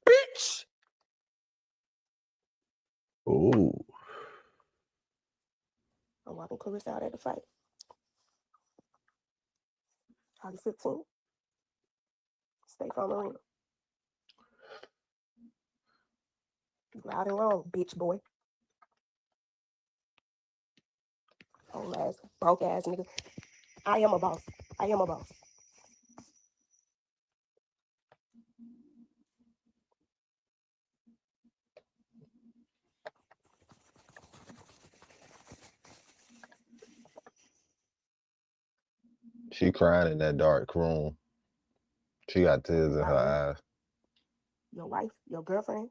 Bitch. Ooh. I'm walking Clarissa out at the fight. August 15th. State Farm Arena. You loud and wrong, bitch boy. Old ass, broke ass nigga. I am a boss. I am a boss. She crying in that dark room. She got tears in her eyes. Your wife, your girlfriend,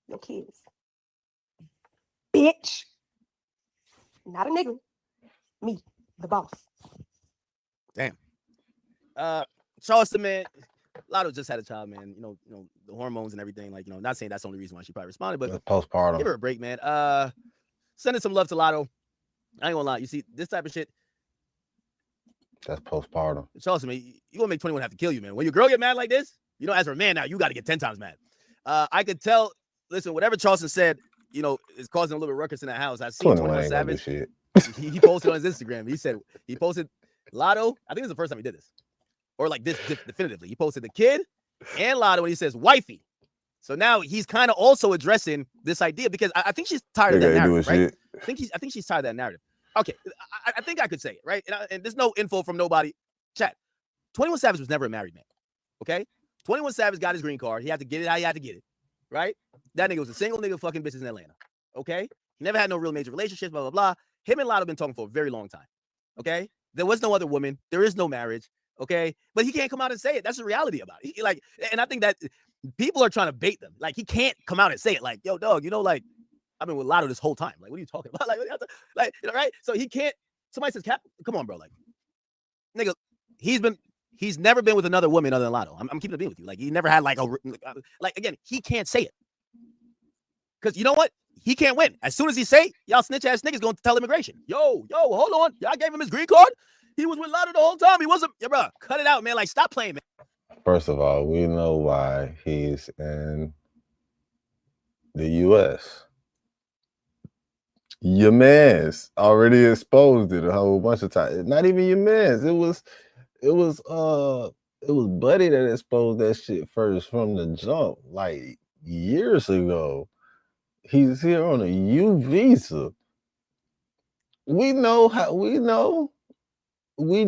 your kids. Bitch. Not a nigga. Me, the boss. Damn. Charleston, man. Lotto just had a child, man. You know, the hormones and everything. Like, not saying that's the only reason why she probably responded, but That's postpartum. give her a break, man. Sending some love to Lotto. I ain't gonna lie. You see, this type of shit, That's postpartum. Charleston, man, you gonna make 21 have to kill you, man. When your girl get mad like this, you know, as her man now, you got to get 10 times mad. I could tell. Listen, whatever Charleston said, you know, is causing a little bit of ruckus in that house. I seen 21 Savage. He posted on his Instagram. He posted Lotto. I think this is the first time he did this, or like this definitively. He posted the kid and Lotto, and he says wifey. So now he's kind of also addressing this idea because I think she's tired of that narrative, right? I think she's tired of that narrative. Okay, I think I could say it, right? And there's no info from nobody. Chat. 21 Savage was never a married man. Okay, 21 Savage got his green card. He had to get it how he had to get it, right? That nigga was a single nigga fucking bitches in Atlanta. Okay, he never had no real major relationships. Blah blah blah. Him and Lotto been talking for a very long time. Okay, there was no other woman. There is no marriage. Okay, but he can't come out and say it. That's the reality about it. And I think that people are trying to bait them. Like, he can't come out and say it. Like, yo, dog, you know, like, I've been with Lotto this whole time. Like, what are you talking about? Like, you know, right? So he can't. Somebody says, Cap, come on, bro. Like, nigga, he's never been with another woman other than Lotto. I'm keeping it being with you. Like, he never had again, he can't say it. Because you know what? He can't win. As soon as he say, y'all snitch ass niggas going to tell immigration. Yo, hold on. Y'all gave him his green card. He was with Lotto the whole time. He wasn't. Yeah, bro, cut it out, man. Like, stop playing, man. First of all, we know why he's in the U.S. Your man's already exposed it a whole bunch of times. Not even your man's. It was Buddy that exposed that shit first from the jump, like years ago. He's here on a U visa. We know, bro. We know. We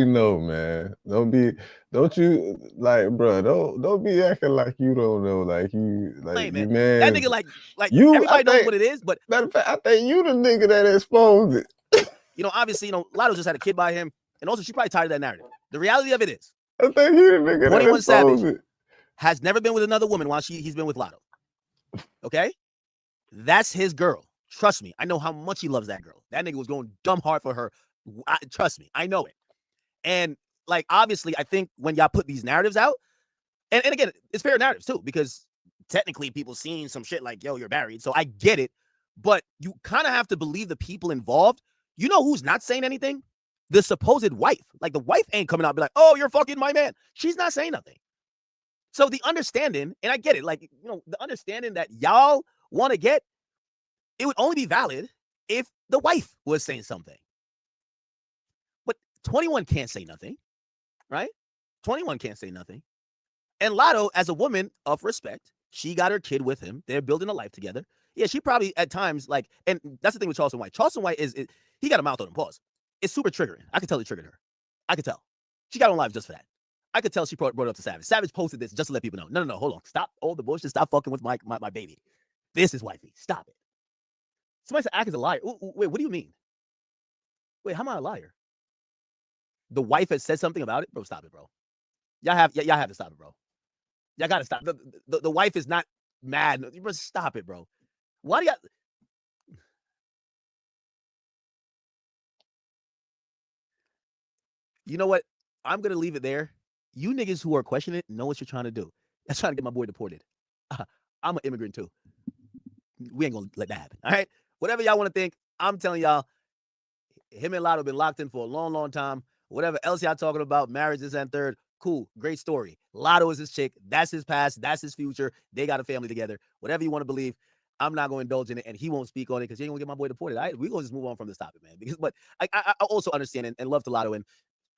know, man. Don't you like, bro? Don't be acting like you don't know, like you, like man. Man. That nigga, like you. Everybody knows what it is, but matter of fact, I think you the nigga that exposed it. You know, obviously, you know, Lotto just had a kid by him, and also she probably tired of that narrative. The reality of it is, I think you the nigga 21 that Savage exposed it. has never been with another woman while he's been with Lotto. Okay, that's his girl. Trust me, I know how much he loves that girl. That nigga was going dumb hard for her. Trust me, I know it. And like, obviously, I think when y'all put these narratives out, and again, it's fair narratives too, because technically people seeing some shit like, yo, you're married. So I get it, but you kind of have to believe the people involved. You know who's not saying anything? The supposed wife. Like, the wife ain't coming out and be like, oh, you're fucking my man. She's not saying nothing. So the understanding, and I get it, like, you know, the understanding that y'all want to get, it would only be valid if the wife was saying something. But 21 can't say nothing, right? 21 can't say nothing. And Lotto, as a woman of respect, she got her kid with him. They're building a life together. Yeah, she probably at times, like, and that's the thing with Charleston White. Charleston White he got a mouth on him, pause. It's super triggering. I could tell it triggered her. I could tell. She got on live just for that. I could tell she brought it up to Savage. Savage posted this just to let people know. No, hold on. Stop all the bullshit. Stop fucking with my baby. This is wifey. Stop it. Somebody said Ak is a liar. Wait, what do you mean? Wait, how am I a liar? The wife has said something about it? Bro, stop it, bro. Y'all have to stop it, bro. Y'all got to stop. The wife is not mad. Bro, stop it, bro. Why do y'all... You know what? I'm going to leave it there. You niggas who are questioning it know what you're trying to do. That's trying to get my boy deported. I'm an immigrant too. We ain't going to let that happen. All right? Whatever y'all want to think, I'm telling y'all, him and Lotto been locked in for a long, long time. Whatever else y'all talking about, marriage, this and third, cool, great story. Lotto is his chick. That's his past. That's his future. They got a family together. Whatever you want to believe, I'm not going to indulge in it, and he won't speak on it because he ain't going to get my boy deported. All right? We're going to just move on from this topic, man. But I also understand and love to Lotto, and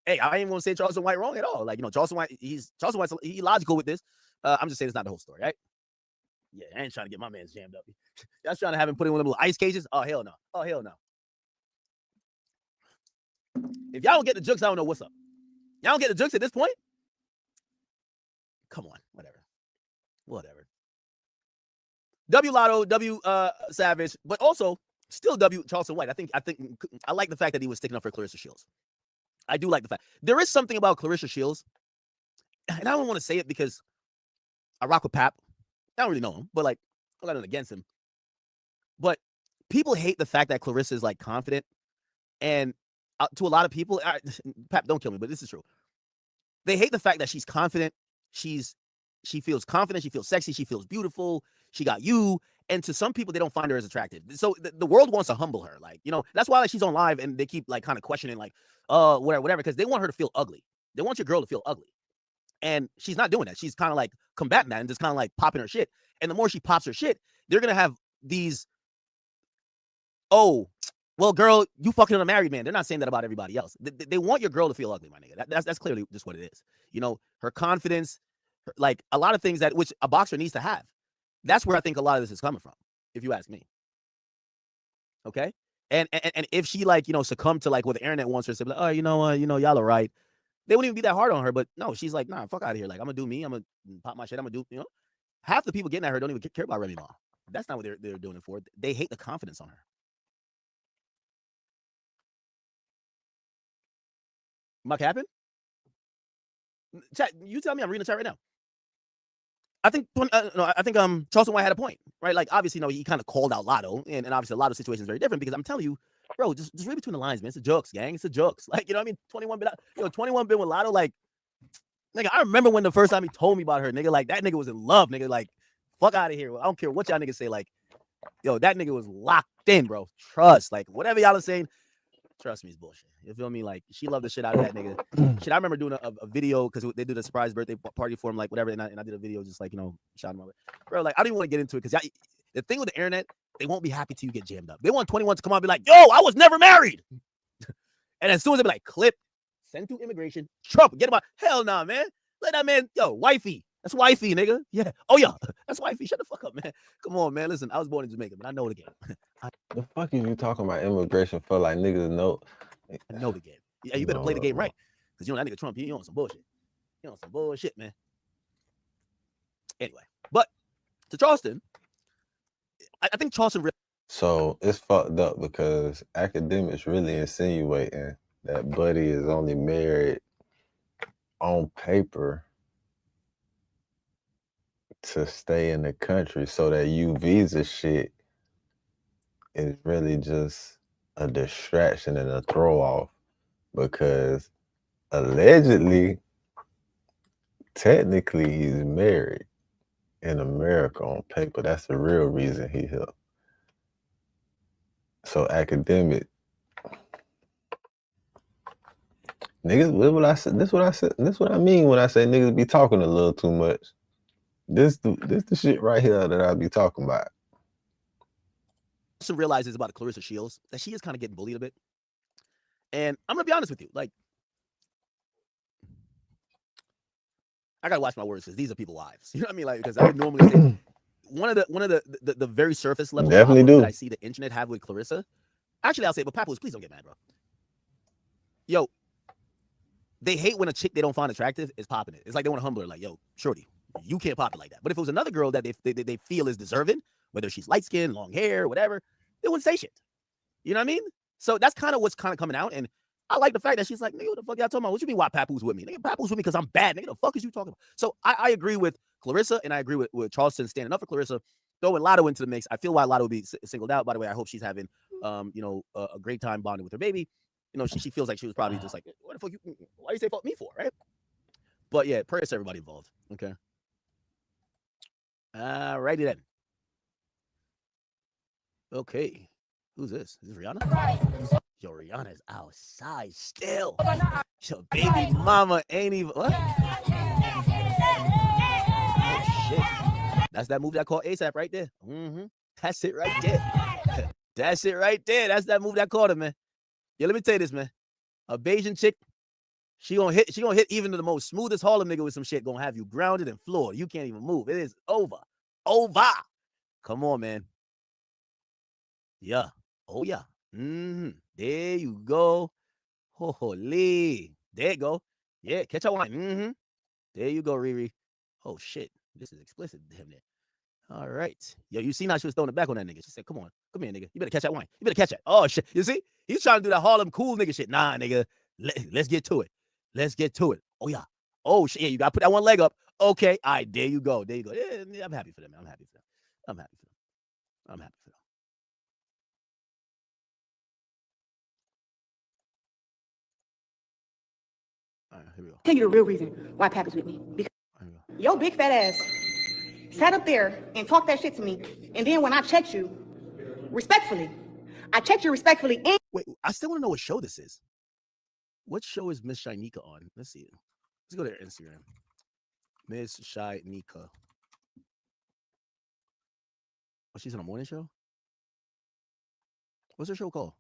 hey, I ain't going to say Charleston White wrong at all. Like, you know, Charleston White's he's logical with this. I'm just saying it's not the whole story, right? Yeah, I ain't trying to get my man's jammed up. Y'all trying to have him put in one of them little ice cages? Oh, hell no. Oh, hell no. If y'all don't get the jokes, I don't know what's up. Y'all don't get the jokes at this point? Come on, whatever. W Lotto, W Savage, but also still W Charleston White. I like the fact that he was sticking up for Clarissa Shields. I do like the fact. There is something about Clarissa Shields, and I don't want to say it because I rock with Pap. I don't really know him, but like, I got nothing against him. But people hate the fact that Clarissa is like confident, and to a lot of people, Pap, don't kill me, but this is true. They hate the fact that she's confident. She feels confident. She feels sexy. She feels beautiful. She got you, And to some people, they don't find her as attractive. So the world wants to humble her. Like, you know, that's why like she's on live and they keep like kind of questioning like, whatever, because they want her to feel ugly. They want your girl to feel ugly. And she's not doing that. She's kind of like combating that and just kind of like popping her shit. And the more she pops her shit, they're going to have these, oh, well, girl, you fucking a married man. They're not saying that about everybody else. They want your girl to feel ugly, my nigga. That's clearly just what it is. You know, her confidence, like a lot of things that which a boxer needs to have. That's where I think a lot of this is coming from, if you ask me. Okay? And if she like, you know, succumbed to like what the internet wants her to say, like, oh, you know, y'all are right. They wouldn't even be that hard on her, but no, she's like, nah, fuck out of here. Like, I'm gonna do me. I'm gonna pop my shit. I'm gonna do, you know. Half the people getting at her don't even care about Remy Ma. That's not what they're doing it for. They hate the confidence on her. Am I capping? Chat, you tell me. I'm reading the chat right now. I think Charleston White had a point, right? Like, obviously, you know, he kind of called out Lotto, and obviously a lot of situations are very different because I'm telling you, bro, just read between the lines, man. It's a jokes, gang. It's a jokes. Like, you know what I mean? 21 been with Lotto. Like, nigga, I remember when the first time he told me about her, nigga, like, that nigga was in love, nigga. Like, fuck out of here. I don't care what y'all niggas say. Like, yo, that nigga was locked in, bro. Trust. Like, whatever y'all are saying, trust me, it's bullshit. You feel me? Like, she loved the shit out of that nigga. Shit, I remember doing a video because they did a surprise birthday party for him, like, whatever, and I did a video just, like, you know, shouting him out. Bro, like, I don't even want to get into it because the thing with the internet, they won't be happy till you get jammed up. They want 21 to come out and be like, yo, I was never married. And as soon as they be like, clip, send to immigration, Trump, get him out. Hell nah, man. Let that man, yo, wifey. That's wifey, nigga. Yeah. Oh, yeah. That's wifey. Shut the fuck up, man. Come on, man. Listen, I was born in Jamaica, but I know the game. The fuck is you talking about immigration for? Like, niggas know. I know the game. Yeah, you better play the game right. Because you know that nigga Trump, he on some bullshit. He on some bullshit, man. Anyway, but to Charleston, I think Charleston. So it's fucked up because academics really insinuating that Buddy is only married on paper to stay in the country, so that U visa shit is really just a distraction and a throw off, because allegedly, technically, he's married in America on paper. That's the real reason he here. So academic niggas, what I said. This what I said. This what I mean when I say niggas be talking a little too much. This the shit right here that I be talking about. Also realizes about Clarissa Shields that she is kind of getting bullied a bit. And I'm gonna be honest with you, like, I gotta watch my words because these are people's wives. You know what I mean? Like, because I would normally say one of the very surface level Definitely problems do. that I see the internet have with Clarissa. Actually, I'll say, but Papoose, please don't get mad, bro. Yo, they hate when a chick they don't find attractive is popping it. It's like they want to humble her, like, yo, shorty, you can't pop it like that. But if it was another girl that they feel is deserving, whether she's light skinned, long hair, whatever, they wouldn't say shit. You know what I mean? So that's kind of what's kind of coming out. And I like the fact that she's like, nigga, what the fuck y'all talking about? What you mean why Papoose with me? Nigga, Papoose with me because I'm bad. Nigga, the fuck is you talking about? So I agree with Clarissa, and I agree with Charleston standing up for Clarissa, throwing Lotto into the mix. I feel why Lotto will be singled out. By the way, I hope she's having you know, a great time bonding with her baby. You know, she feels like she was probably just like, what the fuck why you say fuck me for, right? But yeah, prayers to everybody involved. Okay. Righty then. Okay. Who's this? Is this Rihanna? Yo, Rihanna's outside still. Yo, baby mama ain't even. What? Oh, shit. That's that move that called ASAP right there. That's it right there. That's it right there. That's that move that called him, man. Yeah, let me tell you this, man. A Bayesian chick, she gonna hit even the most smoothest Harlem nigga with some shit, gonna have you grounded and floored. You can't even move. It is over. Over. Come on, man. Yeah. Oh, yeah. There you go. Holy. There you go. Yeah, catch that wine. There you go, Riri. Oh, shit. This is explicit. Damn it. All right. Yo, you seen how she was throwing it back on that nigga. She said, come on. Come here, nigga. You better catch that wine. You better catch that. Oh, shit. You see? He's trying to do that Harlem cool nigga shit. Nah, nigga. Let's get to it. Let's get to it. Oh, yeah. Oh, shit. Yeah, you got to put that one leg up. Okay. All right. There you go. There you go. Yeah, I'm happy for them. I'm happy for them. I'm happy for them. I'm happy for them. All right, here we go. Tell you the real reason why Papoose with me. Because your big fat ass sat up there and talked that shit to me. And then when I checked you, respectfully, and Wait, I still want to know what show this is. What show is Miss Shinika on? Let's see. Let's go to her Instagram. Miss Shinika. Oh, she's on a morning show? What's her show called?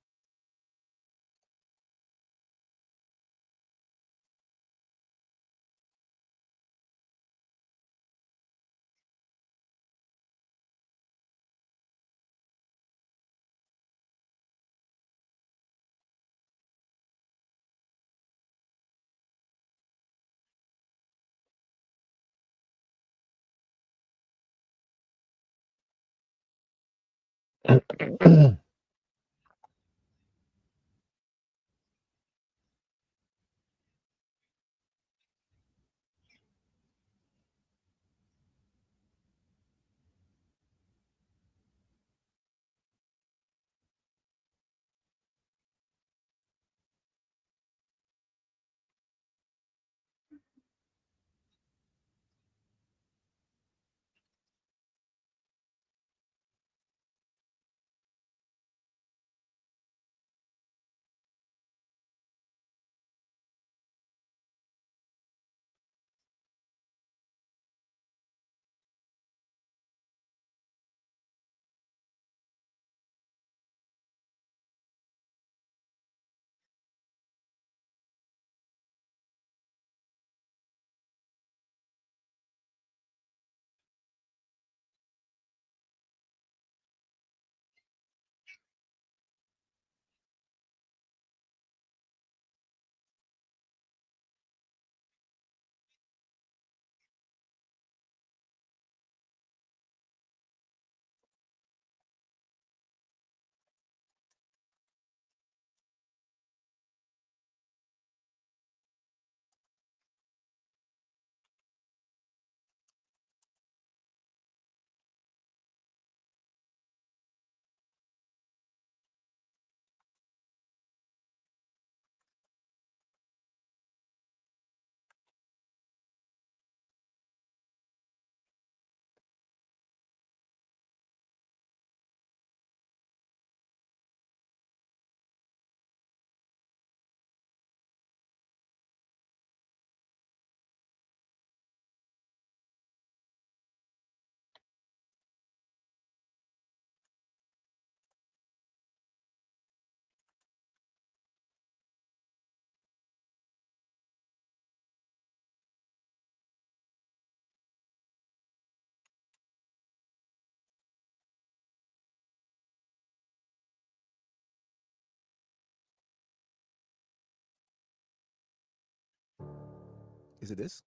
Is it this?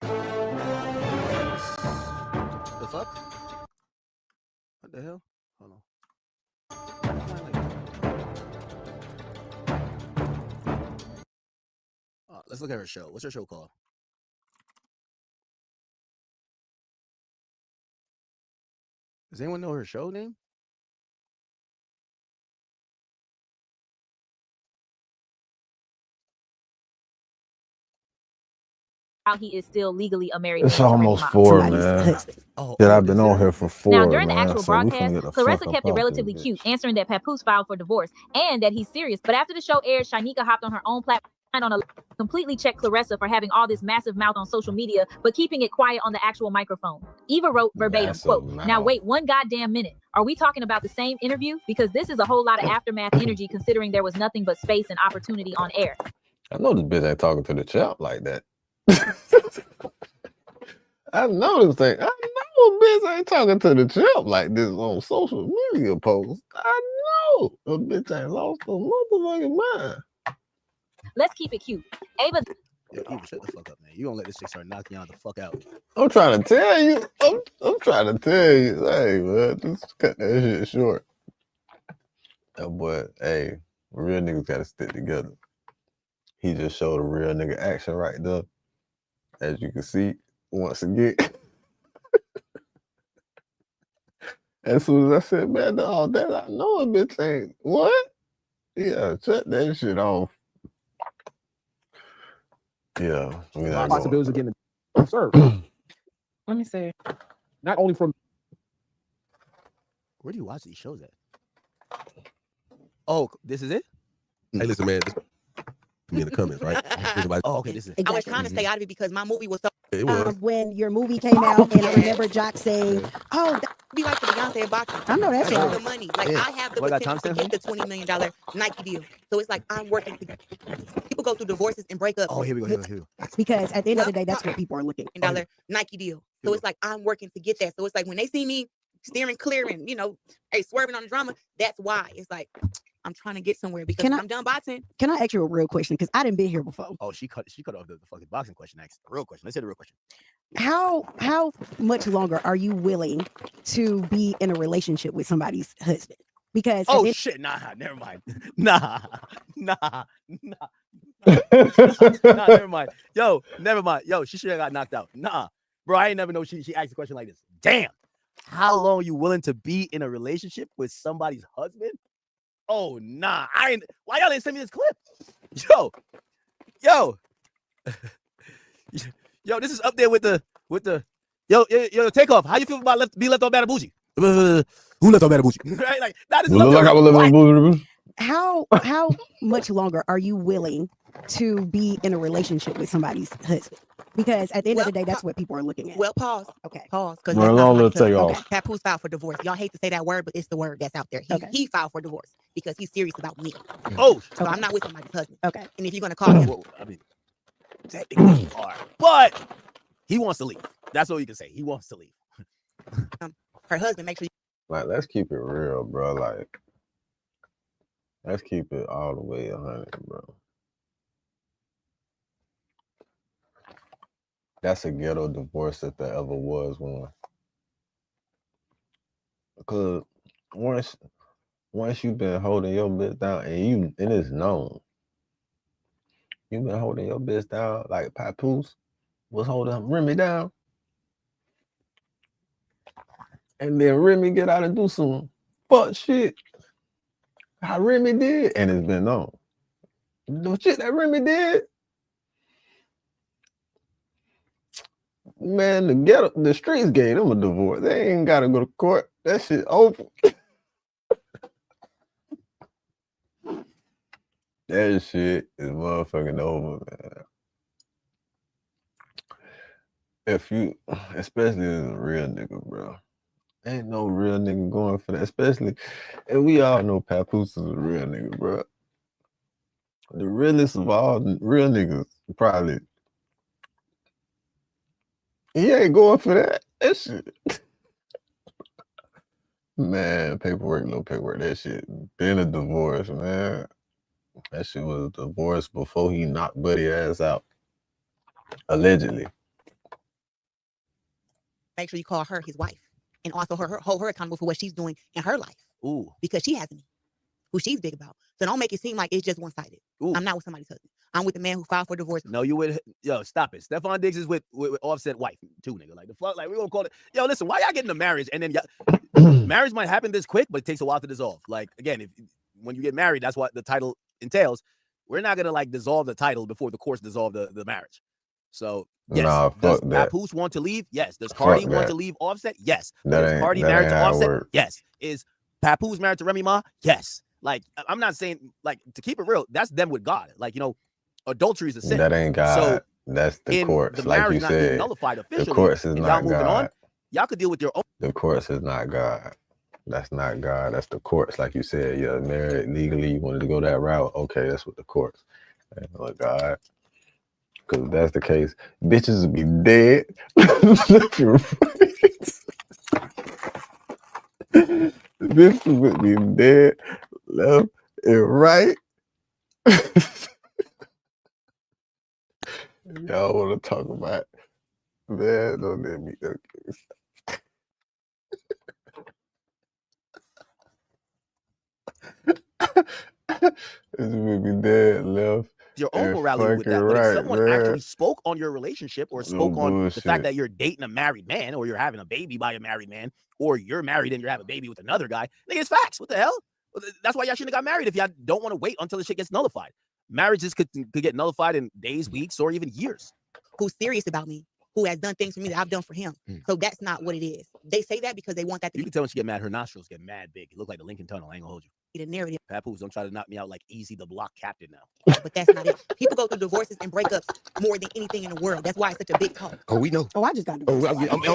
The fuck? What the hell? Hold on. Let's look at her show. What's her show called? Does anyone know her show name? He is still legally a married It's man to Randy almost Moss. 4, man. Shit, I've been on here for 4, Now, during the man. actual So we finna broadcast, get the Clarissa fuck kept up it off relatively this cute, answering that Papoose filed for divorce and that he's serious. But after the show aired, Shinika hopped on her own platform on a completely checked Clarissa for having all this massive mouth on social media, but keeping it quiet on the actual microphone. Eva wrote verbatim, Massive quote, "Now mouth. wait one goddamn minute. Are we talking about the same interview? Because this is a whole lot of aftermath energy considering there was nothing but space and opportunity on air." I know this bitch ain't talking to the champ like that. I know this thing. I know bitch ain't talking to the champ like this on social media posts. I know a bitch ain't lost her motherfucking mind. Let's keep it cute. Ava. Yo, Eva, shut the fuck up, man. You gonna let this chick start knocking you the fuck out. I'm trying to tell you. I'm trying to tell you. Hey, man, just cut that shit short. That boy, hey, real niggas gotta stick together. He just showed a real nigga action right there. As you can see, once again. As soon as I said, man, all that I know a bitch ain't what? Yeah, shut that shit off. Yeah, we not Possibilities of getting served. Let me see. not only from. Where do you watch these shows at? Oh, this is it? Hey, listen, man. Me in the comments, right? Oh, okay, this is. I was trying to stay out of it because my movie was so. It was. When your movie came out, and I remember Jock saying, Oh, that be like the Beyonce boxing. I know that's I have right. the money. Like Yeah. I have the What, got potential to timestamps? get the $20 million Nike deal. So it's like I'm working. People go through divorces and breakups. Oh, here we go. Here we go. Because at the end of the day, that's what people are looking at. $10 Nike deal. So it's like I'm working to get that. So it's like when they see me steering clear and hey, swerving on the drama, that's why. It's like I'm trying to get somewhere because Can I- I'm done boxing. Can I ask you a real question? Because I didn't been here before. Oh, she cut off the fucking boxing question. Next, the real question. Let's say the real question. How much longer are you willing to be in a relationship with somebody's husband? Because Oh at shit! Nah, never mind. Nah, never mind. Yo, never mind. Yo, she should have got knocked out. Nah, bro, I ain't never know she asked a question like this. Damn. How long are you willing to be in a relationship with somebody's husband? Oh nah, I ain't. Why y'all didn't send me this clip? Yo, this is up there with the yo, Takeoff. How you feel about be left on Bad and Bougie? Who left on Bad and Bougie? Right, like that is. You look like I was living in Bougie. how much longer are you willing to be in a relationship with somebody's husband? Because at the end of the day, that's what people are looking at. Well, pause. Okay. Pause. Because Well, long little take off. Papoose filed for divorce. Y'all hate to say that word, but it's the word that's out there. He filed for divorce because he's serious about me. Oh, so I'm not with somebody's husband. Okay. And if you're gonna call him, Well, I mean, technically you are, but he wants to leave. That's all you can say. He wants to leave. her husband, make sure Like, let's keep it real, bro. Like, let's keep it all the way 100, bro. That's a ghetto divorce if there ever was one. Because once you've been holding your bitch down and it's known, you've been holding your bitch down like Papoose was holding Remy down. And then Remy get out and do some fuck shit. How Remy did, and it's been known. The shit that Remy did, man, the streets gave them a divorce. They ain't gotta go to court. That shit over. That shit is motherfucking over, man. If you, especially as a real nigga, bro. Ain't no real nigga going for that, especially, and we all know Papoose is a real nigga, bro. The realest of all real niggas, probably. He ain't going for that. That shit. Man, paperwork, no paperwork. That shit been a divorce, man. That shit was a divorce before he knocked Buddy ass out. Allegedly. make sure you call her his wife, and also hold her accountable for what she's doing in her life. Ooh, because she has me, who she's big about. So don't make it seem like it's just one sided. I'm not with somebody's husband. I'm with the man who filed for divorce. No, you would. Yo, stop it. Stephon Diggs is with Offset wife too, nigga. Like the fuck, like we gonna call it. Yo, listen, why y'all getting a marriage and then marriage might happen this quick, but it takes a while to dissolve. Like again, when you get married, that's what the title entails. We're not gonna like dissolve the title before the courts dissolve the marriage. So yes, nah, does fuck that. Papoose want to leave? Yes. Does Cardi Fuck want that. to leave Offset? Yes. That Is ain't- Cardi that married ain't to how it Offset? work. Yes. Is Papoose married to Remy Ma? Yes. Like I'm not saying like to keep it real. That's them with God. Like adultery is a sin. That ain't God. So That's the in courts. the Like marriage you not being said, nullified the officially, courts is and y'all not moving God. on, y'all could deal with your own. The courts is not God. That's not God. That's the courts. Like you said, you're married legally. You wanted to go that route. Okay, that's what the courts. Ain't no God. Because if that's the case, bitches would be dead. Bitches would be dead, left and right. Y'all want to talk about, man, don't let me. Bitches would be dead, left. Your own and morality with that. fucking But if right, someone man. actually spoke on your relationship or No spoke on the fact bullshit. that you're dating a married man or you're having a baby by a married man or you're married and you're having a baby with another guy, nigga, it's facts. What the hell? That's why y'all shouldn't have got married if y'all don't want to wait until the shit gets nullified. Marriages could get nullified in days, weeks, or even years. Who's serious about me, who has done things for me that I've done for him. So that's not what it is. They say that because they want that to You be can tell when she get mad, her nostrils get mad big. It look like the Lincoln Tunnel. I ain't gonna hold you. the narrative. Papoose, don't try to knock me out like Easy the Block Captain now. But that's not it. People go through divorces and breakups more than anything in the world. That's why it's such a big talk. Oh, we know. Oh, I just got Oh,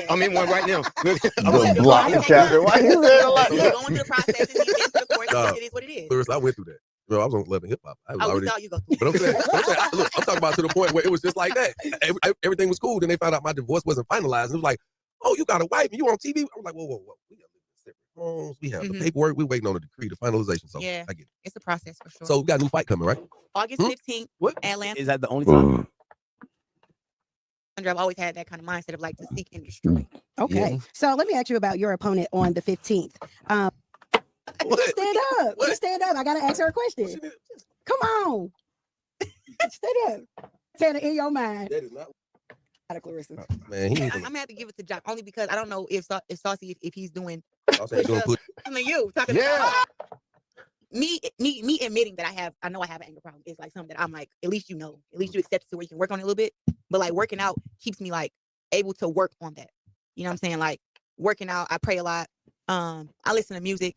I'm in one right now. The block chapter. Why you saying it like You're that? going through the process and you've been through the course. Nah. It is what it is. Clarissa, I went through that. Bro, I was on Love and Hip Hop. I was Oh, we already. saw you go through. But I'm saying, look, I'm talking about to the point where it was just like that. Everything was cool. Then they found out my divorce wasn't finalized. And it was like, oh, you got a wife and you on TV? I was like, whoa. We got separate homes. We have the paperwork. We're waiting on the decree, the finalization. So Yeah. I get it. It's a process for sure. So we got a new fight coming, right? August 15th, What? Atlanta. Is that the only time? I've always had that kind of mindset of like to seek and destroy. Okay. So let me ask you about your opponent on the 15th. Stand up. You stand up. I gotta ask her a question. Come on. Stand up. Tana, in your mind. That is not. Clarissa. Man, he ain't I'm gonna have to give it to Jock only because I don't know if Saucy if he's doing. Saucy ain't doing push. I mean, you talking about me admitting that I know I have an anger problem is like something that I'm like, at least you accept it so where you can work on it a little bit. But like working out keeps me like able to work on that. You know what I'm saying? Like working out, I pray a lot. I listen to music.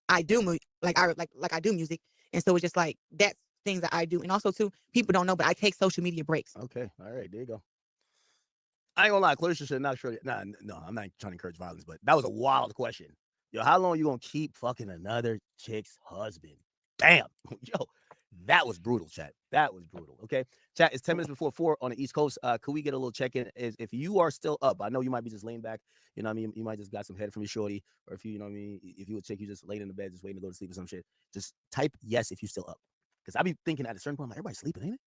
I do I do music, and so it's just like that's things that I do. And also too, people don't know, but I take social media breaks. Okay, all right, there you go. I ain't gonna lie, Clarissa should not sure. Nah, no, I'm not trying to encourage violence, but that was a wild question. Yo, how long you gonna keep fucking another chick's husband? Damn, yo, that was brutal, chat. That was brutal. Okay, chat. It's 10 minutes before 4 on the East Coast. Could we get a little check-in? If you are still up, I know you might be just laying back. You know what I mean? You might just got some head from your shorty, or if you know what I mean, if you a chick, you just laying in the bed, just waiting to go to sleep or some shit. Just type yes if you still up, because I be thinking at a certain point, like, everybody's sleeping, ain't it?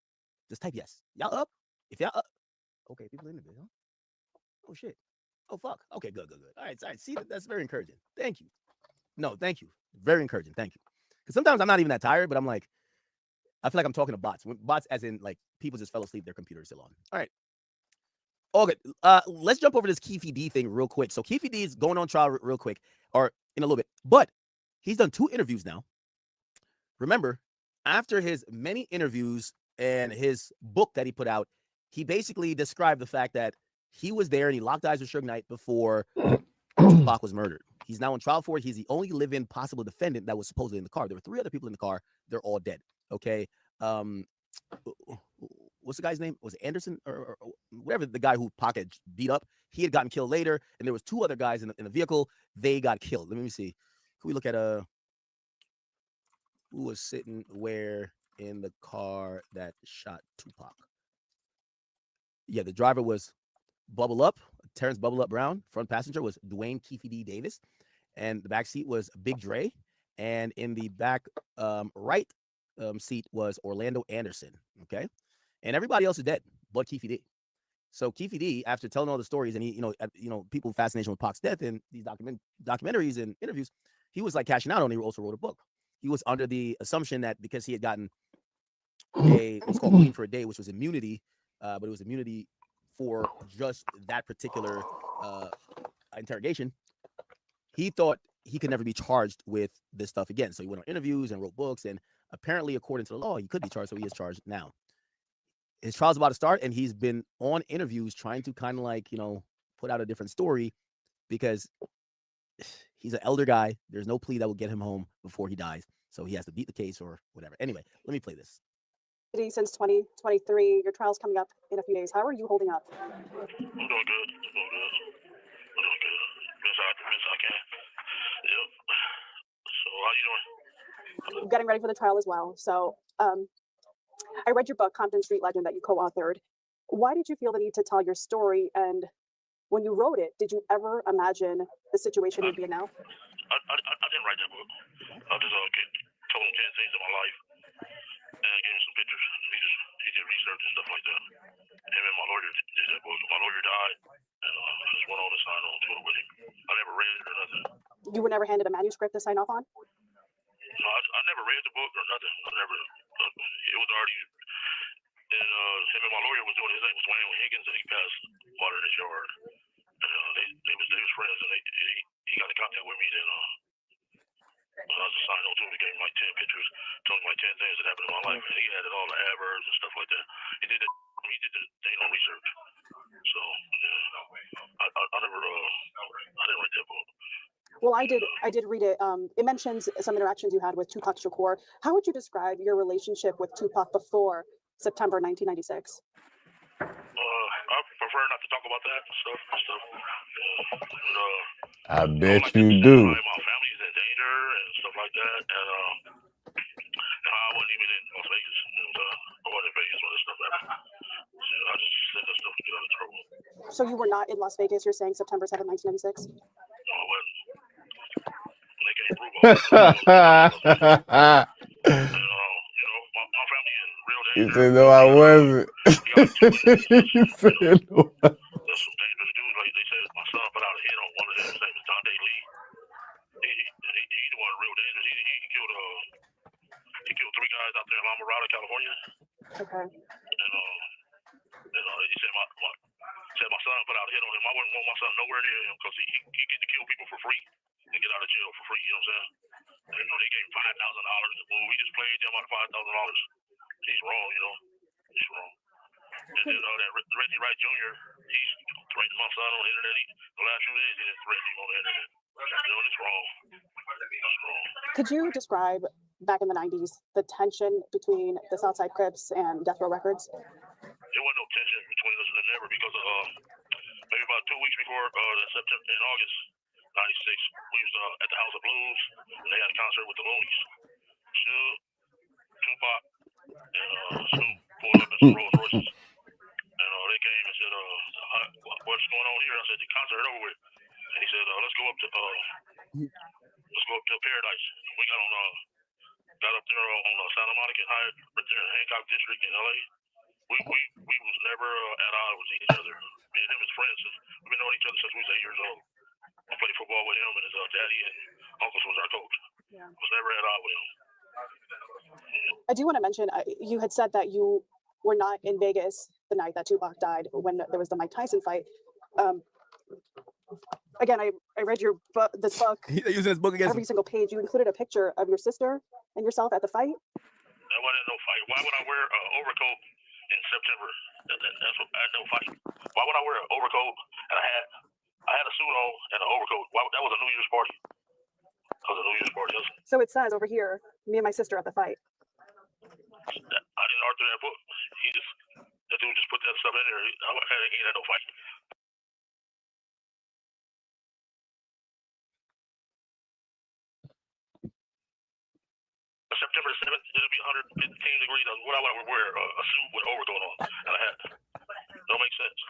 Just type yes. Y'all up? If y'all up, okay, people in the bed, huh? Oh shit. Oh fuck. Okay, good. All right. See, that's very encouraging. Thank you. No, thank you. Very encouraging. Thank you. Because sometimes I'm not even that tired, but I'm like, I feel like I'm talking to bots. Bots, as in like people just fell asleep, their computer is still on. All right. All good. Let's jump over this Keefe D thing real quick. So Keefe D is going on trial real quick, or in a little bit, but he's done 2 interviews now. Remember, after his many interviews and his book that he put out, he basically described the fact that he was there and he locked eyes with Suge Knight before Tupac was murdered. He's now on trial for it. He's the only live-in possible defendant that was supposedly in the car. There were 3 other people in the car. They're all dead. Okay. What's the guy's name? Was it Anderson or whatever, the guy who Pac had beat up? He had gotten killed later, and there was 2 other guys in the vehicle. They got killed. Let me see. Can we look at who was sitting where in the car that shot Tupac? Yeah, the driver was Bubble Up, Terrence Bubble Up Brown. Front passenger was Dwayne Keefe D. Davis, and the back seat was Big Dre. And in the back right seat was Orlando Anderson. Okay, and everybody else is dead but Keefe D. So Keefe D, after telling all the stories, and he, people fascination with Pac's death and these documentaries and interviews, he was like cashing out on. He also wrote a book. He was under the assumption that because he had gotten what's called clean for a day, which was immunity, but it was immunity for just that particular interrogation, he thought he could never be charged with this stuff again. So he went on interviews and wrote books, and apparently, according to the law, he could be charged, so he is charged now. His trial's about to start, and he's been on interviews trying to kind of like, put out a different story because he's an elder guy. There's no plea that will get him home before he dies, so he has to beat the case or whatever. Anyway, let me play this. Since 2023, your trial's coming up in a few days. How are you holding up? I'm doing good. I'm doing good. Best I can. Yep. So how you doing? Getting ready for the trial as well. So I read your book, Compton Street Legend, that you co-authored. Why did you feel the need to tell your story? And when you wrote it, did you ever imagine the situation you'd be in now? I didn't write that book. I just told him 10 things in my life. And I gave him some pictures. He did research and stuff like that. Him and my lawyer did that book. My lawyer died, and I just went on to sign on to it with him. I never read it or nothing. You were never handed a manuscript to sign off on? No, I never read the book or nothing. I never. It was already. And him and my lawyer was doing his name was Dwayne Higgins, and he passed water in his yard. And they was friends, and he got in contact with me. Then I just signed on to him. He gave me like 10 pictures, told me like 10 things that happened in my life, and he added all the adverbs and stuff like that. He did that He did his own research. So yeah, I never I didn't write that book. Well, I did read it. It mentions some interactions you had with Tupac Shakur. How would you describe your relationship with Tupac before September 1996? I prefer not to talk about that stuff. I bet you do. My family's in danger and stuff like that, and I wasn't even in Las Vegas. I wasn't in Vegas when this stuff happened. So I just said that stuff to get out of trouble. So you were not in Las Vegas. You're saying September 7th, 1996? No, I wasn't. They can't prove all that. My family is real danger. You said no, I wasn't. You said no. There's some dangerous dudes. Like they said, my son put out a hit on one of them. His name is Dante Lee. He's the one real dangerous. He killed 3 guys out there in La Mirada, California. Okay. And he said my son put out a hit on him. I wouldn't want my son nowhere near him because he get to kill people for free and get out of jail for free. You know what I'm saying? And, they gave him $5,000. Well, we just played them out of $5,000. He's wrong, you know. He's wrong. And then that Reggie Wright Jr., he's threatening my son on the internet. The last few days, he didn't threaten him on the internet. You know, it's wrong. It's wrong. Could you describe back in the 90s the tension between the Southside Crips and Death Row Records? There wasn't no tension between us and never because maybe about 2 weeks before September, in August 96, we was at the House of Blues and they had a concert with the Loonies. Suge, Tupac, and Snoop pulled up in some Rolls Royces. And they came and said, what's going on here? I said, the concert over with. And he said, let's go up to Paradise. We got up there on Santa Monica and Hyatt, right there in Hancock District in LA. We was never at odds with each other. Me and him as friends. We've been knowing each other since we was 8 years old. I played football with him, and his daddy and uncles was our coach. Yeah. I was never at odds with him. I do want to mention, you had said that you were not in Vegas the night that Tupac died when there was the Mike Tyson fight. Again, I read your book, this book. He's using his book against every single page. You included a picture of your sister and yourself at the fight. That wasn't no fight. Why would I wear an overcoat in September? That's what I had no fight. Why would I wear an overcoat and I had a suit on and an overcoat? That was a New Year's party. That was a New Year's party. So it says over here, me and my sister at the fight. I didn't author that book. That dude just put that stuff in there. He ain't had no fight. September 7th, it'll be 115 degrees. What I would wear a suit with an overcoat on and a hat. Don't make sense.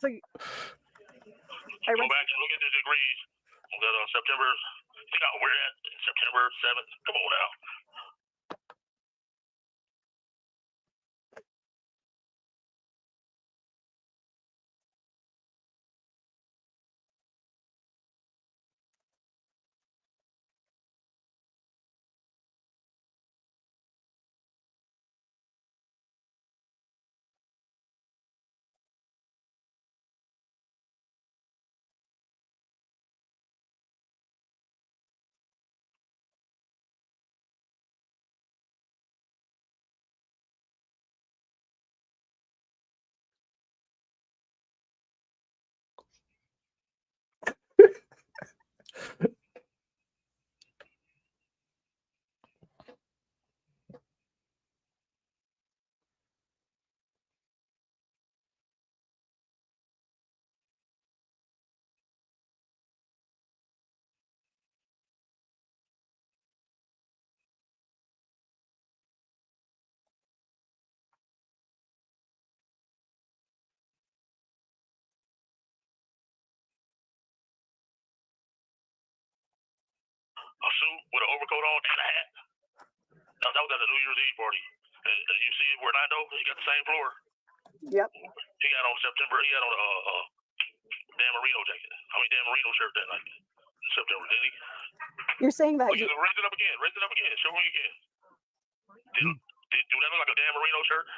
So go back and look at the degrees that September. You think I'll wear that September 7th? Come on now. A suit with an overcoat on and a hat. That was at the New Year's Eve party. And you see where Nando, he got the same floor. Yep. He had on September, he had on a Dan Marino jacket. Dan Marino shirt that night. In September, did he? You're saying that Raise it up again. Raise it up again. Show me again. Do that look like a Dan Marino shirt?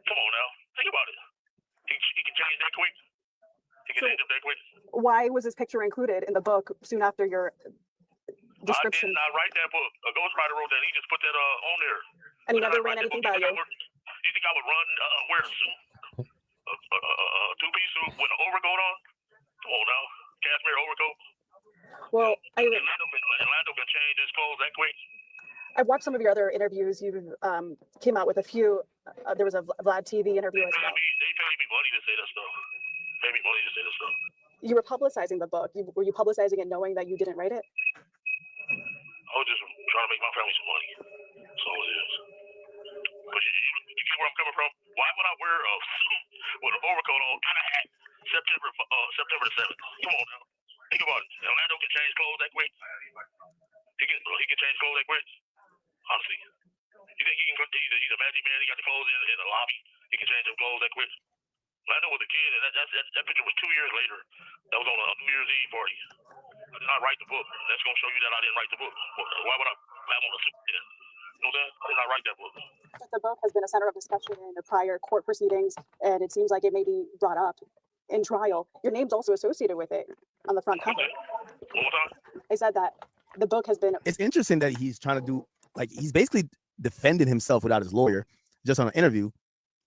Come on now. Think about it. He can change that quick. He can change up that quick. why was this picture included in the book soon after your description? I did not write that book. A ghostwriter wrote that. He just put that on there. And he never ran anything by you? you think I would run wear a suit, a two-piece suit with an overcoat on? Come on now, cashmere overcoat. Well, Orlando can change his clothes that quick. I've watched some of your other interviews. You came out with a few. There was a Vlad TV interview as well. They pay me money to say that stuff. Pay me money to say that stuff. You were publicizing the book. Were you publicizing it knowing that you didn't write it? I was just trying to make my family some money. That's all it is. But you get where I'm coming from? Why would I wear a suit with an overcoat on and a hat September the 7th? Come on now. Think about it. Orlando can change clothes that quick. He can change clothes that quick. Honestly. You think he's a magic man? He got the clothes in the lobby. He can change them clothes that quick. Orlando was a kid, and that picture was 2 years later. That was on a New Year's Eve party. I did not write the book. That's going to show you that I didn't write the book. Why would I have on a suit? You know what I'm saying? I did not write that book. But the book has been a center of discussion in the prior court proceedings, and it seems like it may be brought up in trial. Your name's also associated with it on the front cover. One more time. I said that the book has been. It's interesting that he's trying to do, like, he's basically defended himself without his lawyer just on an interview.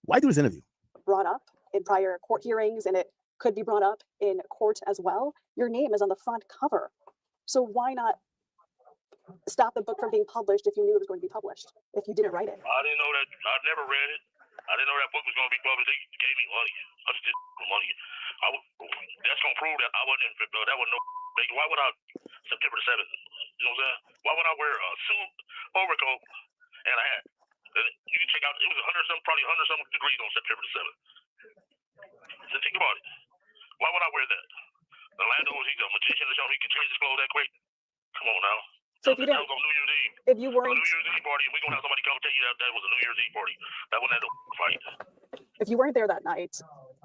Why do this interview? Brought up in prior court hearings, and it could be brought up in court as well. Your name is on the front cover. So why not stop the book from being published if you knew it was going to be published, if you didn't write it? I didn't know that. I never read it. I didn't know that book was going to be published. They gave me money. I just did for money. That's going to prove that I wasn't, that was no, why would I, September the 7th, you know what I'm saying? Why would I wear a suit, overcoat, and a hat? You can check out, it was probably 100 some degrees on September the 7th. So think about it. Why would I wear that? Orlando, he's a magician or something. He can change his clothes that quick. Come on now. So if you didn't, That was on New Year's Eve. if you weren't, New Year's Eve party, and we're going to have somebody come tell you that was a New Year's Eve party. That wasn't at the fight. if you weren't there that night,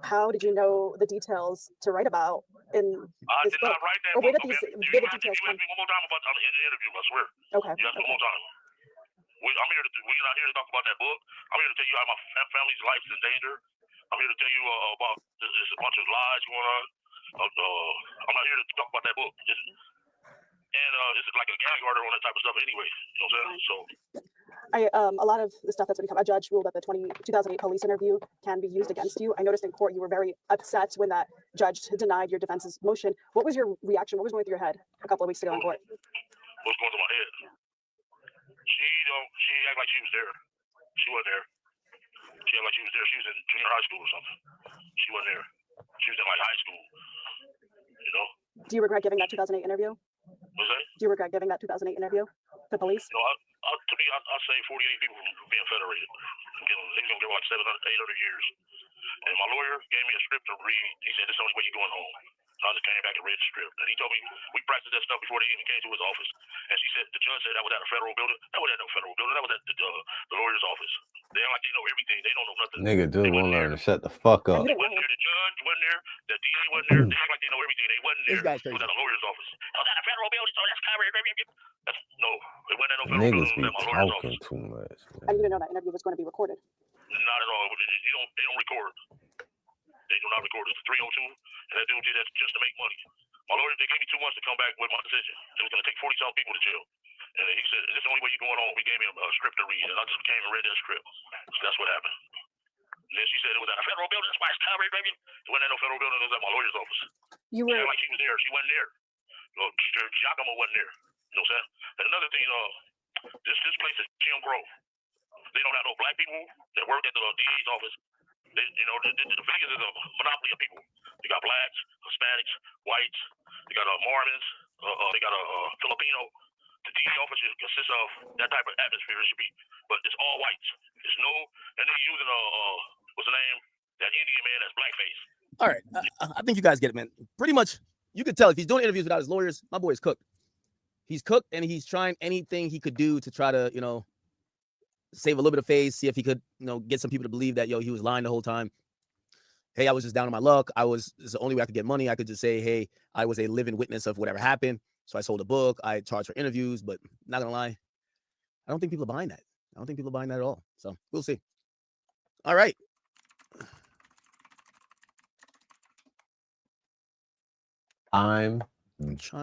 how did you know the details to write about in I this did book? not write that Or where book. did these Okay? You vivid have to details you come? ask me one more time about in the interview, I swear. Okay. You ask me one more time. We're not here to talk about that book. I'm here to tell you how my family's life's in danger. I'm here to tell you about there's a bunch of lies going on. I'm not here to talk about that book. It's like a gag order on that type of stuff anyway. You know what I'm saying? So A lot of the stuff that's been a judge ruled that the 2008 police interview can be used against you. I noticed in court you were very upset when that judge denied your defense's motion. What was your reaction? What was going through your head a couple of weeks ago in court? what's going through my head? She act like she was there. She wasn't there. She act like she was there. She was in junior high school or something. She wasn't there. She was in like high school. You know? Do you regret giving that 2008 interview? What's that? Do you regret giving that 2008 interview to police? No, to me, I say 48 people from being federated. They're going to give like 700, 800 years. And my lawyer gave me a script to read. He said, this is the only way you're going home. So I just came back and read the script. And he told me, we practiced that stuff before they even came to his office. And she said, the judge said that was at a federal building. That was at no federal building. That was at the lawyer's office. They act like they know everything. They don't know nothing. Nigga just won't learn to shut the fuck up. They wasn't there. The judge wasn't there. The DA wasn't there. They act like they know everything. They wasn't there. It was at a lawyer's office. It was at a federal building, so that's covered. No, it wasn't at no federal Niggas building. It was be at my lawyer's talking office. too much. And you didn't know that interview was going to be recorded. Not at all. They don't record. They do not record. It's 302, and that dude did that just to make money. My lawyer, they gave me 2 months to come back with my decision. It was going to take 40-some people to jail. And he said, this is the only way you're going on. He gave me a script to read, and I just came and read that script. So that's what happened. And then she said it was at a federal building. That's why it's covered, baby. It wasn't at no federal building. It was at my lawyer's office. You She were acted like she was there. She wasn't there. Giacomo wasn't there. You know what I'm saying? And another thing, this place is Jim Crow. They don't have no black people that work at the DA's office. The Vegas is a monopoly of people. They got blacks, Hispanics, whites. They got Mormons. They got a Filipino. The DA office consists of that type of atmosphere. It should be, but it's all whites. It's no, and they're using what's the name? That Indian man that's blackface. All right, I think you guys get it, man. Pretty much, you could tell if he's doing interviews without his lawyers, my boy is cooked. He's cooked, and he's trying anything he could do to try to, save a little bit of face, see if he could, get some people to believe that, he was lying the whole time. Hey, I was just down on my luck. It's the only way I could get money. I could just say, hey, I was a living witness of whatever happened. So I sold a book. I charged for interviews, but not gonna lie, I don't think people are buying that. I don't think people are buying that at all. So we'll see. All right. I'm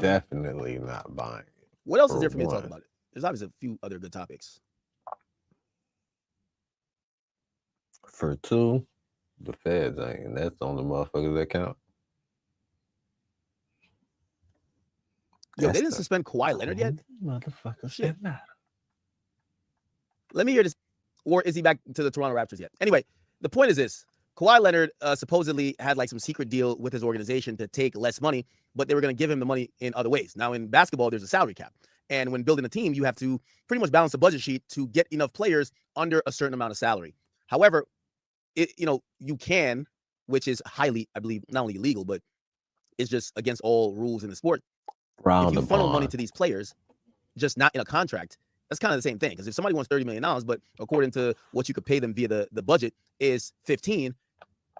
definitely not buying it. What else is there for me to one. talk about it? There's obviously a few other good topics. For 2, the feds ain't. And that's the only motherfuckers that count. Yo, That's they didn't the suspend Kawhi Leonard yet. motherfuckers Shit. that matter. Let me hear this. Or is he back to the Toronto Raptors yet? Anyway, the point is this. Kawhi Leonard supposedly had like some secret deal with his organization to take less money, but they were going to give him the money in other ways. Now, in basketball, there's a salary cap. And when building a team, you have to pretty much balance the budget sheet to get enough players under a certain amount of salary. However, you can, which is highly, I believe, not only illegal, but it's just against all rules in the sport. If you funnel money to these players, just not in a contract, that's kind of the same thing. Because if somebody wants $30 million, but according to what you could pay them via the budget is 15,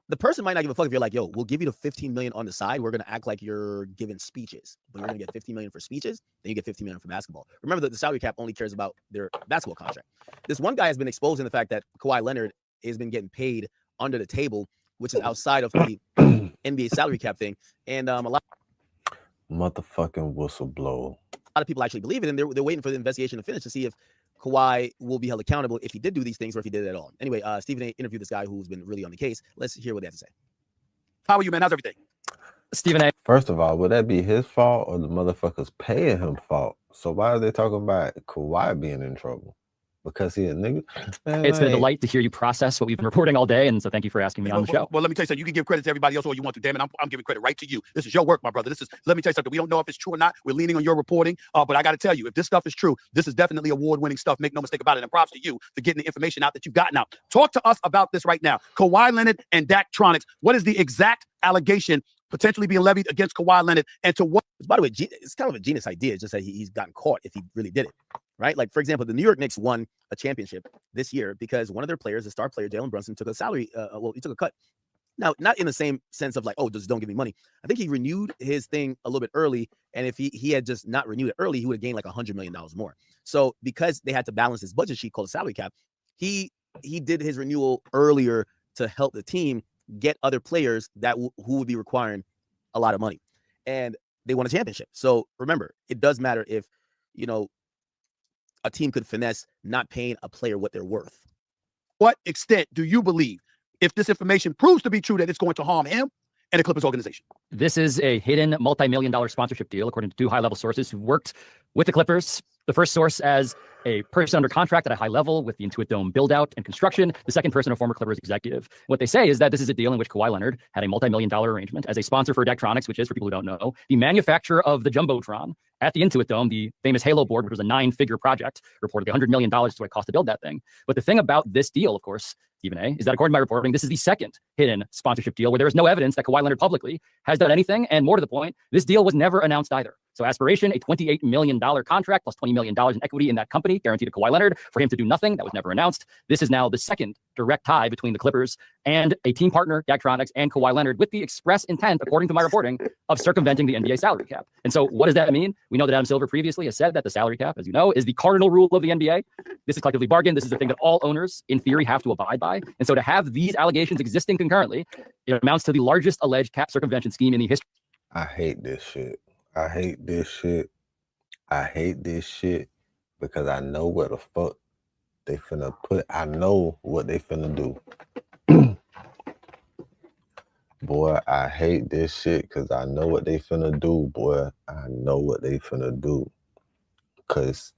the person might not give a fuck if you're like, yo, we'll give you the 15 million on the side. We're going to act like you're giving speeches, but you're going to get 15 million for speeches. Then you get 15 million for basketball. Remember that the salary cap only cares about their basketball contract. This one guy has been exposed in the fact that Kawhi Leonard has been getting paid under the table, which is outside of the NBA salary cap thing. And a lot Motherfucking whistleblower. of people actually believe it, and they're waiting for the investigation to finish to see if Kawhi will be held accountable if he did do these things or if he did it at all. Anyway, Stephen A. interviewed this guy who's been really on the case. Let's hear what they have to say. How are you, man? How's everything? Stephen A. First of all, would that be his fault or the motherfuckers paying him fault? So why are they talking about Kawhi being in trouble? Because he a nigga? Man, It's been a delight to hear you process what we've been reporting all day, and so thank you for asking me on the show. Well, let me tell you something. You can give credit to everybody else all you want to. Damn it, I'm giving credit right to you. This is your work, my brother. Let me tell you something. We don't know if it's true or not. We're leaning on your reporting, but I got to tell you, if this stuff is true, this is definitely award-winning stuff. Make no mistake about it. And props to you for getting the information out that you've gotten out. Talk to us about this right now. Kawhi Leonard and Daktronics. What is the exact allegation potentially being levied against Kawhi Leonard, and to what? By the way, it's kind of a genius idea. It's just that he's gotten caught if he really did it, right? Like, for example, the New York Knicks won a championship this year because one of their players, the star player, Jalen Brunson, took a salary. He took a cut. Now, not in the same sense of like, oh, just don't give me money. I think he renewed his thing a little bit early, and if he had just not renewed it early, he would have gained like $100 million more. So because they had to balance his budget sheet called a salary cap, he did his renewal earlier to help the team get other players that who would be requiring a lot of money, and they won a championship. So remember, it does matter if a team could finesse not paying a player what they're worth. What extent do you believe, if this information proves to be true, that it's going to harm him and the Clippers organization? This is a hidden multi-million-dollar sponsorship deal, according to two high-level sources who worked with the Clippers. The first source as a person under contract at a high level with the Intuit Dome build-out and construction. The second person, a former Clippers executive. What they say is that this is a deal in which Kawhi Leonard had a multi-million-dollar arrangement as a sponsor for Daktronics, which is, for people who don't know, the manufacturer of the Jumbotron at the Intuit Dome, the famous Halo board, which was a 9-figure project, reportedly $100 million is what it cost to build that thing. But the thing about this deal, of course, Stephen A., is that according to my reporting, this is the second hidden sponsorship deal where there is no evidence that Kawhi Leonard publicly has done anything. And more to the point, this deal was never announced either. So Aspiration, a $28 million contract plus $20 million in equity in that company, guaranteed to Kawhi Leonard for him to do nothing. That was never announced. This is now the second direct tie between the Clippers and a team partner, Daktronics, and Kawhi Leonard, with the express intent, according to my reporting, of circumventing the NBA salary cap. And so what does that mean? We know that Adam Silver previously has said that the salary cap, as you know, is the cardinal rule of the NBA. This is collectively bargained. This is the thing that all owners, in theory, have to abide by. And so to have these allegations existing concurrently, it amounts to the largest alleged cap circumvention scheme in the history. I hate this shit. I hate this shit. I hate this shit because I know what the fuck they finna put. I know what they finna do. Boy, I hate this shit because I know what they finna do, boy. I know what they finna do. Cause,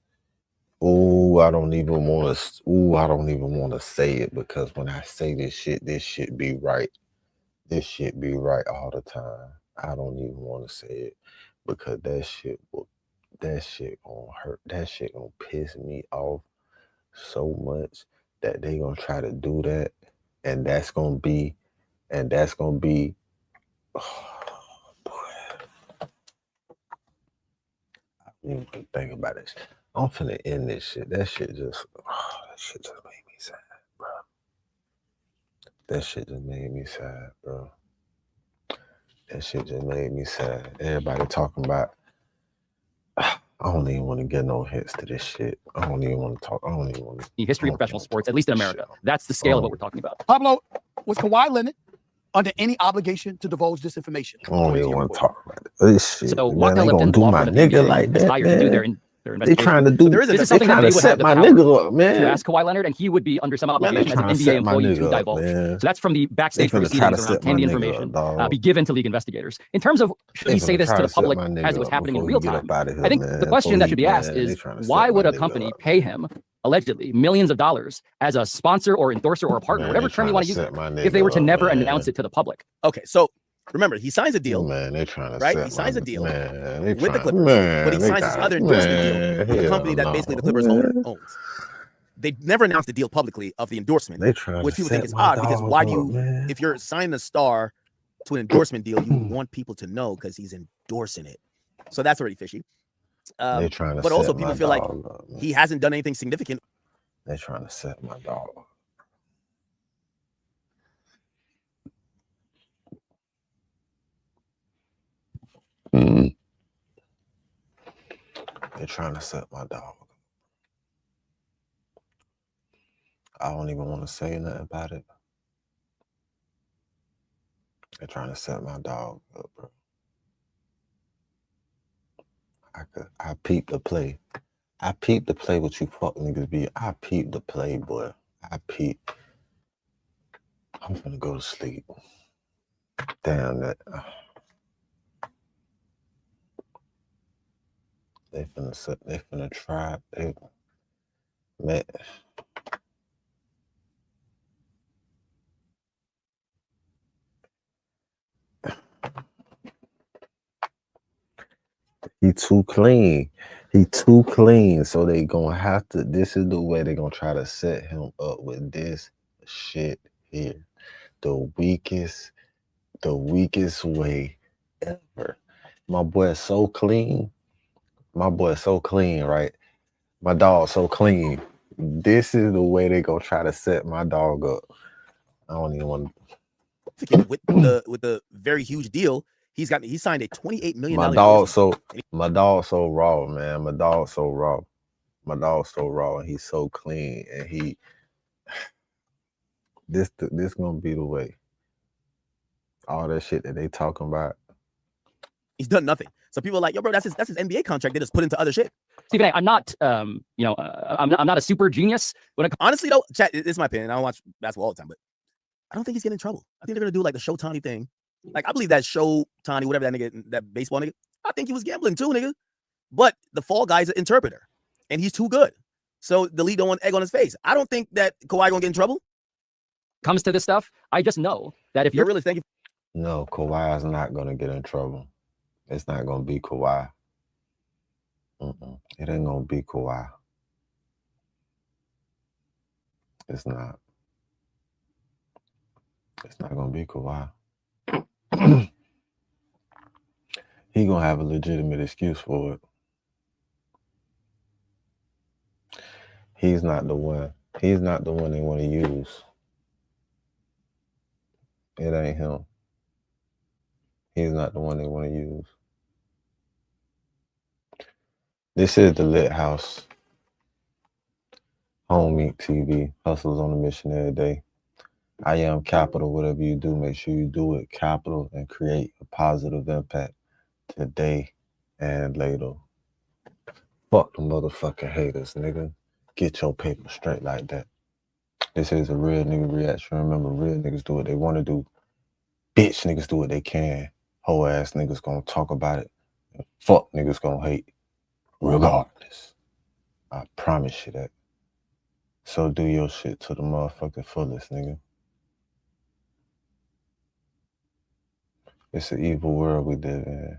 I don't even want to say it because when I say this shit be right. This shit be right all the time. I don't even want to say it because that shit gonna hurt. That shit gonna piss me off so much that they gonna try to do that, and that's gonna be, oh boy. I don't even think about it. I'm finna end this shit. That shit just made me sad, bro. That shit just made me sad, bro. That shit just made me sad. Everybody talking about, I don't even want to get no hits to this shit. I don't even want to talk. I don't even want to. The history of professional sports, at least in America. That's the scale of what we're talking about. Pablo, was Kawhi Leonard under any obligation to divulge this information? I don't even want to talk about it. This shit, So man, Walker they gonna Lipton, do law my firm of the nigga NBA, like is that, hired to do their man. their They investigation. trying to do. This is They something that trying they to would have set the my power nigga up, to man. ask Kawhi Leonard, and he would be under some Man, they obligation as an trying to NBA set my employee to nigga up, divulge. man. So that's from the They backstage finna try to proceedings around set my can the nigga information up, dog. be given to league investigators. In terms of should They he say finna this try to to the set public my as nigga it was up happening in before real we get time? up out of here, I think man. the question that should be asked Man, they is trying to why set my would a nigga company up, pay man. him allegedly millions of dollars as a sponsor or endorser or a partner, Man, whatever they term you trying want to to use set it, my if they were nigga to up, never man. announce it to the public? Okay, so remember, he signs a deal. Man, they trying to Right? set He signs my a deal man. They with the trying, Clippers, but he man. They signs this got other endorsement deal man. with a Hell company that no, basically the Clippers man. owns. They never announced the deal publicly of the endorsement, They trying which to people think set is my odd because dog why do up, you, man. if you're signing a star to an endorsement deal, you want people to know because he's endorsing it. So that's already fishy. They trying to But also set people my feel like dog up, man. he hasn't done anything significant. They trying to set my dog up. They're trying to set my dog. I don't even want to say nothing about it. They're trying to set my dog up, bro. I peeped the play. I peeped the play what you fuck niggas be. I peeped the play, boy. I peeped. I'm finna go to sleep. Damn that. They finna try. Man. He too clean. He too clean. So they gonna have to, this is the way they gonna try to set him up with this shit here. The weakest way ever. My boy is so clean. My boy is so clean, right? My dog so clean. This is the way they gonna try to set my dog up. I don't even want With the very huge deal, he signed a $28 million. my dog so raw, man. My dog so raw. My dog so raw and he's so clean. And this gonna be the way. All that shit that they talking about. He's done nothing. So people are like, yo, bro, that's his NBA contract. They just put into other shit. Stephen A, I'm not, I'm not a super genius. Honestly, though, chat, it's my opinion. I don't watch basketball all the time, but I don't think he's getting in trouble. I think they're gonna do like the Show Tani thing. Like I believe that Show Tani, whatever that nigga, that baseball nigga. I think he was gambling too, nigga. But the fall guy's an interpreter, and he's too good. So the league don't want egg on his face. I don't think that Kawhi gonna get in trouble. Comes to this stuff, I just know that if You're you're really thinking. No, Kawhi is not gonna get in trouble. It's not gonna be Kawhi. It ain't gonna be Kawhi. It's not. It's not gonna be Kawhi. He gonna have a legitimate excuse for it. He's not the one. He's not the one they want to use. It ain't him. He's not the one they want to use. This is the Lit House. Home Meet TV. Hustles on a mission every day. I am capital. Whatever you do, make sure you do it capital and create a positive impact today and later. Fuck the motherfucking haters, nigga. Get your paper straight like that. This is a real nigga reaction. Remember, real niggas do what they want to do. Bitch niggas do what they can. Whole ass niggas gonna talk about it. And fuck niggas gonna hate. Regardless. I promise you that. So do your shit to the motherfucking fullest, nigga. It's an evil world we live in.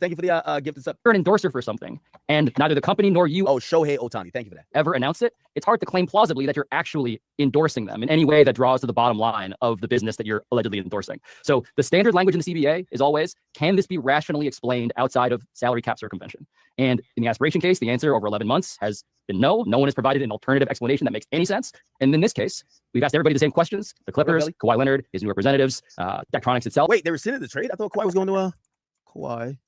Thank you for the gift. an endorser for something, and neither the company nor you Shohei Ohtani, thank you for that, ever announce it, it's hard to claim plausibly that you're actually endorsing them in any way that draws to the bottom line of the business that you're allegedly endorsing. So the standard language in the CBA is always, can this be rationally explained outside of salary cap circumvention? And in the aspiration case, the answer over 11 months has been no. No one has provided an alternative explanation that makes any sense. And in this case, we've asked everybody the same questions. The Clippers, Kawhi Leonard, his new representatives, Daktronics itself. Wait, they rescinded the trade? I thought Kawhi was going to Kawhi.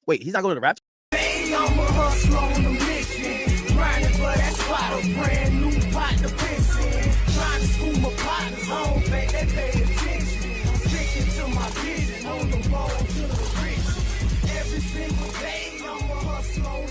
Wait, he's not going to the Raptors? I'm a hustler on a mission, grinding for that spot, a brand new pot to piss in. Trying to school my partners home, they pay attention. I'm sticking to my vision, on the road to the riches. Every single Hey, I'm a hustler on